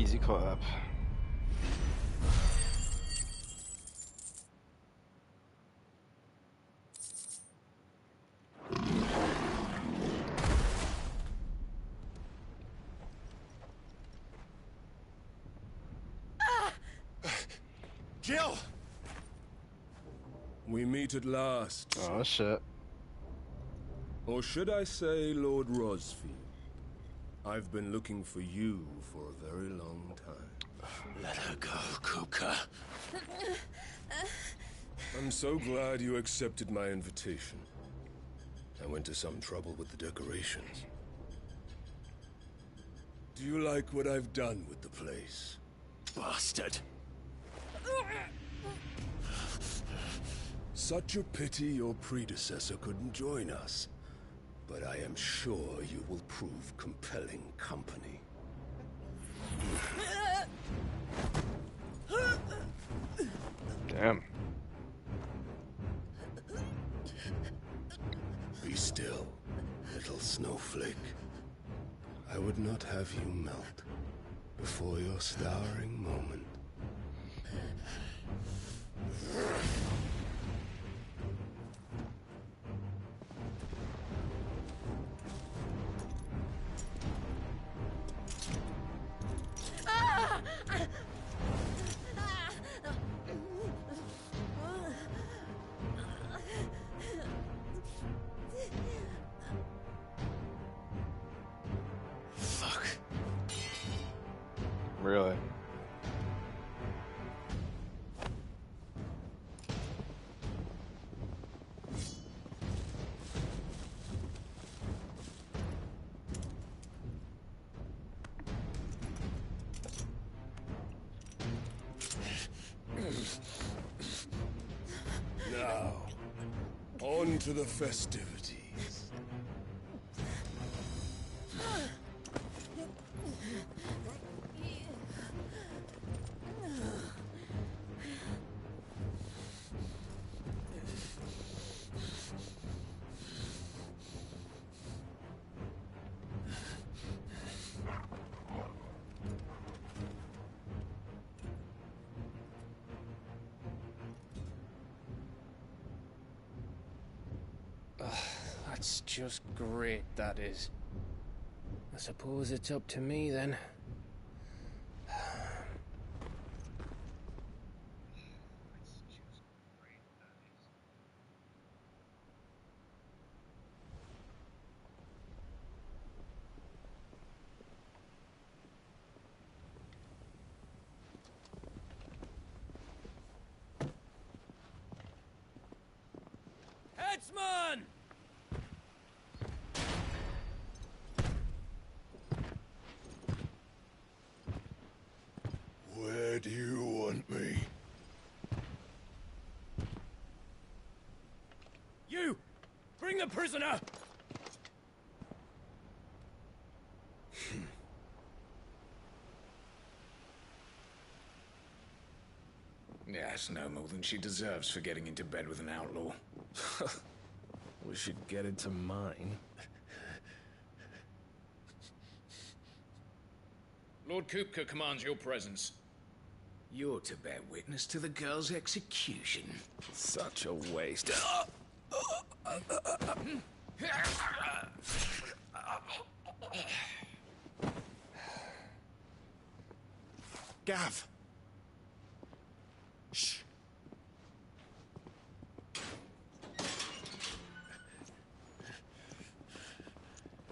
Speaker 3: Easy clap.
Speaker 7: Jill!
Speaker 19: We meet at last.
Speaker 3: Oh shit.
Speaker 19: Or should I say, Lord Rosfield? I've been looking for you for a very long time.
Speaker 2: Let her go, Kupka.
Speaker 19: I'm so glad you accepted my invitation. I went to some trouble with the decorations. Do you like what I've done with the place?
Speaker 2: Bastard.
Speaker 19: Such a pity your predecessor couldn't join us. But I am sure you will prove compelling company.
Speaker 3: Damn.
Speaker 19: Be still, little snowflake. I would not have you melt before your starring moment.
Speaker 2: Fuck.
Speaker 3: Really?
Speaker 19: Now, on to the festivities.
Speaker 18: That's just great, that is. I suppose it's up to me then. Headsman!
Speaker 7: Where do you want me?
Speaker 18: You! Bring the prisoner!
Speaker 5: Yeah, it's no more than she deserves for getting into bed with an outlaw.
Speaker 22: We should get into mine.
Speaker 5: Lord Kupka commands your presence. You're to bear witness to the girl's execution.
Speaker 22: Such a waste.
Speaker 7: Gav! Shh.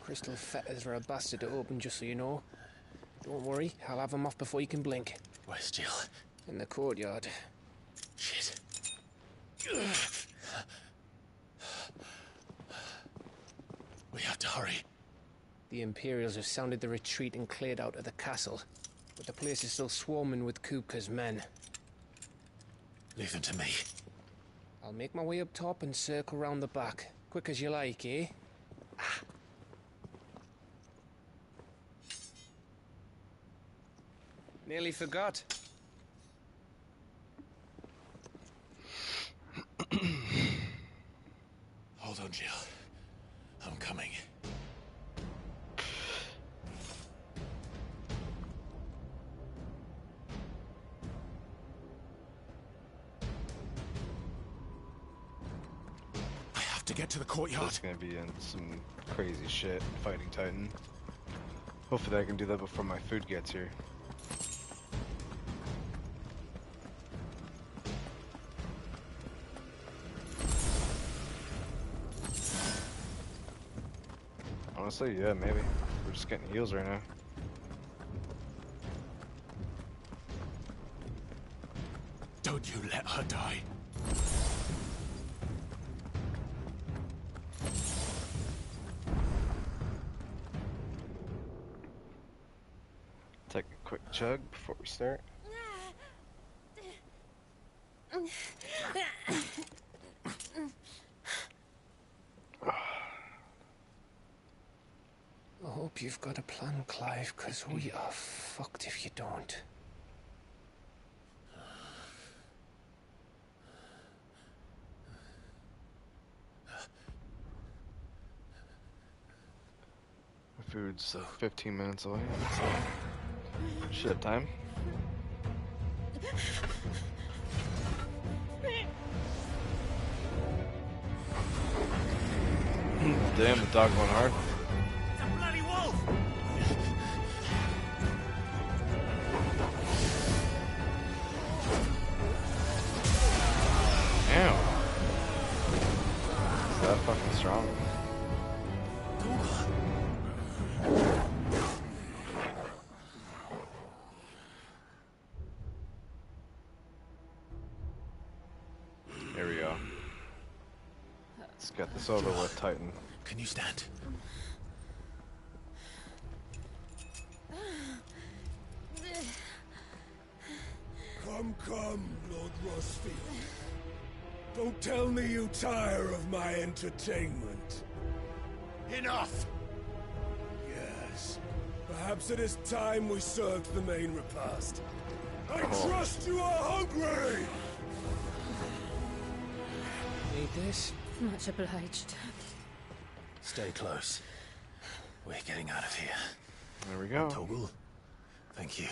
Speaker 18: Crystal fetters are a bastard to open, just so you know. Don't worry, I'll have them off before you can blink.
Speaker 2: Where's Jill?
Speaker 18: In the courtyard.
Speaker 2: Shit. We have to hurry.
Speaker 18: The Imperials have sounded the retreat and cleared out of the castle. But the place is still swarming with Kupka's men.
Speaker 2: Leave them to me.
Speaker 18: I'll make my way up top and circle round the back. Quick as you like, eh? Nearly forgot.
Speaker 2: Hold on, Jill. I'm coming.
Speaker 11: to get to the courtyard.
Speaker 3: It's gonna be in some crazy shit fighting Titan. Hopefully I can do that before my food gets here. Honestly, yeah, maybe. We're just getting heals right now.
Speaker 11: Don't you let her die.
Speaker 3: Take a quick chug before we start.
Speaker 18: I hope you've got a plan, Clive, because we are fucked if you don't.
Speaker 3: My food's 15 minutes away, so shit time. Damn, the dog went hard.
Speaker 11: It's a bloody wolf!
Speaker 3: Damn. Is that fucking strong? Here we go. Let's get this over with, Titan.
Speaker 11: Can you stand?
Speaker 19: Come, Lord Rossfield. Don't tell me you tire of my entertainment.
Speaker 11: Enough!
Speaker 19: Yes. Perhaps it is time we served the main repast. I
Speaker 3: Oh.
Speaker 19: trust you are hungry!
Speaker 18: Need this?
Speaker 6: Much obliged.
Speaker 2: Stay close. We're getting out of here.
Speaker 3: There we go.
Speaker 2: Toggle, thank you.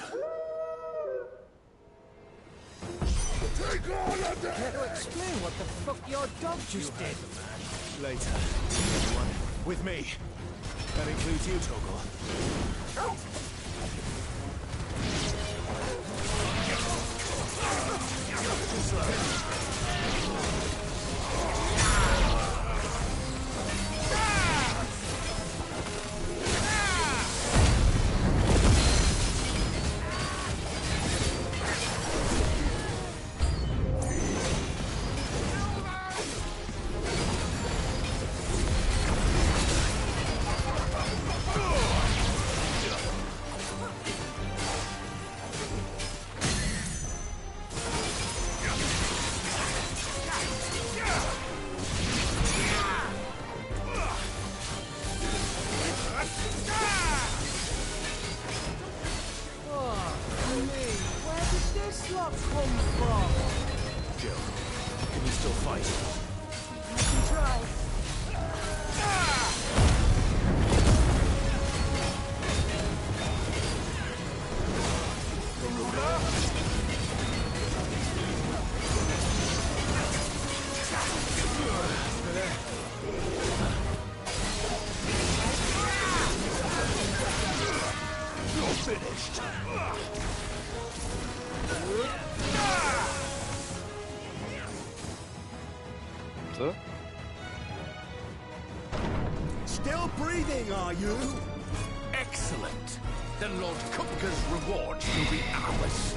Speaker 19: Take all of that!
Speaker 14: Care to explain what the fuck your dog just did?
Speaker 11: Later. Everyone, with me. That includes you, Toggle. Still breathing, are you? Excellent. Then Lord Kupka's reward will be ours.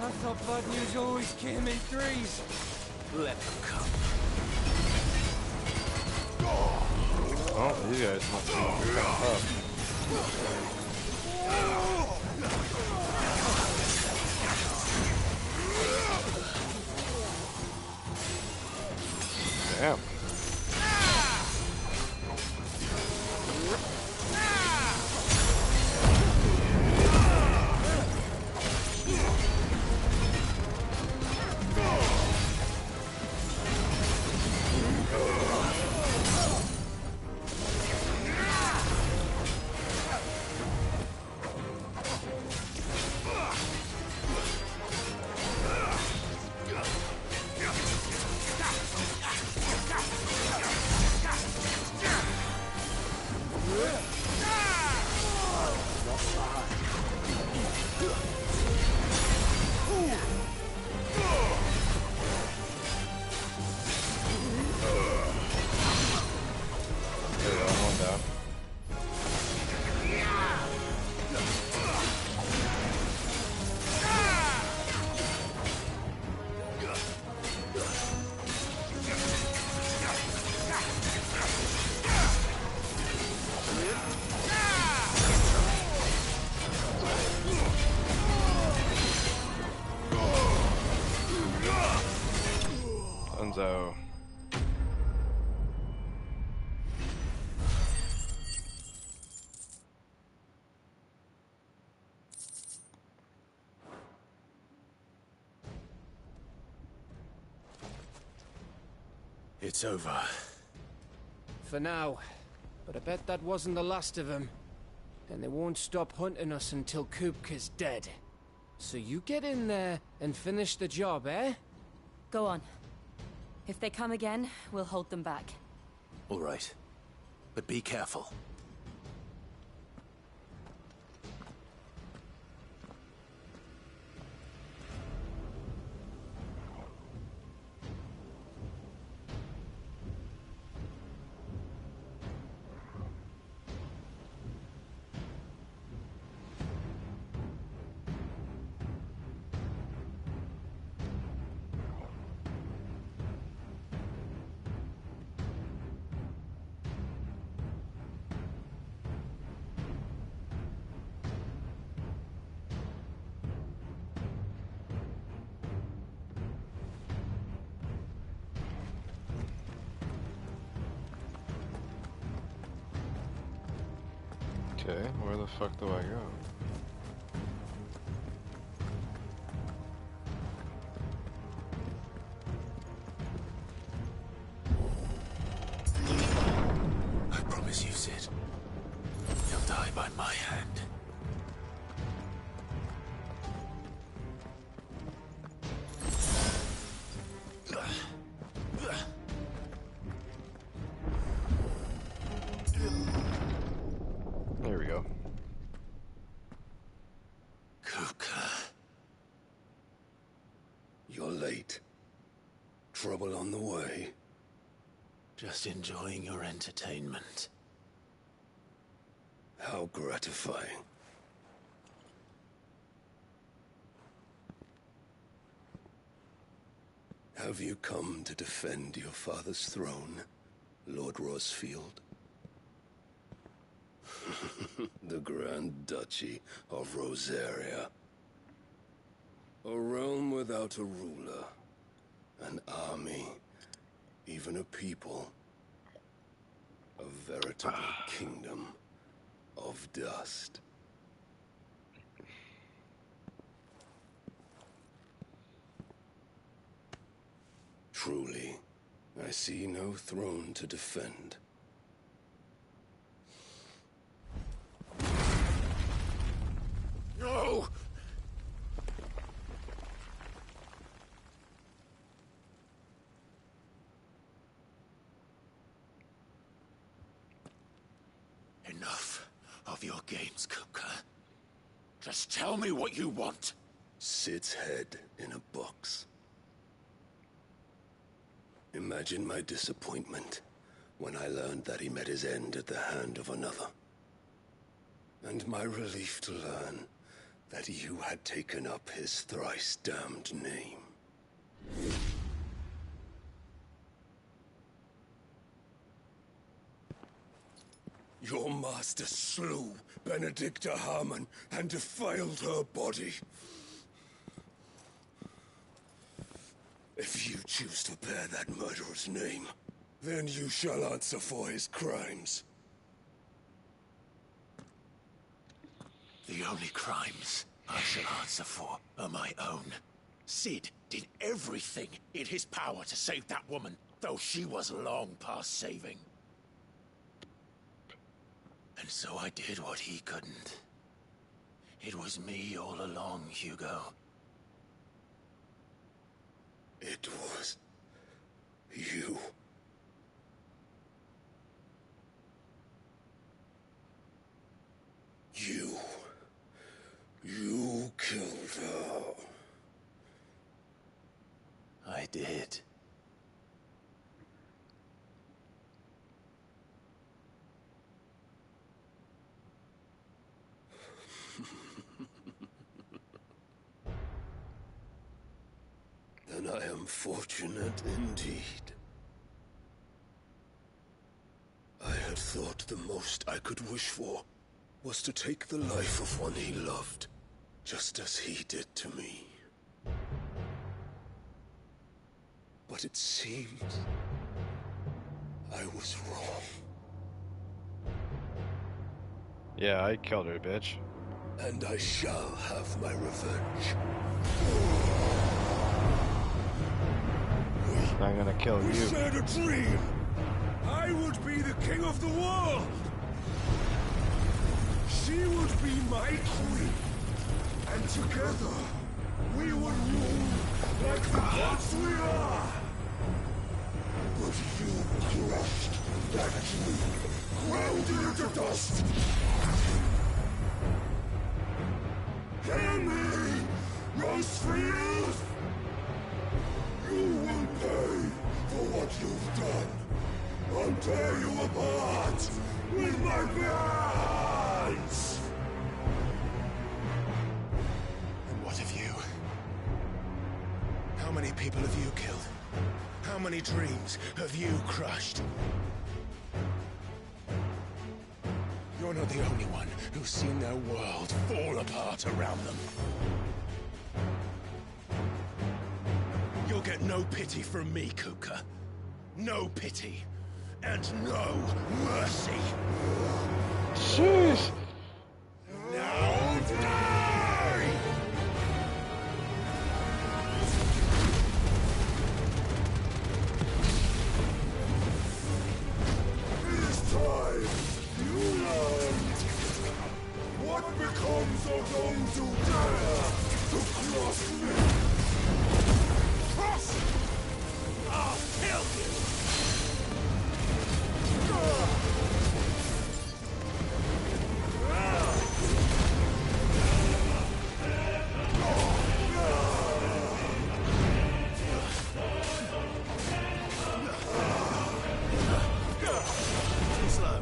Speaker 14: I thought bad news always came in threes.
Speaker 11: Let them come.
Speaker 3: Oh, you guys must be kind of tough. Damn. runs out.
Speaker 2: It's over.
Speaker 18: For now. But I bet that wasn't the last of them. And they won't stop hunting us until Kupka's dead. So you get in there and finish the job, eh?
Speaker 8: Go on. If they come again, we'll hold them back.
Speaker 2: All right. But be careful.
Speaker 3: Okay, where the fuck do I go?
Speaker 2: I promise you, Sid. You'll die by my hand.
Speaker 3: There we go.
Speaker 2: Kupka.
Speaker 19: You're late. Trouble on the way.
Speaker 2: Just enjoying your entertainment.
Speaker 19: How gratifying. Have you come to defend your father's throne, Lord Rosfield? The Grand Duchy of Rosaria. A realm without a ruler. An army. Even a people. A veritable kingdom of dust. Truly, I see no throne to defend.
Speaker 2: No! Enough of your games, Kupka. Just tell me what you want.
Speaker 19: Sid's head in a box. Imagine my disappointment when I learned that he met his end at the hand of another. And my relief to learn that you had taken up his thrice-damned name. Your master slew Benedicta Harmon and defiled her body. If you choose to bear that murderer's name, then you shall answer for his crimes.
Speaker 2: The only crimes I shall answer for are my own. Sid did everything in his power to save that woman, though she was long past saving. And so I did what he couldn't. It was me all along, Hugo.
Speaker 19: It was you. You killed her.
Speaker 2: I did.
Speaker 19: Then I am fortunate indeed. I had thought the most I could wish for was to take the life of one he loved, just as he did to me. But it seems I was wrong.
Speaker 3: Yeah, I killed her, bitch.
Speaker 19: And I shall have my revenge.
Speaker 3: I'm gonna kill
Speaker 19: We
Speaker 3: you.
Speaker 19: shared a dream. I would be the king of the world. She would be my queen. And together, we would rule like the gods we are. But you crushed that dream, ground it into dust. Hear me, FreshnFried! You will pay for what you've done. I'll tear you apart with my hands!
Speaker 2: And what of you? How many people have you killed? How many dreams have you crushed? You're not the only one who's seen their world fall apart around them. You'll get no pity from me, Kupka. No pity. And no mercy.
Speaker 3: Jeez.
Speaker 2: Now die!
Speaker 19: It is time you learned what becomes of those who dare to cross me.
Speaker 11: Cross! I'll kill you!
Speaker 2: Too slow.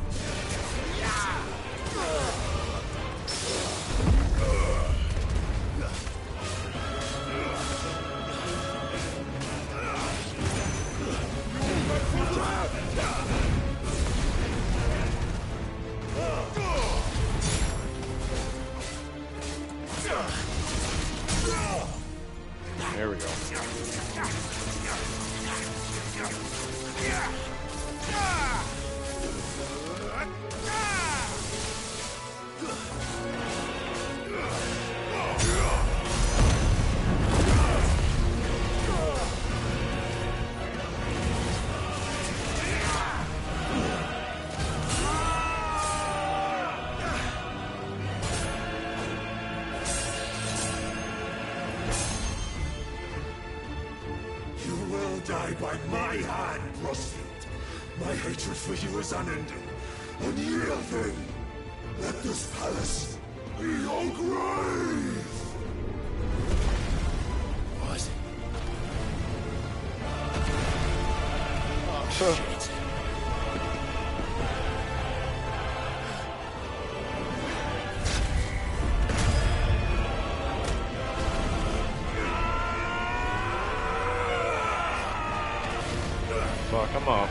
Speaker 3: There we go.
Speaker 19: You will die by my hand, Frostfield. My hatred for you is unending. Unyielding. Let this palace be your grave!
Speaker 2: What? Oh, shit.
Speaker 3: Fuck him up.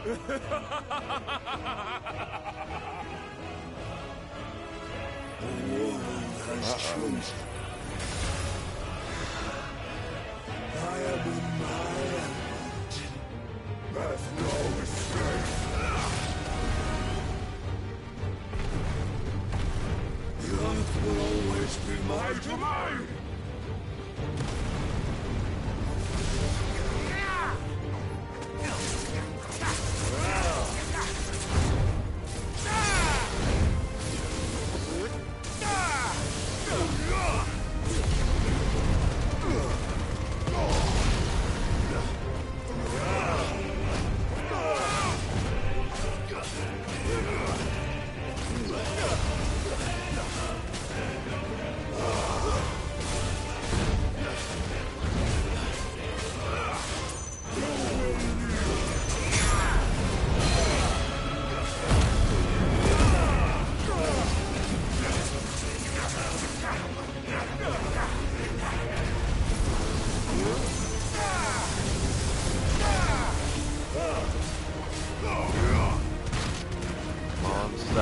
Speaker 19: The world has chosen. I am in my element. There's no escape. The earth will always be my domain.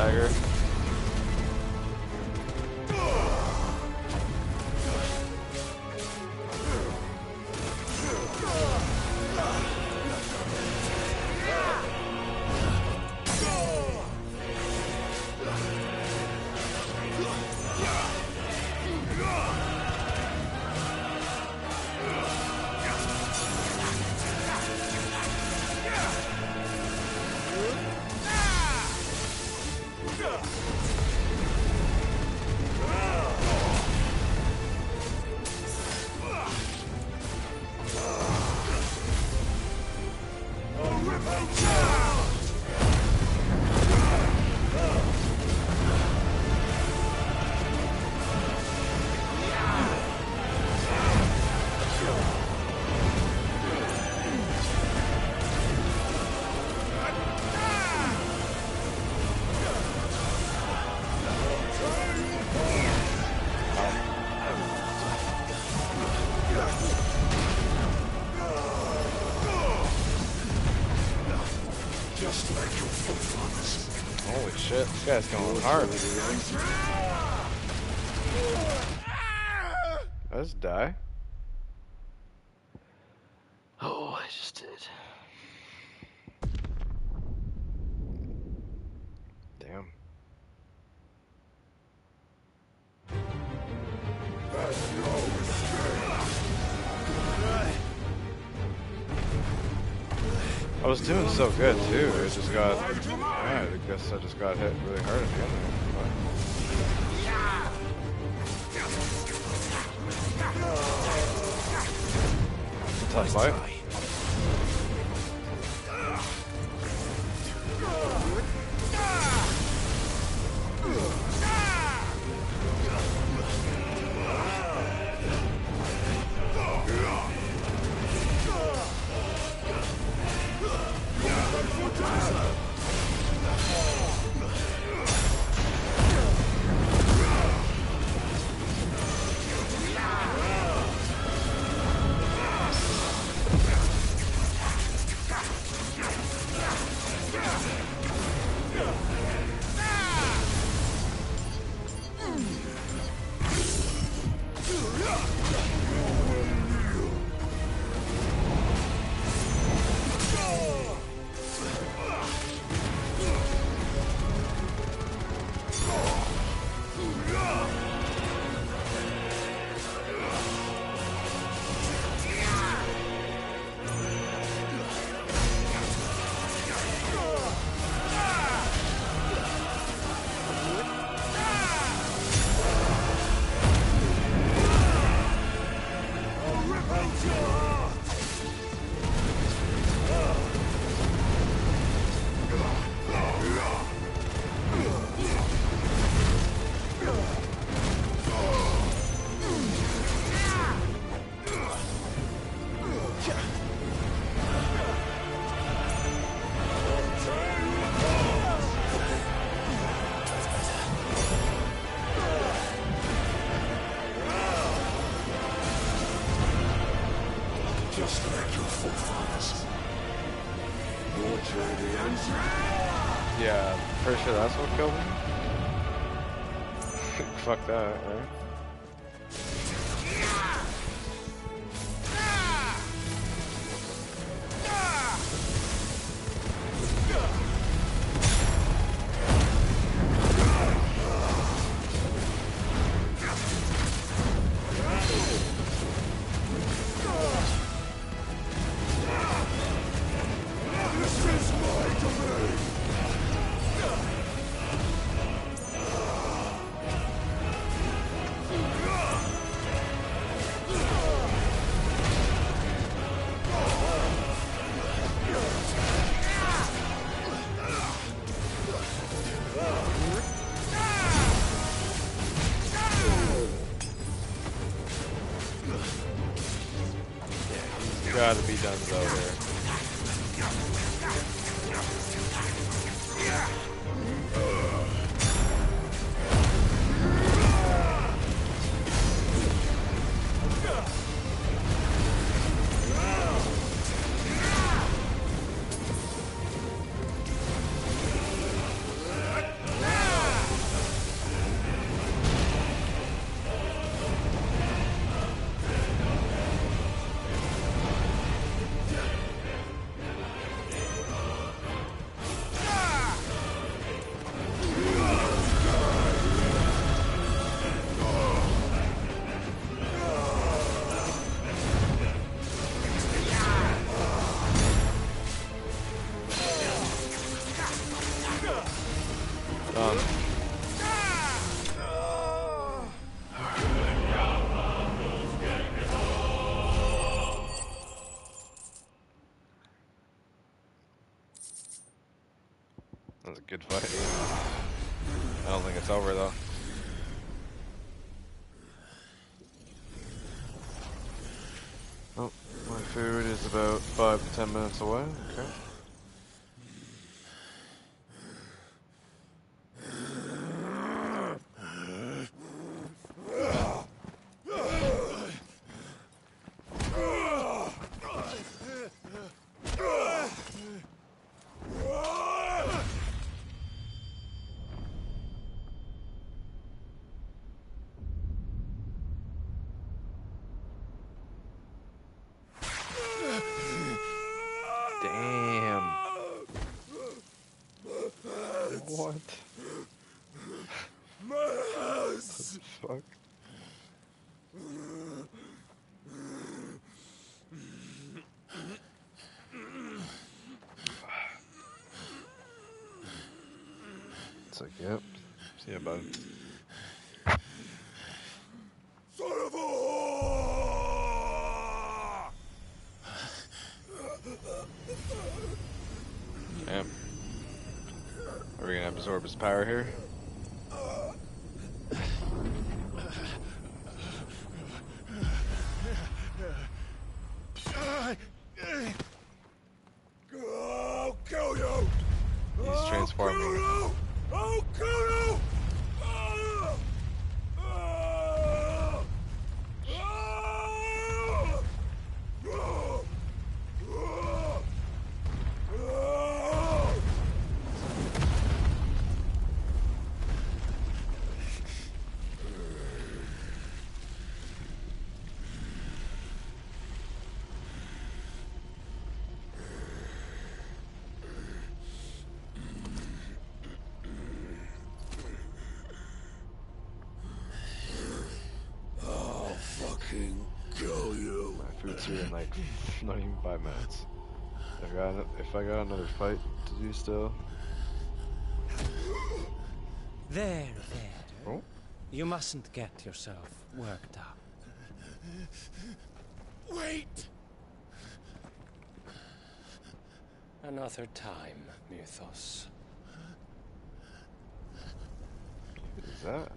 Speaker 3: dagger. Holy shit, this guy's going hard. Did I just die?
Speaker 9: Oh, I just did.
Speaker 3: Damn. I was doing so good too. I just got. Yeah, I guess I just got hit really hard at the end of it. It's a tough fight.
Speaker 11: Just like your forefathers. Your journey ends.
Speaker 3: Yeah, pretty sure that's what killed him. Fuck that, right? Gotta be done though here. Good fight. I don't think it's over though. Oh, my food is about 5 to 10 minutes away. Okay. Damn. What?
Speaker 11: My
Speaker 3: Fuck. It's like, yep. See ya, bud.
Speaker 11: Son of a whore!
Speaker 3: Damn. Are we gonna absorb his power here?
Speaker 11: I'll kill you!
Speaker 3: He's transforming.
Speaker 11: I'll kill you! I'll fucking kill you.
Speaker 3: My food's here in like not even 5 minutes. If I got another fight to do still.
Speaker 14: There.
Speaker 3: Oh?
Speaker 14: You mustn't get yourself worked up.
Speaker 11: Wait!
Speaker 18: Another time, Mythos.
Speaker 3: What is that?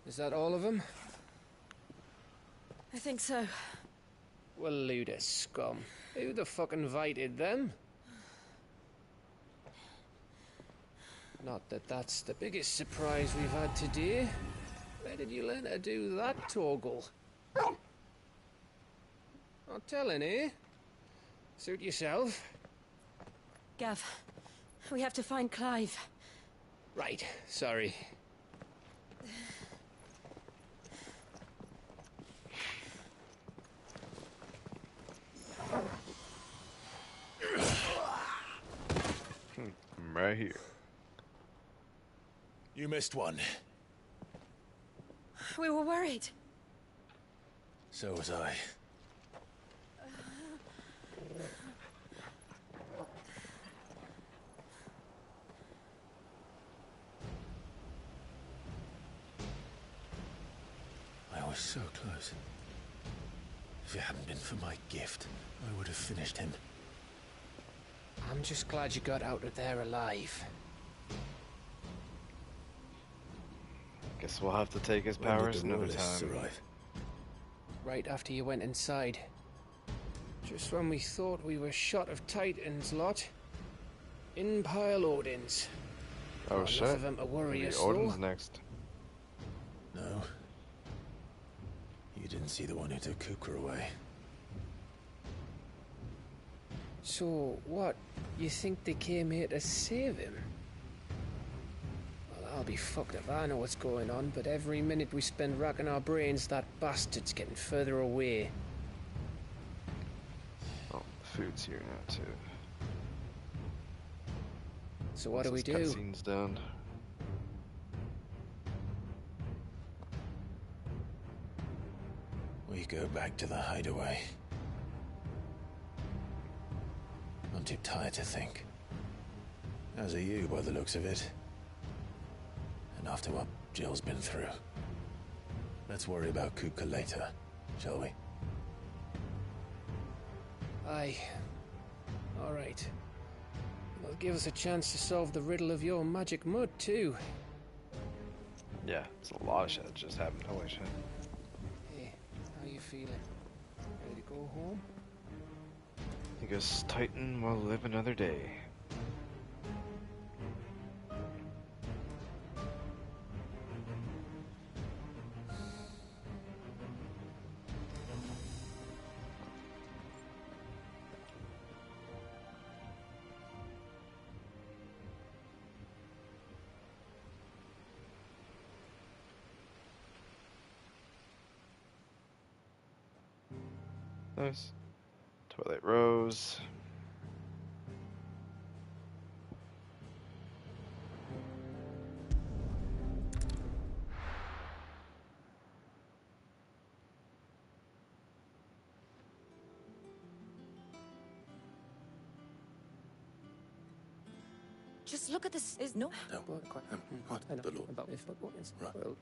Speaker 18: Is that all of them?
Speaker 13: I think so.
Speaker 18: Well, load of scum. Who the fuck invited them? Not that that's the biggest surprise we've had today. Where did you learn to do that, Torgal? Not telling, eh? Suit yourself.
Speaker 13: Gav, we have to find Clive.
Speaker 18: Right, sorry.
Speaker 3: I'm right here.
Speaker 2: You missed one.
Speaker 13: We were worried.
Speaker 2: So was I. I was so close. If it hadn't been for my gift, I would have finished him.
Speaker 18: I'm just glad you got out of there alive.
Speaker 3: Guess we'll have to take his
Speaker 2: When
Speaker 3: powers
Speaker 2: did the
Speaker 3: another
Speaker 2: Royalists
Speaker 3: time.
Speaker 2: arrive?
Speaker 18: Right after you went inside. Just when we thought we were shot of Titans, lot. In pile Odins.
Speaker 3: Oh
Speaker 18: Not
Speaker 3: shit.
Speaker 18: enough of them to worry
Speaker 3: Maybe
Speaker 18: us,
Speaker 3: Odin's
Speaker 18: though.
Speaker 3: next.
Speaker 2: No. You didn't see the one who took Kukra away.
Speaker 18: So, what? You think they came here to save him? Well, I'll be fucked if I know what's going on, but every minute we spend racking our brains, that bastard's getting further away.
Speaker 3: Oh, the food's here now too.
Speaker 18: So what do we
Speaker 3: Once this
Speaker 18: do?
Speaker 3: cutscene's done.
Speaker 2: We go back to the hideaway. too tired to think. As are you, by the looks of it. And after what Jill's been through. Let's worry about Kupka later, shall we?
Speaker 18: Aye. All right. It'll give us a chance to solve the riddle of your magic mud, too.
Speaker 3: Yeah, it's a lot of shit that just happened. Holy shit.
Speaker 18: Hey, how you feeling? Ready to go home?
Speaker 3: I guess Titan will live another day. Nice. Twilight Rose.
Speaker 4: Just look at this. Is no.
Speaker 7: No. What?
Speaker 18: I know
Speaker 7: The Lord.
Speaker 18: about if what is.
Speaker 7: Right.
Speaker 18: Well,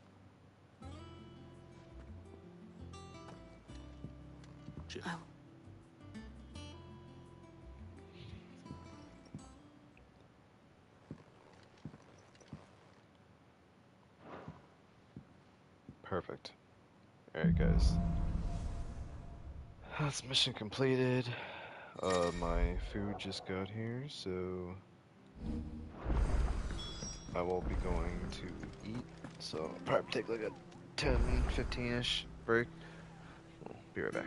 Speaker 7: Jill.
Speaker 4: Oh.
Speaker 3: Perfect. Alright, guys. That's mission completed. My food just got here, so I will be going to eat. So I'll probably take like a 10, 15-ish break. We'll be right back.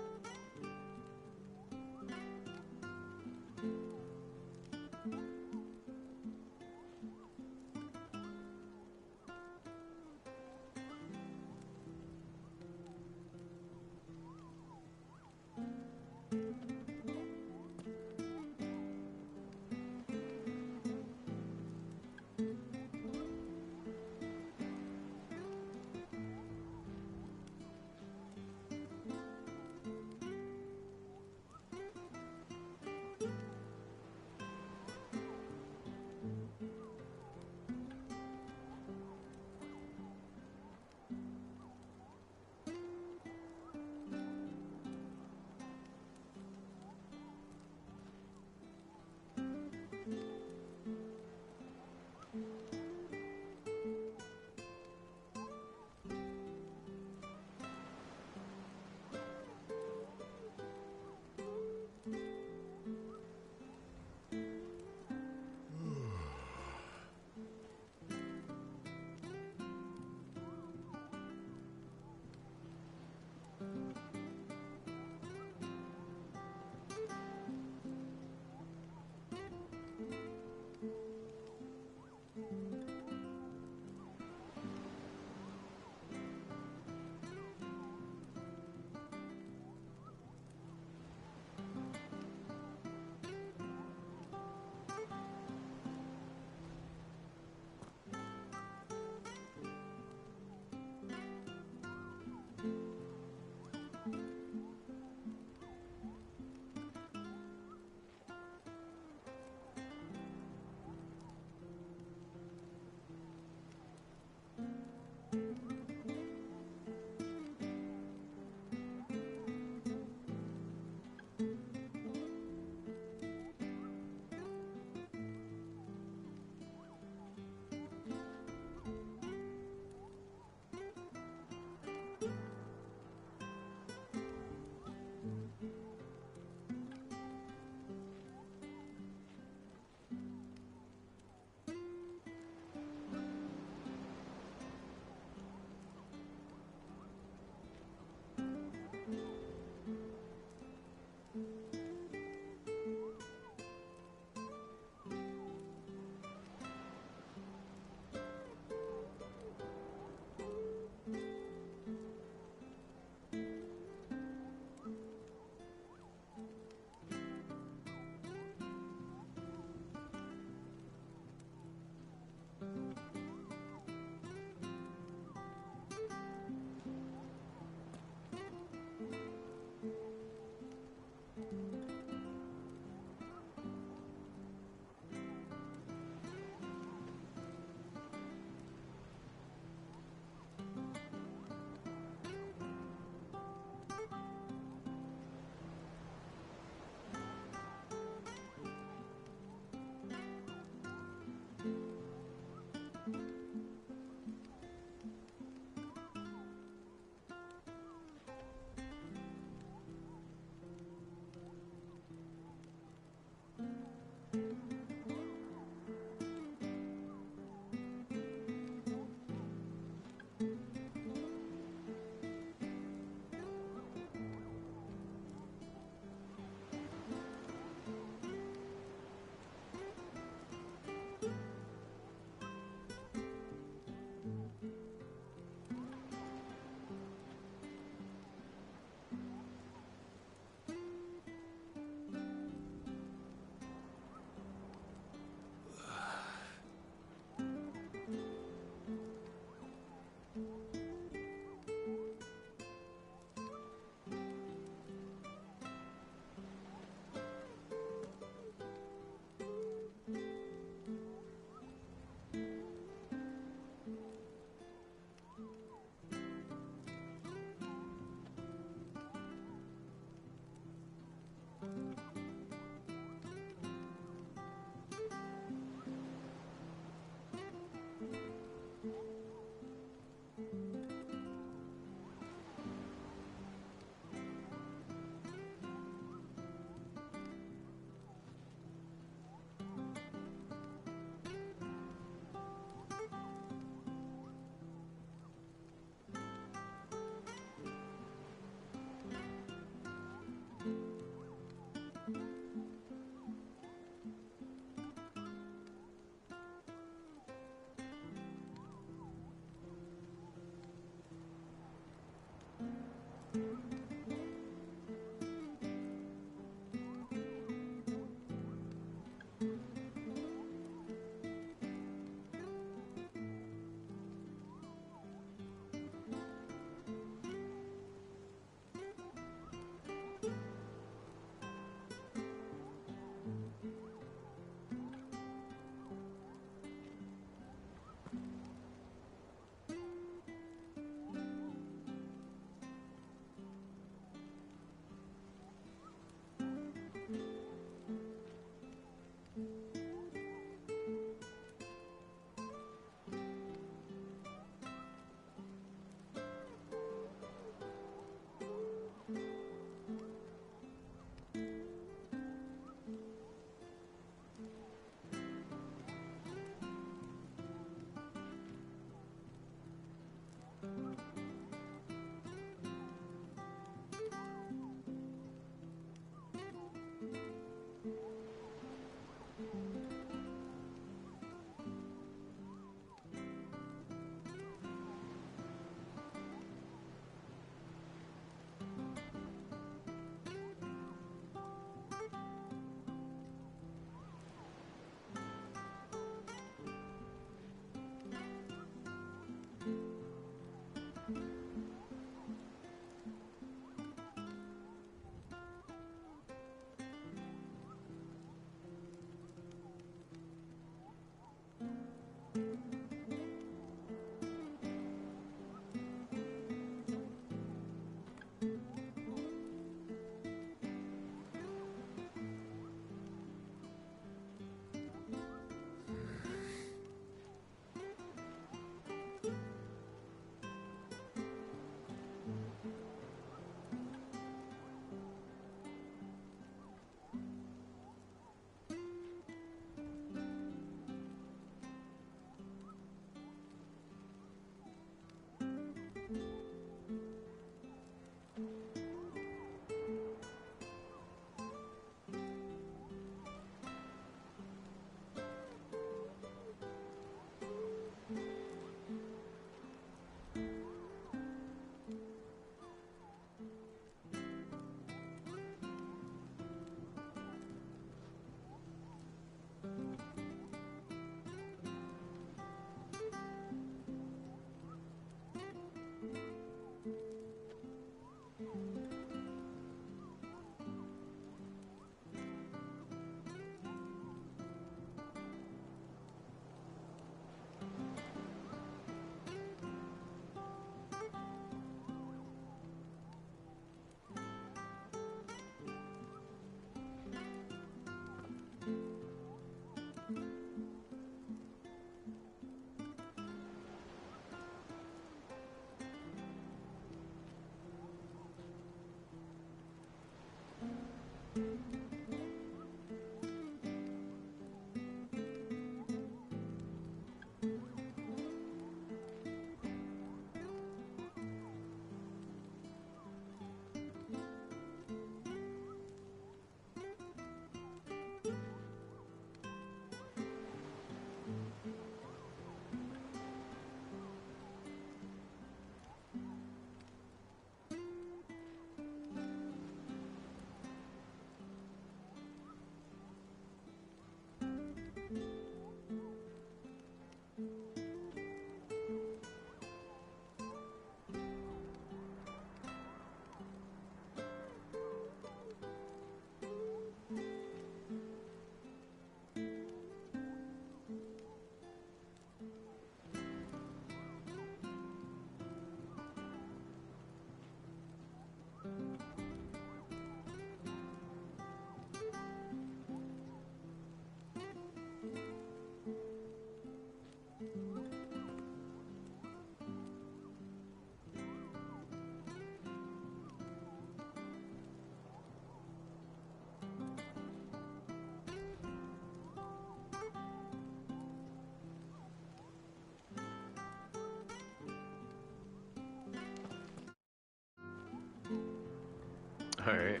Speaker 3: Alright.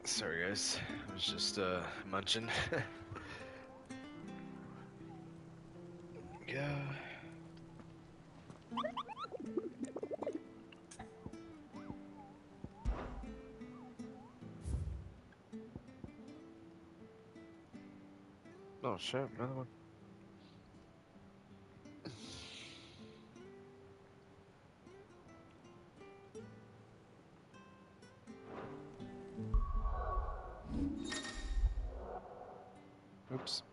Speaker 3: Sorry guys, I was just munching. Yeah. Oh shit, another one. Oops.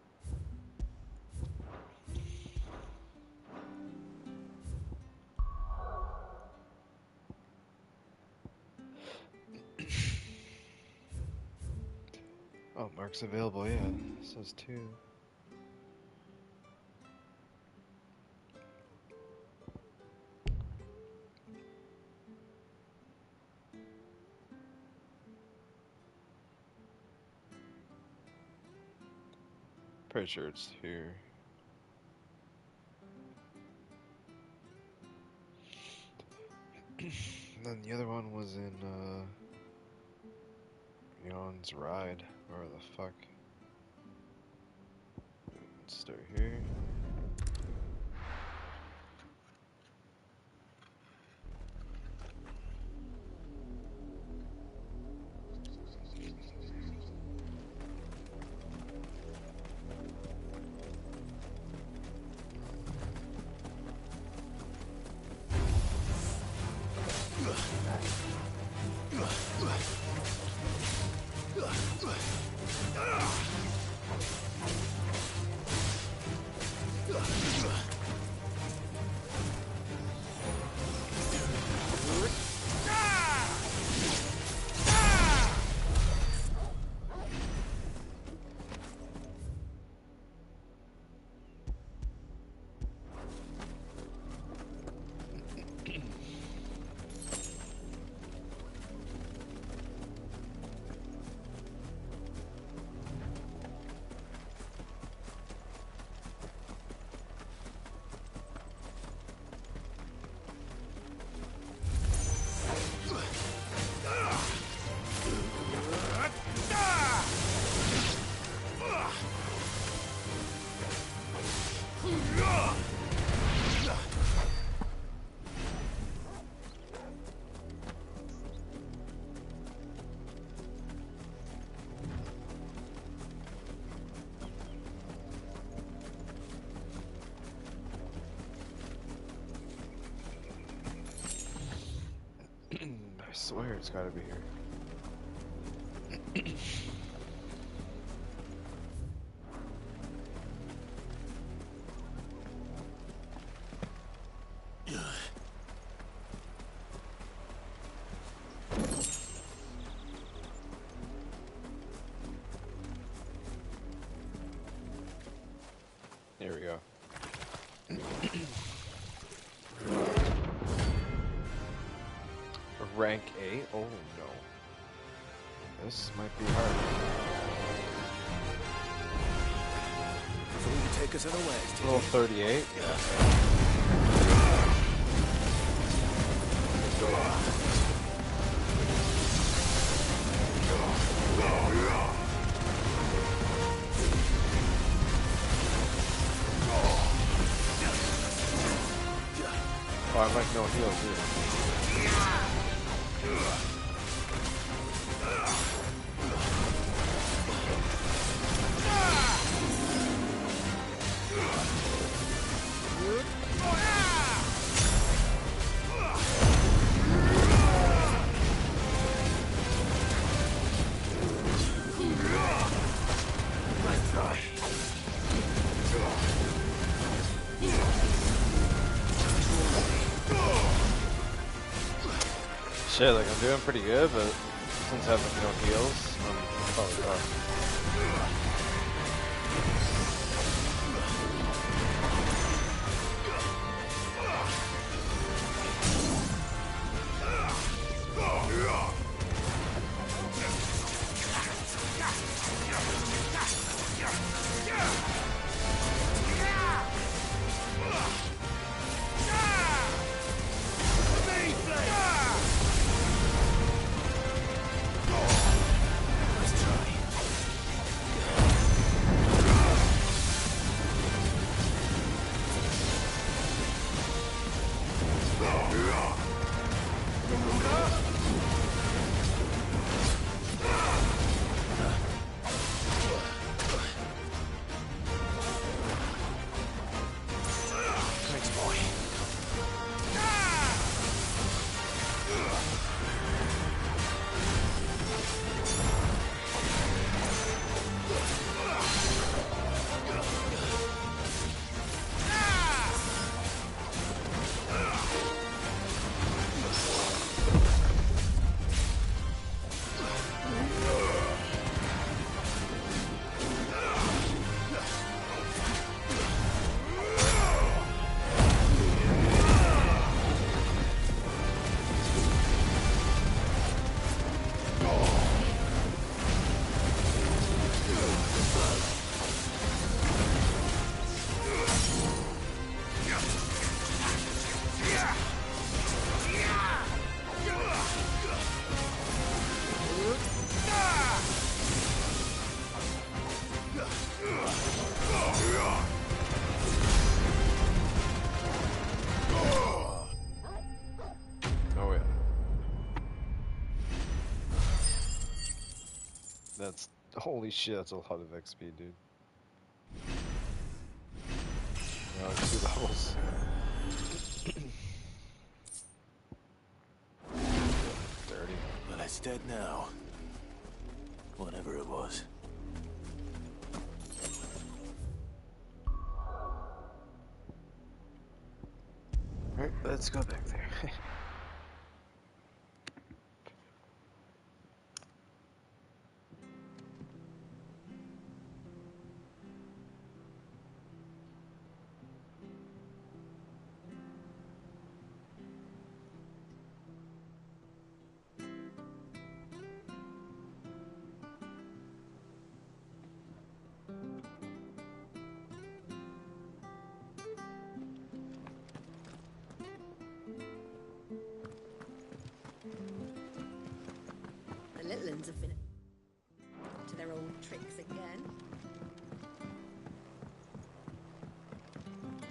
Speaker 3: Oh, Mark's available, yeah. It says 2. Pretty sure it's here. And then the other one was in, Yon's Ride, where the fuck. Let's start here. I swear it's gotta be here. There we go. Rank 8? Oh no. This might be hard.
Speaker 11: So you take us unawares,
Speaker 3: Level 38? Yeah. Oh, I'm like no heals here. Shit, like I'm doing pretty good, but since I have no heals, I'm probably fucked. That's holy shit. That's a lot of XP, dude. No, 2 levels. Dirty.
Speaker 2: Well, it's dead now. Whatever it was.
Speaker 3: Alright, let's go back there.
Speaker 6: The little ones have been to their old tricks again.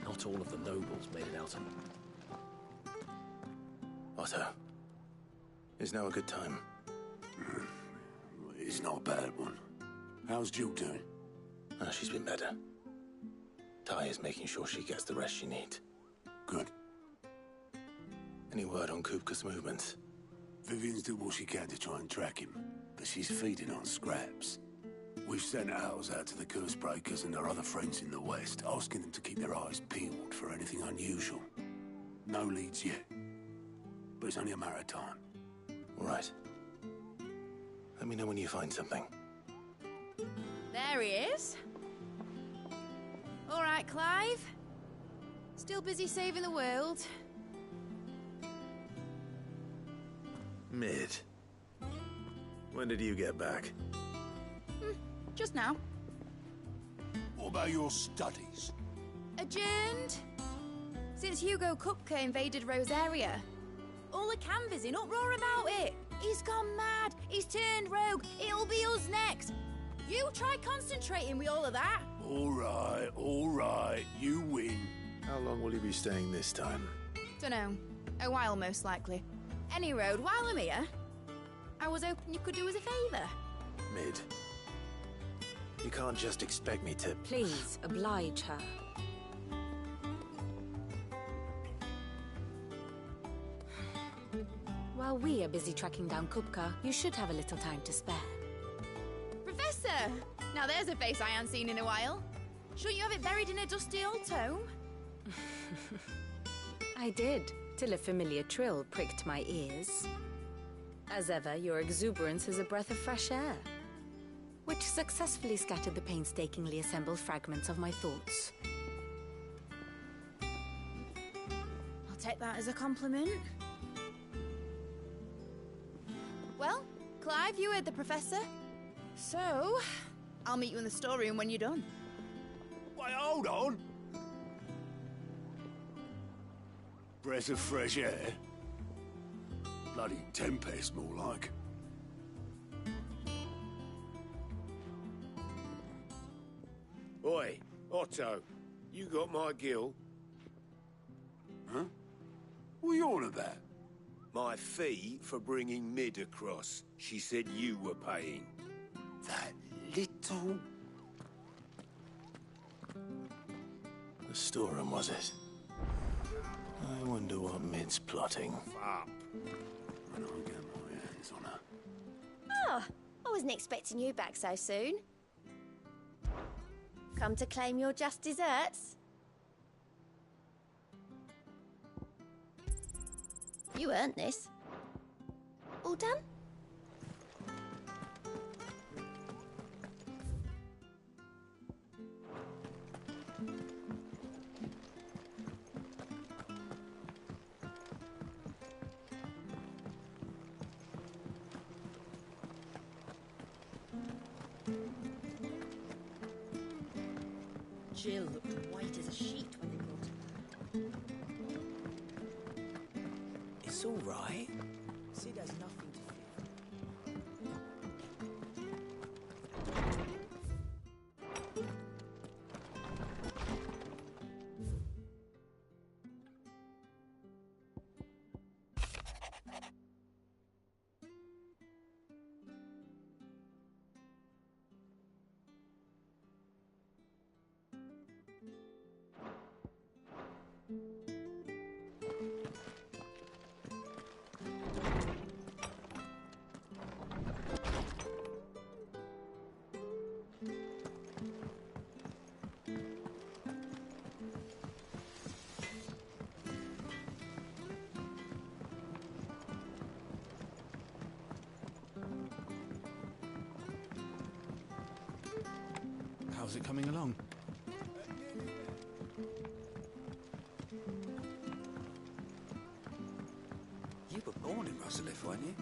Speaker 2: Not all of the nobles made it out. Otto, is now a good time?
Speaker 11: It's not a bad one. How's Jill doing?
Speaker 2: She's been better. Ty is making sure she gets the rest she needs.
Speaker 11: Good.
Speaker 2: Any word on Kupka's movements?
Speaker 11: Vivian's doing what she can to try and track him, but she's feeding on scraps. We've sent ours out to the Cursebreakers and their other friends in the West, asking them to keep their eyes peeled for anything unusual. No leads yet, but it's only a matter of time.
Speaker 2: All right. Let me know when you find something.
Speaker 10: There he is. All right, Clive. Still busy saving the world.
Speaker 2: Mid. When did you get back?
Speaker 10: Just now.
Speaker 11: What about your studies?
Speaker 10: Adjourned. Since Hugo Kupka invaded Rosaria. All the canvassers in uproar about it. He's gone mad. He's turned rogue. It'll be us next. You try concentrating with all of that.
Speaker 11: All right. You win.
Speaker 2: How long will you be staying this time?
Speaker 10: Dunno. A while, most likely. Any road, while I'm here, I was hoping you could do us a favour.
Speaker 2: Mid. You can't just expect me to...
Speaker 6: Please, oblige her. While we are busy tracking down Kupka, you should have a little time to spare.
Speaker 10: Professor! Now there's a face I haven't seen in a while. Shouldn't you have it buried in a dusty old tome?
Speaker 6: I did, till a familiar trill pricked my ears. As ever, your exuberance is a breath of fresh air, which successfully scattered the painstakingly assembled fragments of my thoughts.
Speaker 10: I'll take that as a compliment. Well, Clive, you heard the professor. So, I'll meet you in the storeroom when you're done.
Speaker 11: Wait, hold on. Breath of fresh air? Bloody tempest, more like.
Speaker 21: Oi, Otto, you got my gill?
Speaker 11: Huh? What are you on about?
Speaker 21: My fee for bringing Mid across. She said you were paying.
Speaker 11: That little...
Speaker 2: The storeroom, was it? I wonder what Mid's plotting.
Speaker 21: Up.
Speaker 11: When I get my hands on her.
Speaker 17: Oh, I wasn't expecting you back so soon. Come to claim your just desserts? You earned this. All done?
Speaker 6: Jill looked white as a sheet when they brought her.
Speaker 14: It's all right. Sid has nothing to fear.
Speaker 11: How's it coming along?
Speaker 1: You were born in Rosalith, weren't you?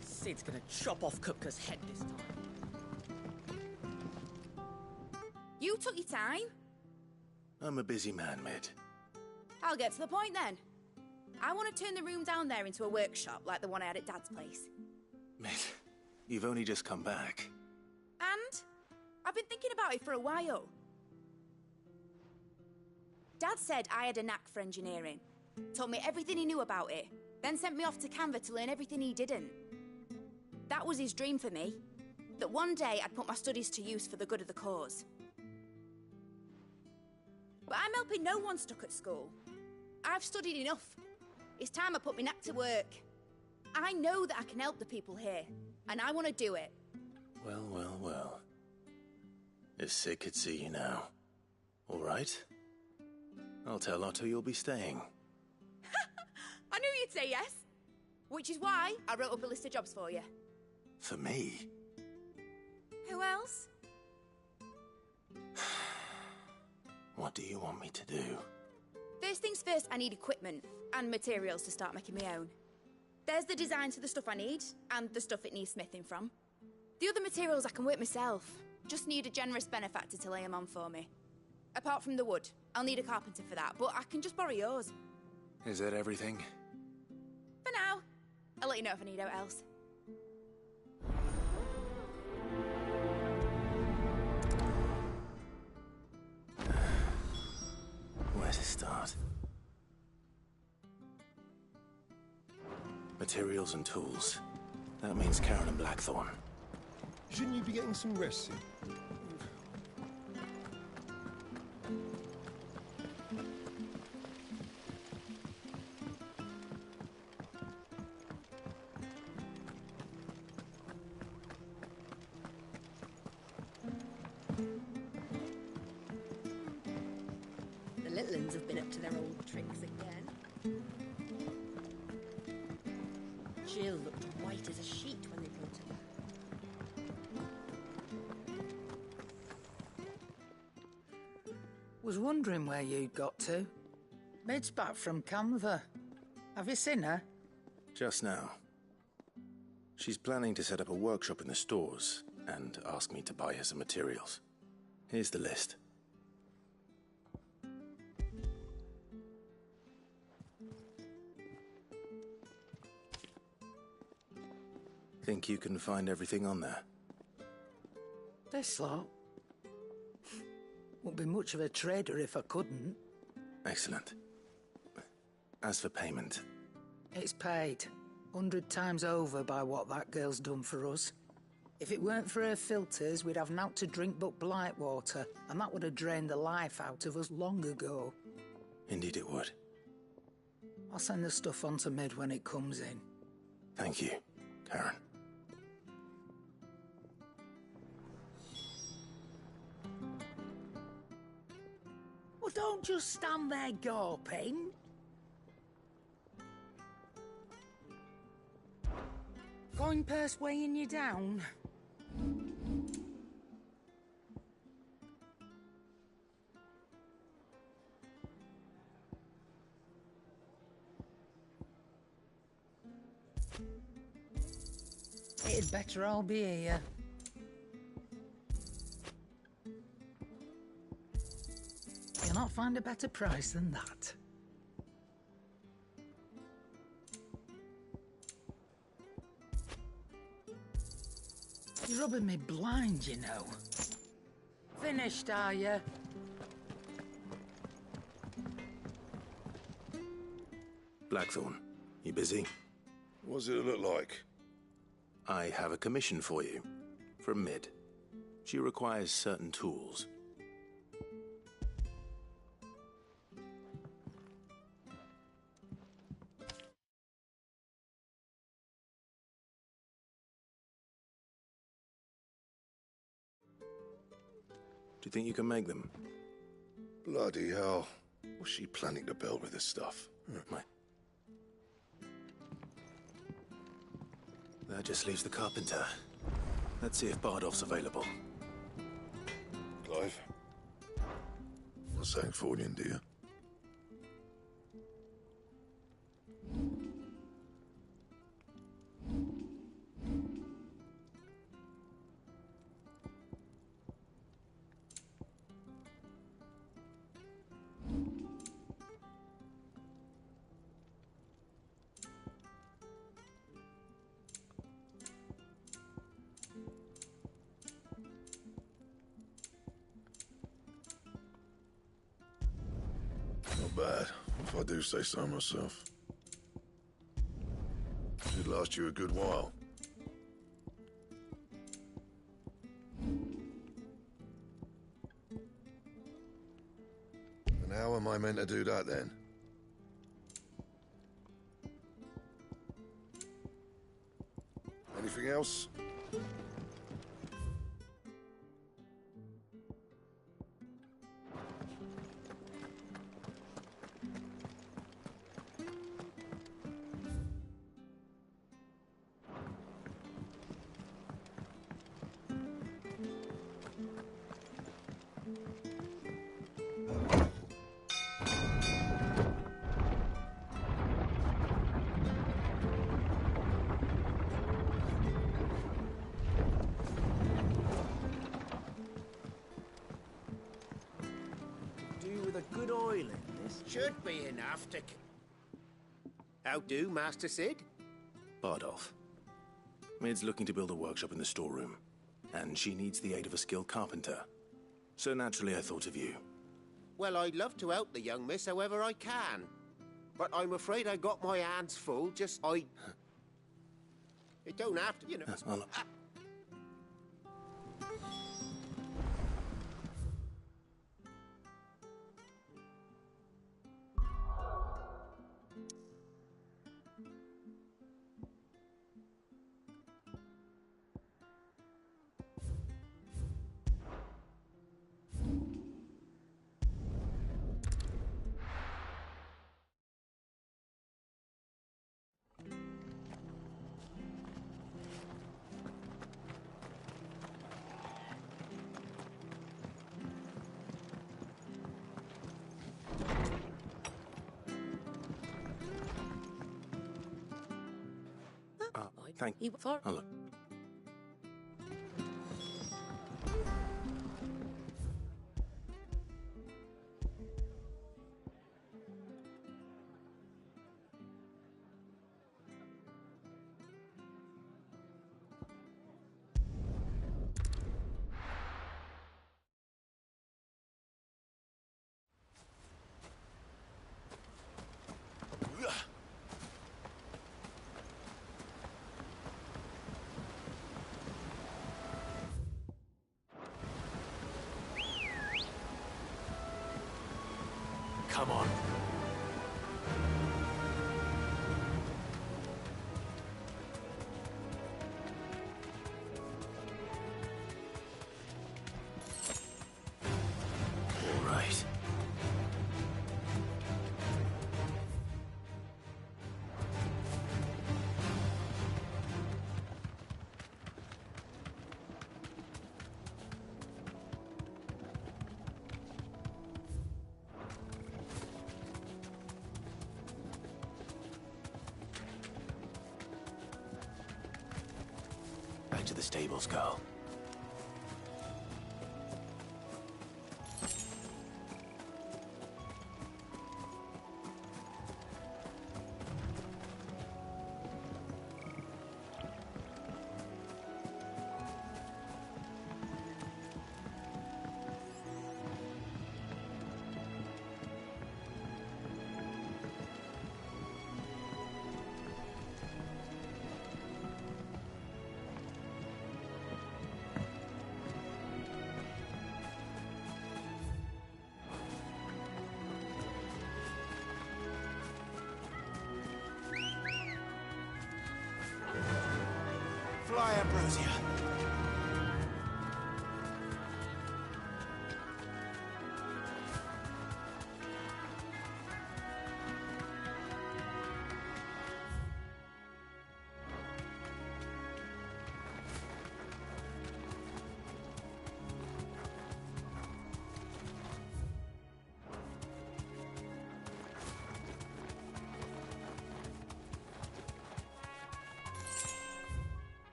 Speaker 14: Sid's gonna chop off Kupka's head this time.
Speaker 10: You took your time.
Speaker 2: I'm a busy man, Mid.
Speaker 10: I'll get to the point then. I want to turn the room down there into a workshop like the one I had at Dad's place.
Speaker 2: Mid, you've only just come back.
Speaker 10: And I've been thinking about it for a while. Dad said I had a knack for engineering. Told me everything he knew about it. Then sent me off to Canva to learn everything he didn't. That was his dream for me. That one day I'd put my studies to use for the good of the cause. But I'm helping no one stuck at school. I've studied enough. It's time I put my knack to work. I know that I can help the people here, and I want to do it.
Speaker 2: Well, well, well. If Sid could see you now. All right? I'll tell Otto you'll be staying.
Speaker 10: I knew you'd say yes. Which is why I wrote up a list of jobs for you.
Speaker 2: For me?
Speaker 10: Who else?
Speaker 2: What do you want me to do?
Speaker 10: First things first, I need equipment and materials to start making my own. There's the designs for the stuff I need, and the stuff it needs smithing from. The other materials I can work myself. Just need a generous benefactor to lay them on for me. Apart from the wood, I'll need a carpenter for that, but I can just borrow yours.
Speaker 2: Is that everything?
Speaker 10: For now. I'll let you know if I need out else.
Speaker 2: Where to start? Materials and tools. That means Karen and Blackthorn.
Speaker 19: Shouldn't you be getting some rest soon?
Speaker 6: The little uns have been up to their old tricks again. Jill looked white as a sheet when they brought her back.
Speaker 15: Was wondering where you'd got to. Mid's back from Canva. Have you seen her?
Speaker 2: Just now. She's planning to set up a workshop in the stores and ask me to buy her some materials. Here's the list. Think you can find everything on there?
Speaker 15: This lot. Wouldn't be much of a trader if I couldn't.
Speaker 2: Excellent. As for payment...
Speaker 15: It's paid 100 times over by what that girl's done for us. If it weren't for her filters, we'd have naught to drink but blight water, and that would have drained the life out of us long ago.
Speaker 2: Indeed it would.
Speaker 15: I'll send the stuff on to Mid when it comes in.
Speaker 2: Thank you, Karen.
Speaker 15: Well, don't just stand there gawping. Coin purse weighing you down. It'd better all be here. You'll not find a better price than that. You're rubbing me blind, you know. Finished, are you?
Speaker 2: Blackthorn, you busy?
Speaker 7: What does it look like?
Speaker 2: I have a commission for you. From Mid. She requires certain tools. Do you think you can make them?
Speaker 7: Bloody hell. What's she planning to build with this stuff?
Speaker 2: That just leaves the carpenter. Let's see if Bardolph's available.
Speaker 7: Clive. Not saying Fordian, do you? Not bad, if I do say so myself. Should last you a good while. And how am I meant to do that then? Anything else?
Speaker 14: Do with a good oil in this.
Speaker 21: Should be enough to... How do, Master Sid?
Speaker 2: Bardolph. Mid's looking to build a workshop in the storeroom, and she needs the aid of a skilled carpenter. So naturally I thought of you.
Speaker 21: Well, I'd love to help the young miss however I can. But I'm afraid I got my hands full, It don't have to, you know...
Speaker 2: Thank you. Oh, look. Come on. All right. Back to the stables, Carl.
Speaker 11: Fly, Ambrosia.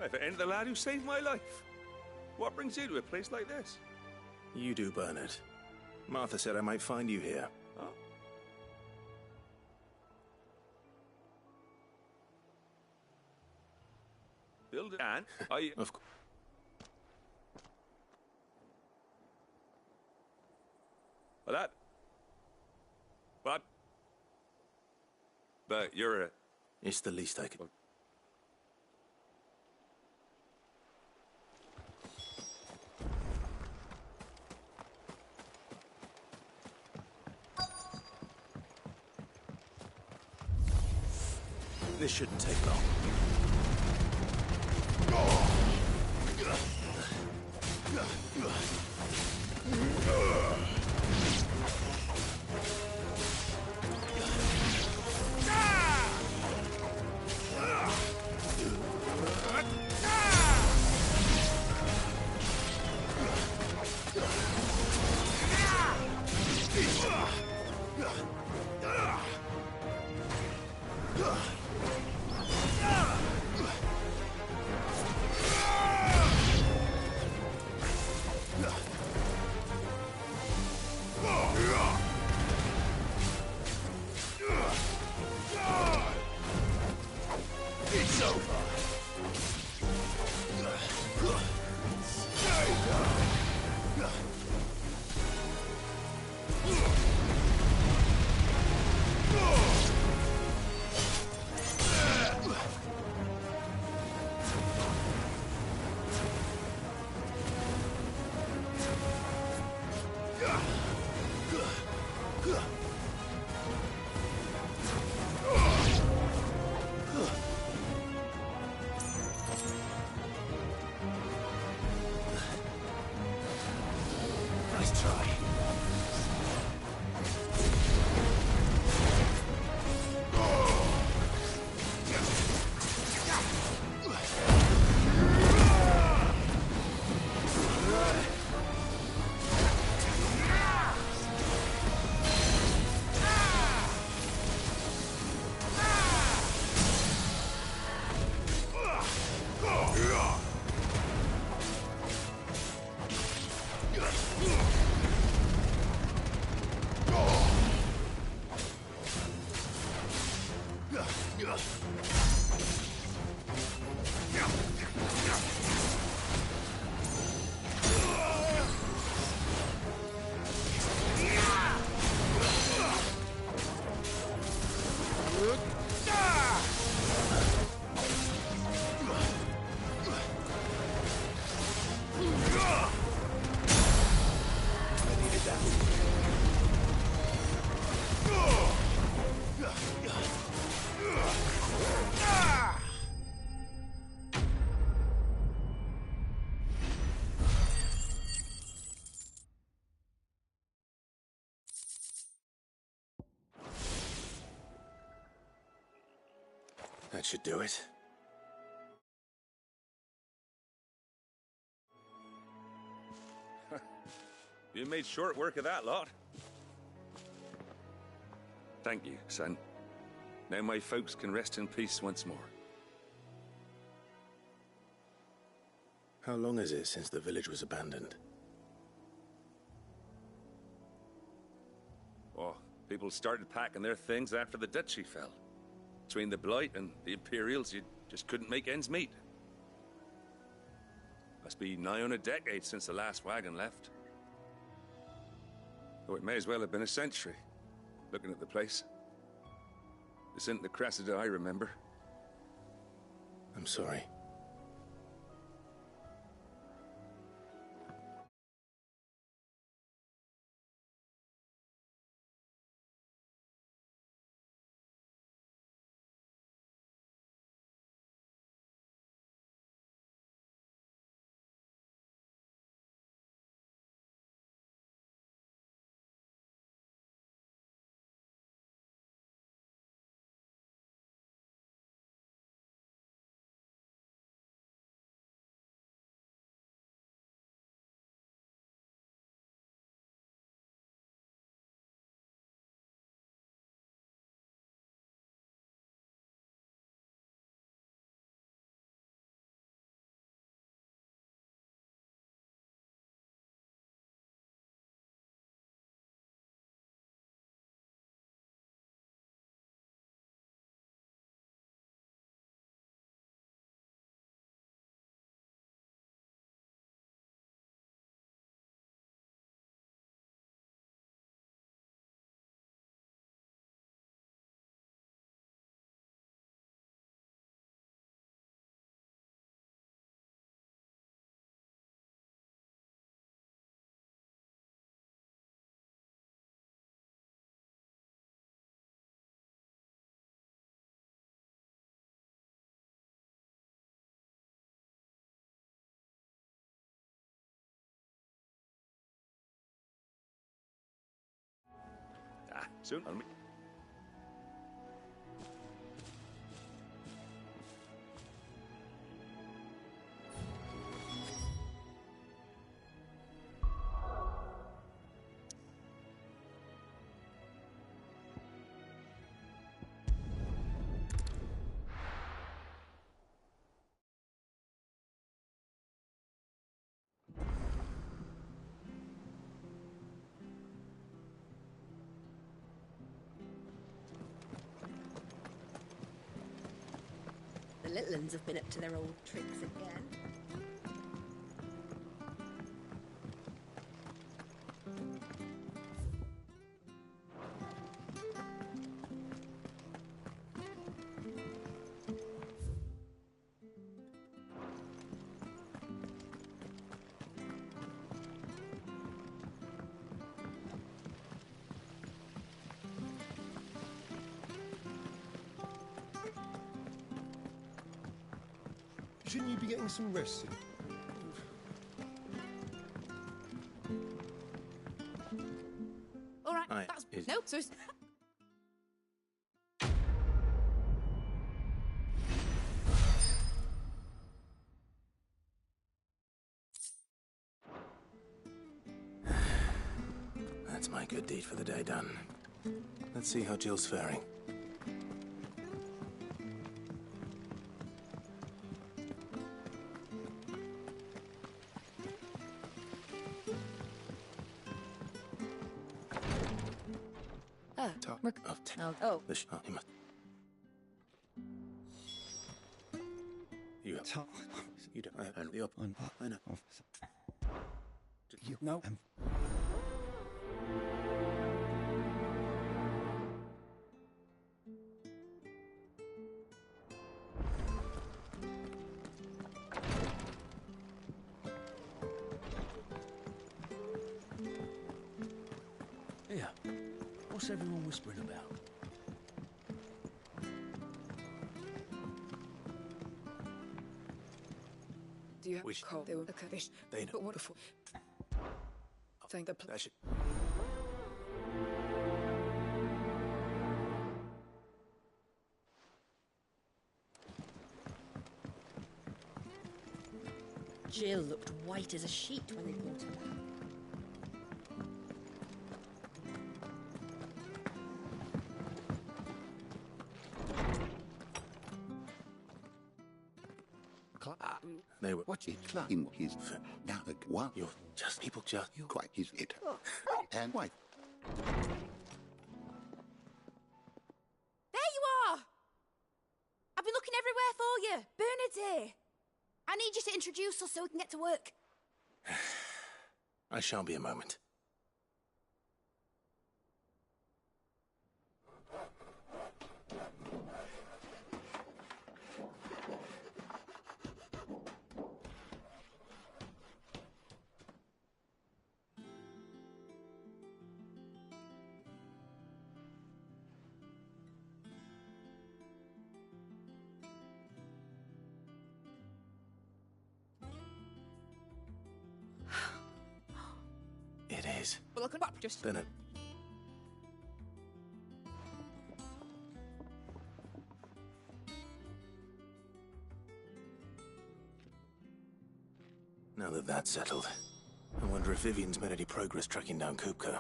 Speaker 12: If it ain't the lad who saved my life. What brings you to a place like this?
Speaker 2: You do, Bernard. Martha said I might find you here.
Speaker 12: Oh. Build it, and I...
Speaker 2: Of course.
Speaker 12: Well, that... What? But you're a...
Speaker 2: It's the least I could... This shouldn't take long. It's over. Nice try. That should do it.
Speaker 12: You made short work of that lot. Thank you, son. Now my folks can rest in peace once more.
Speaker 2: How long is it since the village was abandoned?
Speaker 12: Oh, people started packing their things after the duchy fell. Between the Blight and the Imperials, you just couldn't make ends meet. Must be nigh on a decade since the last wagon left. Oh, it may as well have been a century, looking at the place. This isn't the Cressida I remember.
Speaker 2: I'm sorry.
Speaker 12: Soon I'll meet.
Speaker 6: The little uns have been up to their old tricks again.
Speaker 16: Shouldn't you be getting some rest?
Speaker 10: All right,
Speaker 2: Aye,
Speaker 10: that's...
Speaker 2: is-
Speaker 10: No, so it's...
Speaker 2: That's my good deed for the day done. Let's see how Jill's faring.
Speaker 6: Oh.
Speaker 2: You have. You don't. And the up. I know.
Speaker 1: You know. Here. What's everyone whispering about?
Speaker 20: Do you have
Speaker 2: Wish.
Speaker 20: call? They were okay.
Speaker 2: They know.
Speaker 20: But what before? Thank the
Speaker 2: That should.
Speaker 6: Jill looked white as a sheet when they brought her back.
Speaker 2: They were.
Speaker 23: What is in his one?
Speaker 2: You're just people just.
Speaker 23: Quite his it. And wife.
Speaker 10: There you are! I've been looking everywhere for you. Bernard's here. I need you to introduce us so we can get to work.
Speaker 2: I shan't be a moment. It is.
Speaker 10: Well, I can just...
Speaker 2: Then it. Now that that's settled, I wonder if Vivian's made any progress tracking down Kupka.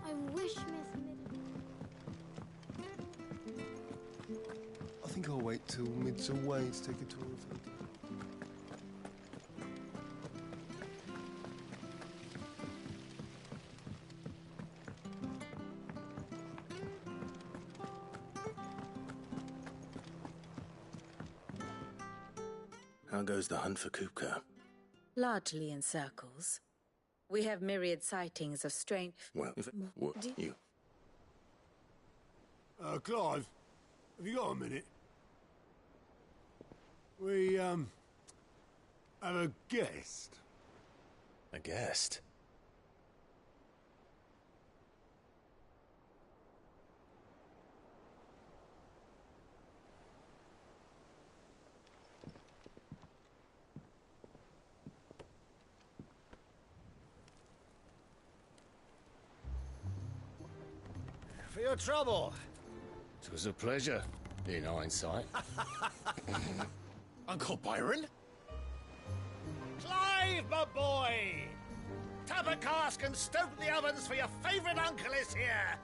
Speaker 17: I wish Miss
Speaker 16: I think I'll wait till Mid's away to take a tour of it.
Speaker 2: How goes the hunt for Kupka?
Speaker 6: Largely in circles. We have myriad sightings of strange...
Speaker 2: Well, if it were you.
Speaker 11: Clive, have you got a minute? We, have a guest.
Speaker 2: A guest?
Speaker 11: your trouble?
Speaker 18: It was a pleasure, in hindsight.
Speaker 11: Uncle Byron? Clive, my boy! Tap a cask and stoke the ovens, for your favourite uncle is here!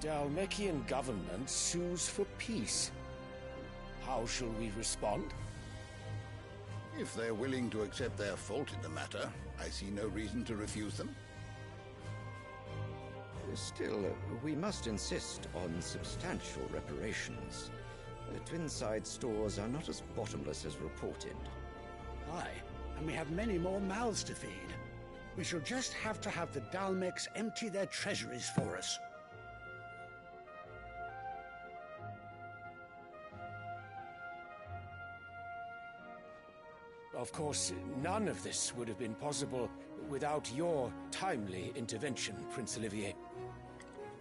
Speaker 18: The Dalmekian government sues for peace. How shall we respond?
Speaker 23: If they're willing to accept their fault in the matter, I see no reason to refuse them.
Speaker 5: Still, we must insist on substantial reparations. Twinside stores are not as bottomless as reported.
Speaker 1: Aye, and we have many more mouths to feed. We shall just have to have the Dalmecs empty their treasuries for us.
Speaker 18: Of course, none of this would have been possible without your timely intervention, Prince Olivier.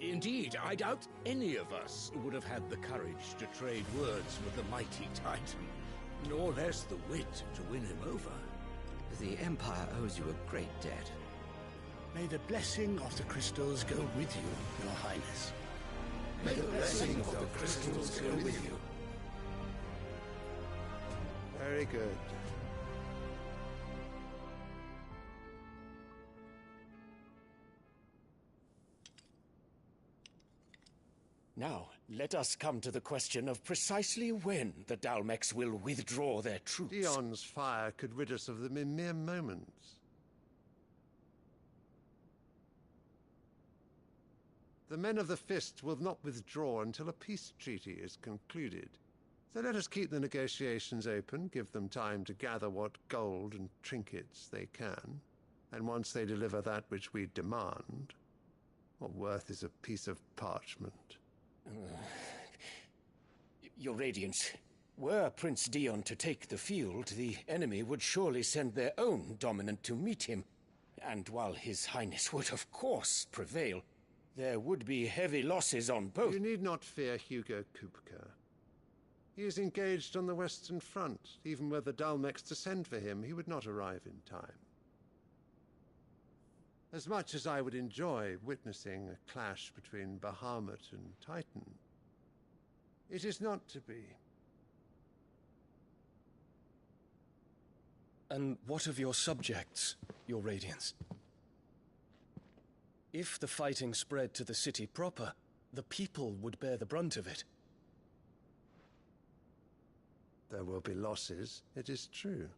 Speaker 1: Indeed, I doubt any of us would have had the courage to trade words with the mighty Titan, nor less the wit to win him over.
Speaker 5: The Empire owes you a great debt.
Speaker 1: May the blessing of the crystals go with you, Your Highness.
Speaker 5: May the blessing of the crystals go with you.
Speaker 16: Very good.
Speaker 18: Now, let us come to the question of precisely when the Dalmecs will withdraw their troops.
Speaker 16: Dion's fire could rid us of them in mere moments. The men of the Fist will not withdraw until a peace treaty is concluded. So let us keep the negotiations open, give them time to gather what gold and trinkets they can, and once they deliver that which we demand, what worth is a piece of parchment?
Speaker 18: Your Radiance, were Prince Dion to take the field, the enemy would surely send their own dominant to meet him. And while His Highness would of course prevail, there would be heavy losses on both.
Speaker 16: You need not fear Hugo Kupka. He is engaged on the Western Front. Even were the Dalmecs to send for him, he would not arrive in time. As much as I would enjoy witnessing a clash between Bahamut and Titan, it is not to be.
Speaker 8: And what of your subjects, Your Radiance? If the fighting spread to the city proper, the people would bear the brunt of it.
Speaker 16: There will be losses, it is true.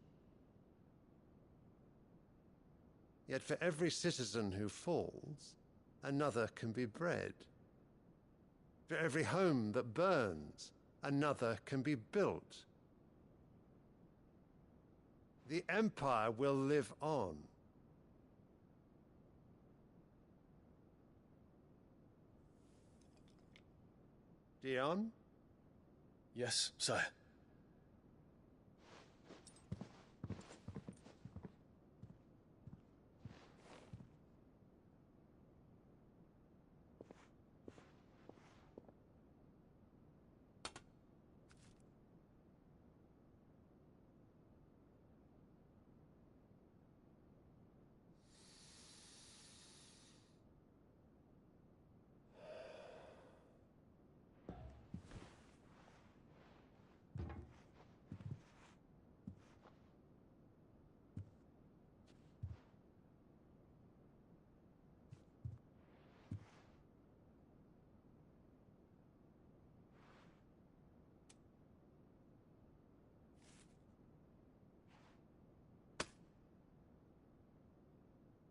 Speaker 16: Yet for every citizen who falls, another can be bred. For every home that burns, another can be built. The Empire will live on. Dion?
Speaker 8: Yes, sire.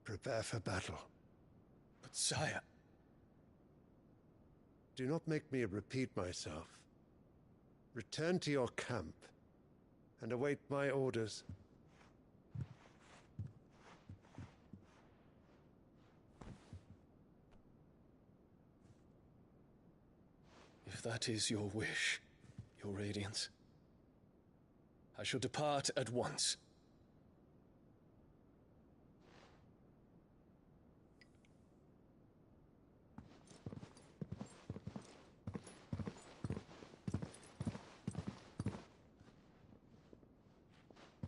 Speaker 16: Prepare for battle.
Speaker 8: But sire...
Speaker 16: Do not make me repeat myself. Return to your camp and await my orders.
Speaker 8: If that is your wish, Your Radiance, I shall depart at once.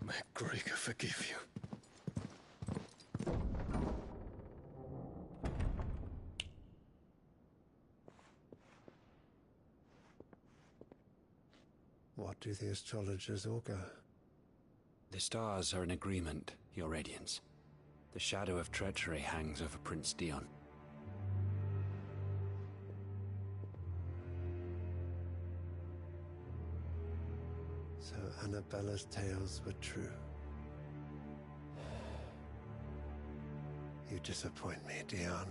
Speaker 8: May Gregor forgive you.
Speaker 16: What do the astrologers augur?
Speaker 9: The stars are in agreement, Your Radiance. The shadow of treachery hangs over Prince Dion.
Speaker 16: So Annabella's tales were true. You disappoint me, Dion.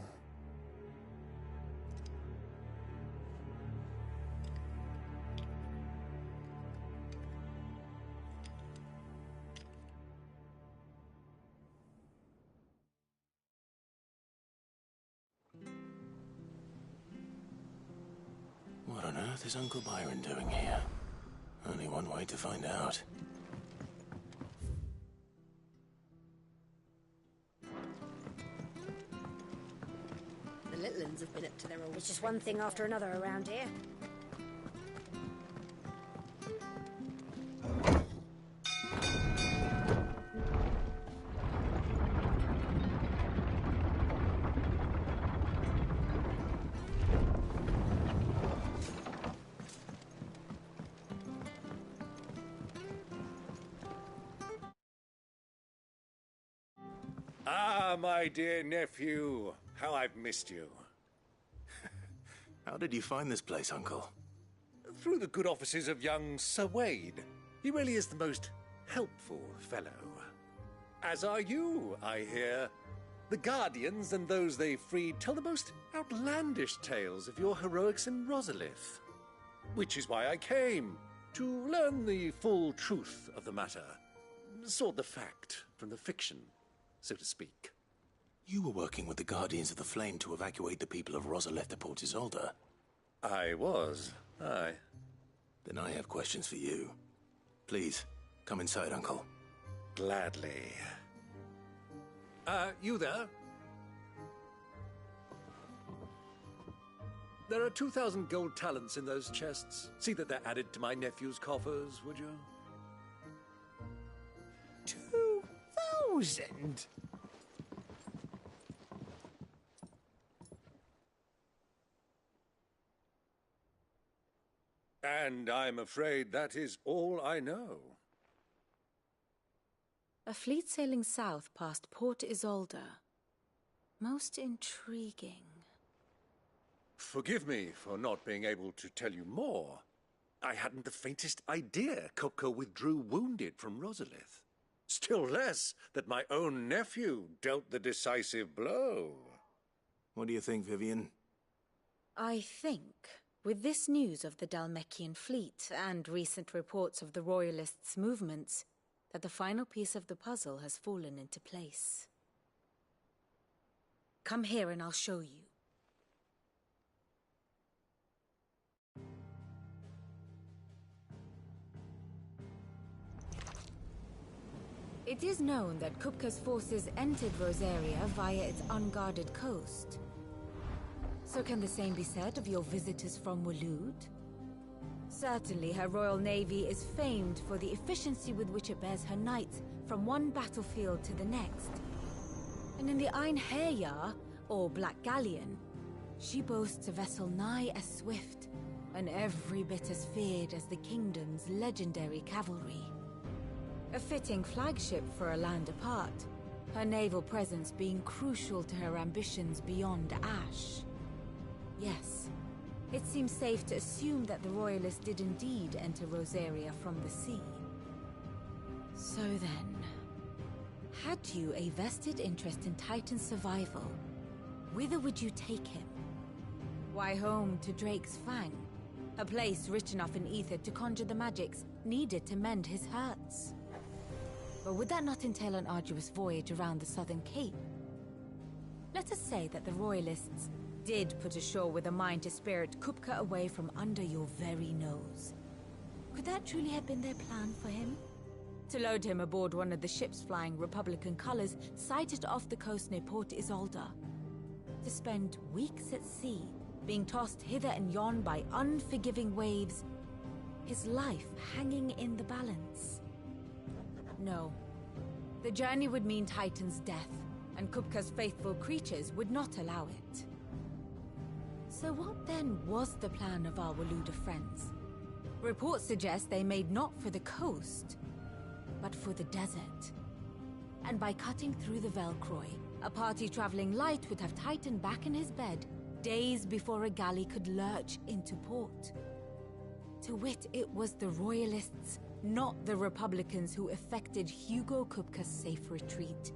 Speaker 2: What on earth is Uncle Byron doing here? Only one way to find out.
Speaker 13: The little uns have been up to their old... It's just one thing after another around here.
Speaker 11: Ah, my dear nephew. How I've missed you.
Speaker 2: How did you find this place, Uncle?
Speaker 11: Through the good offices of young Sir Wade. He really is the most helpful fellow. As are you, I hear. The Guardians and those they freed tell the most outlandish tales of your heroics in Rosalith. Which is why I came, to learn the full truth of the matter. Sort the fact from the fiction, so to speak.
Speaker 2: You were working with the Guardians of the Flame to evacuate the people of Rosalith to Port Isolde.
Speaker 11: I was, aye.
Speaker 2: Then I have questions for you. Please, come inside, Uncle.
Speaker 11: Gladly. You there? There are 2,000 gold talents in those chests. See that they're added to my nephew's coffers, would you? 2,000? And I'm afraid that is all I know.
Speaker 6: A fleet sailing south past Port Isolde. Most intriguing.
Speaker 11: Forgive me for not being able to tell you more. I hadn't the faintest idea Kupka withdrew wounded from Rosalith. Still less that my own nephew dealt the decisive blow.
Speaker 2: What do you think, Vivian?
Speaker 6: I think, with this news of the Dhalmekian fleet and recent reports of the Royalists' movements, that the final piece of the puzzle has fallen into place. Come here and I'll show you. It is known that Kupka's forces entered Rosaria via its unguarded coast. So can the same be said of your visitors from Waloed? Certainly her Royal Navy is famed for the efficiency with which it bears her knights from one battlefield to the next. And in the Einherjar, or Black Galleon, she boasts a vessel nigh as swift, and every bit as feared as the kingdom's legendary cavalry. A fitting flagship for a land apart, her naval presence being crucial to her ambitions beyond Ash. Yes, it seems safe to assume that the Royalists did indeed enter Rosaria from the sea. So then, had you a vested interest in Titan's survival, whither would you take him? Why, home to Drake's Fang, a place rich enough in ether to conjure the magics needed to mend his hurts. But would that not entail an arduous voyage around the southern cape? Let us say that the Royalists did put ashore with a mind to spirit Kupka away from under your very nose. Could that truly have been their plan for him? To load him aboard one of the ships flying Republican colors sighted off the coast near Port Isolde. To spend weeks at sea, being tossed hither and yon by unforgiving waves, his life hanging in the balance. No. The journey would mean Titan's death, and Kupka's faithful creatures would not allow it. So what then was the plan of our Waluda friends? Reports suggest they made not for the coast, but for the desert. And by cutting through the Velcroy, a party traveling light would have Titan back in his bed days before a galley could lurch into port. To wit, it was the Royalists, not the Republicans, who effected Hugo Kupka's safe retreat.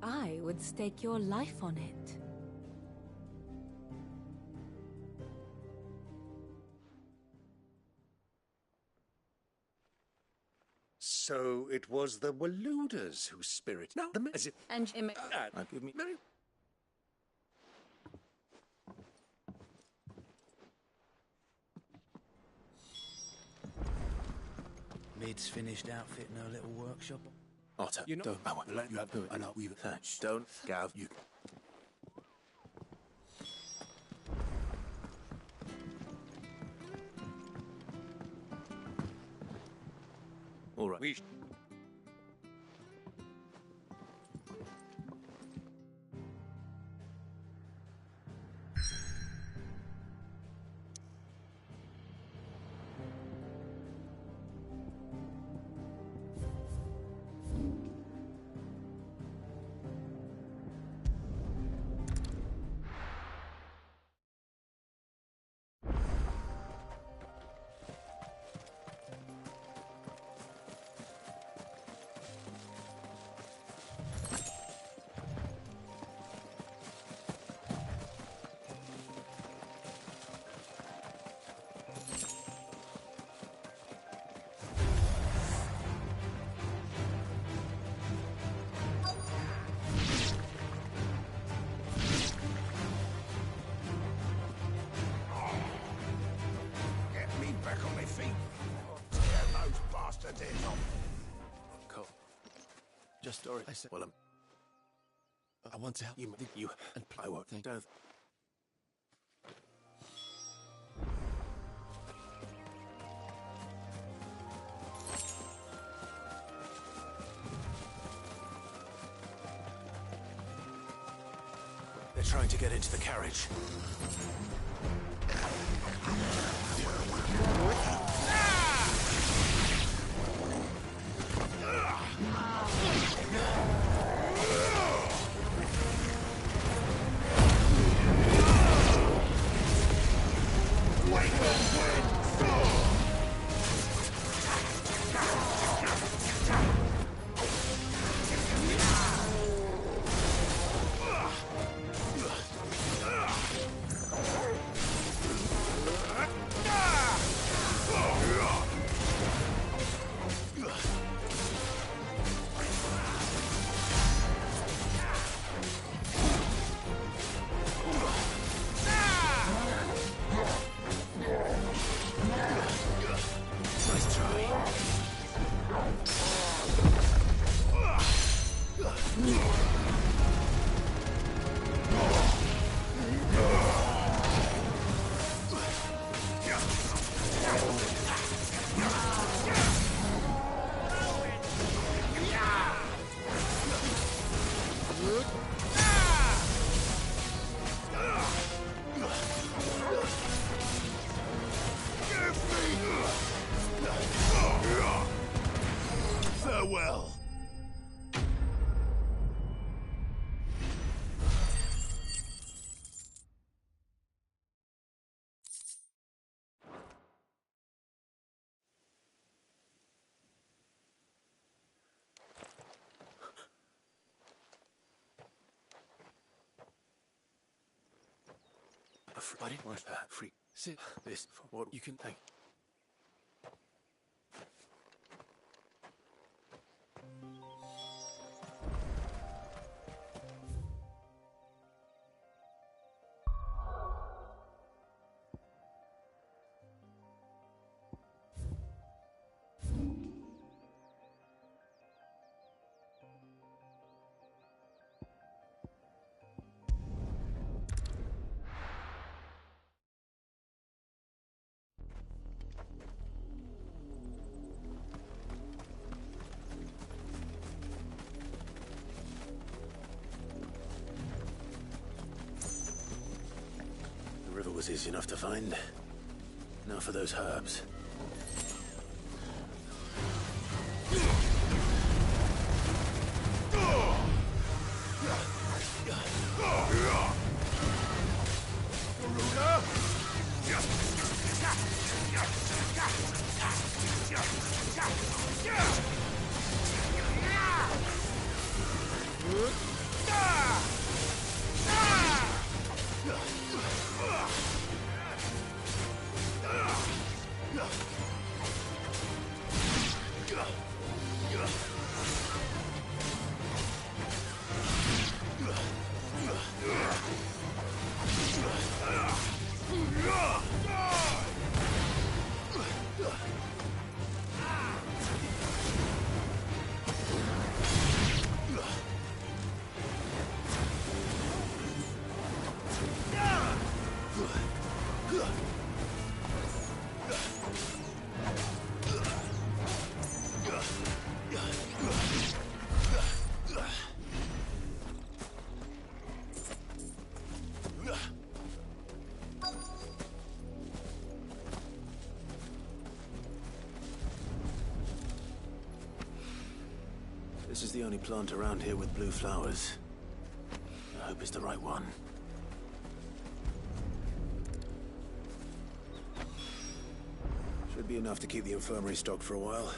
Speaker 6: I would stake your life on it.
Speaker 1: So it was the Waludas whose spirit... No, as it...
Speaker 6: And
Speaker 1: give me... Mary...
Speaker 3: Mid's finished outfitting her little workshop.
Speaker 2: Otter,
Speaker 3: You know-
Speaker 2: don't. I won't let you have it. I know we've attached. Don't, Gav. You. All right.
Speaker 1: We...
Speaker 11: Get me back on my feet. Or tear those bastards' heads off.
Speaker 2: Cool. Just story. I said. Well,
Speaker 3: I want to help
Speaker 2: you. You and I won't. Don't. They're trying to get into the carriage. Nice try.
Speaker 11: Farewell.
Speaker 2: I didn't want that. Free. Sit. This for what you can take. was easy enough to find. Now for those herbs. This is the only plant around here with blue flowers. I hope it's the right one. Should be enough to keep the infirmary stocked for a while.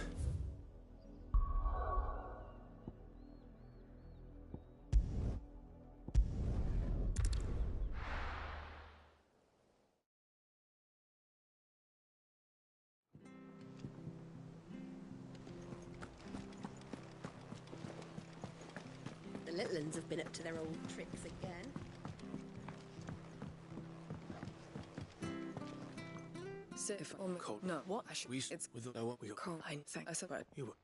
Speaker 13: The little uns have been up to their old tricks again.
Speaker 20: If on cold. No, what? I should. It's
Speaker 8: with what we got.
Speaker 20: Cold. I think I said right.
Speaker 8: You.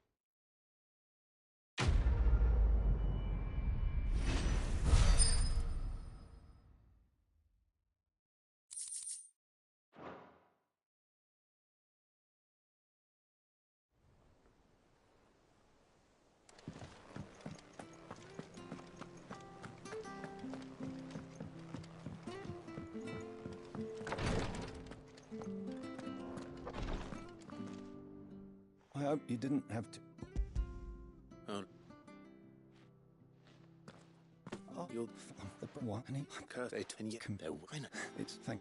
Speaker 3: I hope you didn't have to.
Speaker 2: Oh, you're
Speaker 3: the what? And
Speaker 2: cursed, and yet
Speaker 3: it's thank.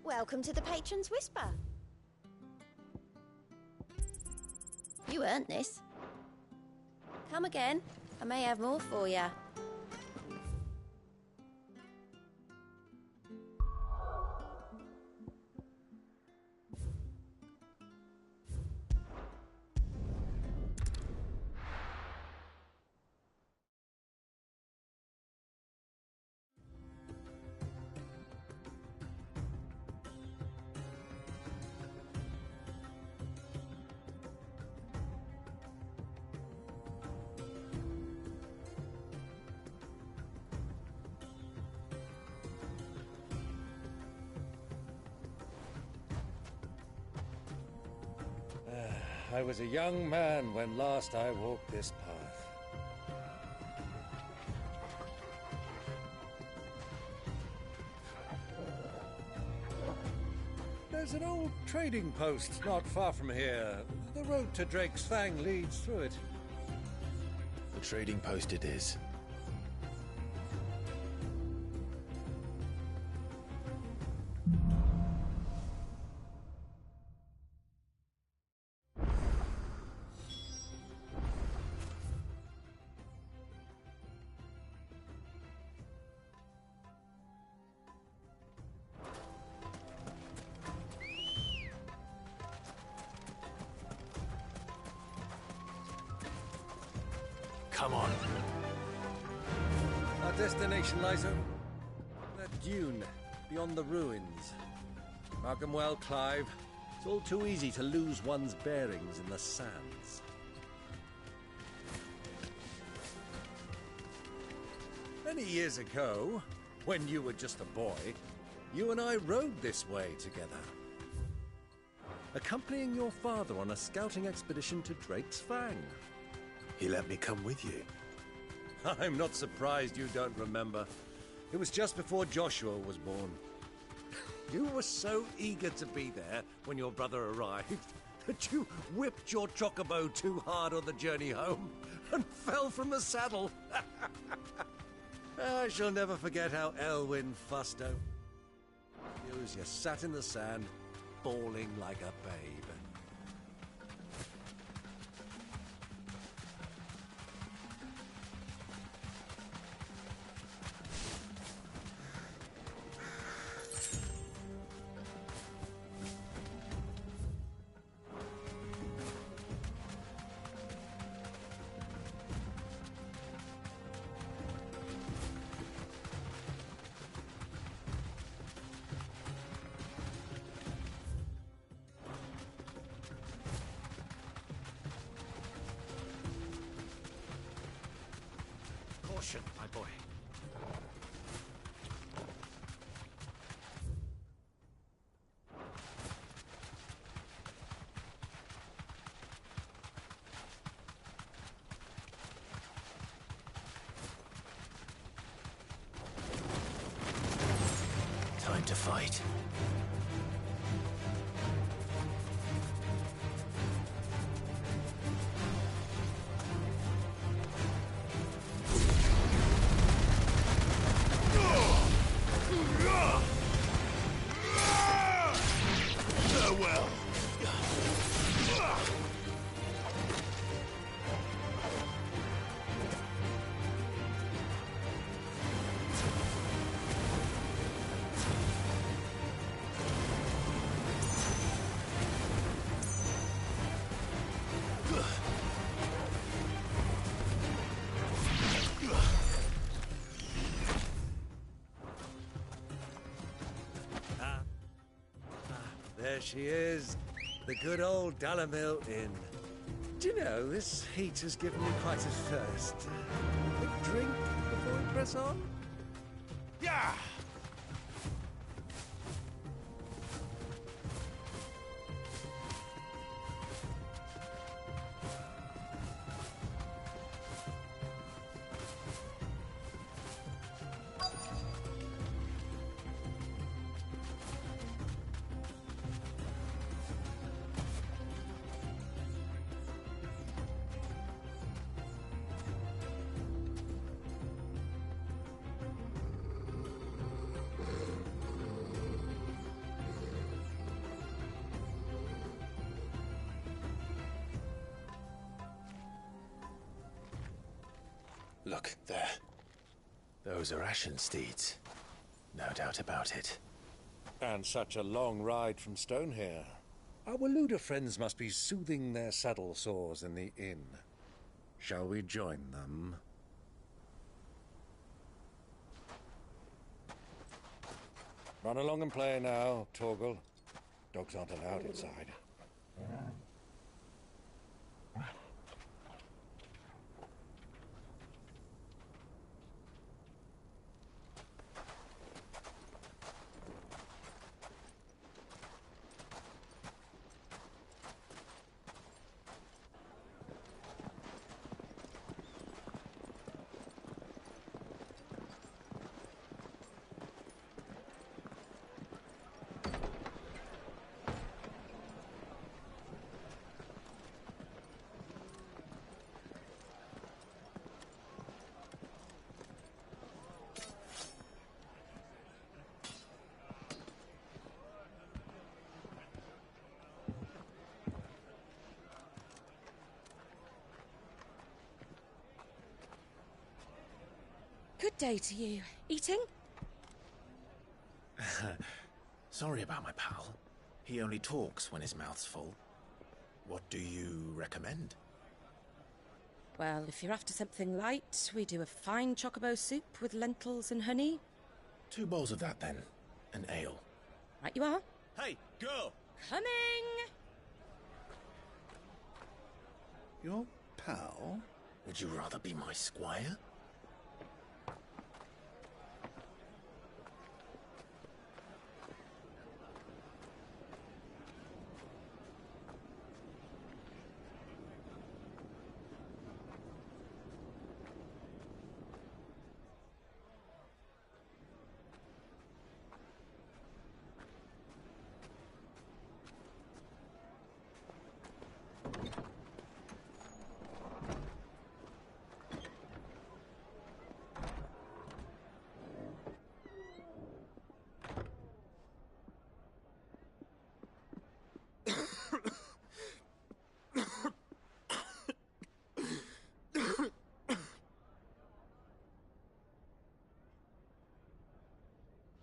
Speaker 17: Welcome to the Patron's Whisper. You earned this. Come again. I may have more for you.
Speaker 4: I was a young man when last I walked this path. There's an old trading post not far from here. The road to Drake's Fang leads through it.
Speaker 2: The trading post it is. Come on.
Speaker 4: Our destination lies over that dune beyond the ruins. Mark 'em well, Clive. It's all too easy to lose one's bearings in the sands. Many years ago, when you were just a boy, you and I rode this way together, accompanying your father on a scouting expedition to Drake's Fang.
Speaker 2: He let me come with you.
Speaker 4: I'm not surprised you don't remember. It was just before Joshua was born. You were so eager to be there when your brother arrived that you whipped your chocobo too hard on the journey home and fell from the saddle. I shall never forget how Elwyn fussed over you as you sat in the sand, bawling like a babe.
Speaker 11: Caution, my boy.
Speaker 2: Time to fight.
Speaker 11: Farewell.
Speaker 4: There she is, the good old Dalamil Inn. Do you know, this heat has given me quite a thirst. A quick drink before we press on?
Speaker 11: Yeah!
Speaker 2: Look, there. Those are Ashen steeds. No doubt about it.
Speaker 4: And such a long ride from Stone here. Our Waluda friends must be soothing their saddle sores in the inn. Shall we join them? Run along and play now, Torgal. Dogs aren't allowed inside.
Speaker 15: day to you. Eating?
Speaker 2: Sorry about my pal. He only talks when his mouth's full. What do you recommend?
Speaker 15: Well, if you're after something light, we do a fine chocobo soup with lentils and honey.
Speaker 2: 2 bowls of that, then. An ale.
Speaker 15: Right you are.
Speaker 4: Hey, girl!
Speaker 15: Coming!
Speaker 2: Your pal? Would you rather be my squire?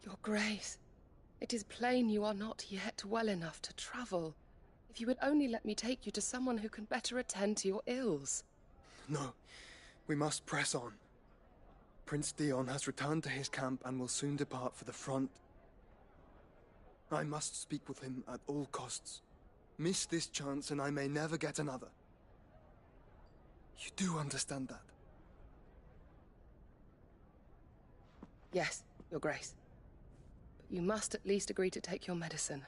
Speaker 20: Your Grace, it is plain you are not yet well enough to travel. If you would only let me take you to someone who can better attend to your ills.
Speaker 19: No, we must press on. Prince Dion has returned to his camp and will soon depart for the front. I must speak with him at all costs. Miss this chance and I may never get another. You do understand that?
Speaker 20: Yes, Your Grace. But you must at least agree to take your medicine.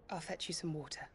Speaker 20: I'll fetch you some water.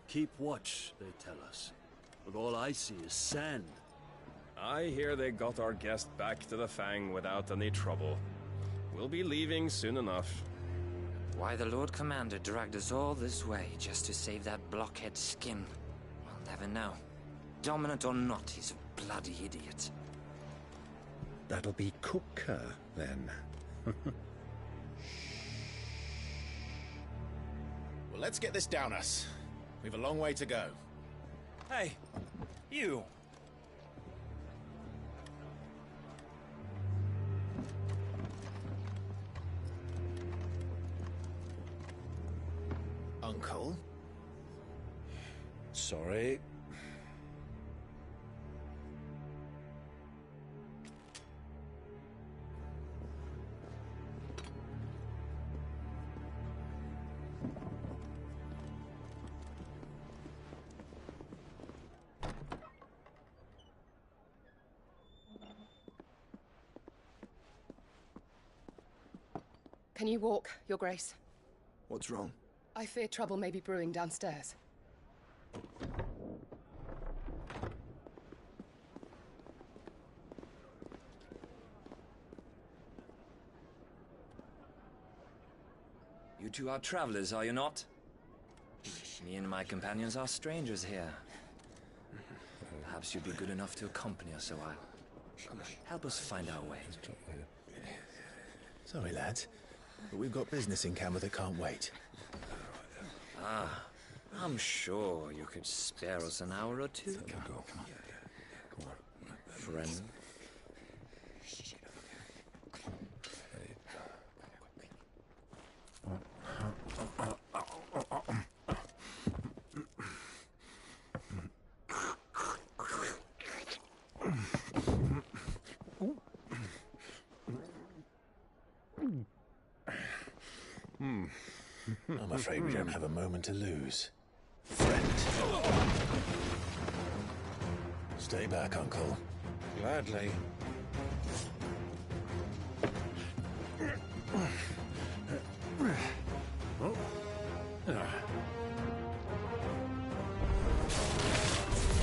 Speaker 4: Keep watch, they tell us. But all I see is sand.
Speaker 22: I hear they got our guest back to the Fang without any trouble. We'll be leaving soon enough.
Speaker 24: Why the Lord Commander dragged us all this way just to save that blockhead's skin, we'll never know. Dominant or not, he's a bloody idiot.
Speaker 23: That'll be Cooker, then.
Speaker 2: Well, let's get this down us. We've a long way to go.
Speaker 3: Hey, you!
Speaker 2: Uncle?
Speaker 3: Sorry.
Speaker 20: Can you walk, Your Grace?
Speaker 19: What's wrong?
Speaker 20: I fear trouble may be brewing downstairs.
Speaker 24: You two are travelers, are you not? Me and my companions are strangers here. Perhaps you'd be good enough to accompany us a while. Help us find our way.
Speaker 2: Sorry, lads, but we've got business in camera that can't wait.
Speaker 24: Ah, I'm sure you could spare us an hour or two. Friend.
Speaker 2: I'm afraid we don't have a moment to lose. Friend. Stay back, Uncle.
Speaker 1: Gladly.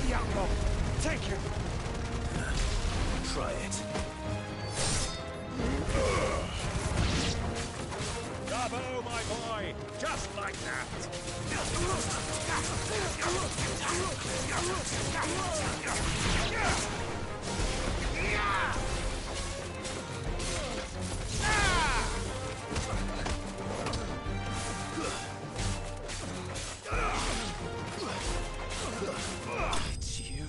Speaker 11: Young take it.
Speaker 2: Try it.
Speaker 11: Bravo, my boy! Just like that!
Speaker 2: It's you.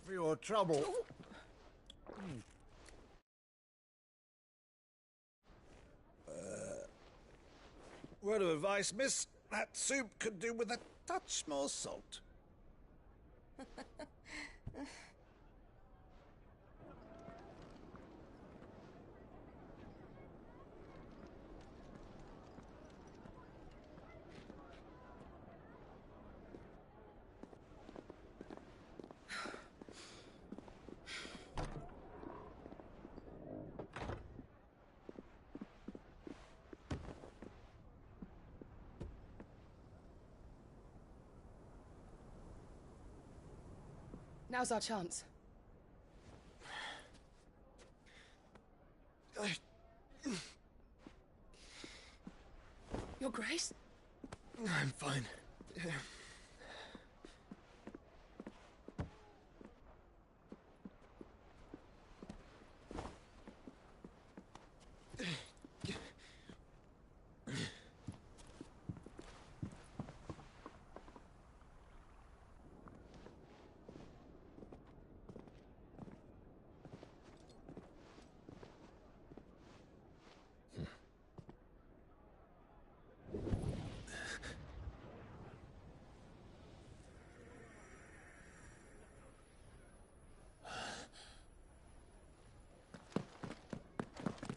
Speaker 11: For your trouble. Word of advice, miss. That soup could do with a touch more salt.
Speaker 20: Now's our chance. Your Grace?
Speaker 19: I'm fine.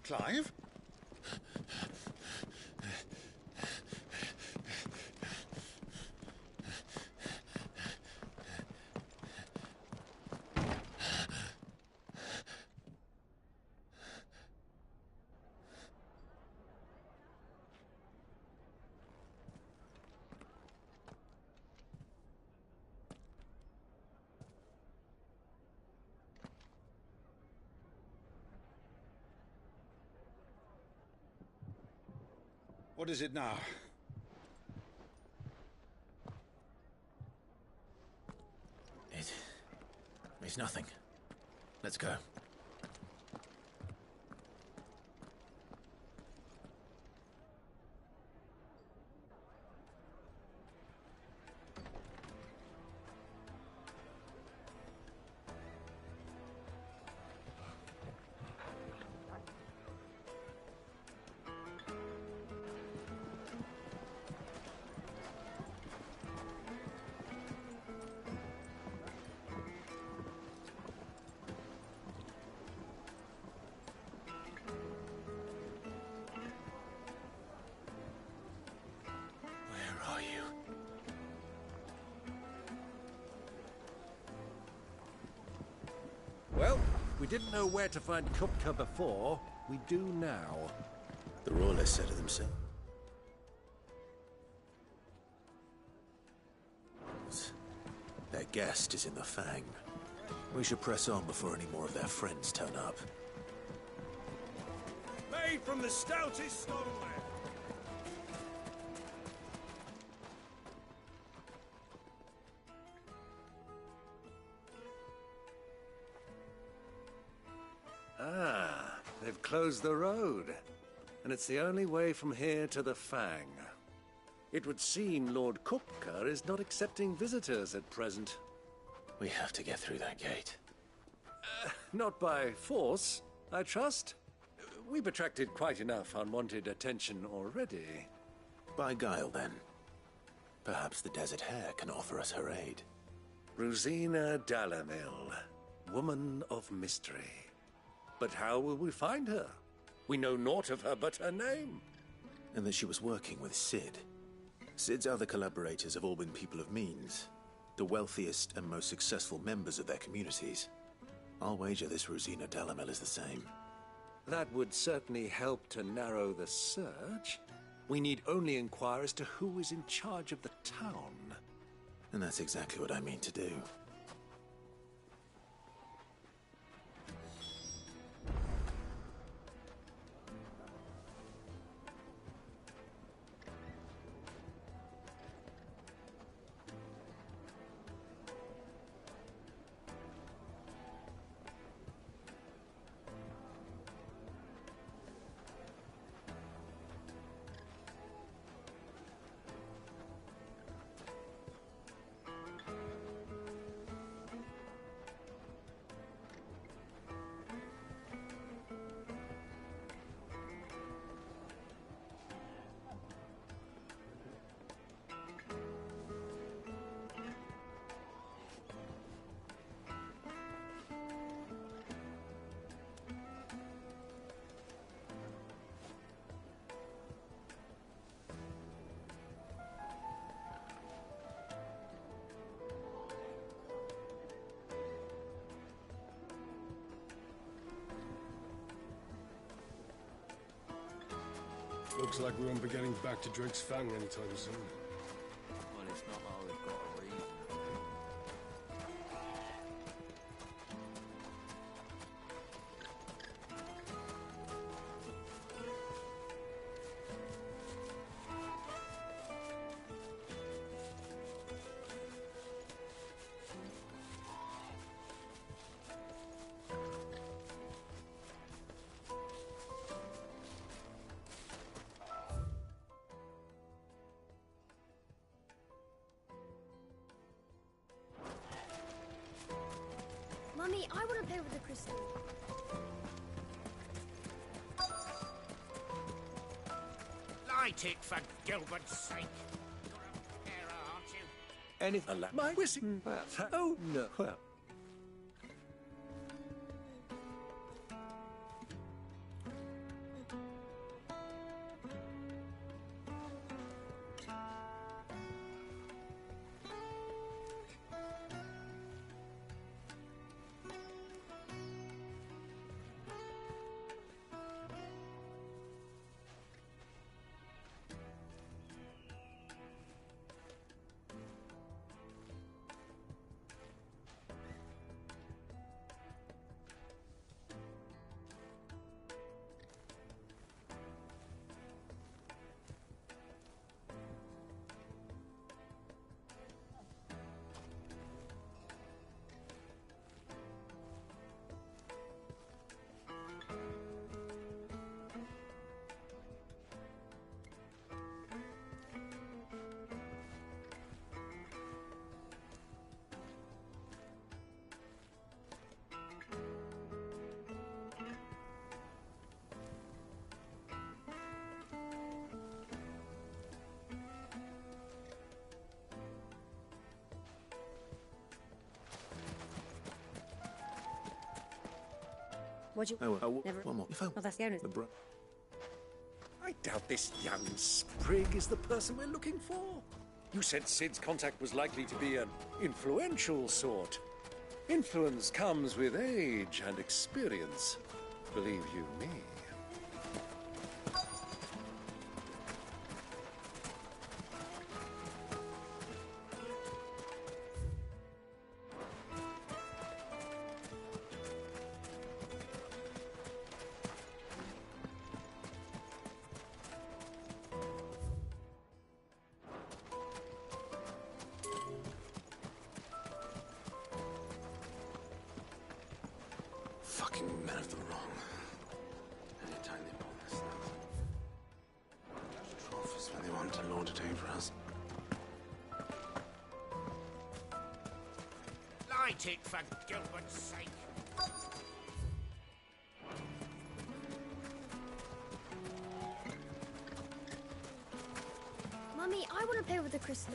Speaker 11: Clive? What is it now?
Speaker 2: It's nothing. Let's go.
Speaker 4: Well, we didn't know where to find Kupka before. We do now.
Speaker 2: The Royalists said it themselves. Their guest is in the Fang. We should press on before any more of their friends turn up.
Speaker 11: Made from the stoutest stoneware.
Speaker 4: Ah, they've closed the road. And it's the only way from here to the Fang. It would seem Lord Kupka is not accepting visitors at present.
Speaker 2: We have to get through that gate.
Speaker 4: Not by force, I trust. We've attracted quite enough unwanted attention already.
Speaker 2: By guile, then. Perhaps the Desert Hare can offer us her aid.
Speaker 4: Rosina Dalamil, woman of mystery. But how will we find her? We know naught of her but her name.
Speaker 2: And that she was working with Cid. Cid's other collaborators have all been people of means, the wealthiest and most successful members of their communities. I'll wager this Rosina Dalamil is the same.
Speaker 4: That would certainly help to narrow the search. We need only inquire as to who is in charge of the town.
Speaker 2: And that's exactly what I mean to do.
Speaker 7: Looks like we won't be getting back to Drake's Fang anytime soon.
Speaker 3: Well, it's not like we've got a reason.
Speaker 13: Mummy, I want to play with the crystal.
Speaker 11: Light it, for Gilbert's sake. You're a carer, aren't you?
Speaker 4: Anything like my whistling. Oh, no. Well.
Speaker 13: What'd you... Never...
Speaker 2: One more.
Speaker 13: Oh, that's the only...
Speaker 4: I doubt this young sprig is the person we're looking for. You said Cid's contact was likely to be an influential sort. Influence comes with age and experience. Believe you me.
Speaker 2: Fucking men of the wrong. Anytime they pull this stuff. Trophies when they want to lord it over us.
Speaker 11: Light it, for Gilbert's sake.
Speaker 13: Mummy, I want to play with the crystal.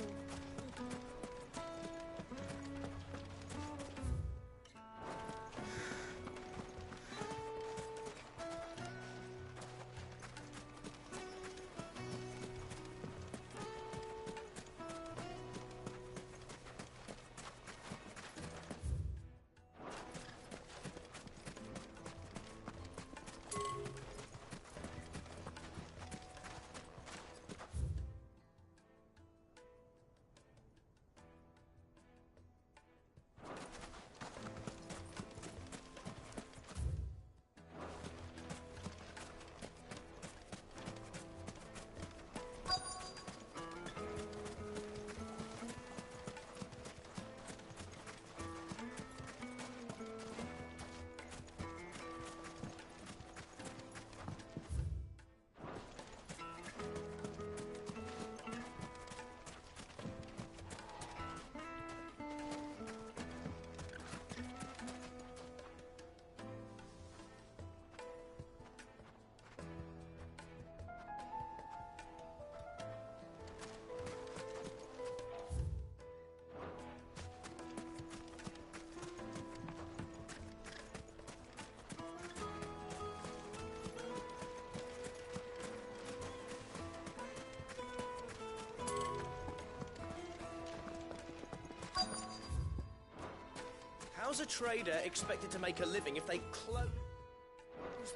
Speaker 10: How's a trader expected to make a living if they close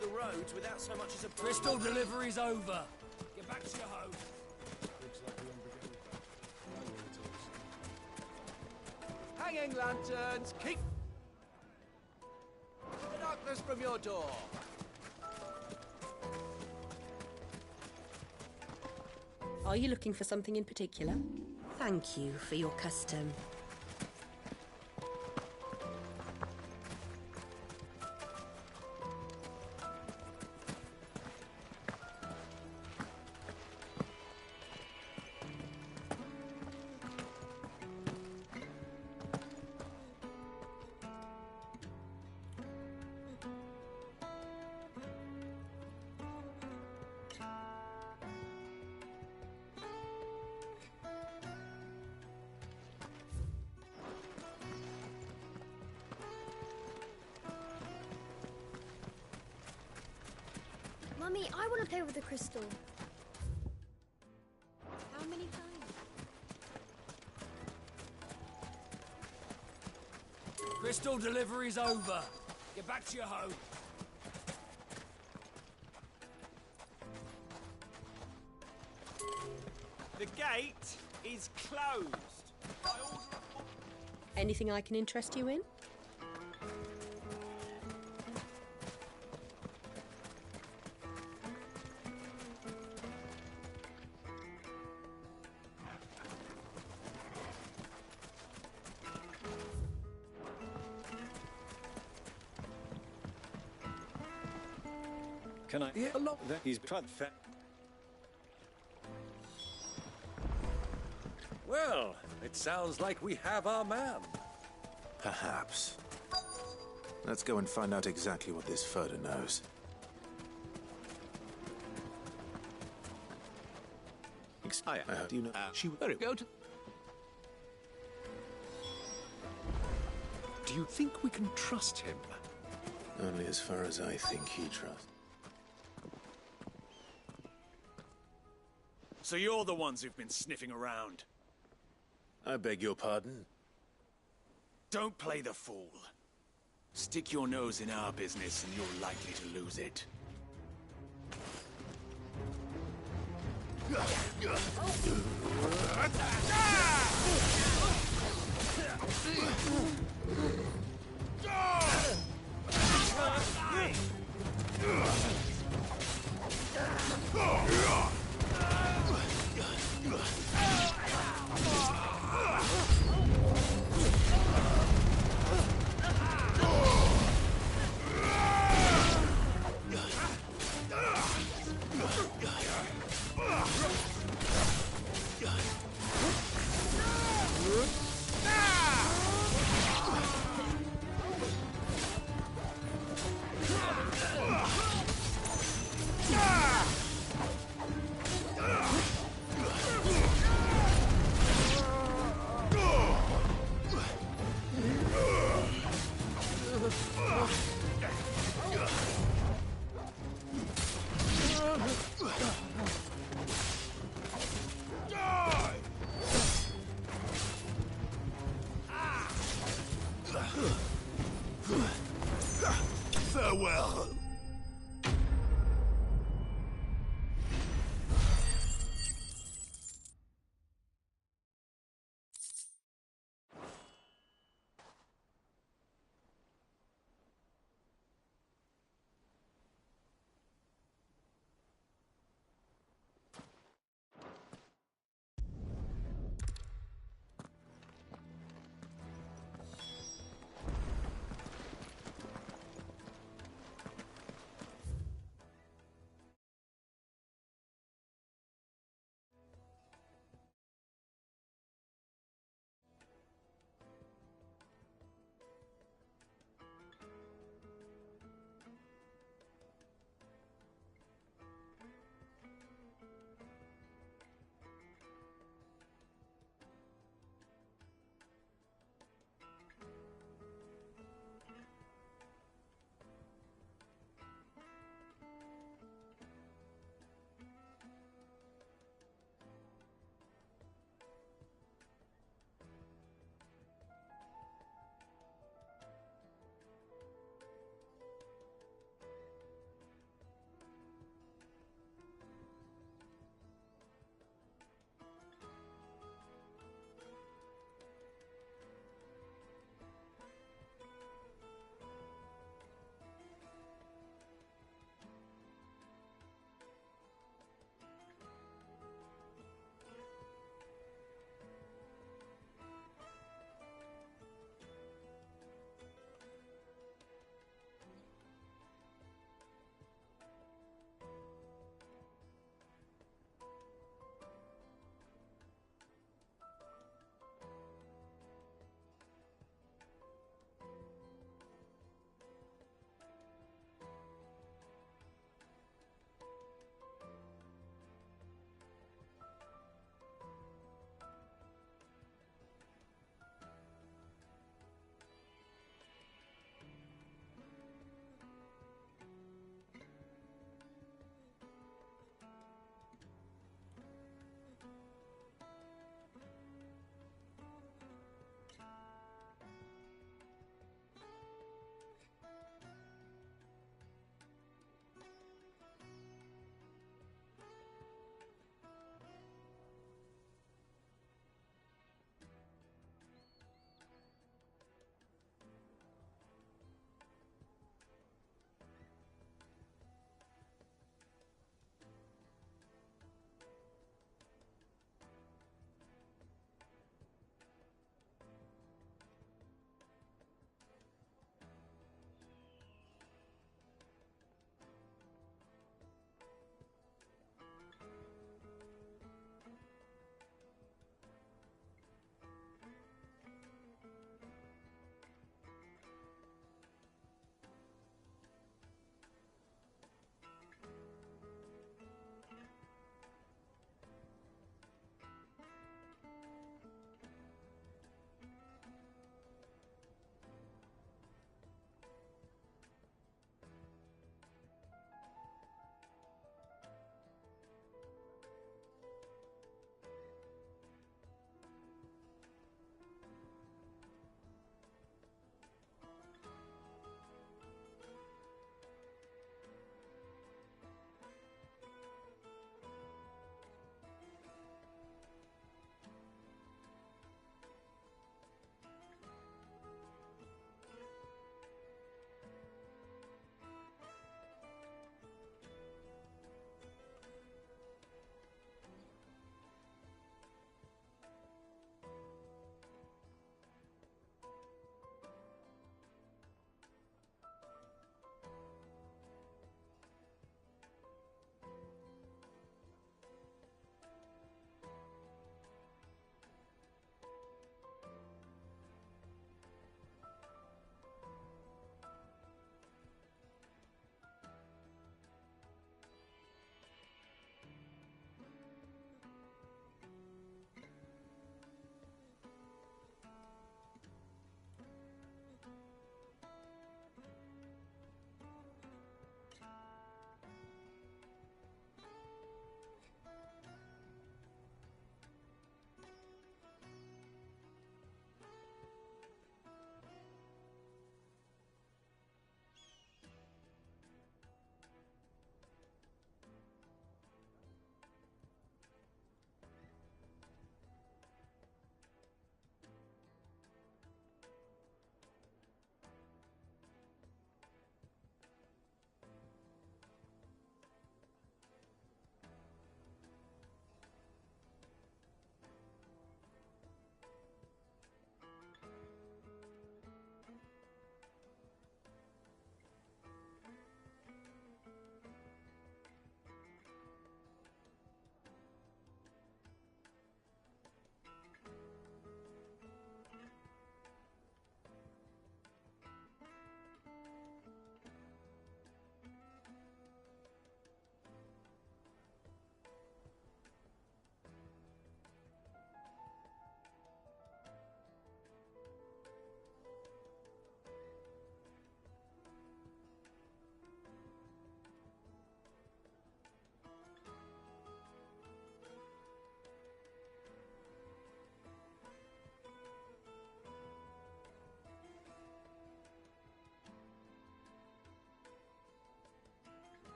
Speaker 10: the roads without so much as a...
Speaker 11: Crystal delivery's over. Get back to your home.
Speaker 10: Hanging lanterns, keep the darkness from your door.
Speaker 15: Are you looking for something in particular? Thank you for your custom.
Speaker 13: Mummy, I want to play with the crystal. How many times?
Speaker 11: Crystal delivery's over. Get back to your home.
Speaker 10: The gate is closed.
Speaker 15: Anything I can interest you in?
Speaker 12: Can I hear a lot that he's tried fat?
Speaker 4: Well, it sounds like we have our man.
Speaker 2: Perhaps. Let's go and find out exactly what this Furter knows.
Speaker 12: I heard you know she very go to.
Speaker 8: Do you think we can trust him?
Speaker 2: Only as far as I think he trusts.
Speaker 11: So you're the ones who've been sniffing around.
Speaker 2: I beg your pardon?
Speaker 11: Don't play the fool. Stick your nose in our business and you're likely to lose it.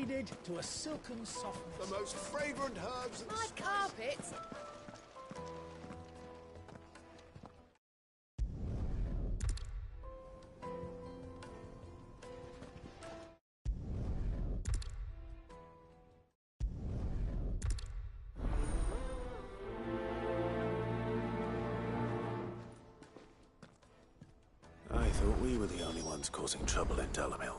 Speaker 11: kneaded to a silken softness.
Speaker 23: The most fragrant herbs and
Speaker 20: My carpets.
Speaker 2: I thought we were the only ones causing trouble in Dalamil.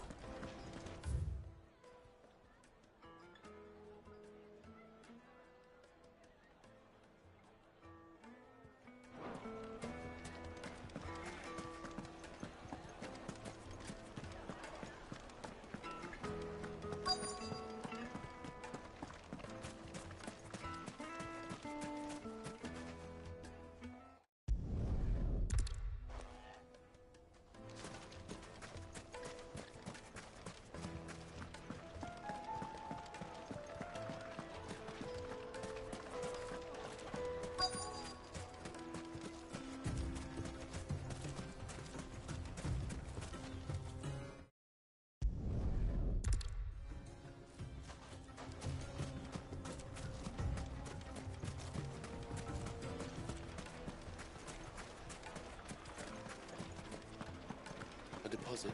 Speaker 2: Deposit.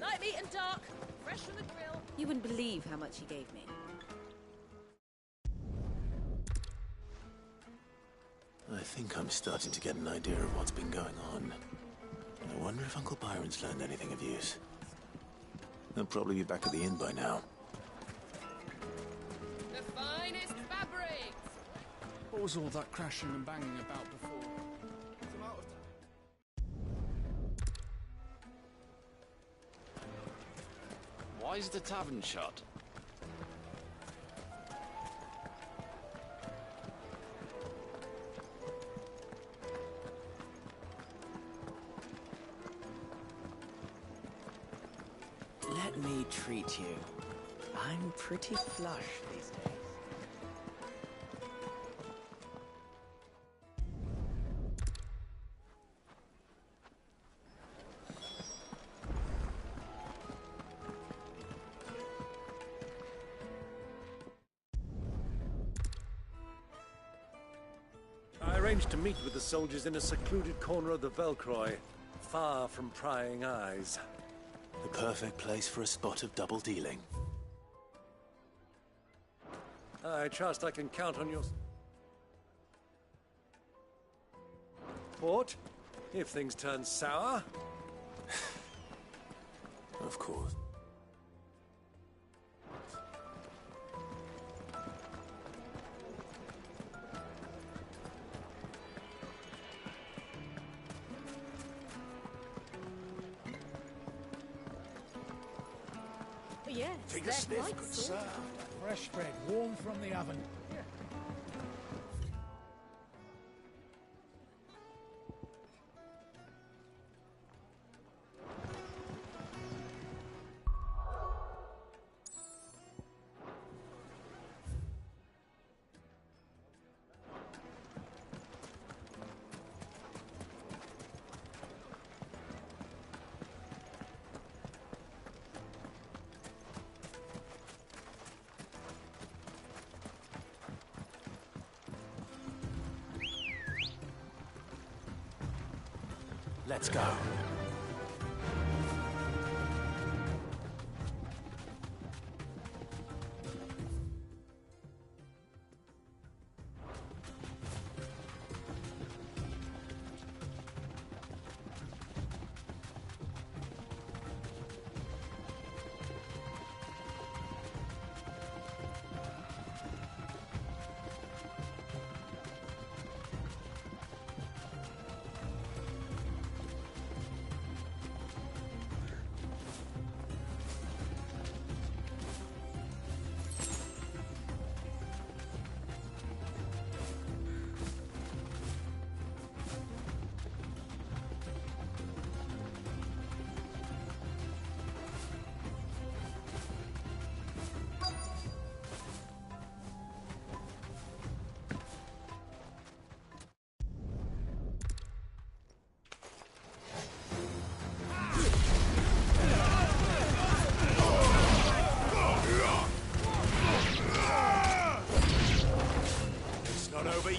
Speaker 15: Light meat and dark, fresh from the grill. You wouldn't believe how much he gave me.
Speaker 2: I think I'm starting to get an idea of what's been going on. I wonder if Uncle Byron's learned anything of use. They'll probably be back at the inn by now.
Speaker 20: The finest fabrics.
Speaker 11: What was all that crashing and banging about before?
Speaker 9: Why is the tavern shut?
Speaker 3: Let me treat you. I'm pretty flush these days.
Speaker 4: I arranged to meet with the soldiers in a secluded corner of the Velcroy, far from prying eyes.
Speaker 2: The perfect place for a spot of double dealing.
Speaker 4: I trust I can count on your support if things turn sour.
Speaker 2: Of course.
Speaker 6: Yes,
Speaker 11: Take a
Speaker 6: they're
Speaker 11: sniff,
Speaker 6: quite
Speaker 11: good
Speaker 6: sought
Speaker 11: sir.
Speaker 6: after.
Speaker 11: Fresh bread, warm from the oven.
Speaker 2: Let's go.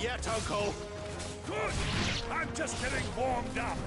Speaker 11: yet, Uncle.
Speaker 5: Good! I'm just getting warmed up.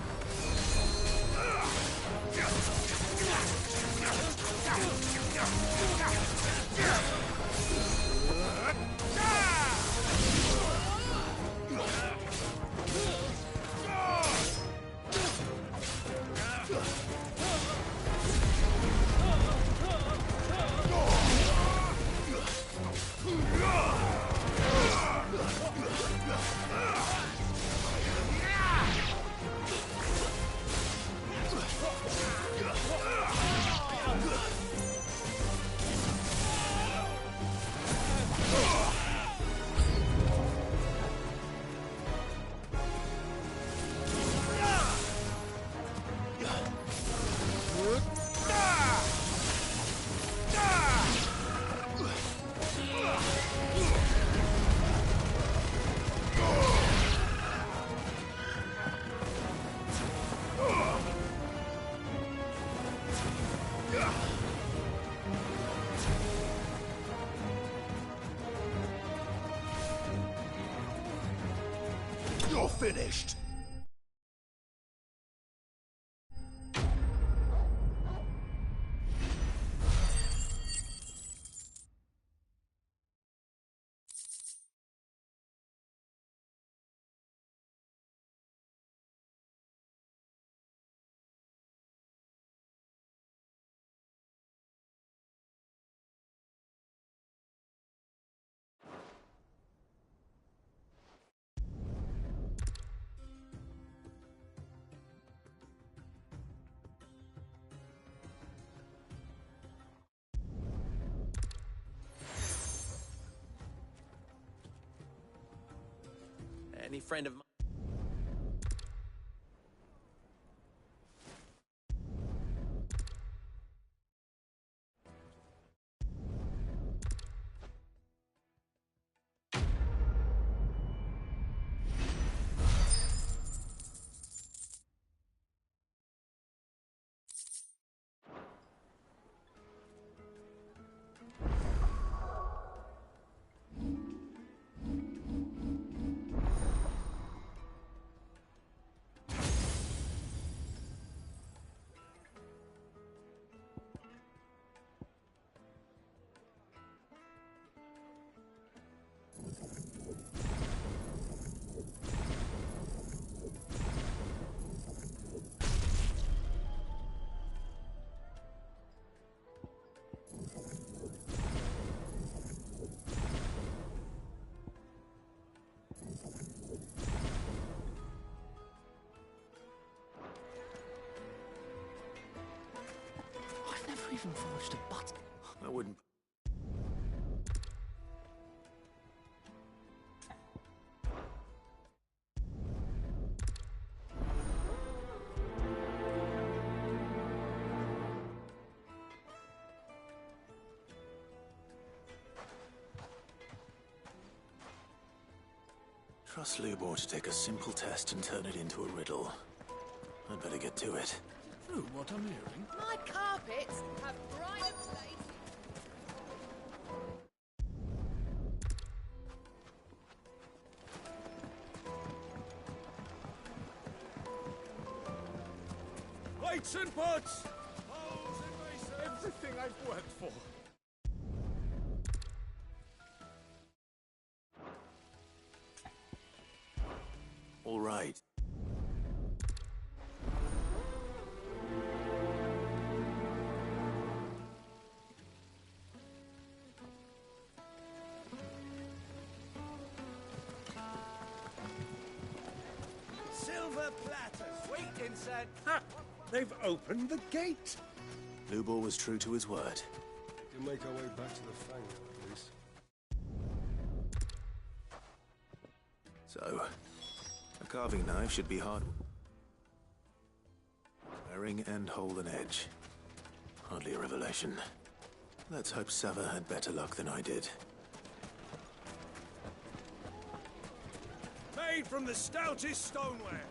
Speaker 11: You're finished.
Speaker 10: Any friend of mine?
Speaker 2: Never even forged a butt. I wouldn't. Trust Lubor to take a simple test and turn it into a riddle. I'd better get to it.
Speaker 1: Through what I'm hearing.
Speaker 20: My carpets have bright and blazing.
Speaker 5: Lights and butts! Everything I've worked for.
Speaker 2: All right.
Speaker 10: Silver platter, sweet incense.
Speaker 4: Ha! They've opened the gate.
Speaker 2: Lubor was true to his word.
Speaker 7: We can make our way back to the Fang, at least.
Speaker 2: So, a carving knife should be hard. Bearing and hold an edge. Hardly a revelation. Let's hope Sava had better luck than I did.
Speaker 5: Made from the stoutest stoneware.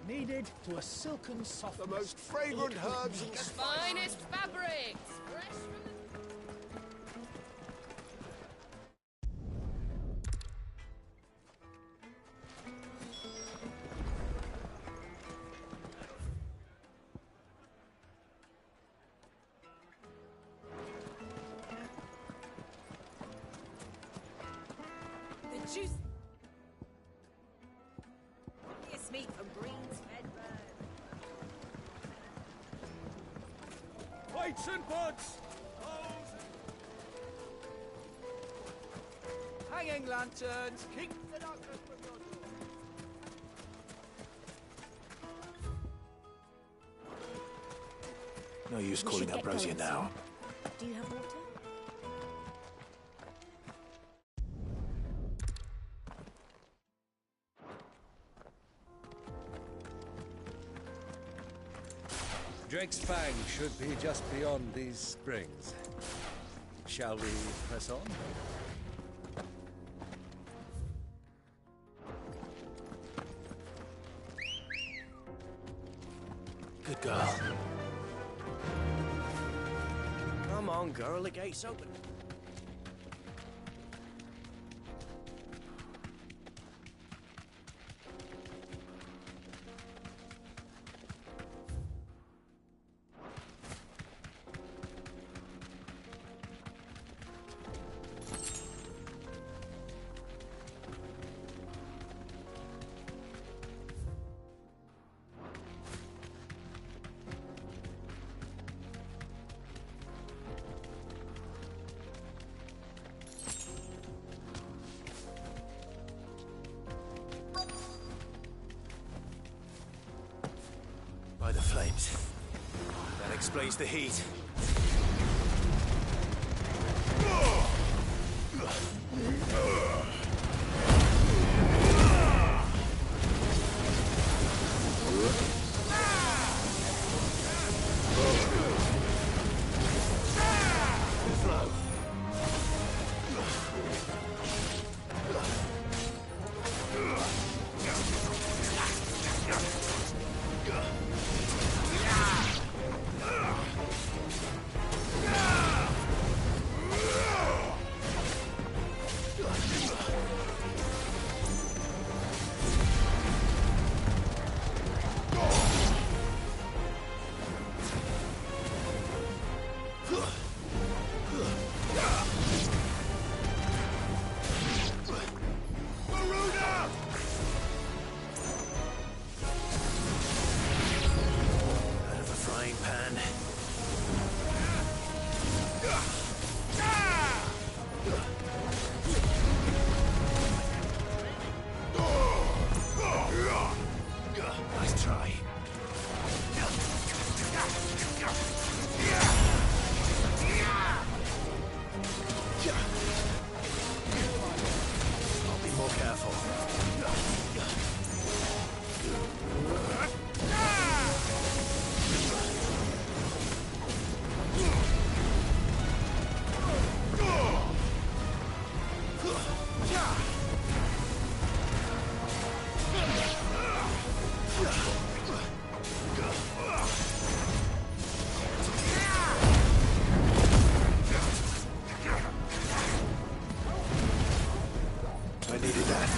Speaker 1: Kneaded to a silken soft.
Speaker 11: The most fragrant herbs and
Speaker 20: The finest fabrics, fresh from
Speaker 6: juice. Kiss meat from Green's fed bird.
Speaker 5: Weights and buds!
Speaker 10: Hanging lanterns, keep the darkness from your door.
Speaker 2: No use
Speaker 17: We
Speaker 2: calling
Speaker 17: should
Speaker 2: up
Speaker 17: get
Speaker 2: Rosia
Speaker 17: going
Speaker 2: now.
Speaker 17: soon. Do you have water?
Speaker 4: Drake's Fang should be just beyond these springs. Shall we press on?
Speaker 2: Good girl.
Speaker 10: Come on, girl, the gate's open.
Speaker 2: By the flames. That explains the heat. Nice try. I'll be more careful. I needed that.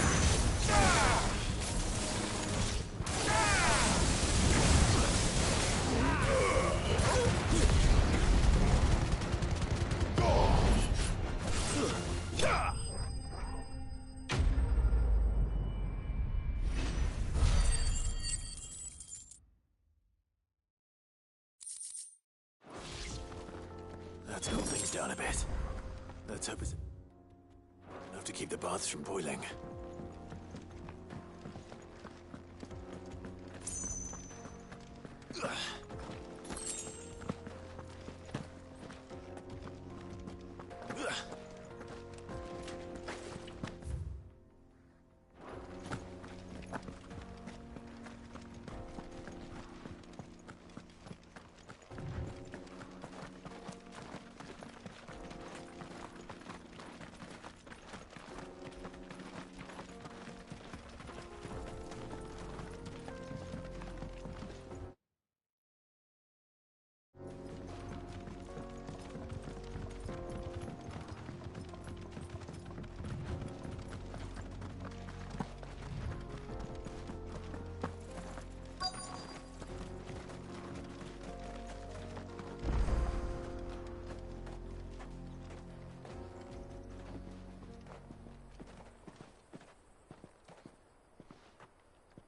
Speaker 2: That's cooled things down a bit. Let's hope it's enough to keep the baths from boiling.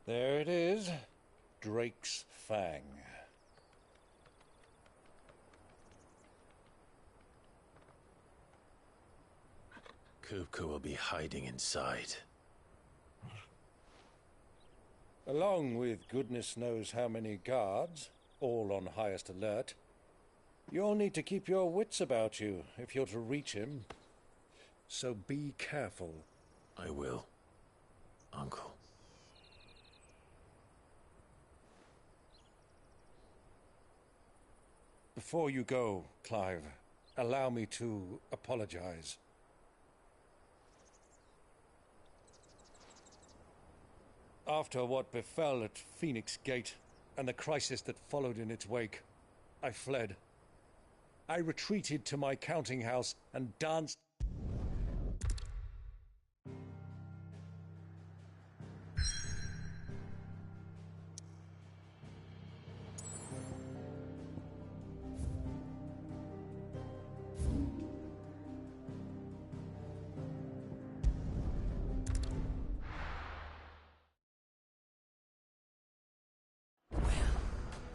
Speaker 4: There it is. Drake's Fang.
Speaker 2: Kupka will be hiding inside.
Speaker 4: Along with goodness knows how many guards, all on highest alert. You'll need to keep your wits about you if you're to reach him. So be careful.
Speaker 2: I will, Uncle.
Speaker 4: Before you go, Clive, allow me to apologize. After what befell at Phoenix Gate and the crisis that followed in its wake, I fled. I retreated to my counting house and danced.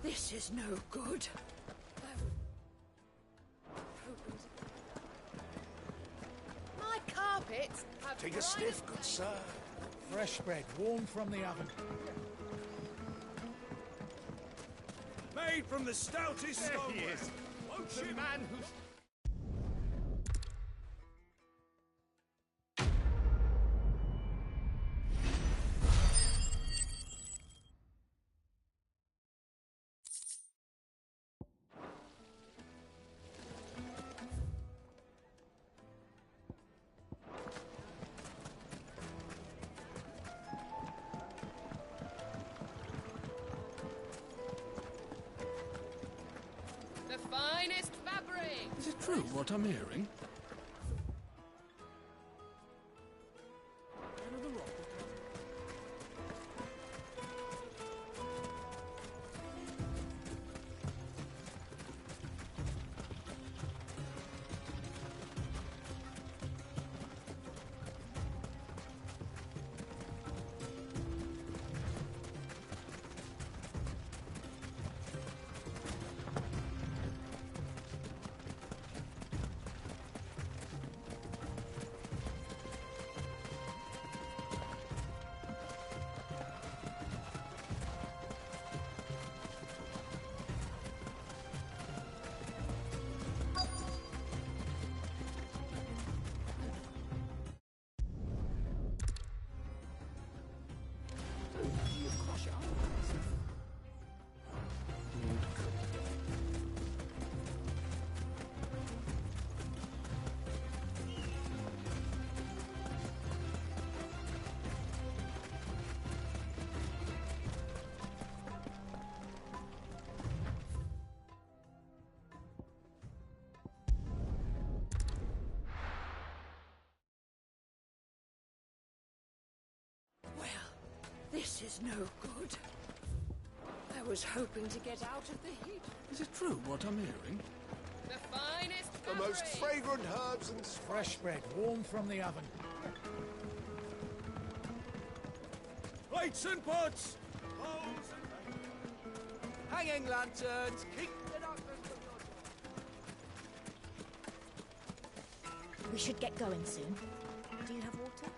Speaker 6: This is no good.
Speaker 20: My carpets have
Speaker 11: Take a sniff, good sir. Fresh bread, warm from the oven. Made from the stoutest
Speaker 5: There
Speaker 11: stone.
Speaker 5: he is.
Speaker 11: Won't
Speaker 5: The
Speaker 11: you?
Speaker 5: man who's...
Speaker 20: The finest fabric!
Speaker 11: Is it true what I'm hearing?
Speaker 6: This is no good. I was hoping to get out of the heat.
Speaker 11: Is it true what I'm hearing?
Speaker 20: The finest
Speaker 11: The
Speaker 20: fabric!
Speaker 11: most fragrant herbs and fresh bread, warm from the oven. Plates and pots! Bowls and...
Speaker 10: Hanging lanterns! Keep the darkness
Speaker 6: We should get going soon. Do you have water?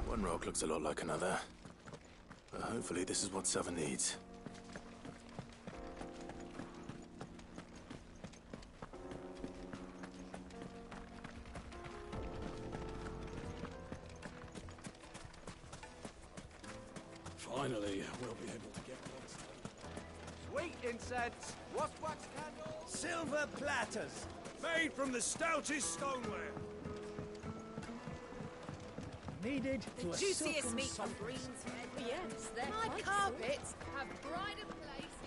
Speaker 2: One rock looks a lot like another. But hopefully this is what Seven needs.
Speaker 11: Finally, we'll be able to get what's...
Speaker 10: Sweet incense! Wax candles! Silver platters!
Speaker 11: Made from the stoutest stoneware. Needed
Speaker 6: The juiciest meat from Green's Red. Yes, they're
Speaker 20: My
Speaker 6: quite
Speaker 20: carpets have pride of place.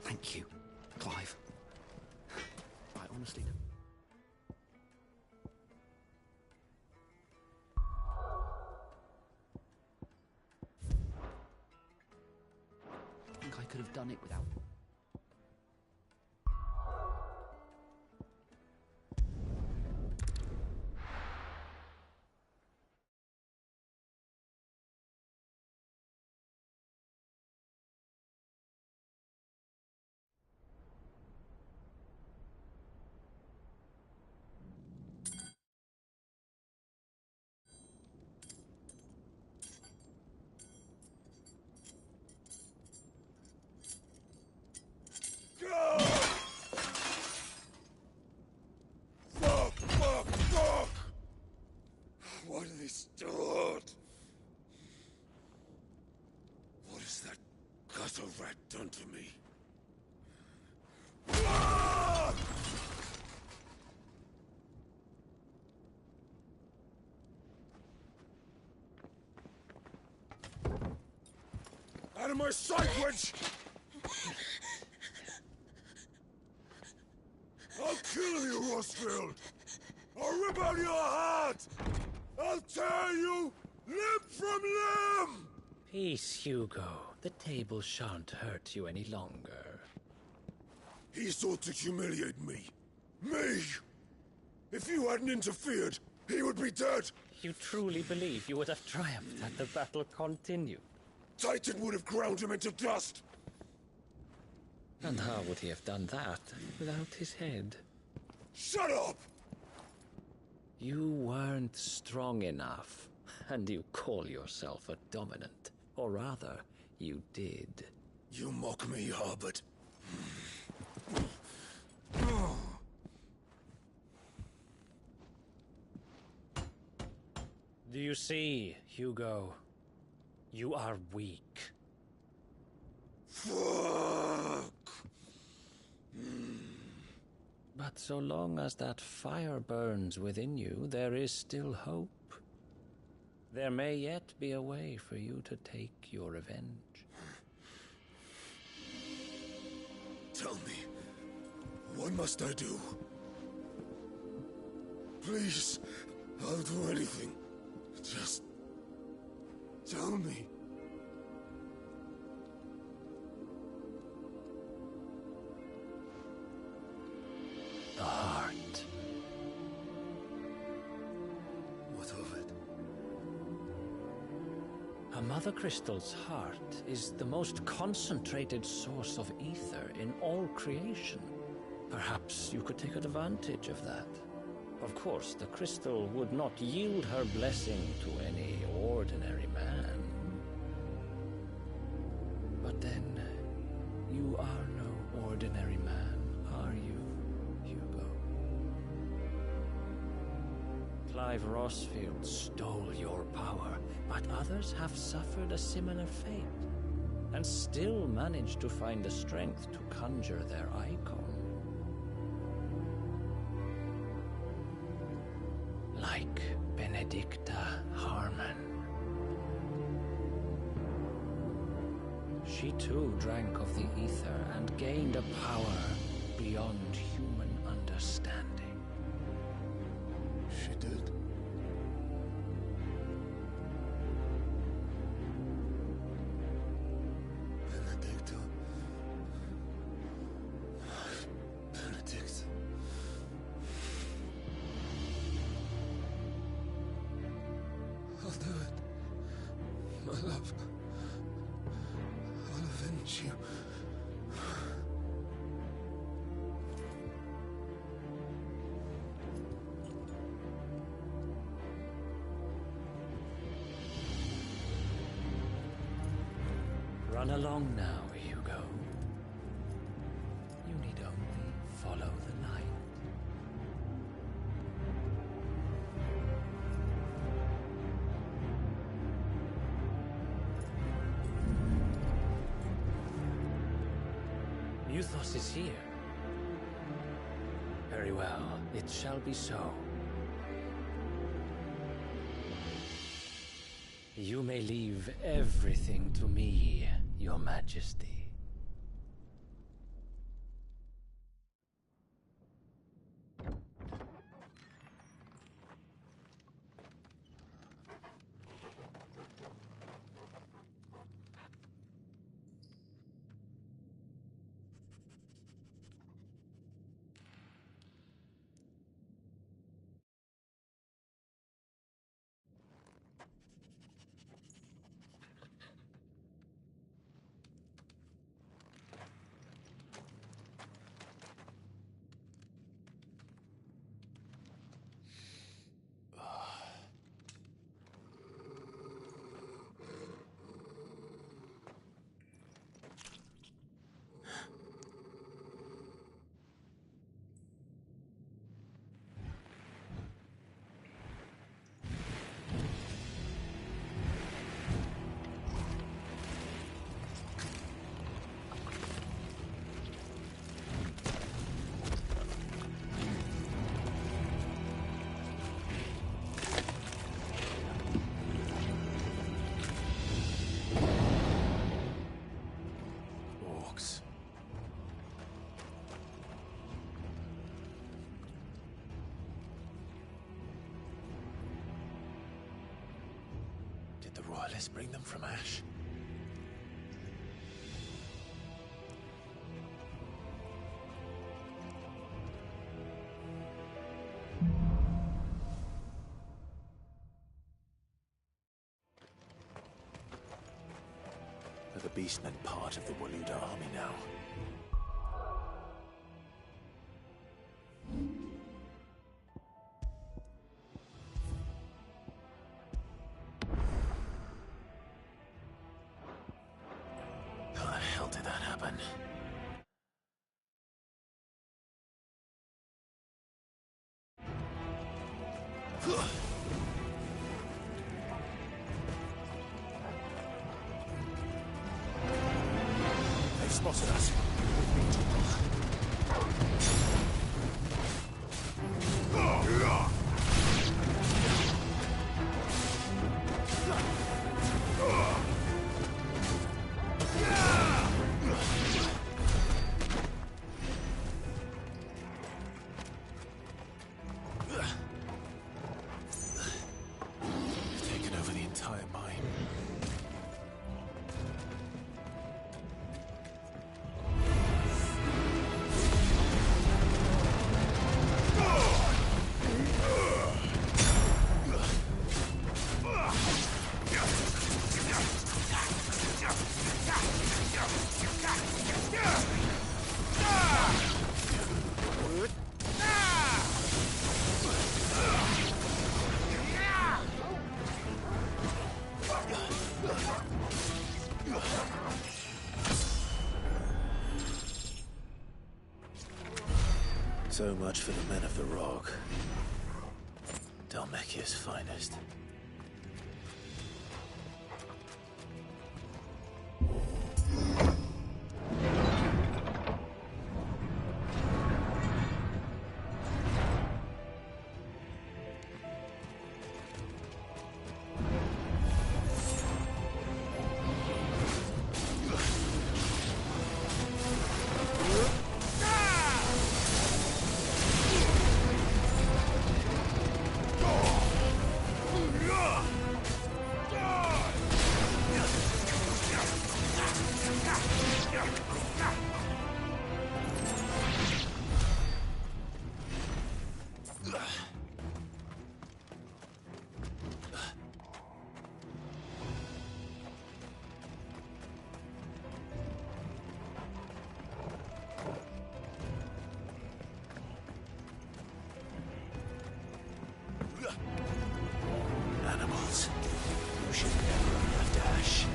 Speaker 3: Thank you, Clive. I honestly don't. I think I could have done it without.
Speaker 11: Fuck! Why do they start? What has that gutter rat done to me? Out of my sight, witch! I'll kill you, Rosfield! I'll rip out your heart! I'll tear you limb from limb!
Speaker 14: Peace, Hugo. The table shan't hurt you any longer.
Speaker 11: He sought to humiliate me. Me! If you hadn't interfered, he would be dead!
Speaker 14: You truly believe you would have triumphed had the battle continued?
Speaker 11: Titan would have ground him into dust!
Speaker 14: And how would he have done that without his head?
Speaker 11: Shut up!
Speaker 14: You weren't strong enough, and you call yourself a dominant. Or rather, you did.
Speaker 11: You mock me, Harbert.
Speaker 14: Do you see, Hugo? You are weak.
Speaker 11: Fuck!
Speaker 14: But so long as that fire burns within you, there is still hope. There may yet be a way for you to take your revenge.
Speaker 11: Tell me, what must I do? Please, I'll do anything. Just tell me.
Speaker 14: The heart.
Speaker 11: What of it?
Speaker 14: A Mother Crystal's heart is the most concentrated source of ether in all creation. Perhaps you could take advantage of that. Of course, the crystal would not yield her blessing to any ordinary man. But then, you are no ordinary man, are you, Hugo? Clive Rosfield stole your power, but others have suffered a similar fate, and still managed to find the strength to conjure their icon. Like Benedicta Harmon. She too drank of the ether and gained a power beyond human understanding.
Speaker 11: She did. Benedicta. Benedict. I'll do it. My love. I'll avenge you.
Speaker 14: Run along now, Hugo. You need only follow the light. Muthos is here. Very well, it shall be so. You may leave everything to me, Your Majesty.
Speaker 2: this bring them from Ash? Are the Beastmen part of the Waluda army now? How the hell did that happen? They've spotted us. We've been too taken over the entire mine. So much for the men of the Rock. Dhalmekia's finest. Animals. You should never have left Ash.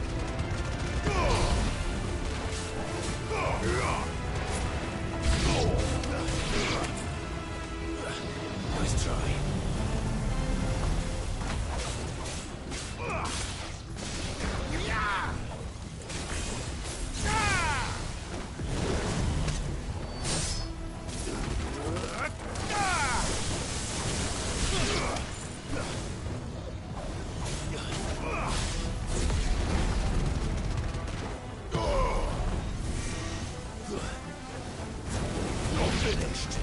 Speaker 2: Nice try. Finished.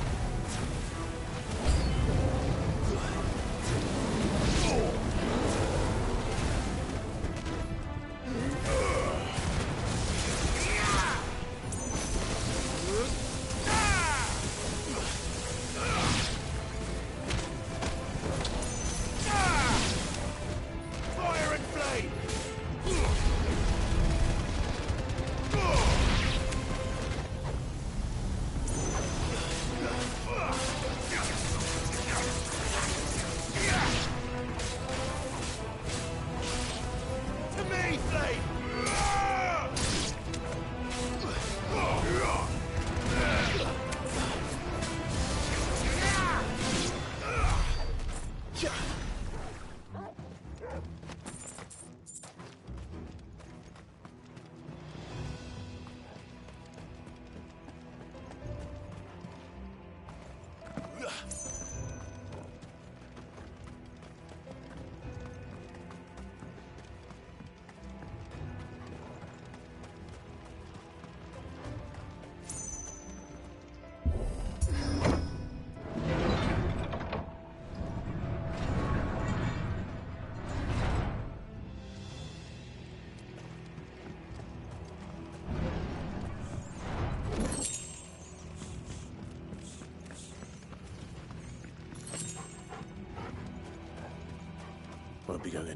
Speaker 2: Fire and flame.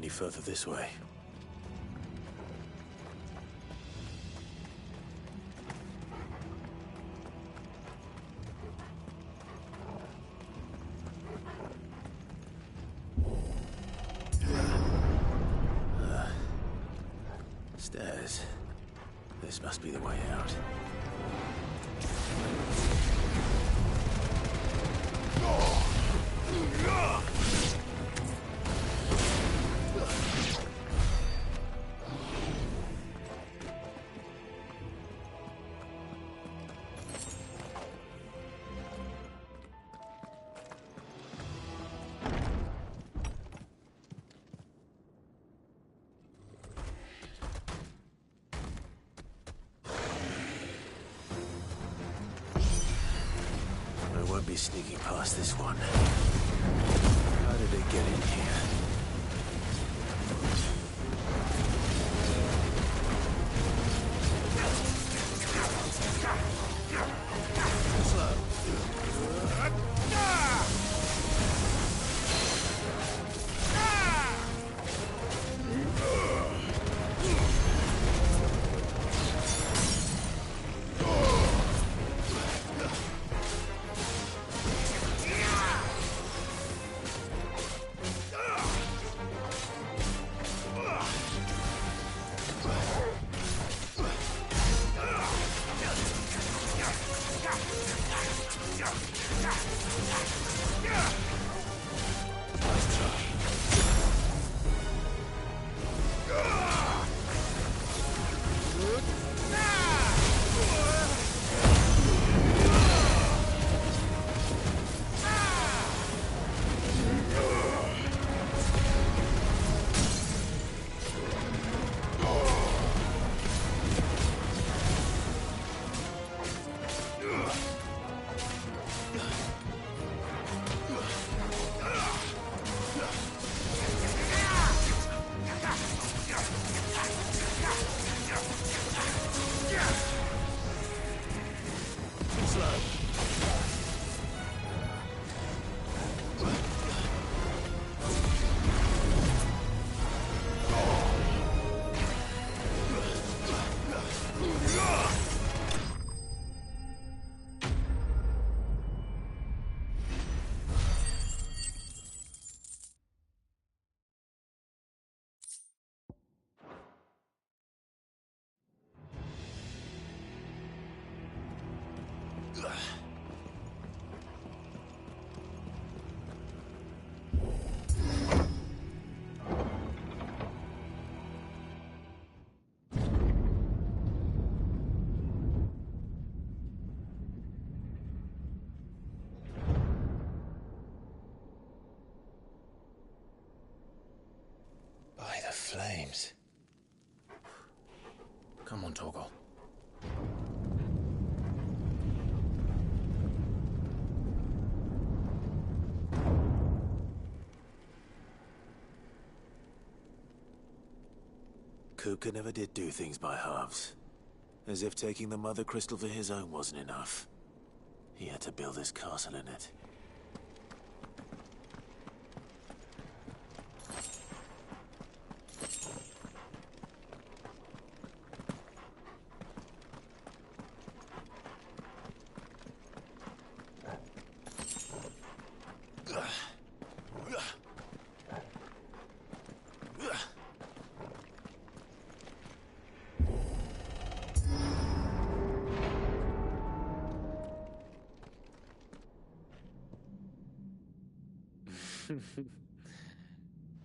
Speaker 2: any further this way. Stairs. This must be the way out. I won't be sneaking past this one. How did it get in here? By the flames. Come on, Torgal. Kupka never did do things by halves. As if taking the Mother Crystal for his own wasn't enough. He had to build his castle in it.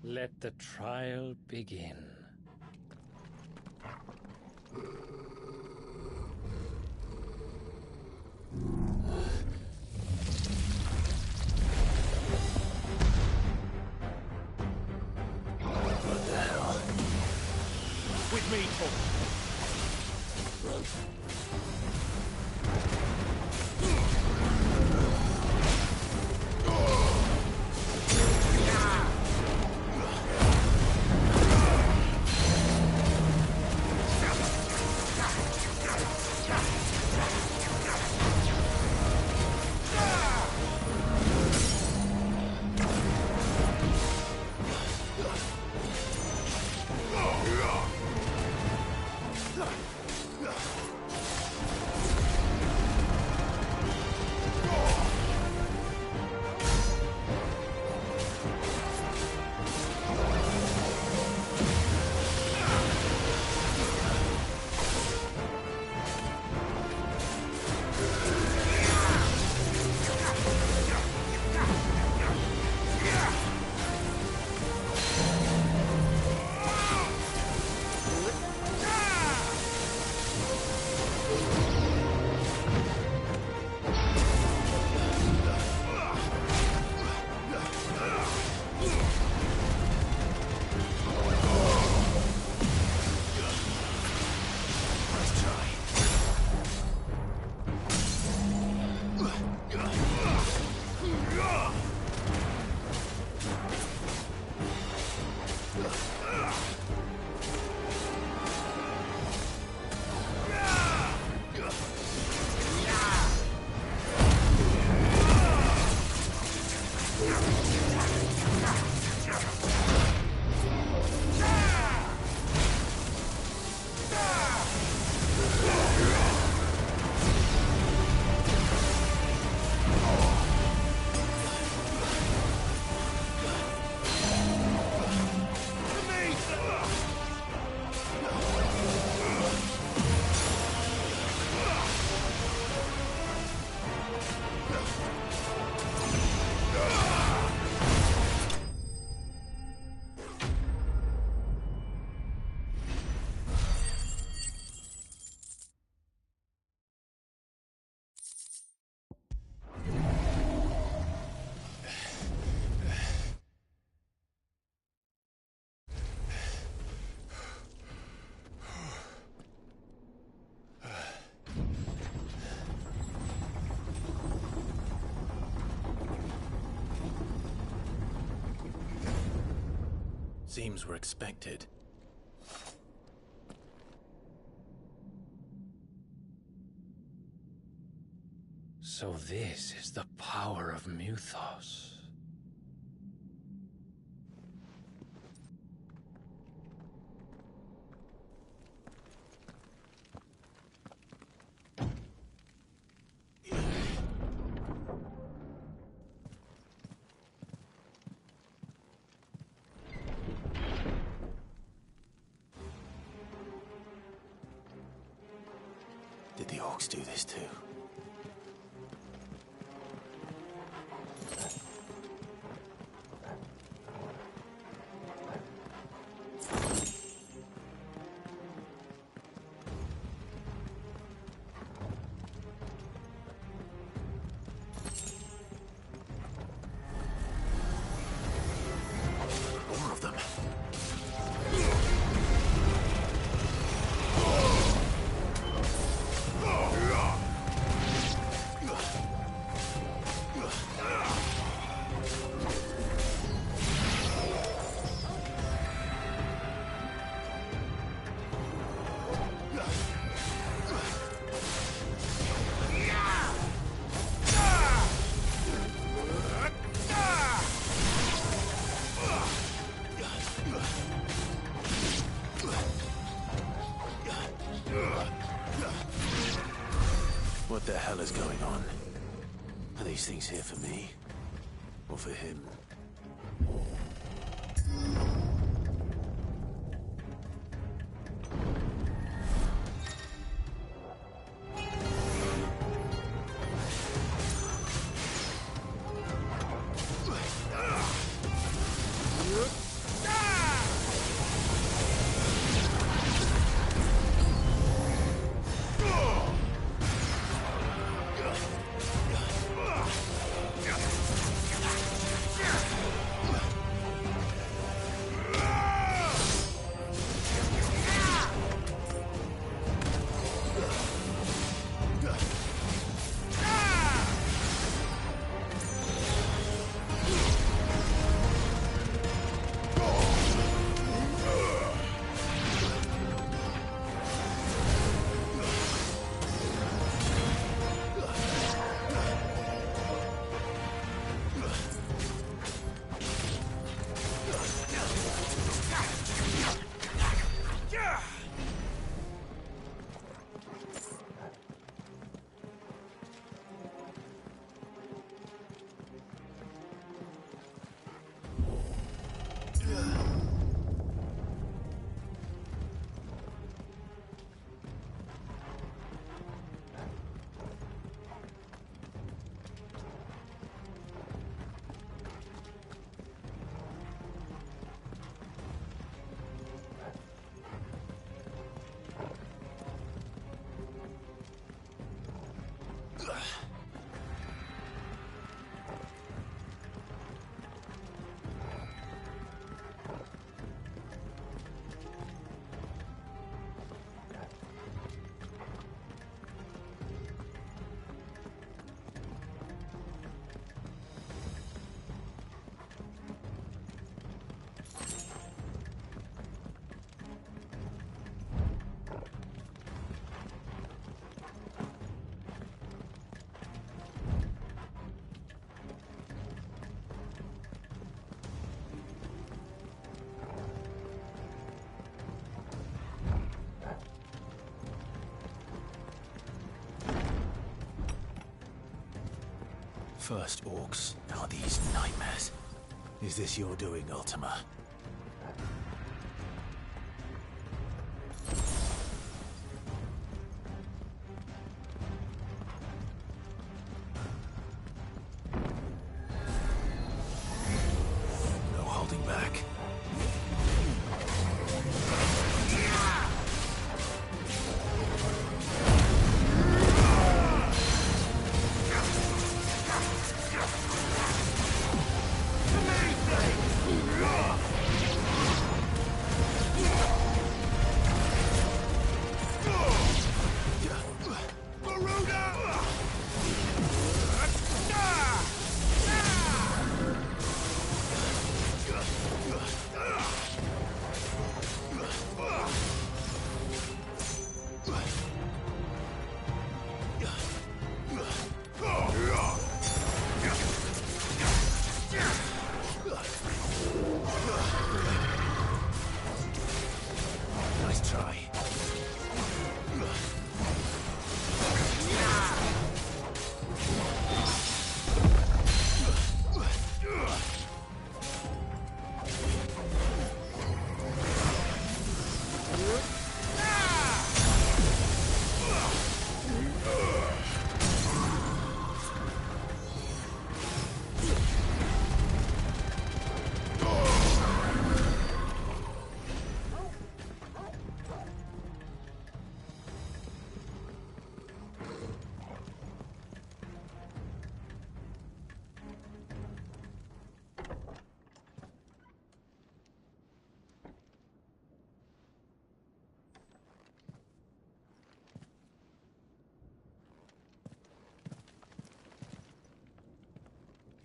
Speaker 14: Let the trial begin.
Speaker 2: What the hell?
Speaker 11: With me, Torgal.
Speaker 2: Seems we're expected.
Speaker 14: So this is the power of Muthos.
Speaker 2: Did the orcs do this too? More of them. What the hell is going on? Are these things here for me? Or for him? First orcs, now these nightmares. Is this your doing, Ultima? No holding back.
Speaker 11: Amazing!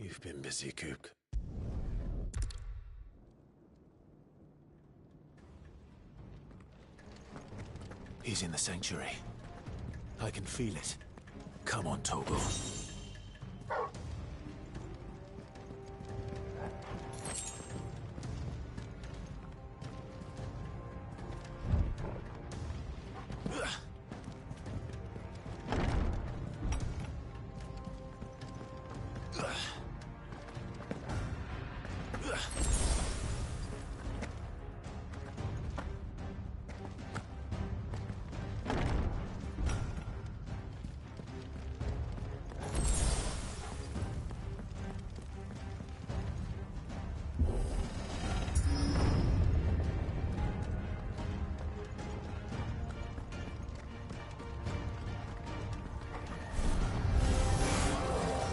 Speaker 2: You've been busy, Kook. He's in the sanctuary. I can feel it. Come on, Togo.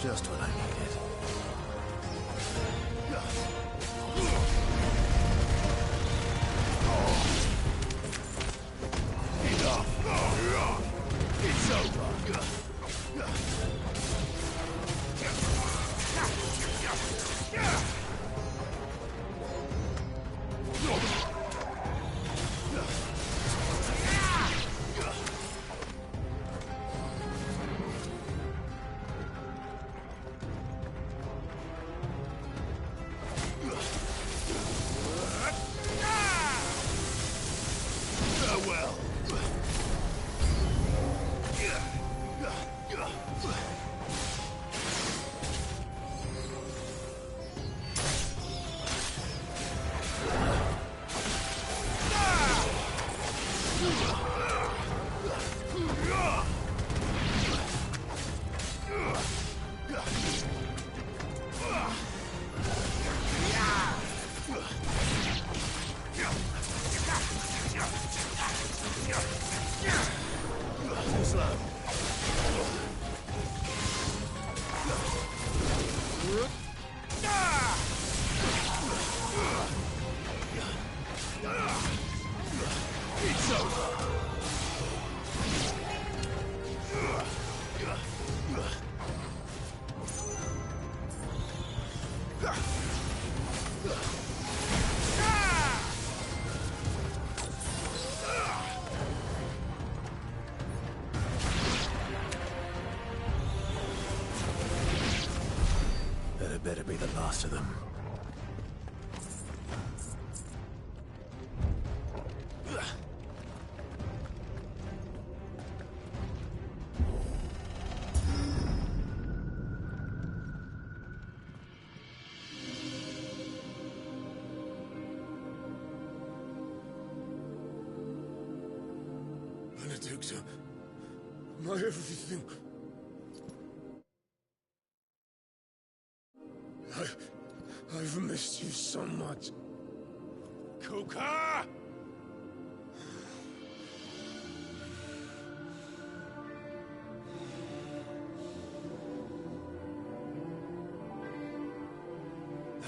Speaker 2: Just what I needed.
Speaker 11: Enough! It's over! Farewell! Too slow. It's over.
Speaker 2: That better be the last of them.
Speaker 11: Benedicta, my everything. I've missed you so much. Kuka! I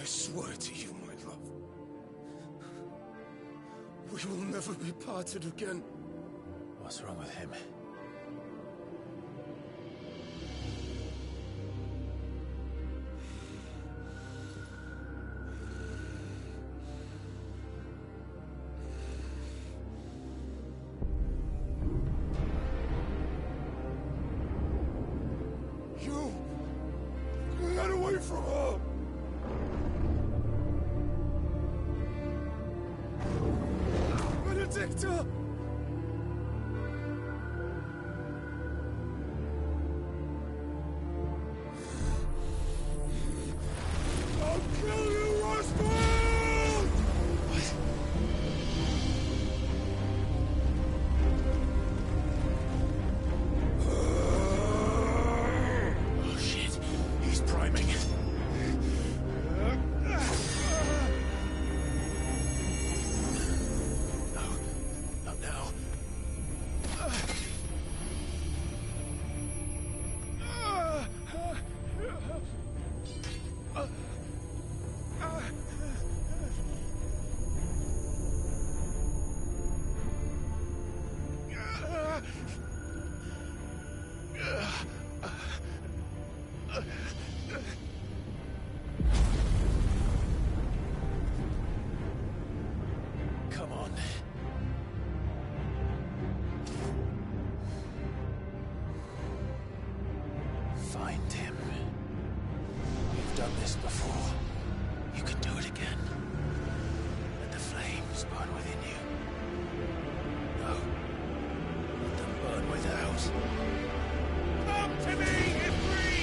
Speaker 11: swear to you, my love, we will never be parted again.
Speaker 2: What's wrong with him?
Speaker 11: Get away from her! Benedicta! I'll kill you, Roswell!
Speaker 2: Oh shit, he's priming. No, find him. You've done this before. You can do it again. Let the flames burn within you. No. Let them burn without.
Speaker 11: Come to me, Ifrit!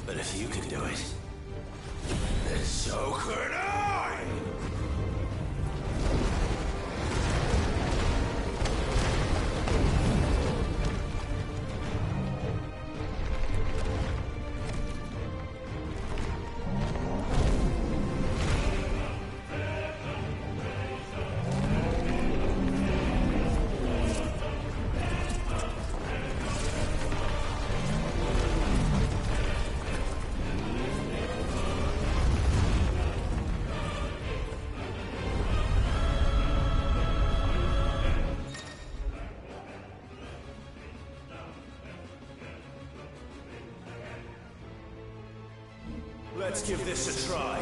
Speaker 2: But if you can do it, then so could I!
Speaker 11: Let's give this a try.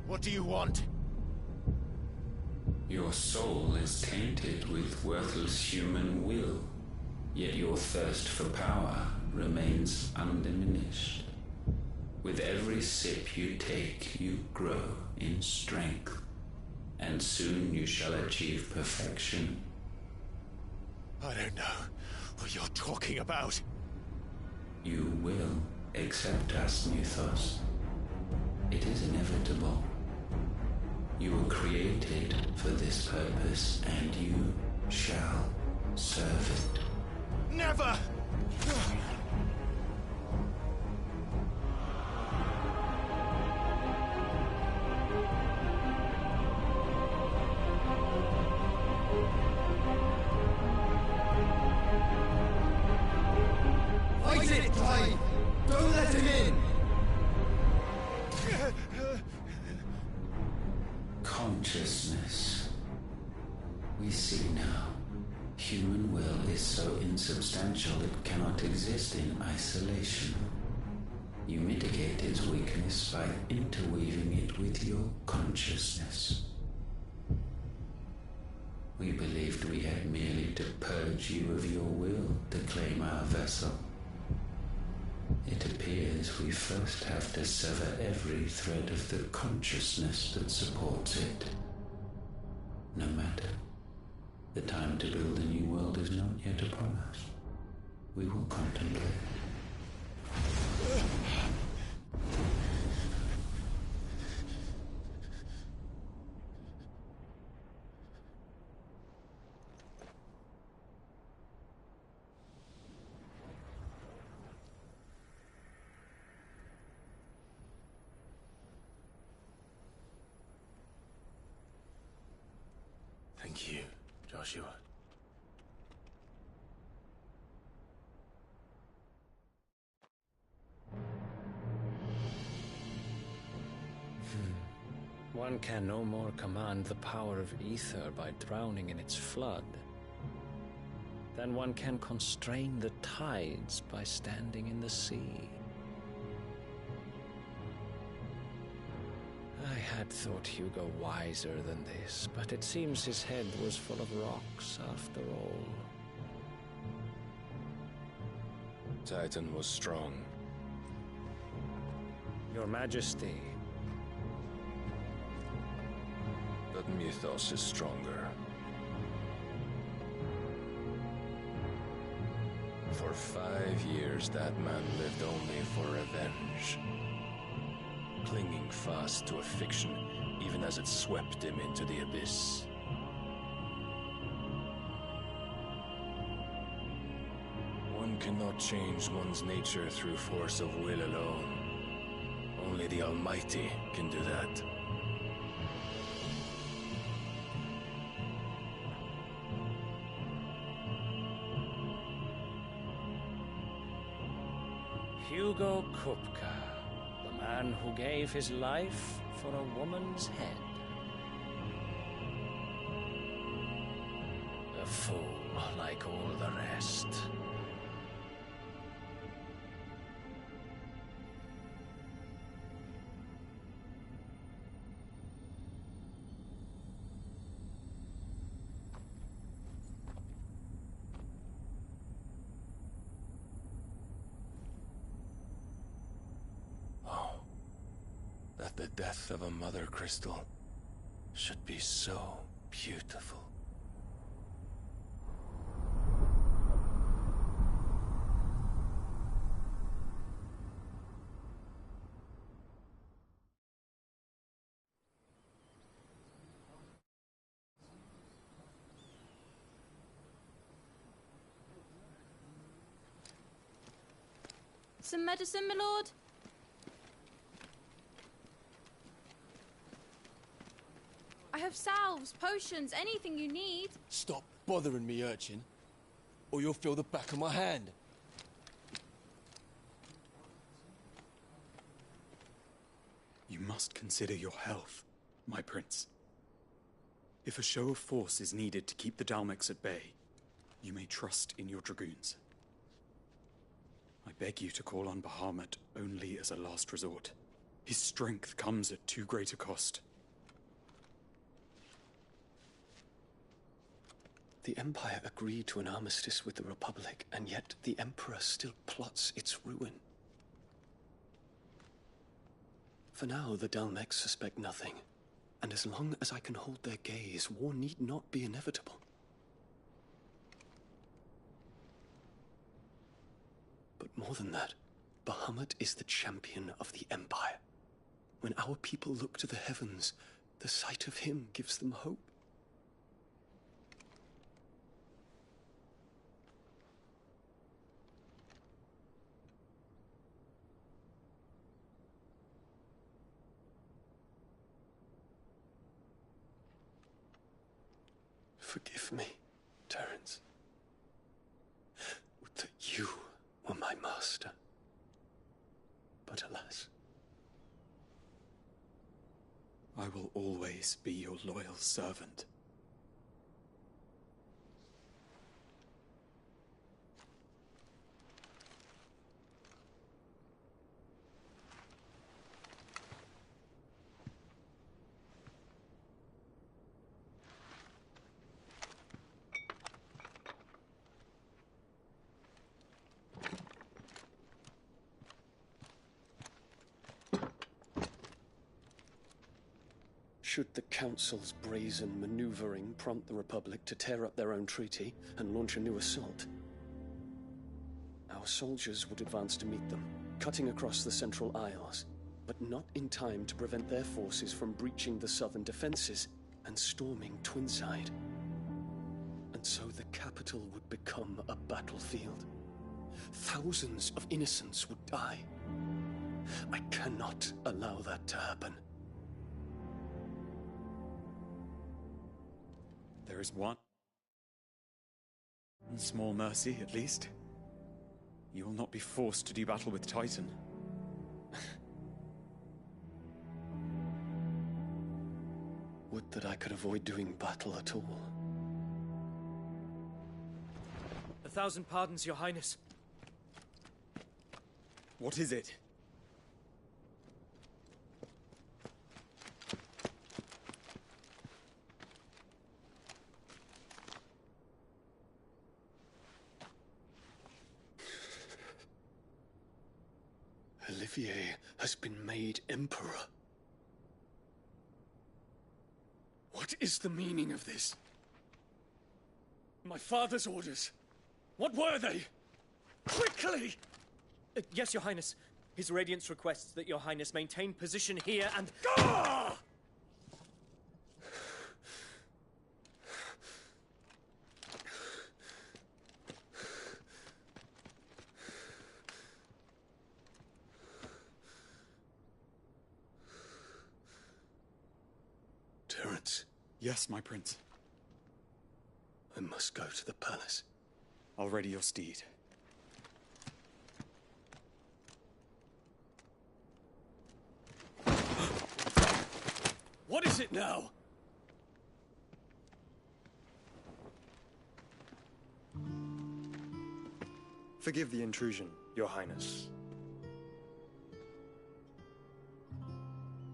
Speaker 11: What do you want?
Speaker 9: Your soul is tainted with worthless human will, yet your thirst for power remains undiminished. With every sip you take, you grow in strength, and soon you shall achieve perfection.
Speaker 11: I don't know what you're talking about.
Speaker 9: You will accept us, Mythos. It is inevitable. You were created for this purpose, and you shall serve it.
Speaker 11: Never!
Speaker 16: Fight it, Clive! Don't let him in!
Speaker 9: Consciousness. We see now. Human will is so insubstantial it cannot exist in isolation. You mitigate its weakness by interweaving it with your consciousness. We believed we had merely to purge you of your will to claim our vessel. It appears we first have to sever every thread of the consciousness that supports it. No matter. The time to build a new world is not yet upon us. We will contemplate.
Speaker 2: Thank you, Joshua.
Speaker 14: One can no more command the power of ether by drowning in its flood than one can constrain the tides by standing in the sea. I had thought Hugo wiser than this, but it seems his head was full of rocks after all.
Speaker 8: Titan was strong.
Speaker 14: Your Majesty.
Speaker 8: But Mythos is stronger. For 5 years, that man lived only for revenge. Clinging fast to a fiction, even as it swept him into the abyss. One cannot change one's nature through force of will alone. Only the Almighty can do that.
Speaker 14: Hugo Kupka, the man who gave his life for a woman's head. A fool like all the rest.
Speaker 8: That the death of a mother crystal should be so beautiful.
Speaker 18: Some medicine, my lord? I have salves, potions, anything you need.
Speaker 16: Stop bothering me, urchin, or you'll feel the back of my hand.
Speaker 21: You must consider your health, my prince. If a show of force is needed to keep the Dalmecs at bay, you may trust in your dragoons. I beg you to call on Bahamut only as a last resort. His strength comes at too great a cost.
Speaker 2: The Empire agreed to an armistice with the Republic, and yet the Emperor still plots its ruin. For now, the Dalmex suspect nothing, and as long as I can hold their gaze, war need not be inevitable. But more than that, Bahamut is the champion of the Empire. When our people look to the heavens, the sight of him gives them hope. Forgive me, Terence. Would that you were my master. But alas.
Speaker 21: I will always be your loyal servant.
Speaker 2: Should the Council's brazen maneuvering prompt the Republic to tear up their own treaty and launch a new assault, our soldiers would advance to meet them, cutting across the Central Isles, but not in time to prevent their forces from breaching the southern defenses and storming Twinside. And so the capital would become a battlefield. Thousands of innocents would die. I cannot allow that to happen.
Speaker 21: There is one small mercy, at least. You will not be forced to do battle with Titan.
Speaker 2: Would that I could avoid doing battle at all.
Speaker 13: 1,000 pardons, Your Highness.
Speaker 21: What is it?
Speaker 2: Olivier has been made Emperor. What is the meaning of this? My father's orders. What were they? Quickly!
Speaker 13: Yes, Your Highness. His Radiance requests that Your Highness maintain position here and...
Speaker 2: Ah! Terence.
Speaker 21: Yes, my prince.
Speaker 2: I must go to the palace.
Speaker 21: I'll ready your steed.
Speaker 2: What is it now?
Speaker 19: Forgive the intrusion, Your Highness.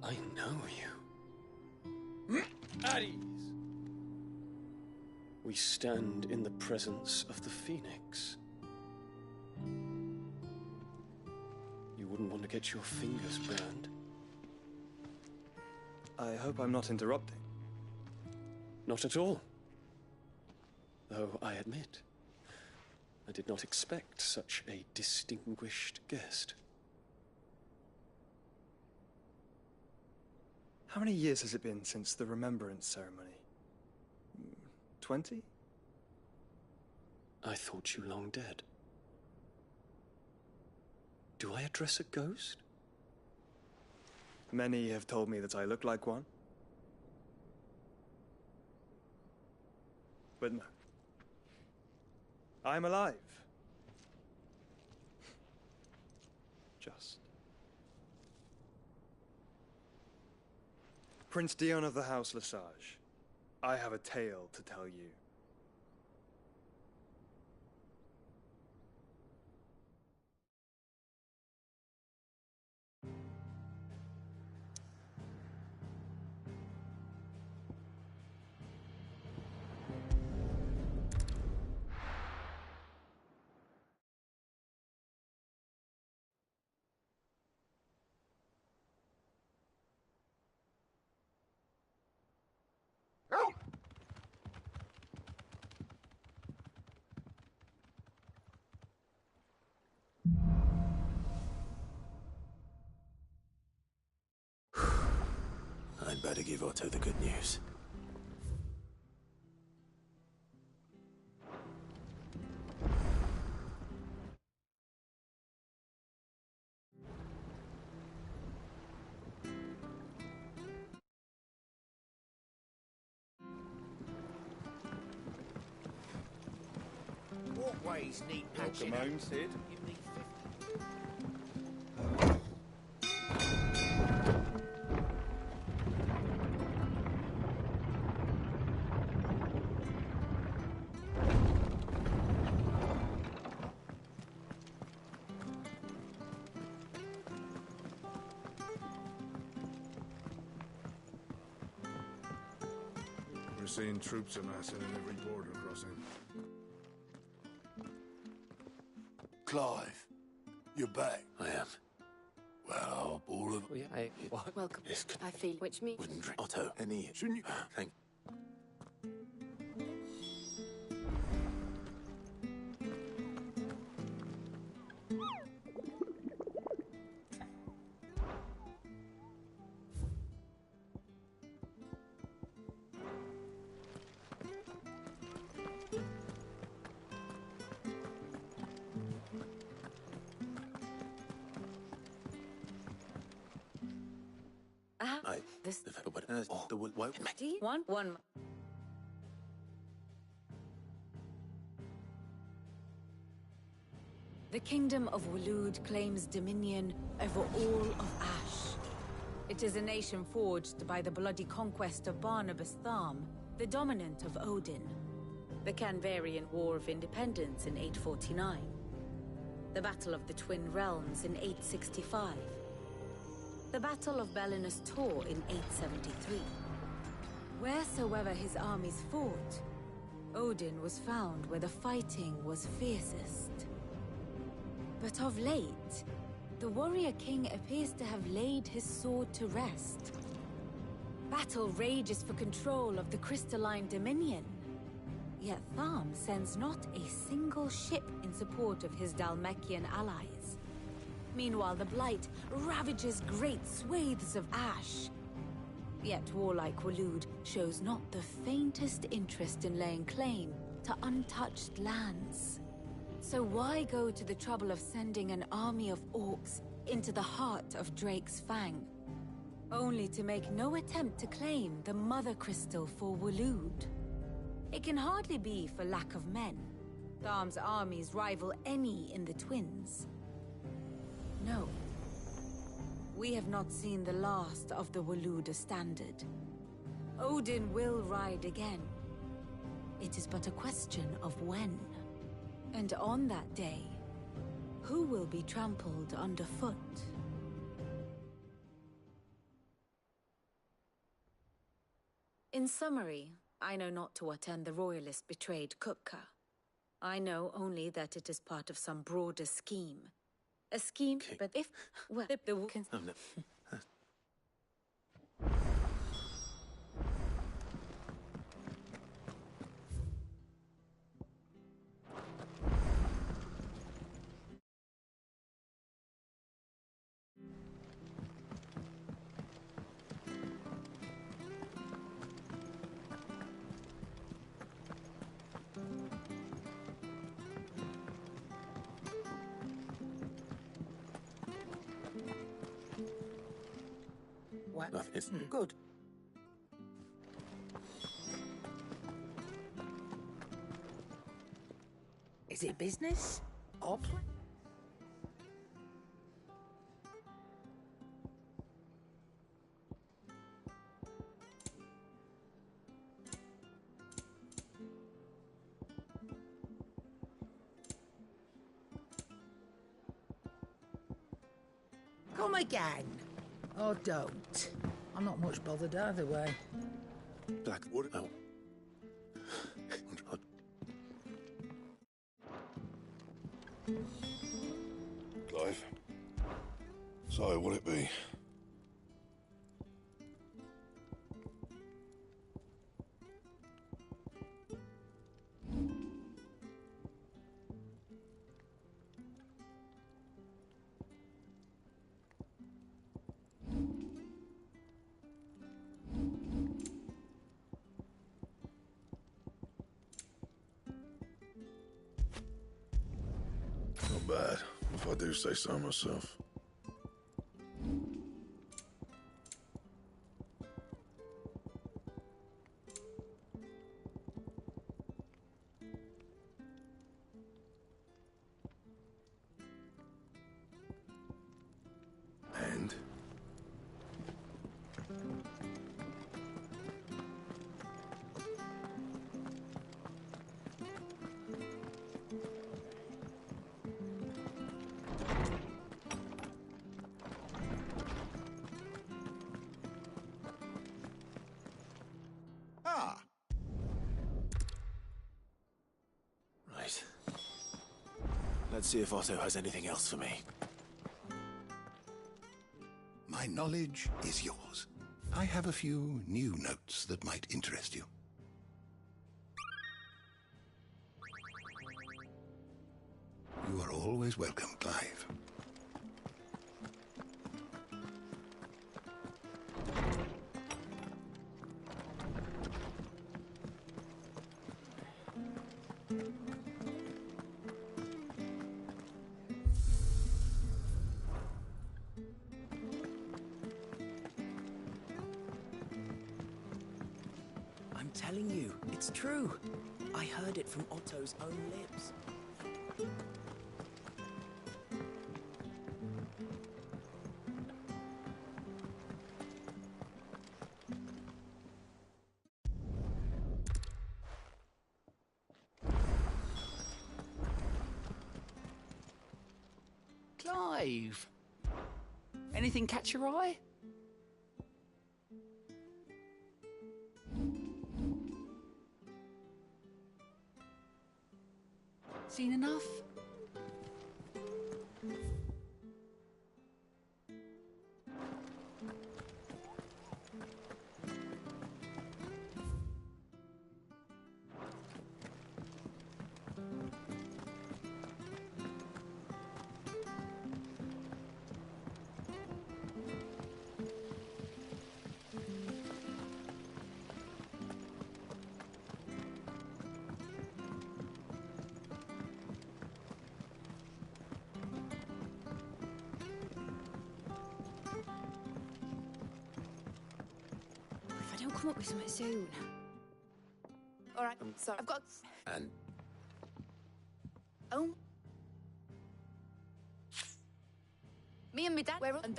Speaker 2: I know you.
Speaker 13: At ease.
Speaker 2: We stand in the presence of the Phoenix. You wouldn't want to get your fingers burned.
Speaker 19: I hope I'm not interrupting.
Speaker 2: Not at all. Though I admit, I did not expect such a distinguished guest.
Speaker 19: How many years has it been since the Remembrance ceremony? 20?
Speaker 2: I thought you long dead. Do I address a ghost?
Speaker 19: Many have told me that I look like one. But no. I'm alive. Just. Prince Dion of the House Lesage, I have a tale to tell you.
Speaker 2: You'd better give Otto the good news.
Speaker 1: Walkways need patching.
Speaker 19: Welcome home, Sid.
Speaker 7: We're seeing troops amassing in every border crossing.
Speaker 11: Clive, you're back.
Speaker 2: I am.
Speaker 11: Well, I hope all of...
Speaker 2: Welcome.
Speaker 12: I feel which means...
Speaker 2: Wouldn't drink. Otto, any...
Speaker 11: Shouldn't you...
Speaker 2: Thank...
Speaker 6: Do you want one? The Kingdom of Waloed claims dominion over all of Ash. It is a nation forged by the bloody conquest of Barnabas Tharm, the dominant of Odin. The Canvarian War of Independence in 849. The Battle of the Twin Realms in 865. The Battle of Belinus Tor in 873. Wheresoever his armies fought, Odin was found where the fighting was fiercest. But of late, the warrior king appears to have laid his sword to rest. Battle rages for control of the crystalline dominion. Yet Tharm sends not a single ship in support of his Dhalmekian allies. Meanwhile, the Blight ravages great swathes of Ash. Yet warlike Waloed shows not the faintest interest in laying claim to untouched lands. So why go to the trouble of sending an army of orcs into the heart of Drake's Fang, only to make no attempt to claim the Mother Crystal for Waloed? It can hardly be for lack of men. Tharm's armies rival any in the Twins. No. We have not seen the last of the Waloed standard. Odin will ride again. It is but a question of when. And on that day, who will be trampled underfoot? In summary, I know not to what end the Royalists betrayed Kupka. I know only that it is part of some broader scheme. A scheme, but if... well, the...
Speaker 2: Oh, no.
Speaker 12: Well, it's good. Is it business or play? Come again. Or don't. I'm not much bothered either way.
Speaker 2: Blackwood. Oh.
Speaker 7: Clive. So, what'll it be?
Speaker 15: bad, if I do say so myself. And?
Speaker 11: Ah.
Speaker 2: Right. Let's see if Otto has anything else for me.
Speaker 22: My knowledge is yours. I have a few new notes that might interest you. You are always welcome, Clive.
Speaker 3: I'm telling you, it's true. I heard it from Otto's own lips.
Speaker 23: Clive! Anything catch your eye? Seen enough?
Speaker 6: If I don't come up with something soon.
Speaker 24: All right, sorry. I've got...
Speaker 2: And?
Speaker 24: Oh. Me and my dad, we're on...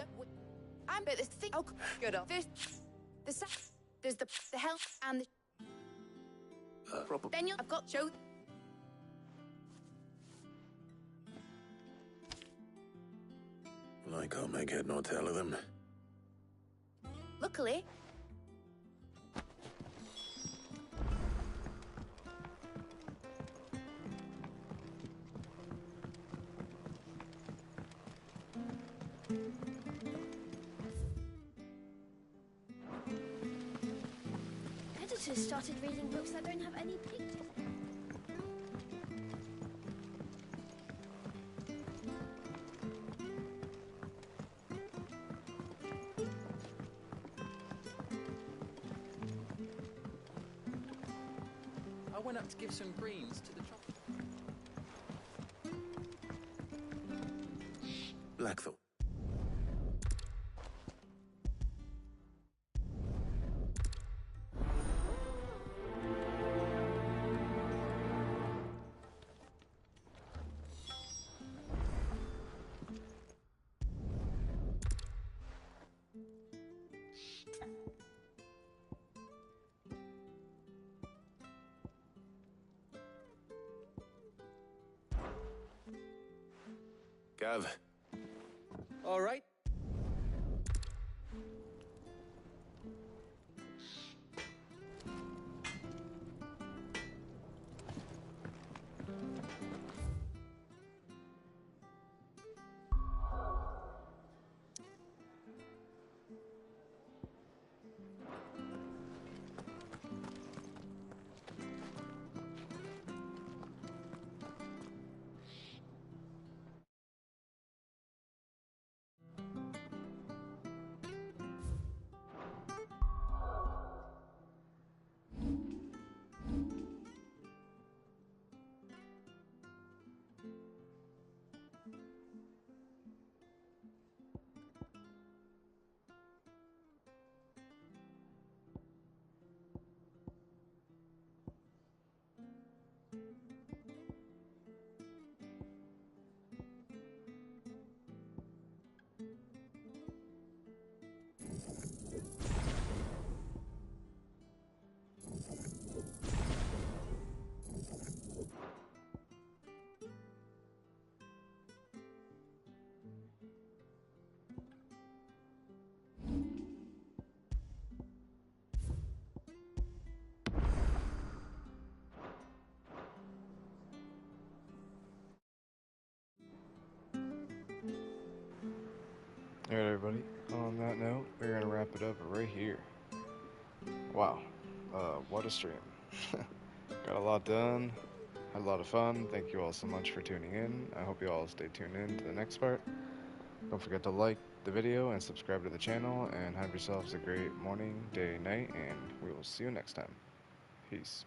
Speaker 24: I'm at this thing. Oh, good off. There's the hell and the...
Speaker 2: Probably.
Speaker 24: Then I've got show...
Speaker 2: Well, I can't make head nor tail of them.
Speaker 24: Luckily...
Speaker 17: Editors started reading books that don't have any pictures.
Speaker 14: I went up to give some greens to the chocolate.
Speaker 2: Blackthorn. Gav.
Speaker 13: All right.
Speaker 4: Alright, everybody. On that note, we're gonna wrap it up right here. Wow. What a stream. Got a lot done. Had a lot of fun. Thank you all so much for tuning in. I hope you all stay tuned in to the next part. Don't forget to like the video and subscribe to the channel, and have yourselves a great morning, day, night, and we will see you next time. Peace.